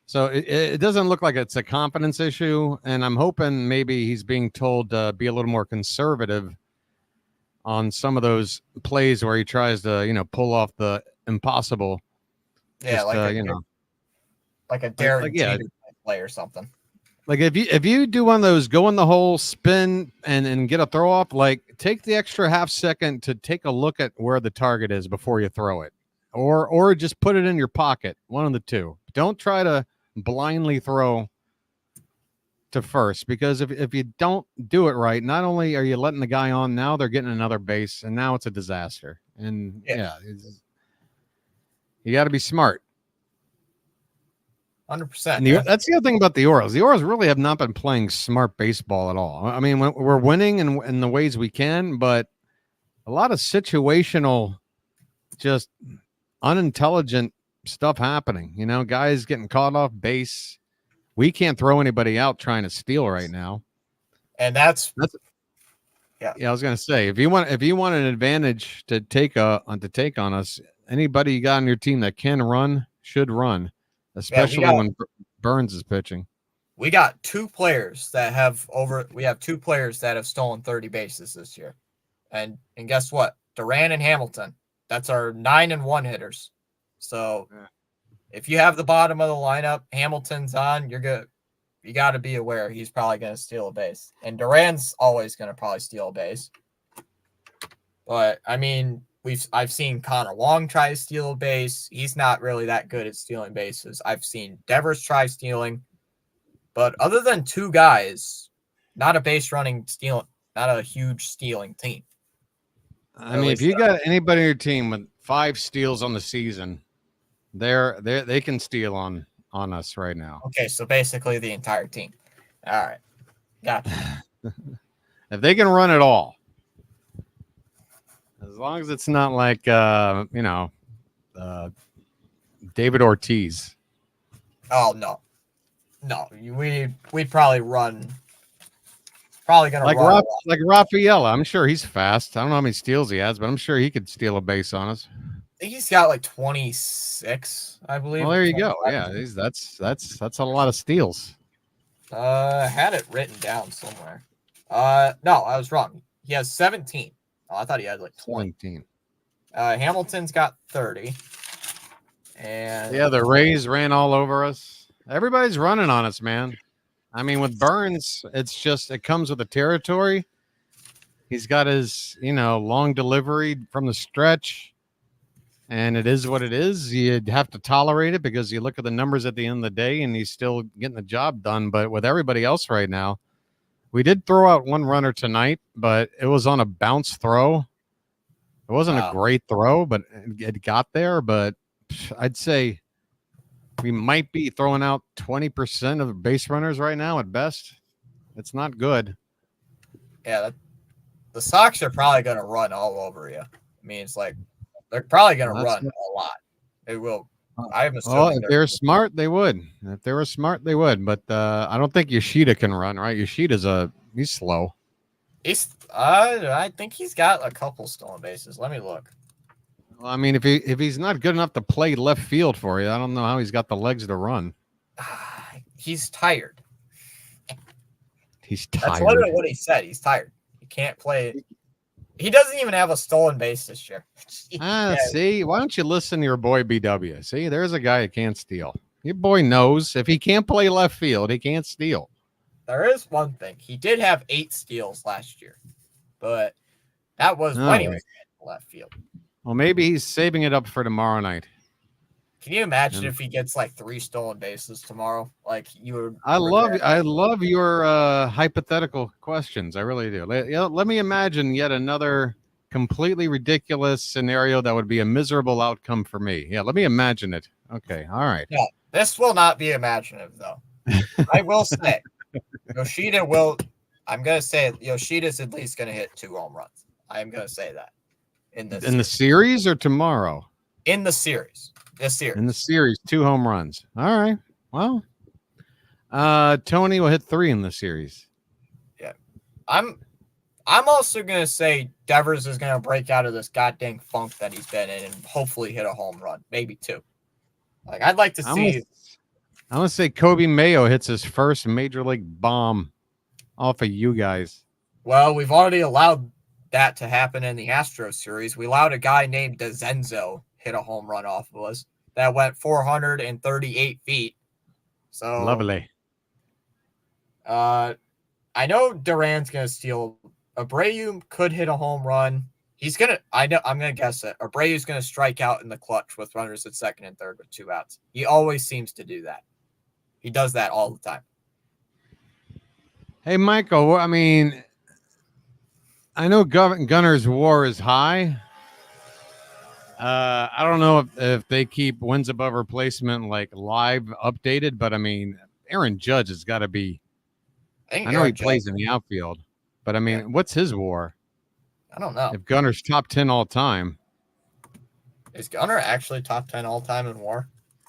So it doesn't look like it's a confidence issue, and I'm hoping maybe he's being told to be a little more conservative on some of those plays where he tries to, pull off the impossible. Yeah, just, like a Derek Jeter play or something. Like if you do one of those, go in the hole, spin, and get a throw off, take the extra half second to take a look at where the target is before you throw it, or just put it in your pocket. One of the two. Don't try to blindly throw to first, because if you don't do it right, not only are you letting the guy on, now they're getting another base, and now it's a disaster. And you got to be smart. 100%. That's the other thing about the Orioles. The Orioles really have not been playing smart baseball at all. I mean, we're winning in the ways we can, but a lot of situational, just unintelligent stuff happening. Guys getting caught off base. We can't throw anybody out trying to steal right now. And that's yeah. I was gonna say, if you want an advantage to take on us, anybody you got on your team that can run should run. Especially when Burns is pitching. We got 2 players that have stolen 30 bases this year. And guess what? Duran and Hamilton. That's our 9 and 1 hitters. So if you have the bottom of the lineup, Hamilton's on, you're good. You got to be aware he's probably going to steal a base. And Duran's always going to probably steal a base. But I mean, I've seen Connor Wong try to steal a base. He's not really that good at stealing bases. I've seen Devers try stealing. But other than two guys, not a base running stealing, not a huge stealing team. I mean, if you got anybody on your team with 5 steals on the season, they can steal on us right now. Okay, so basically the entire team. All right, gotcha. If they can run it all, as long as it's not like David Ortiz. Oh no, we'd probably run. Probably gonna run like Rafaela. I'm sure he's fast. I don't know how many steals he has, but I'm sure he could steal a base on us. I think he's got like 26, I believe. Well, there you go. Yeah, that's a lot of steals. I had it written down somewhere. No, I was wrong. He has 17. Oh, I thought he had like 20. 17. Hamilton's got 30. And yeah, the Rays ran all over us. Everybody's running on us, man. I mean, with Burns, it's just it comes with the territory. He's got his, long delivery from the stretch, and it is what it is. You'd have to tolerate it because you look at the numbers at the end of the day, and he's still getting the job done. But with everybody else right now, we did throw out one runner tonight, but it was on a bounce throw. It wasn't a great throw, but it got there. But I'd say we might be throwing out 20% of base runners right now at best. It's not good. Yeah, the Sox are probably going to run all over you. I mean, it's like they're probably going to run a lot. They will. I'm assuming if they're smart, they would. If they were smart, they would. But I don't think Yoshida can run, right? Yoshida's he's slow. I think he's got a couple stolen bases. Let me look. Well, I mean, if he's not good enough to play left field for you, I don't know how he's got the legs to run. He's tired. He's tired. That's literally what he said. He's tired. He can't play. He doesn't even have a stolen base this year. See, why don't you listen to your boy BW? See, there's a guy that can't steal. Your boy knows if he can't play left field, he can't steal. There is one thing. He did have 8 steals last year, but that was when he was in left field. Well, maybe he's saving it up for tomorrow night. Can you imagine if he gets like 3 stolen bases tomorrow? Like you would. I love your hypothetical questions. I really do. Let me imagine yet another completely ridiculous scenario that would be a miserable outcome for me. Yeah, let me imagine it. Okay, all right. Yeah, this will not be imaginative though. I will say, Yoshida will. I'm gonna say Yoshida's at least gonna hit 2 home runs. I'm gonna say that. In the series or tomorrow? In the series. In the series, 2 home runs. All right. Well, Tony will hit 3 in the series. Yeah. I'm also gonna say Devers is gonna break out of this goddamn funk that he's been in and hopefully hit a home run, maybe 2. Like I'd like to see. I'm gonna say Kobe Mayo hits his first major league bomb off of you guys. Well, we've already allowed that to happen in the Astros series. We allowed a guy named DeZenzo hit a home run off of us that went 438 feet. So lovely. I know Duran's gonna steal. Abreu could hit a home run. I'm gonna guess it. Abreu's gonna strike out in the clutch with runners at second and third with 2 outs. He always seems to do that. He does that all the time. Hey, Michael. I mean, I know Gunner's WAR is high. I don't know if they keep wins above replacement like live updated, but I mean, Aaron Judge has got to be. I know he plays in the outfield, but I mean, what's his WAR? I don't know. If Gunner's top 10 all time, is Gunner actually top 10 all time in WAR?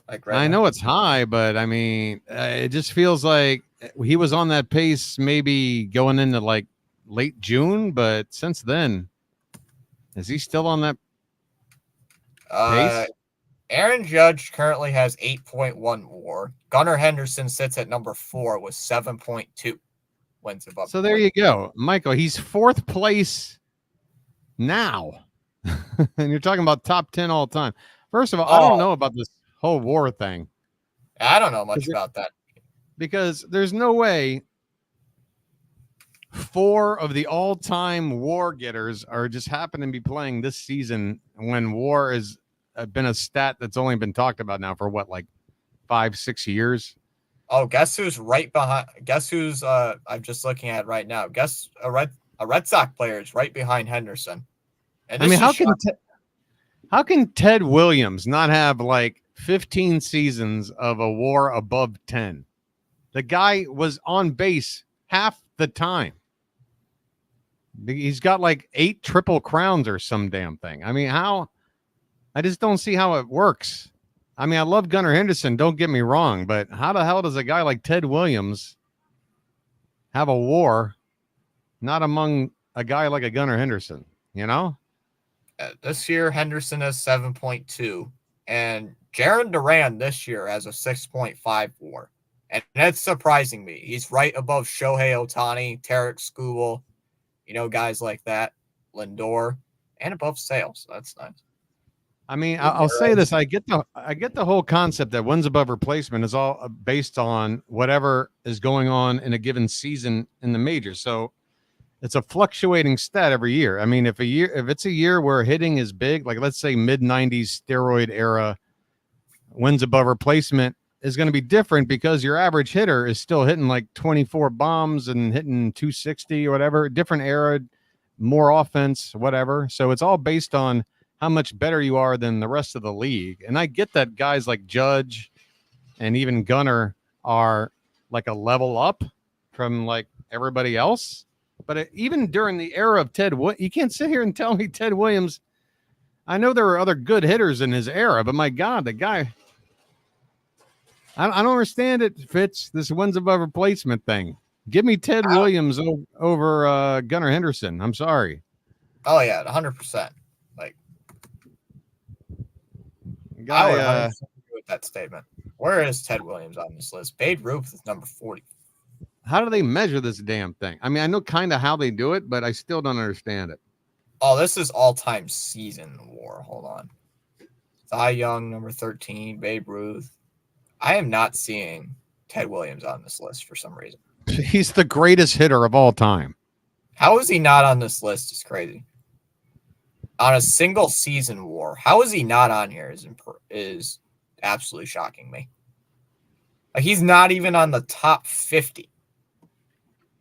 Like I know it's high, but I mean, it just feels like he was on that pace maybe going into like late June, but since then, is he still on that pace? Aaron Judge currently has 8.1 WAR. Gunnar Henderson sits at number 4 with 7.2 wins above. So there you go, Michael. He's 4th place now, and you're talking about top 10 all time. First of all, I don't know about this whole WAR thing. I don't know much about that because there's no way 4 of the all-time WAR getters are just happen to be playing this season when WAR has been a stat that's only been talked about now for what, like 5-6 years. Oh, guess who's right behind? Guess who's I'm just looking at right now. Guess a Red Sox player is right behind Henderson. And I mean, this is how can Ted Williams not have like 15 seasons of a WAR above 10? The guy was on base half the time. He's got like 8 triple crowns or some damn thing. I mean, how? I just don't see how it works. I mean, I love Gunnar Henderson, don't get me wrong, but how the hell does a guy like Ted Williams have a WAR not among a guy like a Gunnar Henderson, you know? this year Henderson has 7.2, and Jaron Duran this year has a 6.5 WAR. And that's surprising me. He's right above Shohei Ohtani, Tarek Skubal, guys like that, Lindor, and above Sales. So that's nice. I mean, I'll say this: I get the whole concept that wins above replacement is all based on whatever is going on in a given season in the majors. So it's a fluctuating stat every year. I mean, if it's a year where hitting is big, like let's say mid-90s steroid era, wins above replacement is going to be different because your average hitter is still hitting like 24 bombs and hitting 260 or whatever. Different era, more offense, whatever. So it's all based on how much better you are than the rest of the league. And I get that guys like Judge and even Gunnar are like a level up from like everybody else. But even during the era of you can't sit here and tell me Ted Williams. I know there were other good hitters in his era, but my God, the guy, I don't understand it, Fitz, this wins above replacement thing. Give me Ted Williams over Gunnar Henderson. I'm sorry. Oh, yeah, 100%. Like, guy, I would 100% agree with that statement. Where is Ted Williams on this list? Babe Ruth is number 40. How do they measure this damn thing? I mean, I know kind of how they do it, but I still don't understand it. Oh, this is all-time season WAR. Hold on. Cy Young, number 13, Babe Ruth. I am not seeing Ted Williams on this list for some reason. He's the greatest hitter of all time. How is he not on this list? Is crazy. On a single season WAR, how is he not on here? Is absolutely shocking me. Like, he's not even on the top 50.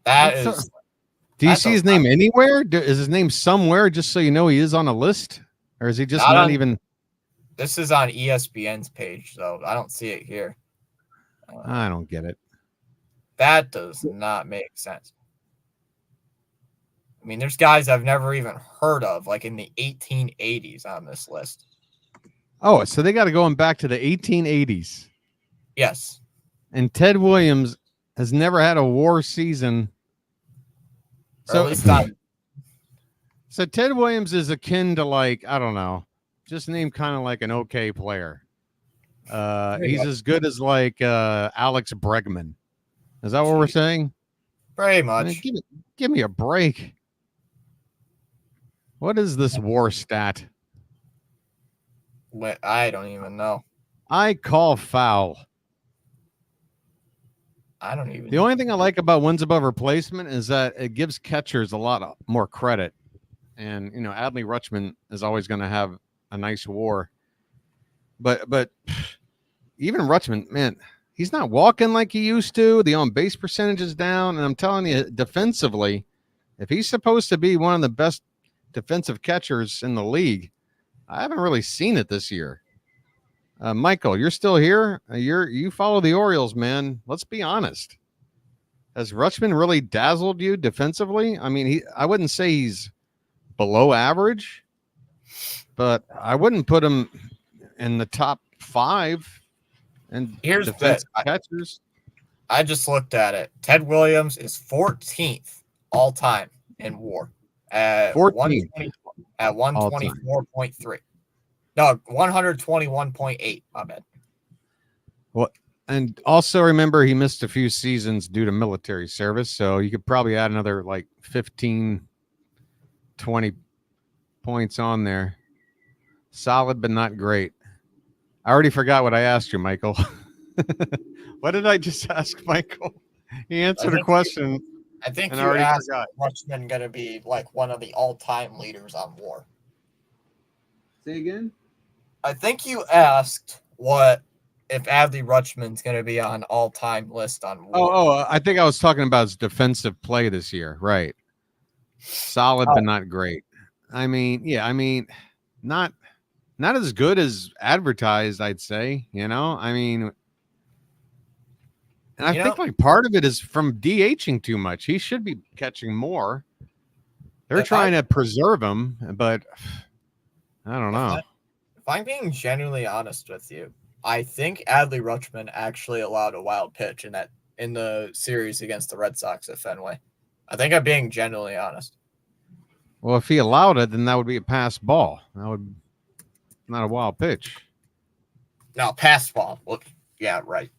Do you see his name anywhere? Is his name somewhere just so you know he is on a list? Or is he just not even? This is on ESPN's page, though. I don't see it here. I don't get it. That does not make sense. I mean, there's guys I've never even heard of, like in the 1880s on this list. Oh, so they got to go back to the 1880s. Yes. And Ted Williams has never had a WAR season. So at least not. So Ted Williams is akin to, like, I don't know, just name kind of like an okay player. He's as good as like Alex Bregman. Is that what we're saying? Pretty much. I mean, give me a break. What is this WAR stat? I don't even know. I call foul. I don't even. The only thing I like about wins above replacement is that it gives catchers a lot more credit. And, Adley Rutschman is always going to have a nice WAR. But even Rutschman, man, he's not walking like he used to. The on-base percentage is down. And I'm telling you, defensively, if he's supposed to be one of the best defensive catchers in the league, I haven't really seen it this year. Michael, you're still here. You follow the Orioles, man. Let's be honest. Has Rutschman really dazzled you defensively? I mean, I wouldn't say he's below average, but I wouldn't put him in the top 5. And here's defensive catchers. I just looked at it. Ted Williams is 14th all time in WAR at 124.3. No, 121.8. My bad. Well, and also remember he missed a few seasons due to military service, so you could probably add another like 15, 20 points on there. Solid, but not great. I already forgot what I asked you, Michael. What did I just ask Michael? He answered a question. I think you asked Rutschman going to be like one of the all-time leaders on WAR. Say again? I think you asked what if Adley Rutschman's going to be on all-time list on WAR. I think I was talking about his defensive play this year. Right. Solid, but not great. I mean, not as good as advertised, I'd say, I mean, and I think like part of it is from DHing too much. He should be catching more. They're trying to preserve him, but I don't know. If I'm being genuinely honest with you, I think Adley Rutschman actually allowed a wild pitch in the series against the Red Sox at Fenway. I think I'm being genuinely honest. Well, if he allowed it, then that would be a pass ball. That would not a wild pitch. No, pass ball. Look, yeah, right.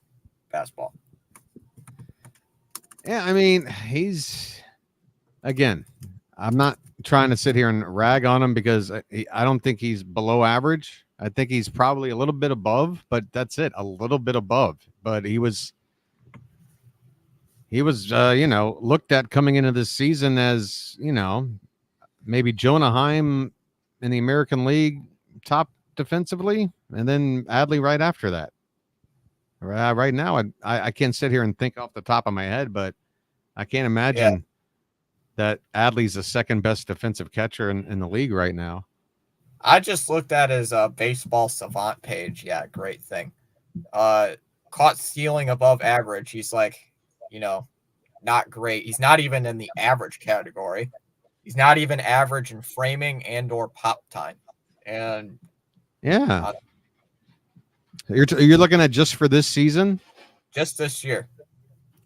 Pass ball. Yeah, I mean, again, I'm not trying to sit here and rag on him because I don't think he's below average. I think he's probably a little bit above, but that's it, a little bit above. But he was looked at coming into this season as, maybe Jonah Heim in the American League top defensively, and then Adley right after that. Right now, I can't sit here and think off the top of my head, but I can't imagine that Adley's the second best defensive catcher in the league right now. I just looked at his baseball savant page. Yeah, great thing. Caught stealing above average. He's like, not great. He's not even in the average category. He's not even average in framing and or pop time. And yeah. You're looking at just for this season? Just this year.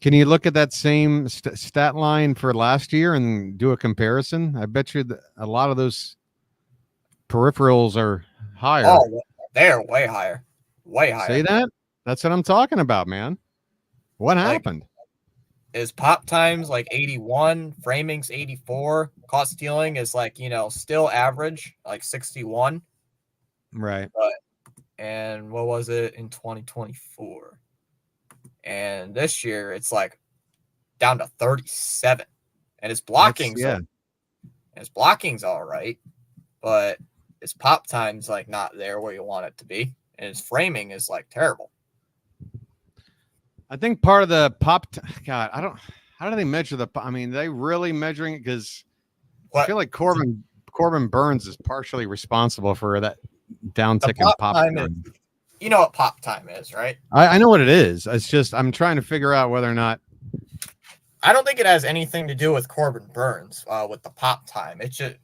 Can you look at that same stat line for last year and do a comparison? I bet you a lot of those peripherals are higher. Oh, they're way higher. Way higher. Say that? That's what I'm talking about, man. What happened? His pop time's like 81, framing's 84, caught stealing is like, still average, like 61. Right. And what was it in 2024? And this year it's like down to 37. And his blocking's all right, but his pop time's like not there where you want it to be. And his framing is like terrible. I think part of the how do they measure they really measuring it? Because I feel like Corbin Burns is partially responsible for that downtick in pop time. You know what pop time is, right? I know what it is. It's just I'm trying to figure out whether or not. I don't think it has anything to do with Corbin Burns with the pop time. It's just,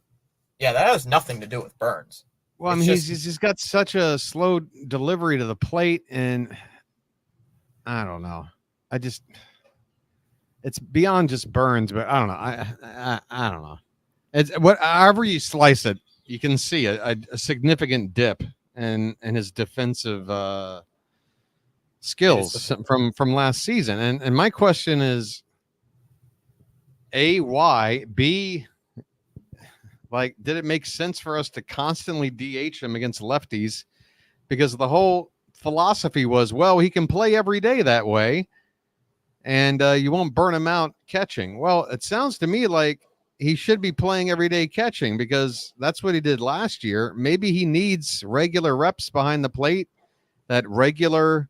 that has nothing to do with Burns. Well, he's got such a slow delivery to the plate, and I don't know. It's beyond just Burns, but I don't know. I don't know. It's however you slice it, you can see a significant dip in his defensive skills from last season. And my question is, A, why? B, like, did it make sense for us to constantly DH him against lefties? Because the whole philosophy was, well, he can play every day that way, and you won't burn him out catching. Well, it sounds to me like he should be playing every day catching because that's what he did last year. Maybe he needs regular reps behind the plate, that regular,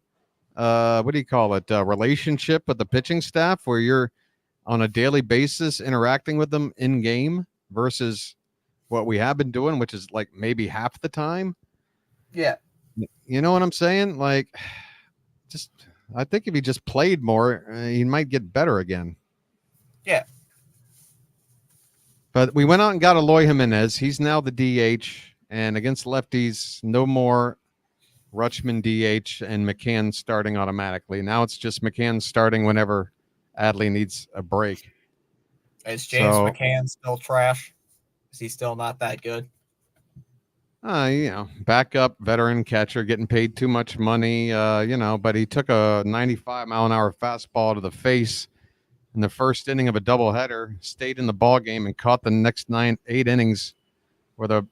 relationship with the pitching staff where you're on a daily basis interacting with them in game versus what we have been doing, which is like maybe half the time. Yeah. You know what I'm saying? Like, I think if he just played more, he might get better again. Yeah. But we went out and got Eloy Jimenez. He's now the DH, and against lefties, no more Rutschman DH and McCann starting automatically. Now it's just McCann starting whenever Adley needs a break. Is James McCann still trash? Is he still not that good? Backup veteran catcher getting paid too much money, but he took a 95-mile-an-hour fastball to the face in the first inning of a doubleheader, stayed in the ball game, and caught the next 8 innings with a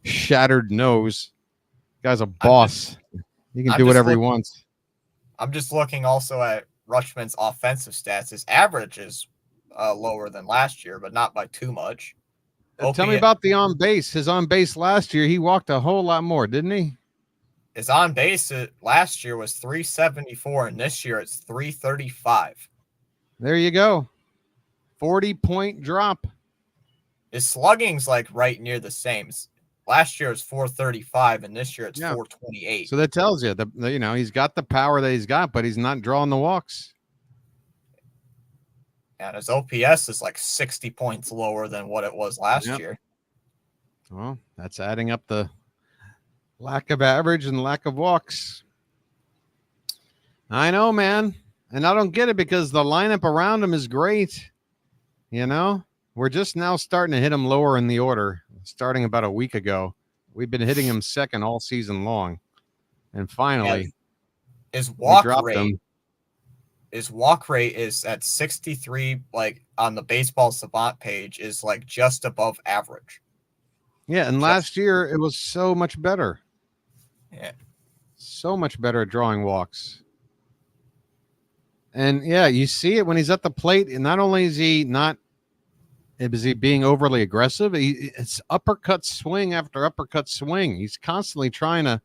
shattered nose. Guy's a boss. He can do whatever he wants. I'm just looking also at Rutschman's offensive stats. His average is lower than last year, but not by too much. Tell me about the on base. His on base last year, he walked a whole lot more, didn't he? His on base last year was 374, and this year it's 335. There you go. 40-point drop. His slugging's like right near the same. Last year it's 435, and this year it's 428. So that tells you that he's got the power that he's got, but he's not drawing the walks. And his OPS is like 60 points lower than what it was last year. Well, that's adding up the lack of average and lack of walks. I know, man. And I don't get it because the lineup around him is great. We're just now starting to hit him lower in the order, starting about a week ago. We've been hitting him second all season long. And finally, his walk rate is at 63, like on the Baseball Savant page, is like just above average. Yeah, and last year it was so much better. Yeah. So much better at drawing walks. And yeah, you see it when he's at the plate. And not only is he being overly aggressive, it's uppercut swing after uppercut swing. He's constantly trying to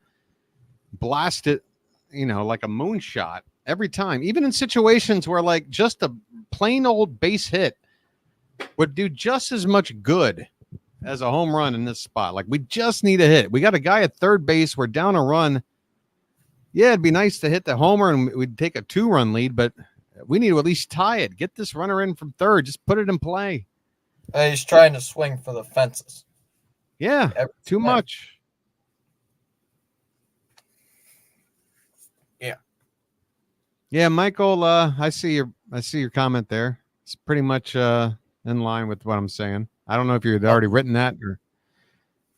blast it, like a moonshot every time. Even in situations where like just a plain old base hit would do just as much good as a home run in this spot. Like we just need a hit. We got a guy at third base. We're down a run. Yeah, it'd be nice to hit the homer and we'd take a 2-run lead, but we need to at least tie it. Get this runner in from third. Just put it in play. He's trying to swing for the fences. Yeah, too much. Yeah. Yeah, Michael, I see your comment there. It's pretty much in line with what I'm saying. I don't know if you'd already written that or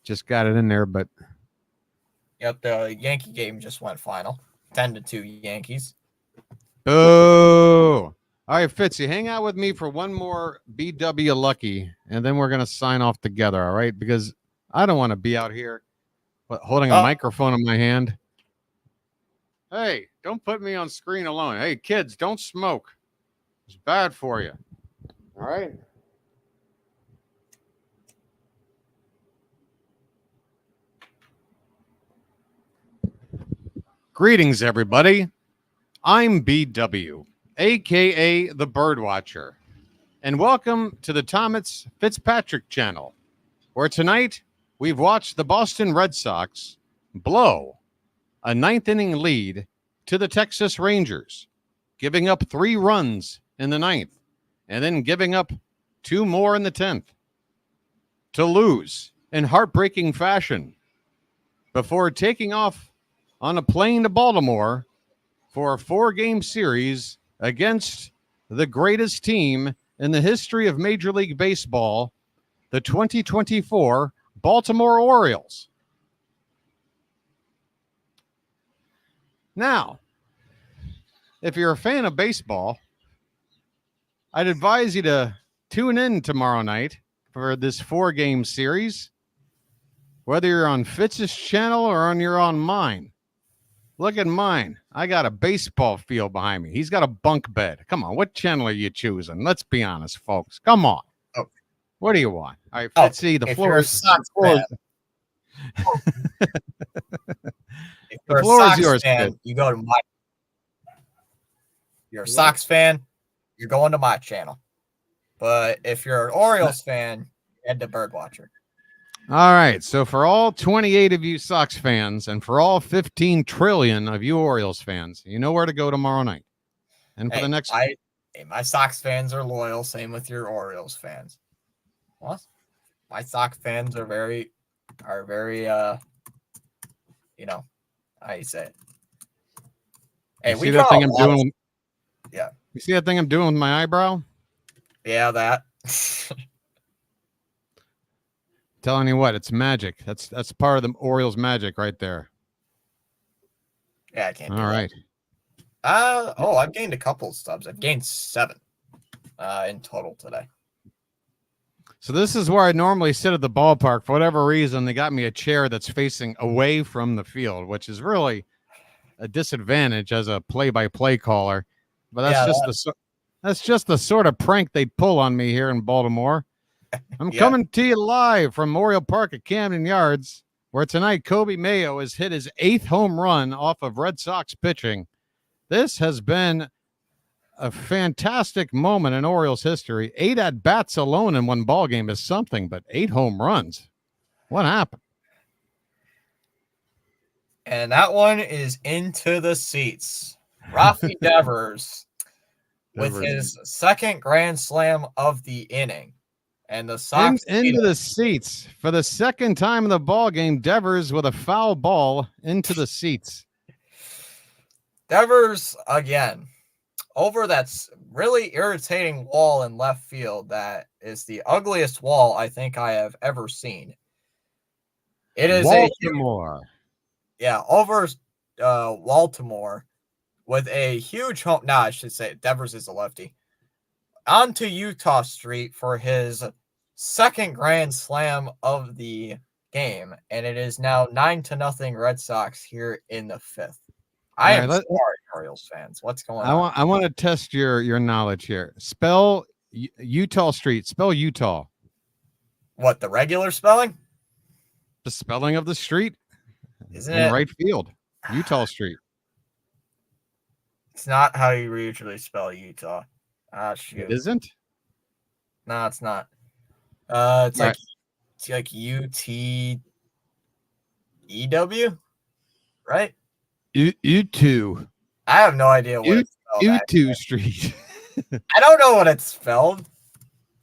just got it in there, but yep, the Yankee game just went final. 10-2 Yankees. Oh. All right, Fitzy, hang out with me for one more BW Lucky, and then we're going to sign off together, all right? Because I don't want to be out here holding a microphone in my hand. Hey, don't put me on screen alone. Hey, kids, don't smoke. It's bad for you. All right? Greetings, everybody. I'm BW, a.k.a. the Birdwatcher, and welcome to the Thomas Fitzpatrick channel, where tonight we've watched the Boston Red Sox blow a 9th-inning lead to the Texas Rangers, giving up 3 runs in the 9th, and then giving up 2 more in the 10th, to lose in heartbreaking fashion before taking off on a plane to Baltimore for a 4-game series against the greatest team in the history of Major League Baseball, the 2024 Baltimore Orioles. Now, if you're a fan of baseball, I'd advise you to tune in tomorrow night for this 4-game series, whether you're on Fitz's channel or you're on mine. Look at mine. I got a baseball field behind me. He's got a bunk bed. Come on, what channel are you choosing? Let's be honest, folks. Come on. Oh. What do you want? All right, Fitzy, the floor is the floor is yours. Fan, you go to my. You're a Sox fan, you're going to my channel. But if you're an Orioles fan, head to Birdwatcher. All right. So for all 28 of you Sox fans and for all 15 trillion of you Orioles fans, you know where to go tomorrow night. And for the next, my Sox fans are loyal. Same with your Orioles fans. What? My Sox fans are very, how you say it. Hey, you see that thing I'm doing? Yeah. You see that thing I'm doing with my eyebrow? Yeah, that. Telling you what, it's magic. That's part of the Orioles magic right there. Yeah, I can't. All right. I've gained a couple of stubs. I've gained 7 in total today. So this is where I normally sit at the ballpark. For whatever reason, they got me a chair that's facing away from the field, which is really a disadvantage as a play-by-play caller. But that's just the sort of prank they pull on me here in Baltimore. I'm coming to you live from Memorial Park at Camden Yards, where tonight Kobe Mayo has hit his 8th home run off of Red Sox pitching. This has been a fantastic moment in Orioles history. 8 at-bats alone in one ball game is something, but 8 home runs. What happened? And that one is into the seats. Rafi Devers with his second grand slam of the inning. And the Sox into the seats for the second time in the ball game. Devers with a foul ball into the seats. Devers again over that really irritating wall in left field. That is the ugliest wall I think I have ever seen. It is Baltimore. Over Baltimore with a huge home. No, I should say Devers is a lefty. Onto Utah Street for his second grand slam of the game, and it is now 9-0 Red Sox here in the 5th. I am sorry, Orioles fans. What's going on? I want to test your knowledge here. Spell Utah Street. Spell Utah. What, the regular spelling? The spelling of the street? Isn't in it right field? Utah Street. It's not how you usually spell Utah. Shoot. It isn't? No, it's not. It's right. like UTEW, right? U2. I have no idea what it's spelled. U2 Street. I don't know what it's spelled.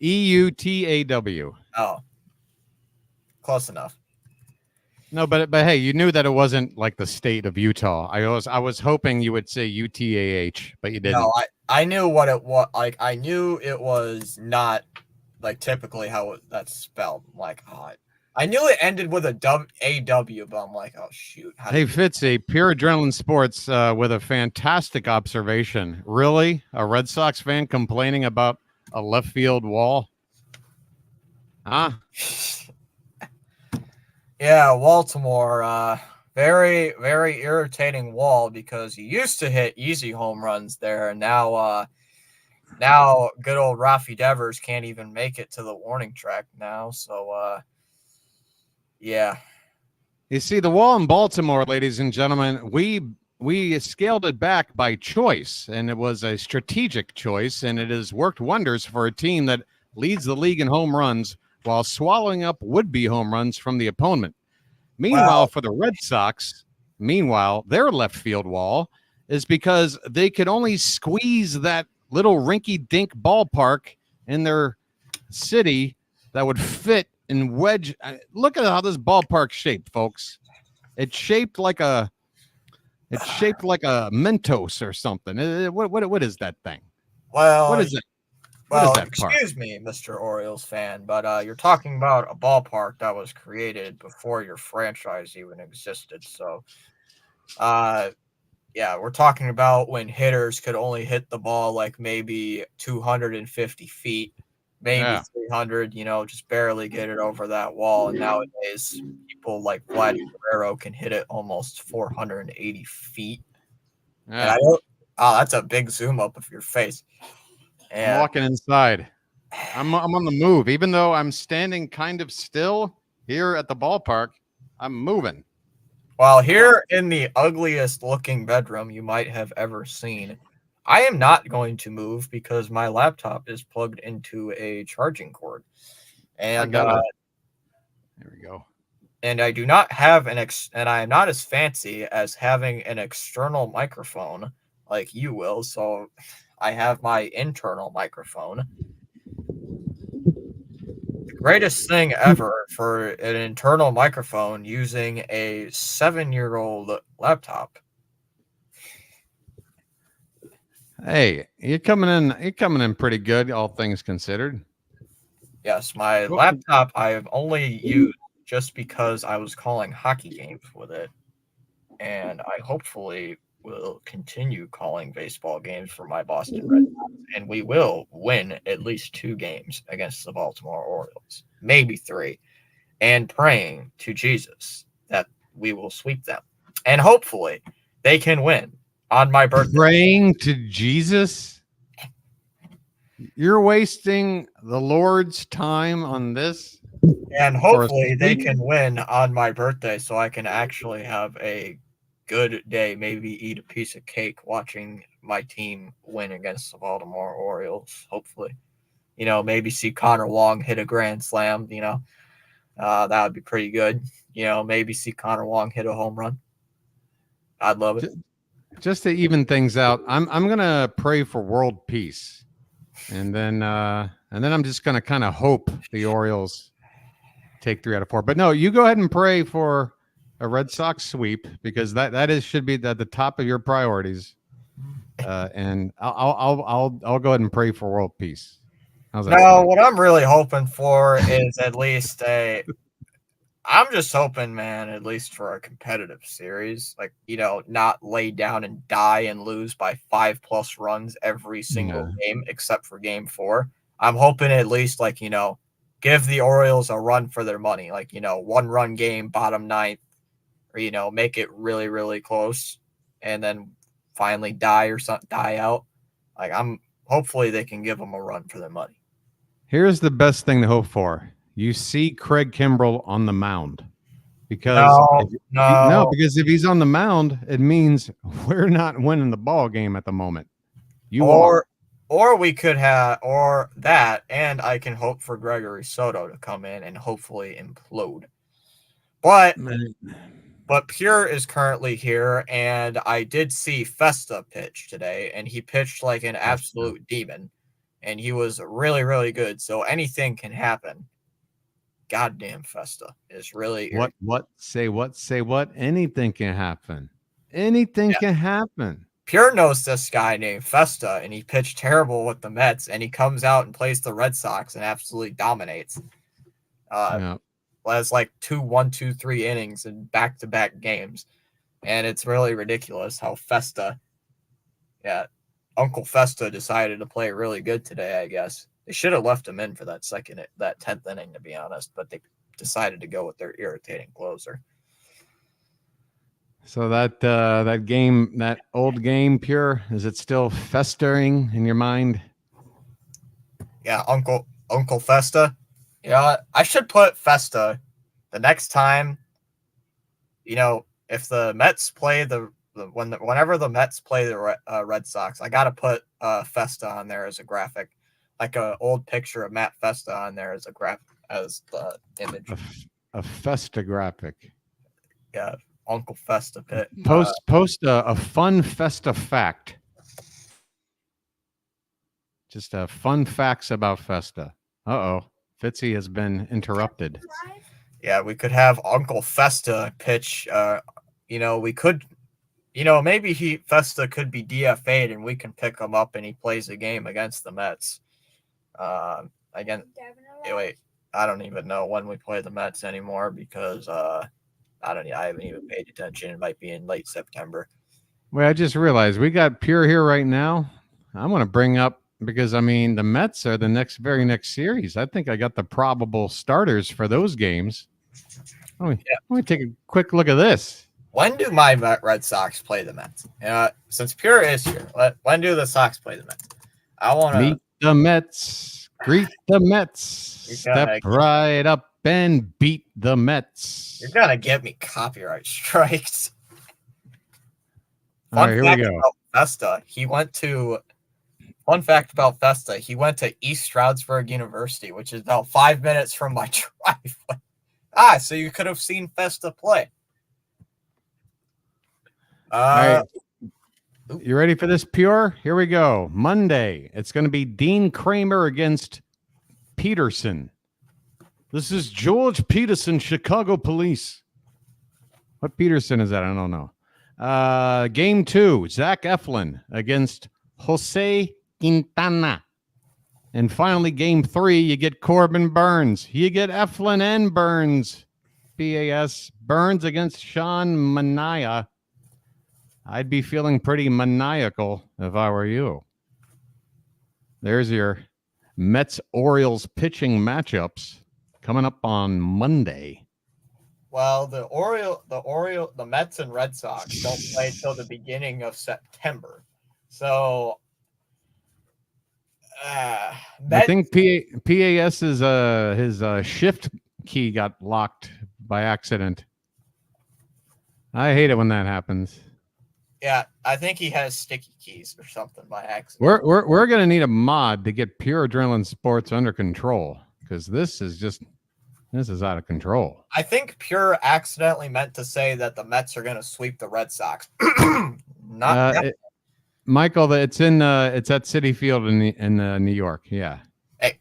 EUTAW. Oh, close enough. No, but hey, you knew that it wasn't like the state of Utah. I was hoping you would say UTAH, but you didn't. No, I knew what it was. Like, I knew it was not like typically how that's spelled. Like, I knew it ended with a AW, but I'm like, oh shoot. Hey, Fitzy, Pure Adrenaline Sports with a fantastic observation. Really, a Red Sox fan complaining about a left field wall? Huh? Yeah, Baltimore, very, very irritating wall because you used to hit easy home runs there, and now good old Rafi Devers can't even make it to the warning track now. So, yeah. You see, the wall in Baltimore, ladies and gentlemen, we scaled it back by choice, and it was a strategic choice, and it has worked wonders for a team that leads the league in home runs while swallowing up would-be home runs from the opponent. Meanwhile, for the Red Sox, their left field wall is because they could only squeeze that little rinky-dink ballpark in their city that would fit and wedge. Look at how this ballpark's shaped, folks. It's shaped like a Mentos or something. What is that thing? Well, what is it? Well, excuse me, Mr. Orioles fan, but you're talking about a ballpark that was created before your franchise even existed. So, yeah, we're talking about when hitters could only hit the ball like maybe 250 feet, maybe 300, just barely get it over that wall. And nowadays, people like Vlad Guerrero can hit it almost 480 feet. Yeah. And that's a big zoom up of your face. I'm walking inside. I'm on the move. Even though I'm standing kind of still here at the ballpark, I'm moving. Well, here in the ugliest looking bedroom you might have ever seen, I am not going to move because my laptop is plugged into a charging cord. And there we go. And I do not have and I am not as fancy as having an external microphone like you will, so I have my internal microphone. The greatest thing ever for an internal microphone using a 7-year-old laptop. Hey, you're coming in pretty good, all things considered. Yes, my laptop I have only used just because I was calling hockey games with it. And I hopefully will continue calling baseball games for my Boston Red Sox, and we will win at least 2 games against the Baltimore Orioles, maybe 3, and praying to Jesus that we will sweep them, and hopefully they can win on my birthday. Praying to Jesus? You're wasting the Lord's time on this? And For a hopefully they sweep? can win on my birthday so I can actually have a good day, maybe eat a piece of cake watching my team win against the Baltimore Orioles, hopefully. Maybe see Connor Wong hit a grand slam, that would be pretty good. Maybe see Connor Wong hit a home run. I'd love it. Just to even things out, I'm gonna pray for world peace, and then I'm just gonna kind of hope the Orioles take 3 out of 4. But no, you go ahead and pray for a Red Sox sweep because that should be at the top of your priorities. And I'll go ahead and pray for world peace. How's that No, sound? what I'm really hoping for is at least I'm just hoping, man, at least for a competitive series. Like, not lay down and die and lose by 5+ runs every single game except for game 4. I'm hoping at least, like, give the Orioles a run for their money. Like, 1-run game, bottom 9th, or, make it really, really close and then finally die out. Like, hopefully they can give them a run for their money. Here's the best thing to hope for. You see Craig Kimbrell on the mound. Because because if he's on the mound, it means we're not winning the ball game at the moment. You are. Or we could have, or that, and I can hope for Gregory Soto to come in and hopefully implode. But Pure is currently here, and I did see Festa pitch today, and he pitched like an absolute demon, and he was really, really good. So anything can happen. Goddamn, Festa is really what? Say what? Anything can happen. Anything can happen. Pure knows this guy named Festa, and he pitched terrible with the Mets, and he comes out and plays the Red Sox and absolutely dominates. Has like 2-1-2-3 innings in back-to-back games, and it's really ridiculous how Uncle Festa decided to play really good today. I guess they should have left him in for that 10th inning, to be honest, but they decided to go with their irritating closer. So that game, that old game, Pure, is it still festering in your mind? Yeah, Uncle Festa. I should put Festa the next time. If the Mets play whenever the Mets play the Red Sox, I gotta put Festa on there as a graphic, like an old picture of Matt Festa on there as a graphic as the image. A Festa graphic. Yeah. Uncle Festa pit. Post a fun Festa fact. Just fun facts about Festa. Fitzy has been interrupted. Yeah, we could have Uncle Festa pitch. We could, maybe Festa could be DFA'd and we can pick him up and he plays a game against the Mets. Wait, I don't even know when we play the Mets anymore because I haven't even paid attention. It might be in late September. Well, I just realized we got Pure here right now. I want to bring up, because the Mets are the very next series. I think I got the probable starters for those games. Let me take a quick look at this. When do my Red Sox play the Mets? Since Pure is here, when do the Sox play the Mets? I want to meet the Mets, greet the Mets, step right up and beat the Mets. You're gonna give me copyright strikes. All right, here we go. Fun fact about Festa, he went to East Stroudsburg University, which is about 5 minutes from my driveway. So you could have seen Festa play. All right. You ready for this, Pure? Here we go. Monday, it's going to be Dean Kramer against Peterson. This is George Peterson, Chicago Police. What Peterson is that? I don't know. Game 2, Zach Eflin against Jose Quintana. And finally, game 3, you get Corbin Burns. You get Eflin and Burns. BAS. Burns against Sean Manaea. I'd be feeling pretty maniacal if I were you. There's your Mets-Orioles pitching matchups coming up on Monday. Well, the Mets and Red Sox don't play until the beginning of September. So I think PAS is his shift key got locked by accident. I hate it when that happens. Yeah, I think he has sticky keys or something by accident. We're gonna need a mod to get Pure Adrenaline Sports under control because this is out of control. I think Pure accidentally meant to say that the Mets are going to sweep the Red Sox. Michael, it's at Citi Field in New York. Yeah. Hey,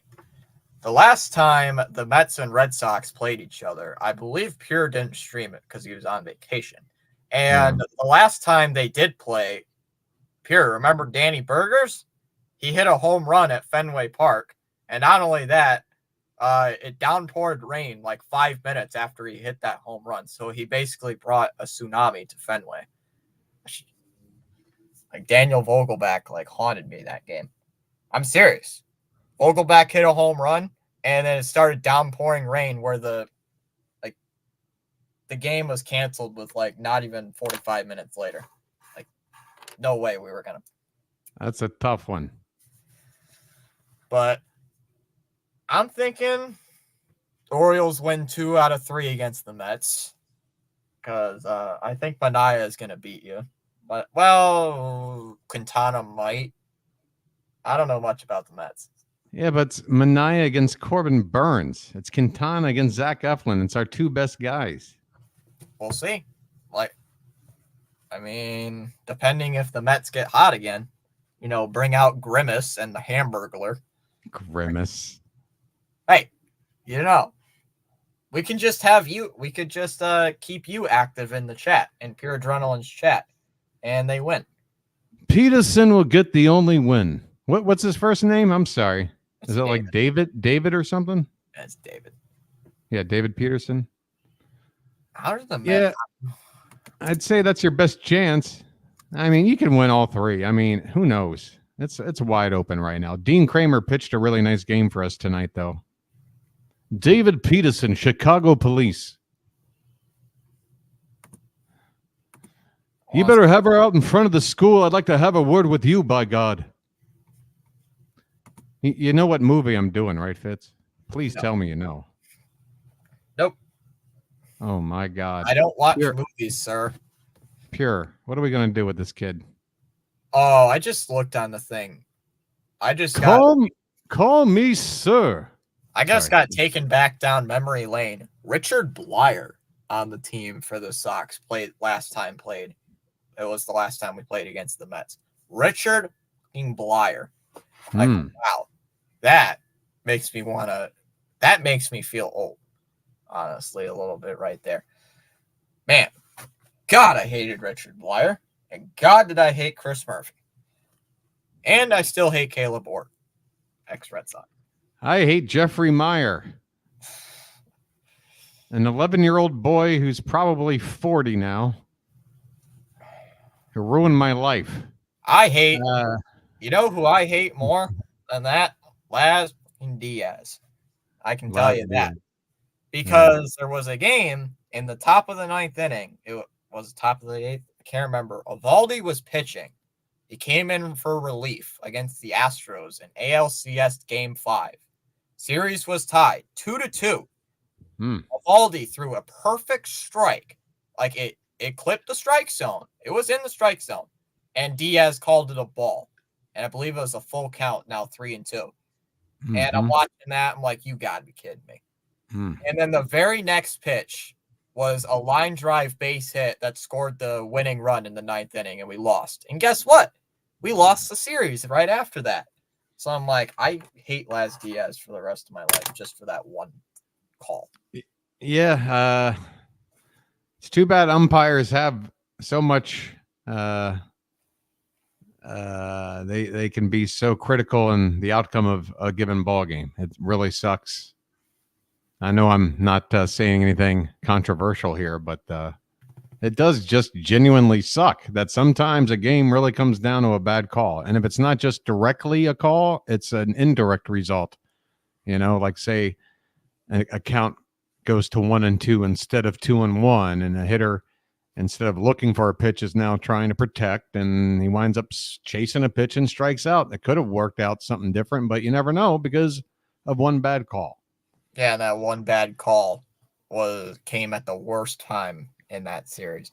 the last time the Mets and Red Sox played each other, I believe Pure didn't stream it because he was on vacation. And the last time they did play, Pure, remember Danny Burgers? He hit a home run at Fenway Park. And not only that, it downpoured rain like 5 minutes after he hit that home run. So he basically brought a tsunami to Fenway. Like Daniel Vogelback like haunted me that game. I'm serious. Vogelback hit a home run, and then it started downpouring rain where the game was canceled with like not even 45 minutes later. Like, no way we were gonna. That's a tough one. But I'm thinking the Orioles win 2 out of 3 against the Mets because I think Manaea is gonna beat you. But well, Quintana might. I don't know much about the Mets. Yeah, but it's Manaea against Corbin Burns. It's Quintana against Zach Eflin. It's our 2 best guys. We'll see. Like, I mean, depending if the Mets get hot again, bring out Grimace and the Hamburglar. Grimace. Hey, we can just have you. We could just keep you active in the chat, in Pure Adrenaline's chat, and they win. Peterson will get the only win. What's his first name? I'm sorry. Is it David. like David or something? That's David. Yeah, David Peterson. How did the Mets? Yeah, I'd say that's your best chance. I mean, you can win all 3. I mean, who knows? It's wide open right now. Dean Kramer pitched a really nice game for us tonight, though. David Peterson, Chicago Police. You better have her out in front of the school. I'd like to have a word with you, by God. You know what movie I'm doing, right, Fitz? Please tell me you know. Nope. Oh, my God. I don't watch movies, sir. Pure. What are we going to do with this kid? Oh, I just looked on the thing. I just Call me sir. I just got taken back down memory lane. Richard Blyer on the team for the Sox played. It was the last time we played against the Mets. Richard Blyer. Like, wow. That makes me feel old. Honestly, a little bit right there. Man, God, I hated Richard Blyer. And God, did I hate Chris Murphy. And I still hate Caleb Orr, ex-Red Sox. I hate Jeffrey Meyer. An 11-year-old boy who's probably 40 now. Who ruined my life. I hate, you know who I hate more than that? Laz Diaz. I can tell you that. Because there was a game in the top of the 9th inning. It was the top of the 8th. I can't remember. Evaldi was pitching. He came in for relief against the Astros in ALCS Game 5. Series was tied 2-2. Evaldi threw a perfect strike. Like it clipped the strike zone. It was in the strike zone. And Diaz called it a ball. And I believe it was a full count, now 3-2. And I'm watching that. I'm like, you got to be kidding me. And then the very next pitch was a line drive base hit that scored the winning run in the 9th inning, and we lost. And guess what? We lost the series right after that. So I'm like, I hate Laz Diaz for the rest of my life just for that one call. Yeah. It's too bad umpires have so much. They can be so critical in the outcome of a given ball game. It really sucks. I know I'm not saying anything controversial here, but it does just genuinely suck that sometimes a game really comes down to a bad call. And if it's not just directly a call, it's an indirect result. Like say a count goes to 1-2 instead of 2-1, and a hitter, instead of looking for a pitch, is now trying to protect, and he winds up chasing a pitch and strikes out. That could have worked out something different, but you never know because of one bad call. Yeah, that one bad call came at the worst time in that series.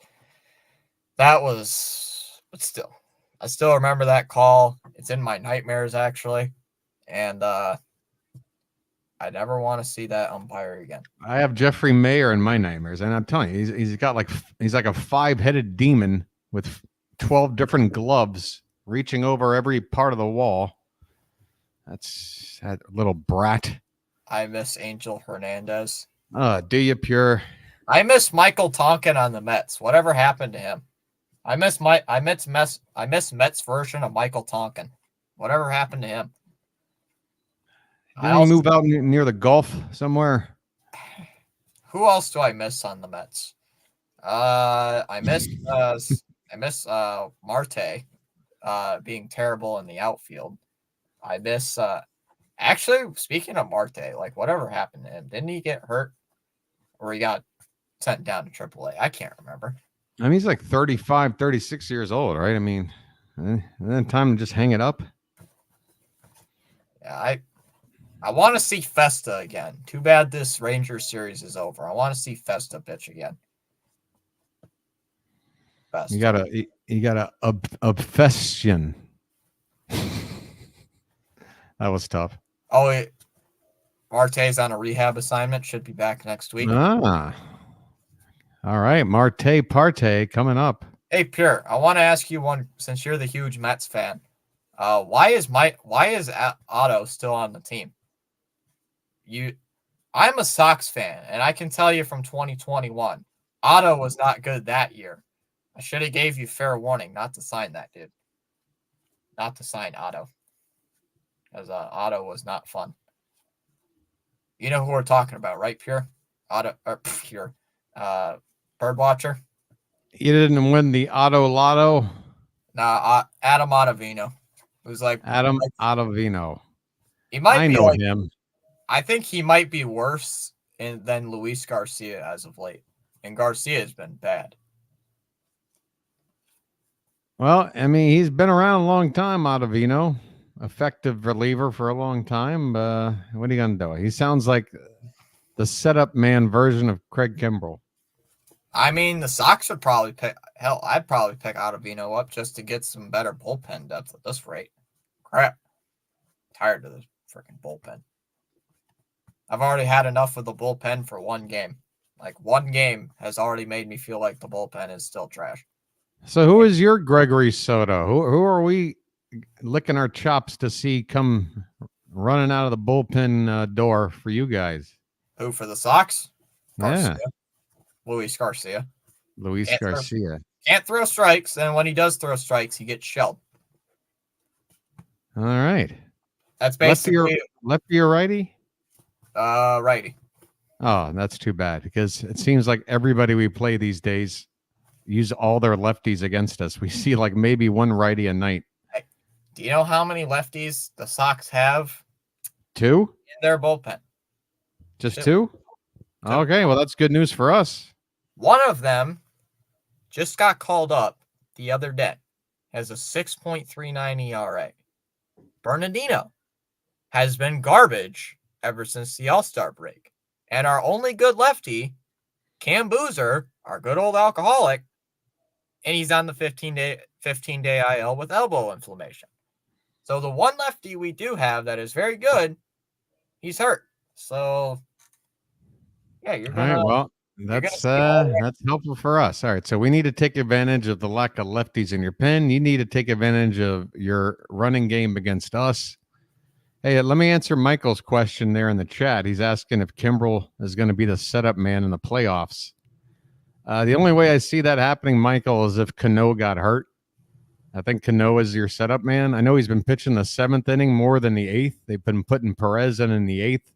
But still, I still remember that call. It's in my nightmares actually, and I never want to see that umpire again. I have Jeffrey Mayer in my nightmares, and I'm telling you, he's like a 5-headed demon with 12 different gloves reaching over every part of the wall. That's that little brat. I miss Angel Hernandez. Do you, Pure? I miss Michael Tonkin on the Mets. Whatever happened to him? I miss Mets version of Michael Tonkin. Whatever happened to him? Didn't he move out near the Gulf somewhere? Who else do I miss on the Mets? I miss Marte being terrible in the outfield. I miss actually, speaking of Marte, like whatever happened to him? Didn't he get hurt or he got sent down to AAA? I can't remember. I mean, he's like 35, 36 years old, right? I mean, then time to just hang it up. Yeah, I want to see Festa again. Too bad this Rangers series is over. I want to see Festa pitch again. Festa. You got a obsession. That was tough. Oh, Marte's on a rehab assignment. Should be back next week. All right, Marte Parte coming up. Hey, Pure, I want to ask you one, since you're the huge Mets fan. Why is Otto still on the team? I'm a Sox fan, and I can tell you from 2021, Otto was not good that year. I should have gave you fair warning not to sign that dude. Not to sign Otto, because Otto was not fun. You know who we're talking about, right? Pure, Birdwatcher. You didn't win the Otto Lotto. Nah, Adam Ottavino. Who's like Adam Ottavino. He might I be know him. I think he might be worse than Luis Garcia as of late. And Garcia has been bad. Well, I mean, he's been around a long time, Ottavino. Effective reliever for a long time. What are you going to do? He sounds like the setup man version of Craig Kimbrell. I mean, the Sox would probably I'd probably pick Ottavino up just to get some better bullpen depth at this rate. Crap. Tired of the freaking bullpen. I've already had enough of the bullpen for one game. Like, one game has already made me feel like the bullpen is still trash. So who is your Gregory Soto? Who are we licking our chops to see come running out of the bullpen door for you guys? Who for the Sox? Garcia. Yeah. Luis Garcia. Luis Garcia. Can't throw strikes, and when he does throw strikes, he gets shelled. All right. That's basically lefty or righty? Righty. Oh, that's too bad because it seems like everybody we play these days use all their lefties against us. We see like maybe one righty a night. Hey, do you know how many lefties the Sox have? 2 in their bullpen. Just 2? Okay, well that's good news for us. One of them just got called up the other day. Has a 6.39 ERA. Bernardino has been garbage ever since the All-Star break. And our only good lefty, Cam Boozer, our good old alcoholic, and he's on the 15-day IL with elbow inflammation. So the one lefty we do have that is very good, he's hurt. So yeah, you're gonna. All right, well, that's helpful for us. All right, so we need to take advantage of the lack of lefties in your pen. You need to take advantage of your running game against us. Hey, let me answer Michael's question there in the chat. He's asking if Kimbrell is going to be the setup man in the playoffs. The only way I see that happening, Michael, is if Cano got hurt. I think Cano is your setup man. I know he's been pitching the 7th inning more than the 8th. They've been putting Perez in the 8th.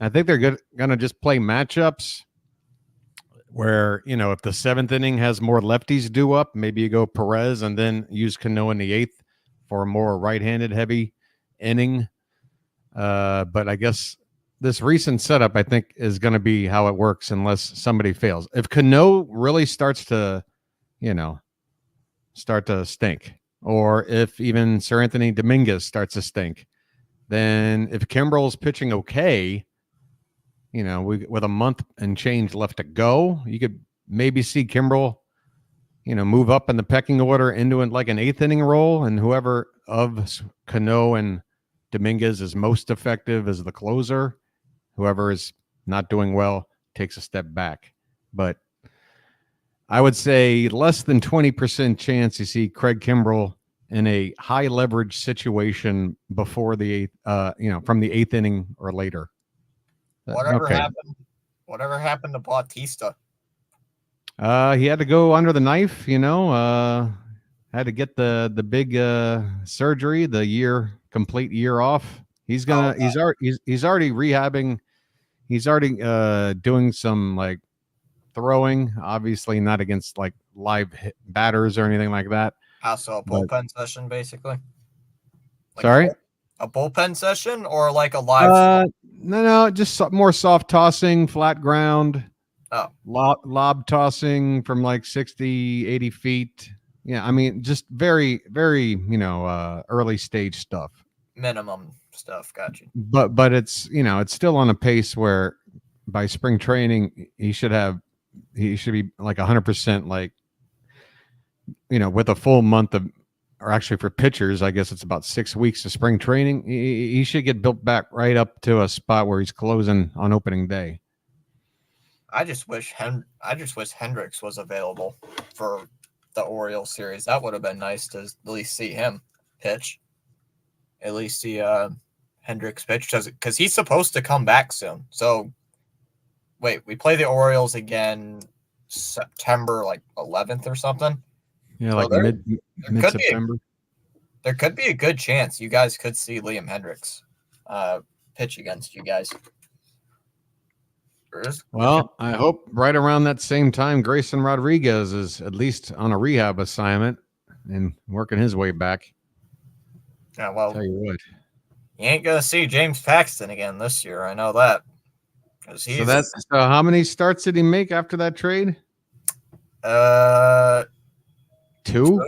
I think they're going to just play matchups where, you know, if the 7th inning has more lefties due up, maybe you go Perez and then use Cano in the 8th for a more right-handed heavy inning. But I guess this recent setup, I think, is going to be how it works unless somebody fails. If Cano really starts to, stink, or if even Sir Anthony Dominguez starts to stink, then if Kimbrell's pitching okay, with a month and change left to go, you could maybe see Kimbrel, move up in the pecking order into like an 8th inning role, and whoever of Cano and Dominguez is most effective as the closer. Whoever is not doing well takes a step back. But I would say less than 20% chance you see Craig Kimbrel in a high leverage situation before the from the 8th inning or later. Whatever happened to Bautista? He had to go under the knife, had to get the big surgery, the complete year off. He's already rehabbing. He's already doing some like throwing, obviously not against like live batters or anything like that. So a bullpen session, basically. Sorry? A bullpen session or like a live? No, just more soft tossing, flat ground. Oh. Lob tossing from like 60, 80 feet. Yeah, I mean, just very, very, early stage stuff. Minimum stuff, gotcha. But it's, it's still on a pace where by spring training, he should be like 100%, like, with a full month of, or actually for pitchers, I guess it's about 6 weeks of spring training. He should get built back right up to a spot where he's closing on opening day. I just wish Hendricks was available for the Orioles series. That would have been nice to at least see him pitch. At least see Hendricks pitch because he's supposed to come back soon. So, wait, we play the Orioles again September 11th or something. Yeah, so like mid-September. There could be a good chance you guys could see Liam Hendricks pitch against you guys. Well, I hope right around that same time, Grayson Rodriguez is at least on a rehab assignment and working his way back. Yeah, well, tell you what, you ain't gonna see James Paxton again this year. I know that. So how many starts did he make after that trade? 2?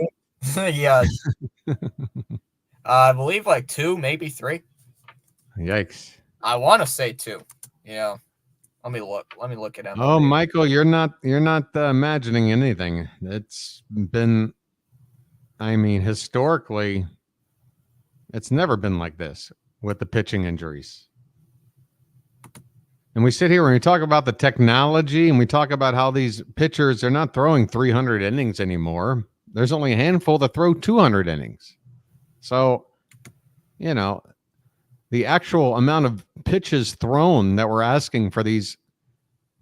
Yeah. I believe 2, maybe 3. Yikes! I want to say 2. Yeah. Let me look at him. Oh, Michael, you're not imagining anything. It's been, I mean, historically, it's never been like this with the pitching injuries. And we sit here and we talk about the technology and we talk about how these pitchers are not throwing 300 innings anymore. There's only a handful that throw 200 innings. So, the actual amount of pitches thrown that we're asking for these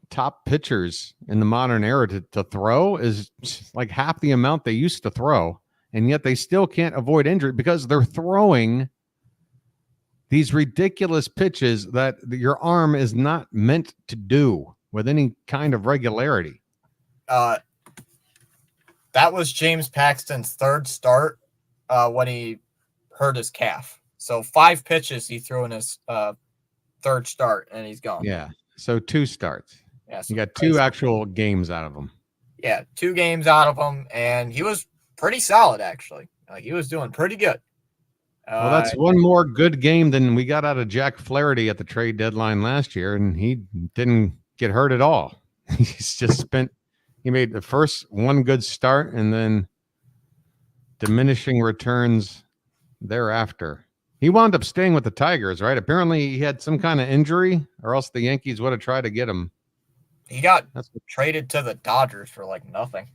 top pitchers in the modern era to throw is like half the amount they used to throw. And yet they still can't avoid injury because they're throwing these ridiculous pitches that your arm is not meant to do with any kind of regularity. That was James Paxton's 3rd start when he hurt his calf. So 5 pitches he threw in his 3rd start, and he's gone. Yeah, so 2 starts. Yeah, so you got 2 actual games out of him. Yeah, 2 games out of him, and he was pretty solid, actually. He was doing pretty good. Well, that's one more good game than we got out of Jack Flaherty at the trade deadline last year, and he didn't get hurt at all. He made the first one good start and then diminishing returns thereafter. He wound up staying with the Tigers, right? Apparently he had some kind of injury or else the Yankees would have tried to get him. He got traded to the Dodgers for nothing.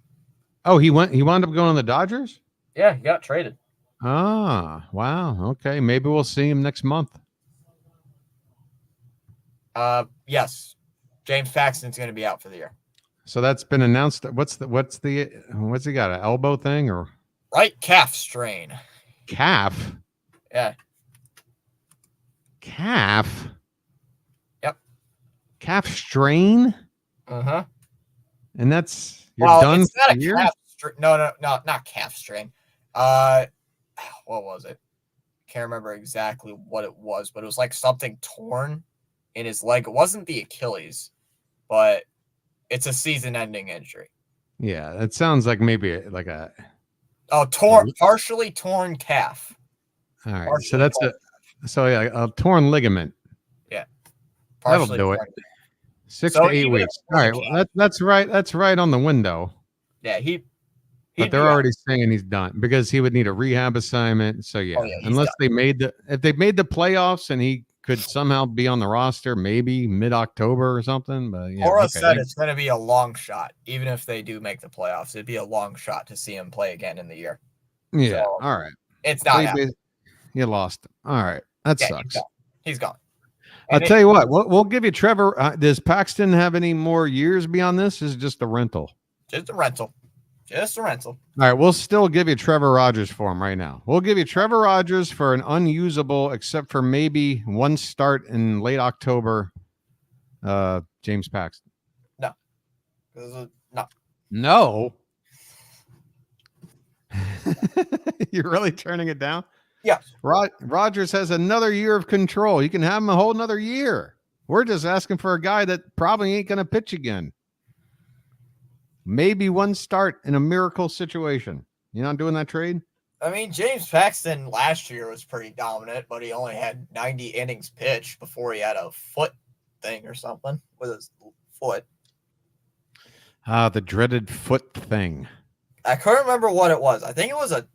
Oh, he wound up going to the Dodgers? Yeah, he got traded. Ah, wow. Okay, maybe we'll see him next month. Yes. James Paxton's going to be out for the year. So that's been announced. What's he got? An elbow thing or right calf strain? Calf? Yeah. Calf? Yep. Calf strain? Uh-huh. And that's done it's not for a years? calf strain. No, not calf strain. What was it? Can't remember exactly what it was, but it was something torn in his leg. It wasn't the Achilles, but it's a season-ending injury. Yeah, it sounds like maybe partially torn calf. All right, so that's a torn ligament. Yeah, that'll do it. 6 So to 8 even weeks. All with right, the well, cap- that's right. That's right on the window. yeah, he'd But they're be out. already saying he's done because he would need a rehab assignment. So yeah, Oh, yeah, he's unless done. they made if they made the playoffs and he could somehow be on the roster, maybe mid-October or something. But yeah, Cora okay. said it's going to be a long shot, even if they do make the playoffs. It'd be a long shot to see him play again in the year. Yeah, So, all right. it's So not happening. you lost him. All right, that Yeah, sucks. He's gone. I'll And tell you what. We'll give you Trevor. Does Paxton have any more years beyond this? Is it just a rental? just a rental. Just a rental. All right, we'll still give you Trevor Rogers for him right now. We'll give you Trevor Rogers for an unusable, except for maybe one start in late October. James Paxton. No. No. No. You're really turning it down? Yeah. Rogers has another year of control. You can have him a whole another year. We're just asking for a guy that probably ain't going to pitch again. Maybe one start in a miracle situation. You're not doing that trade? I mean, James Paxton last year was pretty dominant, but he only had 90 innings pitched before he had a foot thing or something with his foot. The dreaded foot thing. I couldn't remember what it was. I think it was a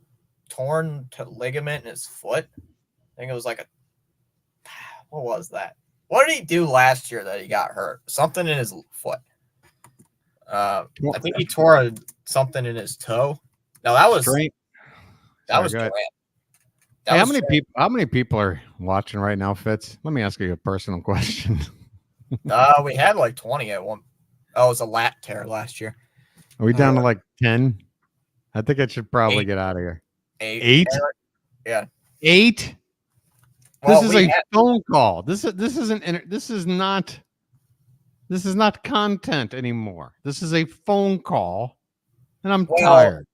torn ligament in his foot. I think it was like what was that? What did he do last year that he got hurt? Something in his foot. I think he tore something in his toe. No, that was Straight. that was Sorry, go Durant. Hey, how many people are watching right now, Fitz? Let me ask you a personal question. We had like 20 at one. Oh, it was a lat tear last year. Are we down to like 10? I think I should probably 8. get out of here. 8. 8? Yeah. 8? Well, This is a phone call. This is not content anymore. This is a phone call, and I'm tired.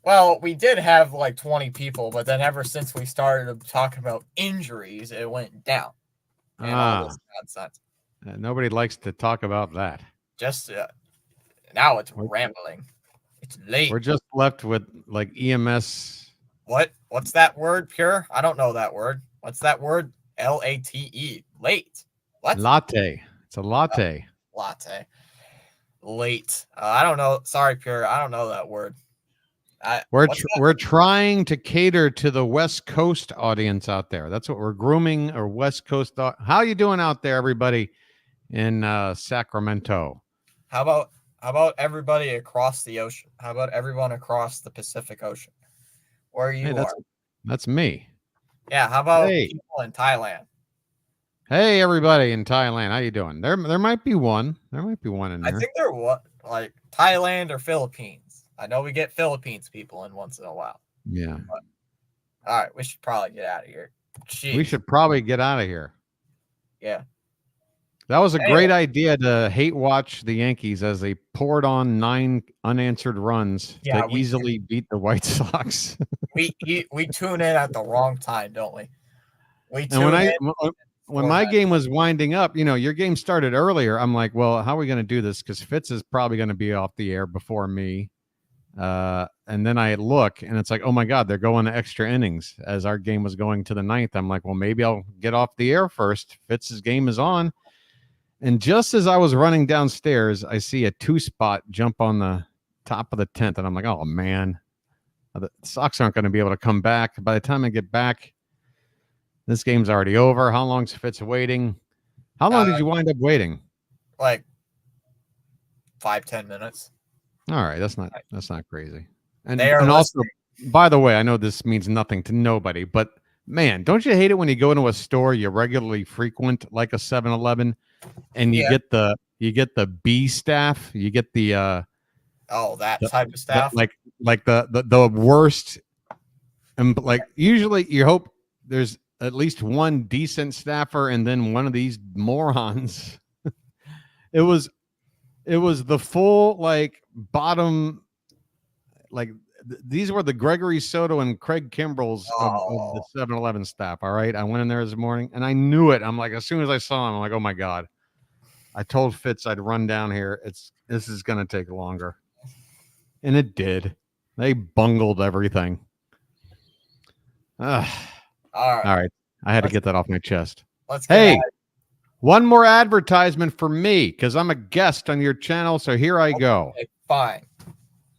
Well, we did have like 20 people, but then ever since we started talking about injuries, it went down. And all this nonsense. Nobody likes to talk about that. Just now it's rambling. It's late. We're just left with like EMS. What's that word, Pure? I don't know that word. What's that word? LATE. Late. What? Latte. It's a latte. Latte. Late. I don't know. Sorry, Pure. I don't know that word. We're trying to cater to the West Coast audience out there. That's what we're grooming, or West Coast. How you doing out there, everybody in Sacramento? How about everybody across the ocean? How about everyone across the Pacific Ocean? Where you are? That's me. Yeah. How about people in Thailand? Hey, everybody in Thailand, how you doing? There might be one. There might be one in there. I think they're like Thailand or Philippines. I know we get Philippines people in once in a while. Yeah. But, all right, we should probably get out of here. Jeez. We should probably get out of here. Yeah. That was a great idea to hate watch the Yankees as they poured on 9 unanswered runs to easily beat the White Sox. we tune in at the wrong time, don't we? When my game was winding up, your game started earlier. I'm like, well, how are we going to do this? Because Fitz is probably going to be off the air before me. And then I look and it's like, oh my God, they're going to extra innings as our game was going to the 9th. I'm like, well, maybe I'll get off the air first. Fitz's game is on. And just as I was running downstairs, I see a 2-spot jump on the top of the 10th. And I'm like, oh man, the Sox aren't going to be able to come back. By the time I get back, this game's already over. How long's Fitz waiting? How long did you wind up waiting? Like 5-10 minutes. All right, that's not crazy. And also, by the way, I know this means nothing to nobody, but man, don't you hate it when you go into a store you regularly frequent, like a 7-Eleven, and you get the B staff, you get the that type of staff, like the worst, and like usually you hope there's at least one decent staffer and then one of these morons. It was the full like bottom, like these were the Gregory Soto and Craig Kimbrells of the 7-Eleven staff. All right. I went in there this morning and I knew it. I'm like, as soon as I saw him, I'm like, oh my God. I told Fitz I'd run down here. This is going to take longer. And it did. They bungled everything. All right. I had to get that off my chest. Let's hey, One more advertisement for me because I'm a guest on your channel. So here I go. Okay, fine.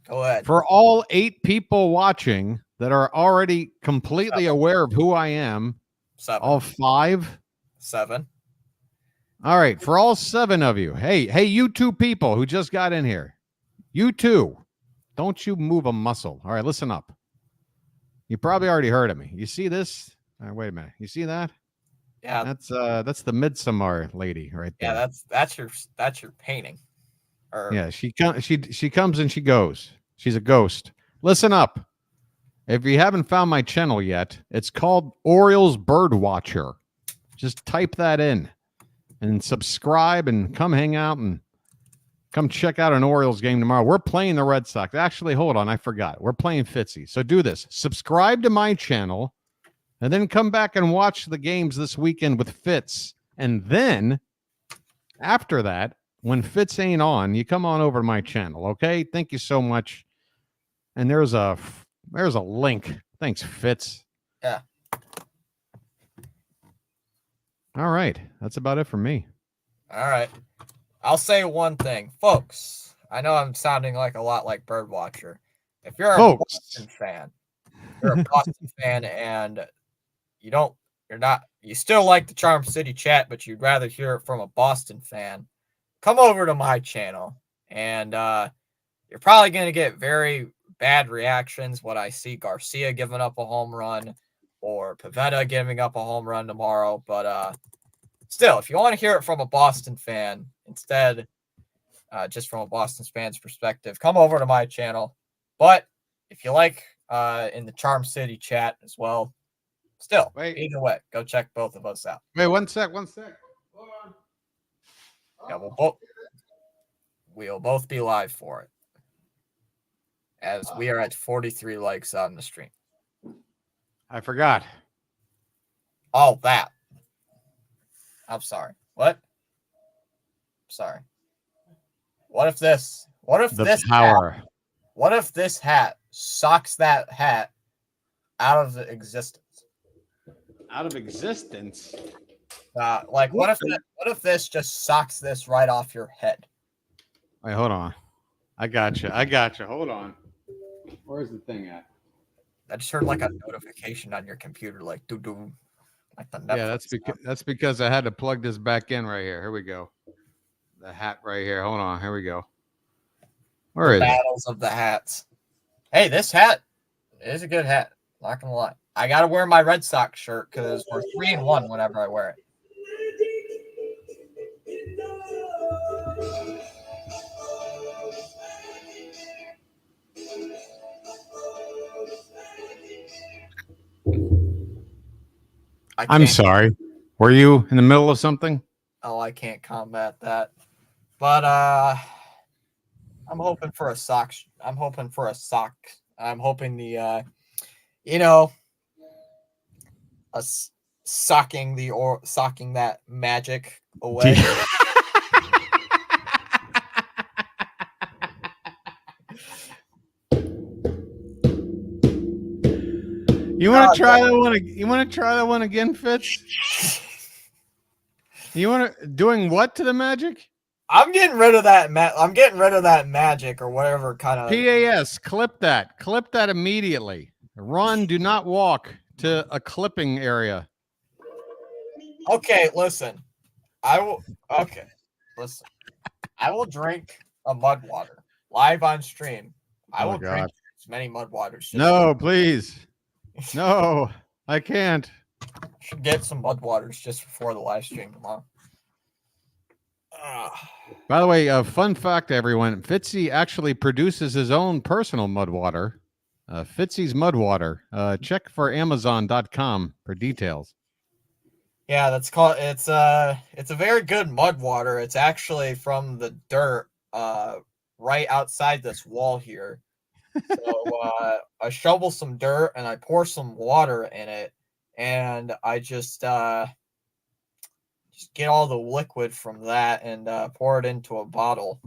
Go ahead. For all 8 people watching that are already completely aware of who I am, 7. all 5. 7. All right. For all 7 of you. Hey, you 2 people who just got in here. You 2. Don't you move a muscle. All right. Listen up. You probably already heard of me. You see this? All right, wait a minute. You see that? Yeah. That's the Midsommar lady right there. Yeah, that's your painting. Or Yeah, she comes and she goes. She's a ghost. Listen up. If you haven't found my channel yet, it's called Orioles Bird Watcher. Just type that in and subscribe and come hang out and come check out an Orioles game tomorrow. We're playing the Red Sox. Actually, hold on, I forgot. We're playing Fitzy. So do this. Subscribe to my channel and then come back and watch the games this weekend with Fitz. And then after that, when Fitz ain't on, you come on over to my channel, okay? Thank you so much. And there's a link. Thanks, Fitz. Yeah. All right. That's about it for me. All right. I'll say one thing, folks. I know I'm sounding like a lot like Birdwatcher. If you're a Boston fan, and you still like the Charm City chat, but you'd rather hear it from a Boston fan, come over to my channel, and you're probably going to get very bad reactions when I see Garcia giving up a home run or Pivetta giving up a home run tomorrow. But still, if you want to hear it from a Boston fan instead, just from a Boston fan's perspective, come over to my channel. But if you like in the Charm City chat as well, still, either way, go check both of us out. Wait, one sec. Hold on. Yeah, we'll both be live for it, as we are at 43 likes on the stream. I forgot. Oh, that. I'm sorry. What? Sorry. What if this hat sucks that hat out of existence? Out of existence? What if this just sucks this right off your head? Wait, hold on. I got you. Hold on. Where's the thing at? I just heard like a notification on your computer, like doo doo, like the Netflix. Yeah, that's because I had to plug this back in right here. Here we go. The hat right here. Hold on. Here we go. Where is it? Battles of the hats. Hey, this hat is a good hat. Not gonna lie. I gotta wear my Red Sox shirt because we're 3-1 whenever I wear it. I'm sorry. Were you in the middle of something? Oh, I can't combat that. But I'm hoping for a sock. I'm hoping the socking that magic away. You want to try that one? You want to try that one again, Fitz? You want to doing what to the magic? I'm getting rid of that. I'm getting rid of that magic or whatever kind of. PAS. Clip that. Clip that immediately. Run. Do not walk to a clipping area. Okay, listen. I will drink a mud water live on stream. I will drink as many mud waters. No, please. No, I can't. Should get some mud waters just before the live stream tomorrow. By the way, fun fact, everyone: Fitzy actually produces his own personal mud water. Fitzy's mud water. Check for Amazon.com for details. Yeah, that's called. It's a very good mud water. It's actually from the dirt, right outside this wall here. So I shovel some dirt and I pour some water in it, and I just get all the liquid from that and pour it into a bottle.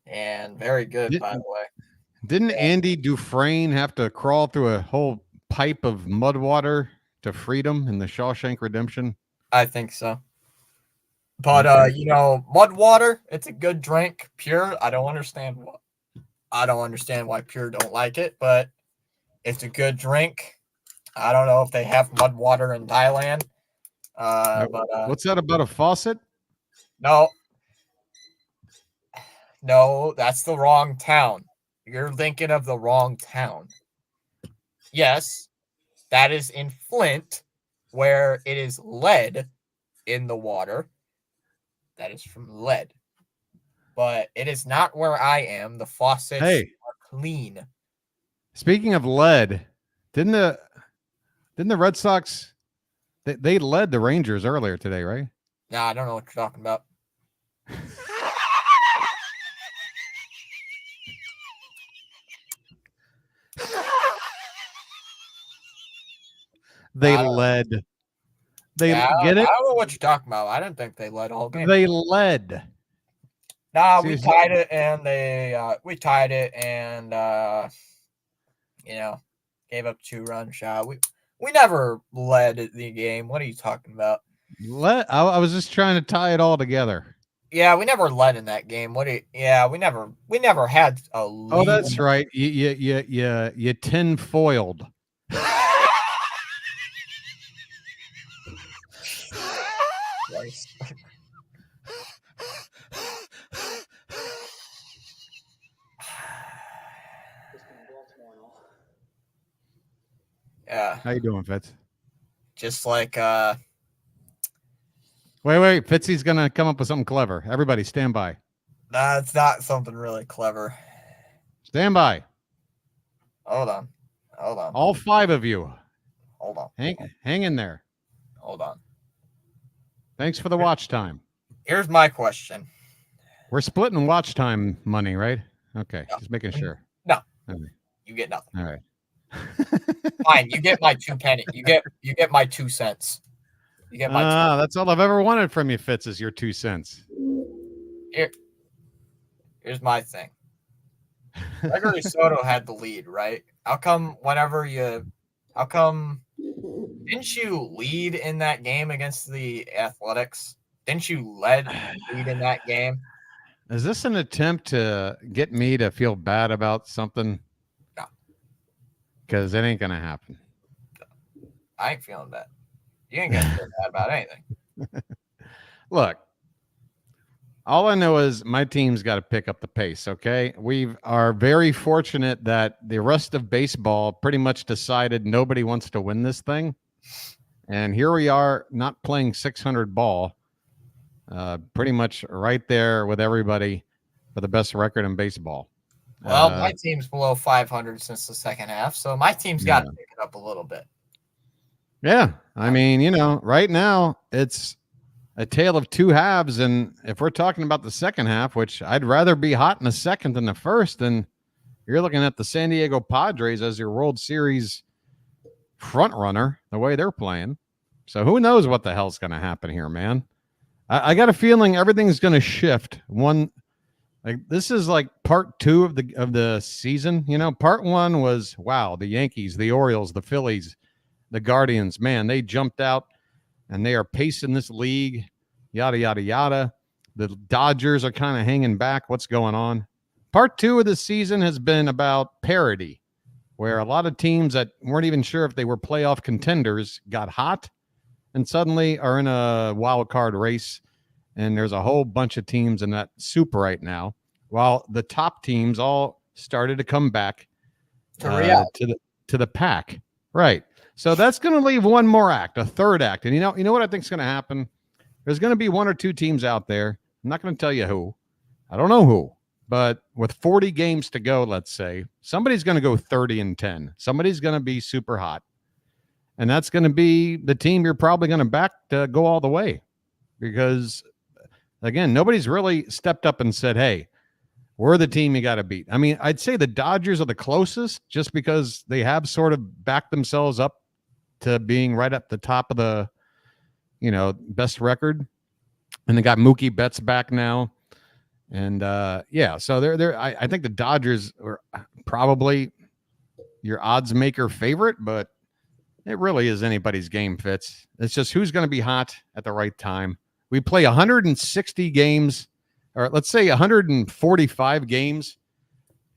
And very good, by the way. Didn't Andy Dufresne have to crawl through a whole pipe of mud water to freedom in the Shawshank Redemption? I think so. But Okay. you know, mud water, it's a good drink. Pure, I don't understand why Pure don't like it, but it's a good drink. I don't know if they have mud water in Thailand. But What's that about a faucet? no, no, that's the wrong town. You're thinking of the wrong town. Yes, that is in Flint, where it is lead in the water. That is from lead. But it is not where I am. The faucets Hey, are clean. speaking of lead, didn't the Red Sox they led the Rangers earlier today, right? Nah, I don't know what you're talking about. They I don't, led. They yeah, get I it? don't know what you're talking about. I didn't think they led all game. They led. Nah, we Seriously. tied it, and you know, gave up 2-run shot. We never led the game. What are you talking about? I was just trying to tie it all together. Yeah, we never led in that game. Yeah, we never had a Oh, lead. that's right. You tin foiled. Twice. Yeah, How you doing, Fitz? just like Wait. Fitzy's gonna come up with something clever. Everybody, stand by. that's not something really clever. Stand by. Hold on. All 5 of you. Hold on. Hang in there. Hold on. Thanks for the watch time. Here's my question. We're splitting watch time money, right? Okay, No. just making sure. No. All right. You get nothing. All right. Fine, you get my 2 penny. You get my 2 cents. You get my That's all I've ever wanted from you, Fitz, is your 2 cents. Here's my thing. Gregory Soto had the lead, right? How come didn't you lead in that game against the Athletics? Didn't you lead in that game? Is this an attempt to get me to feel bad about something? No. Because it ain't going to happen. I ain't feeling bad. You ain't gonna feel bad about anything. Look, all I know is my team's got to pick up the pace, okay? We are very fortunate that the rest of baseball pretty much decided nobody wants to win this thing. And here we are not playing 600 ball, pretty much right there with everybody for the best record in baseball. Well, my team's below 500 since the second half, so my team's got to pick it up a little bit. Yeah, I mean, right now it's a tale of 2 halves, and if we're talking about the second half, which I'd rather be hot in the second than the first, then you're looking at the San Diego Padres as your World Series front runner, the way they're playing. So who knows what the hell's going to happen here, man? I got a feeling everything's going to shift. This is like part 2 of the season. Part 1 was, wow, the Yankees, the Orioles, the Phillies, the Guardians, man, they jumped out and they are pacing this league, yada, yada, yada. The Dodgers are kind of hanging back. What's going on? Part 2 of the season has been about parity, where a lot of teams that weren't even sure if they were playoff contenders got hot and suddenly are in a wild card race. And there's a whole bunch of teams in that soup right now, while the top teams all started to come back to the pack. Right. So that's going to leave one more act, a third act. And you know what I think is going to happen? There's going to be 1 or 2 teams out there. I'm not going to tell you who. I don't know who. But with 40 games to go, let's say, somebody's going to go 30-10. Somebody's going to be super hot. And that's going to be the team you're probably going to back to go all the way. Because, again, nobody's really stepped up and said, hey, we're the team you got to beat. I mean, I'd say the Dodgers are the closest just because they have sort of backed themselves up to being right at the top of the, best record. And they got Mookie Betts back now. And, so I think the Dodgers are probably your odds maker favorite, but it really is anybody's game, Fitz. It's just who's going to be hot at the right time. We play 160 games, or let's say 145 games,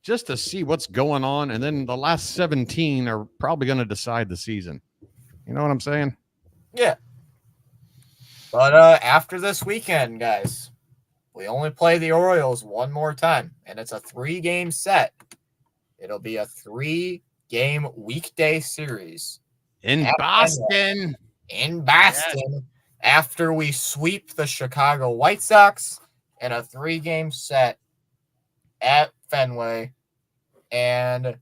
just to see what's going on, and then the last 17 are probably going to decide the season. You know what I'm saying? Yeah. But after this weekend, guys, we only play the Orioles one more time, and it's a 3-game set. It'll be a 3-game weekday series In at Boston. in Boston after we sweep the Chicago White Sox in a 3-game set at Fenway. And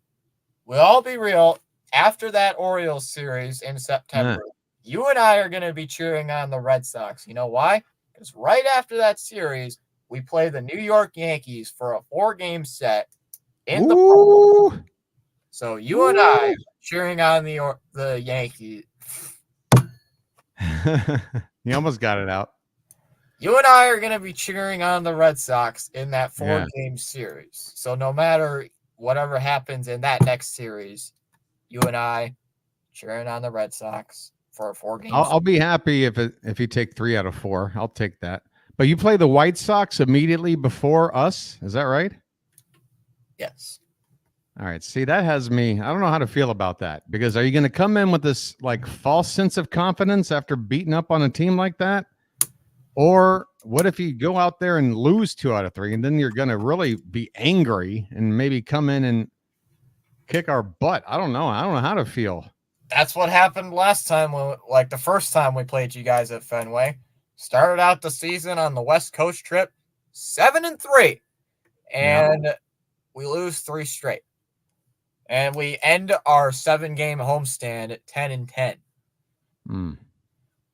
we'll all be real, after that Orioles series in September, you and I are going to be cheering on the Red Sox. You know why? Because right after that series, we play the New York Yankees for a 4-game set in the Pro. So you and I are cheering on the Yankees. You almost got it out. You and I are going to be cheering on the Red Sox in that 4-game series. So no matter whatever happens in that next series, you and I cheering on the Red Sox for a 4-game. I'll be happy if you take 3 out of 4. I'll take that. But you play the White Sox immediately before us. Is that right? Yes. All right. See, that has me. I don't know how to feel about that, because are you going to come in with this like false sense of confidence after beating up on a team like that? Or what if you go out there and lose 2 out of 3, and then you're going to really be angry and maybe come in and kick our butt? I don't know. I don't know how to feel. That's what happened last time, like the first time we played you guys at Fenway. Started out the season on the West Coast trip 7-3, and we lose 3 straight. And we end our 7-game homestand at 10-10.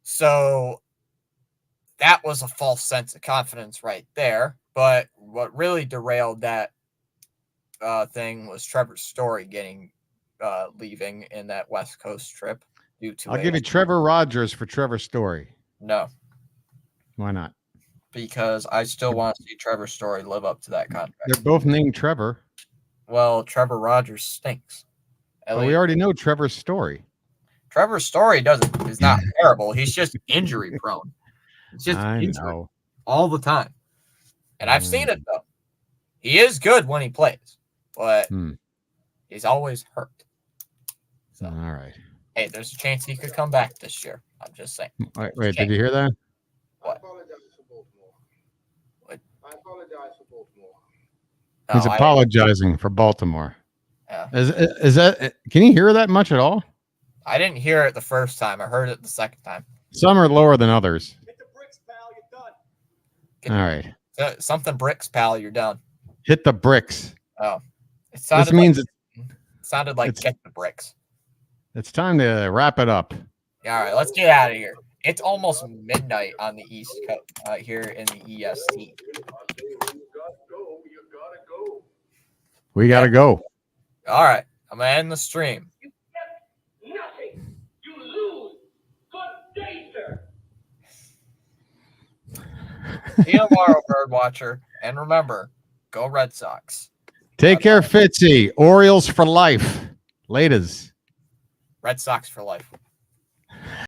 So that was a false sense of confidence right there. But what really derailed that thing was Trevor Story leaving in that West Coast trip due to. I'll give you Trevor Rogers for Trevor Story. No. Why not? Because I still want to see Trevor Story live up to that contract. They're both named Trevor. Well, Trevor Rogers stinks. But we already know Trevor's story. Trevor Story is not terrible. He's just injury prone. It's just injury all the time. And I've seen it, though. He is good when he plays, but he's always hurt. So, all right. Hey, there's a chance he could come back this year. I'm just saying. Wait, did you hear that? What? I apologize for Baltimore. What? I apologize for Baltimore. He's apologizing for Baltimore. Yeah. Is that? Can you hear that much at all? I didn't hear it the first time. I heard it the second time. Some are lower than others. Hit the bricks, pal. You're done. All right. Something bricks, pal. You're done. Hit the bricks. Oh, it sounded like get the bricks. It's time to wrap it up. All right, let's get out of here. It's almost midnight on the East Coast here in the EST. We got to go. All right, I'm going to end the stream. You get nothing. You lose. Good day, sir. See you tomorrow, Birdwatcher. And remember, go Red Sox. Take care, Fitzy. Orioles for life. Laters. Red Sox for life.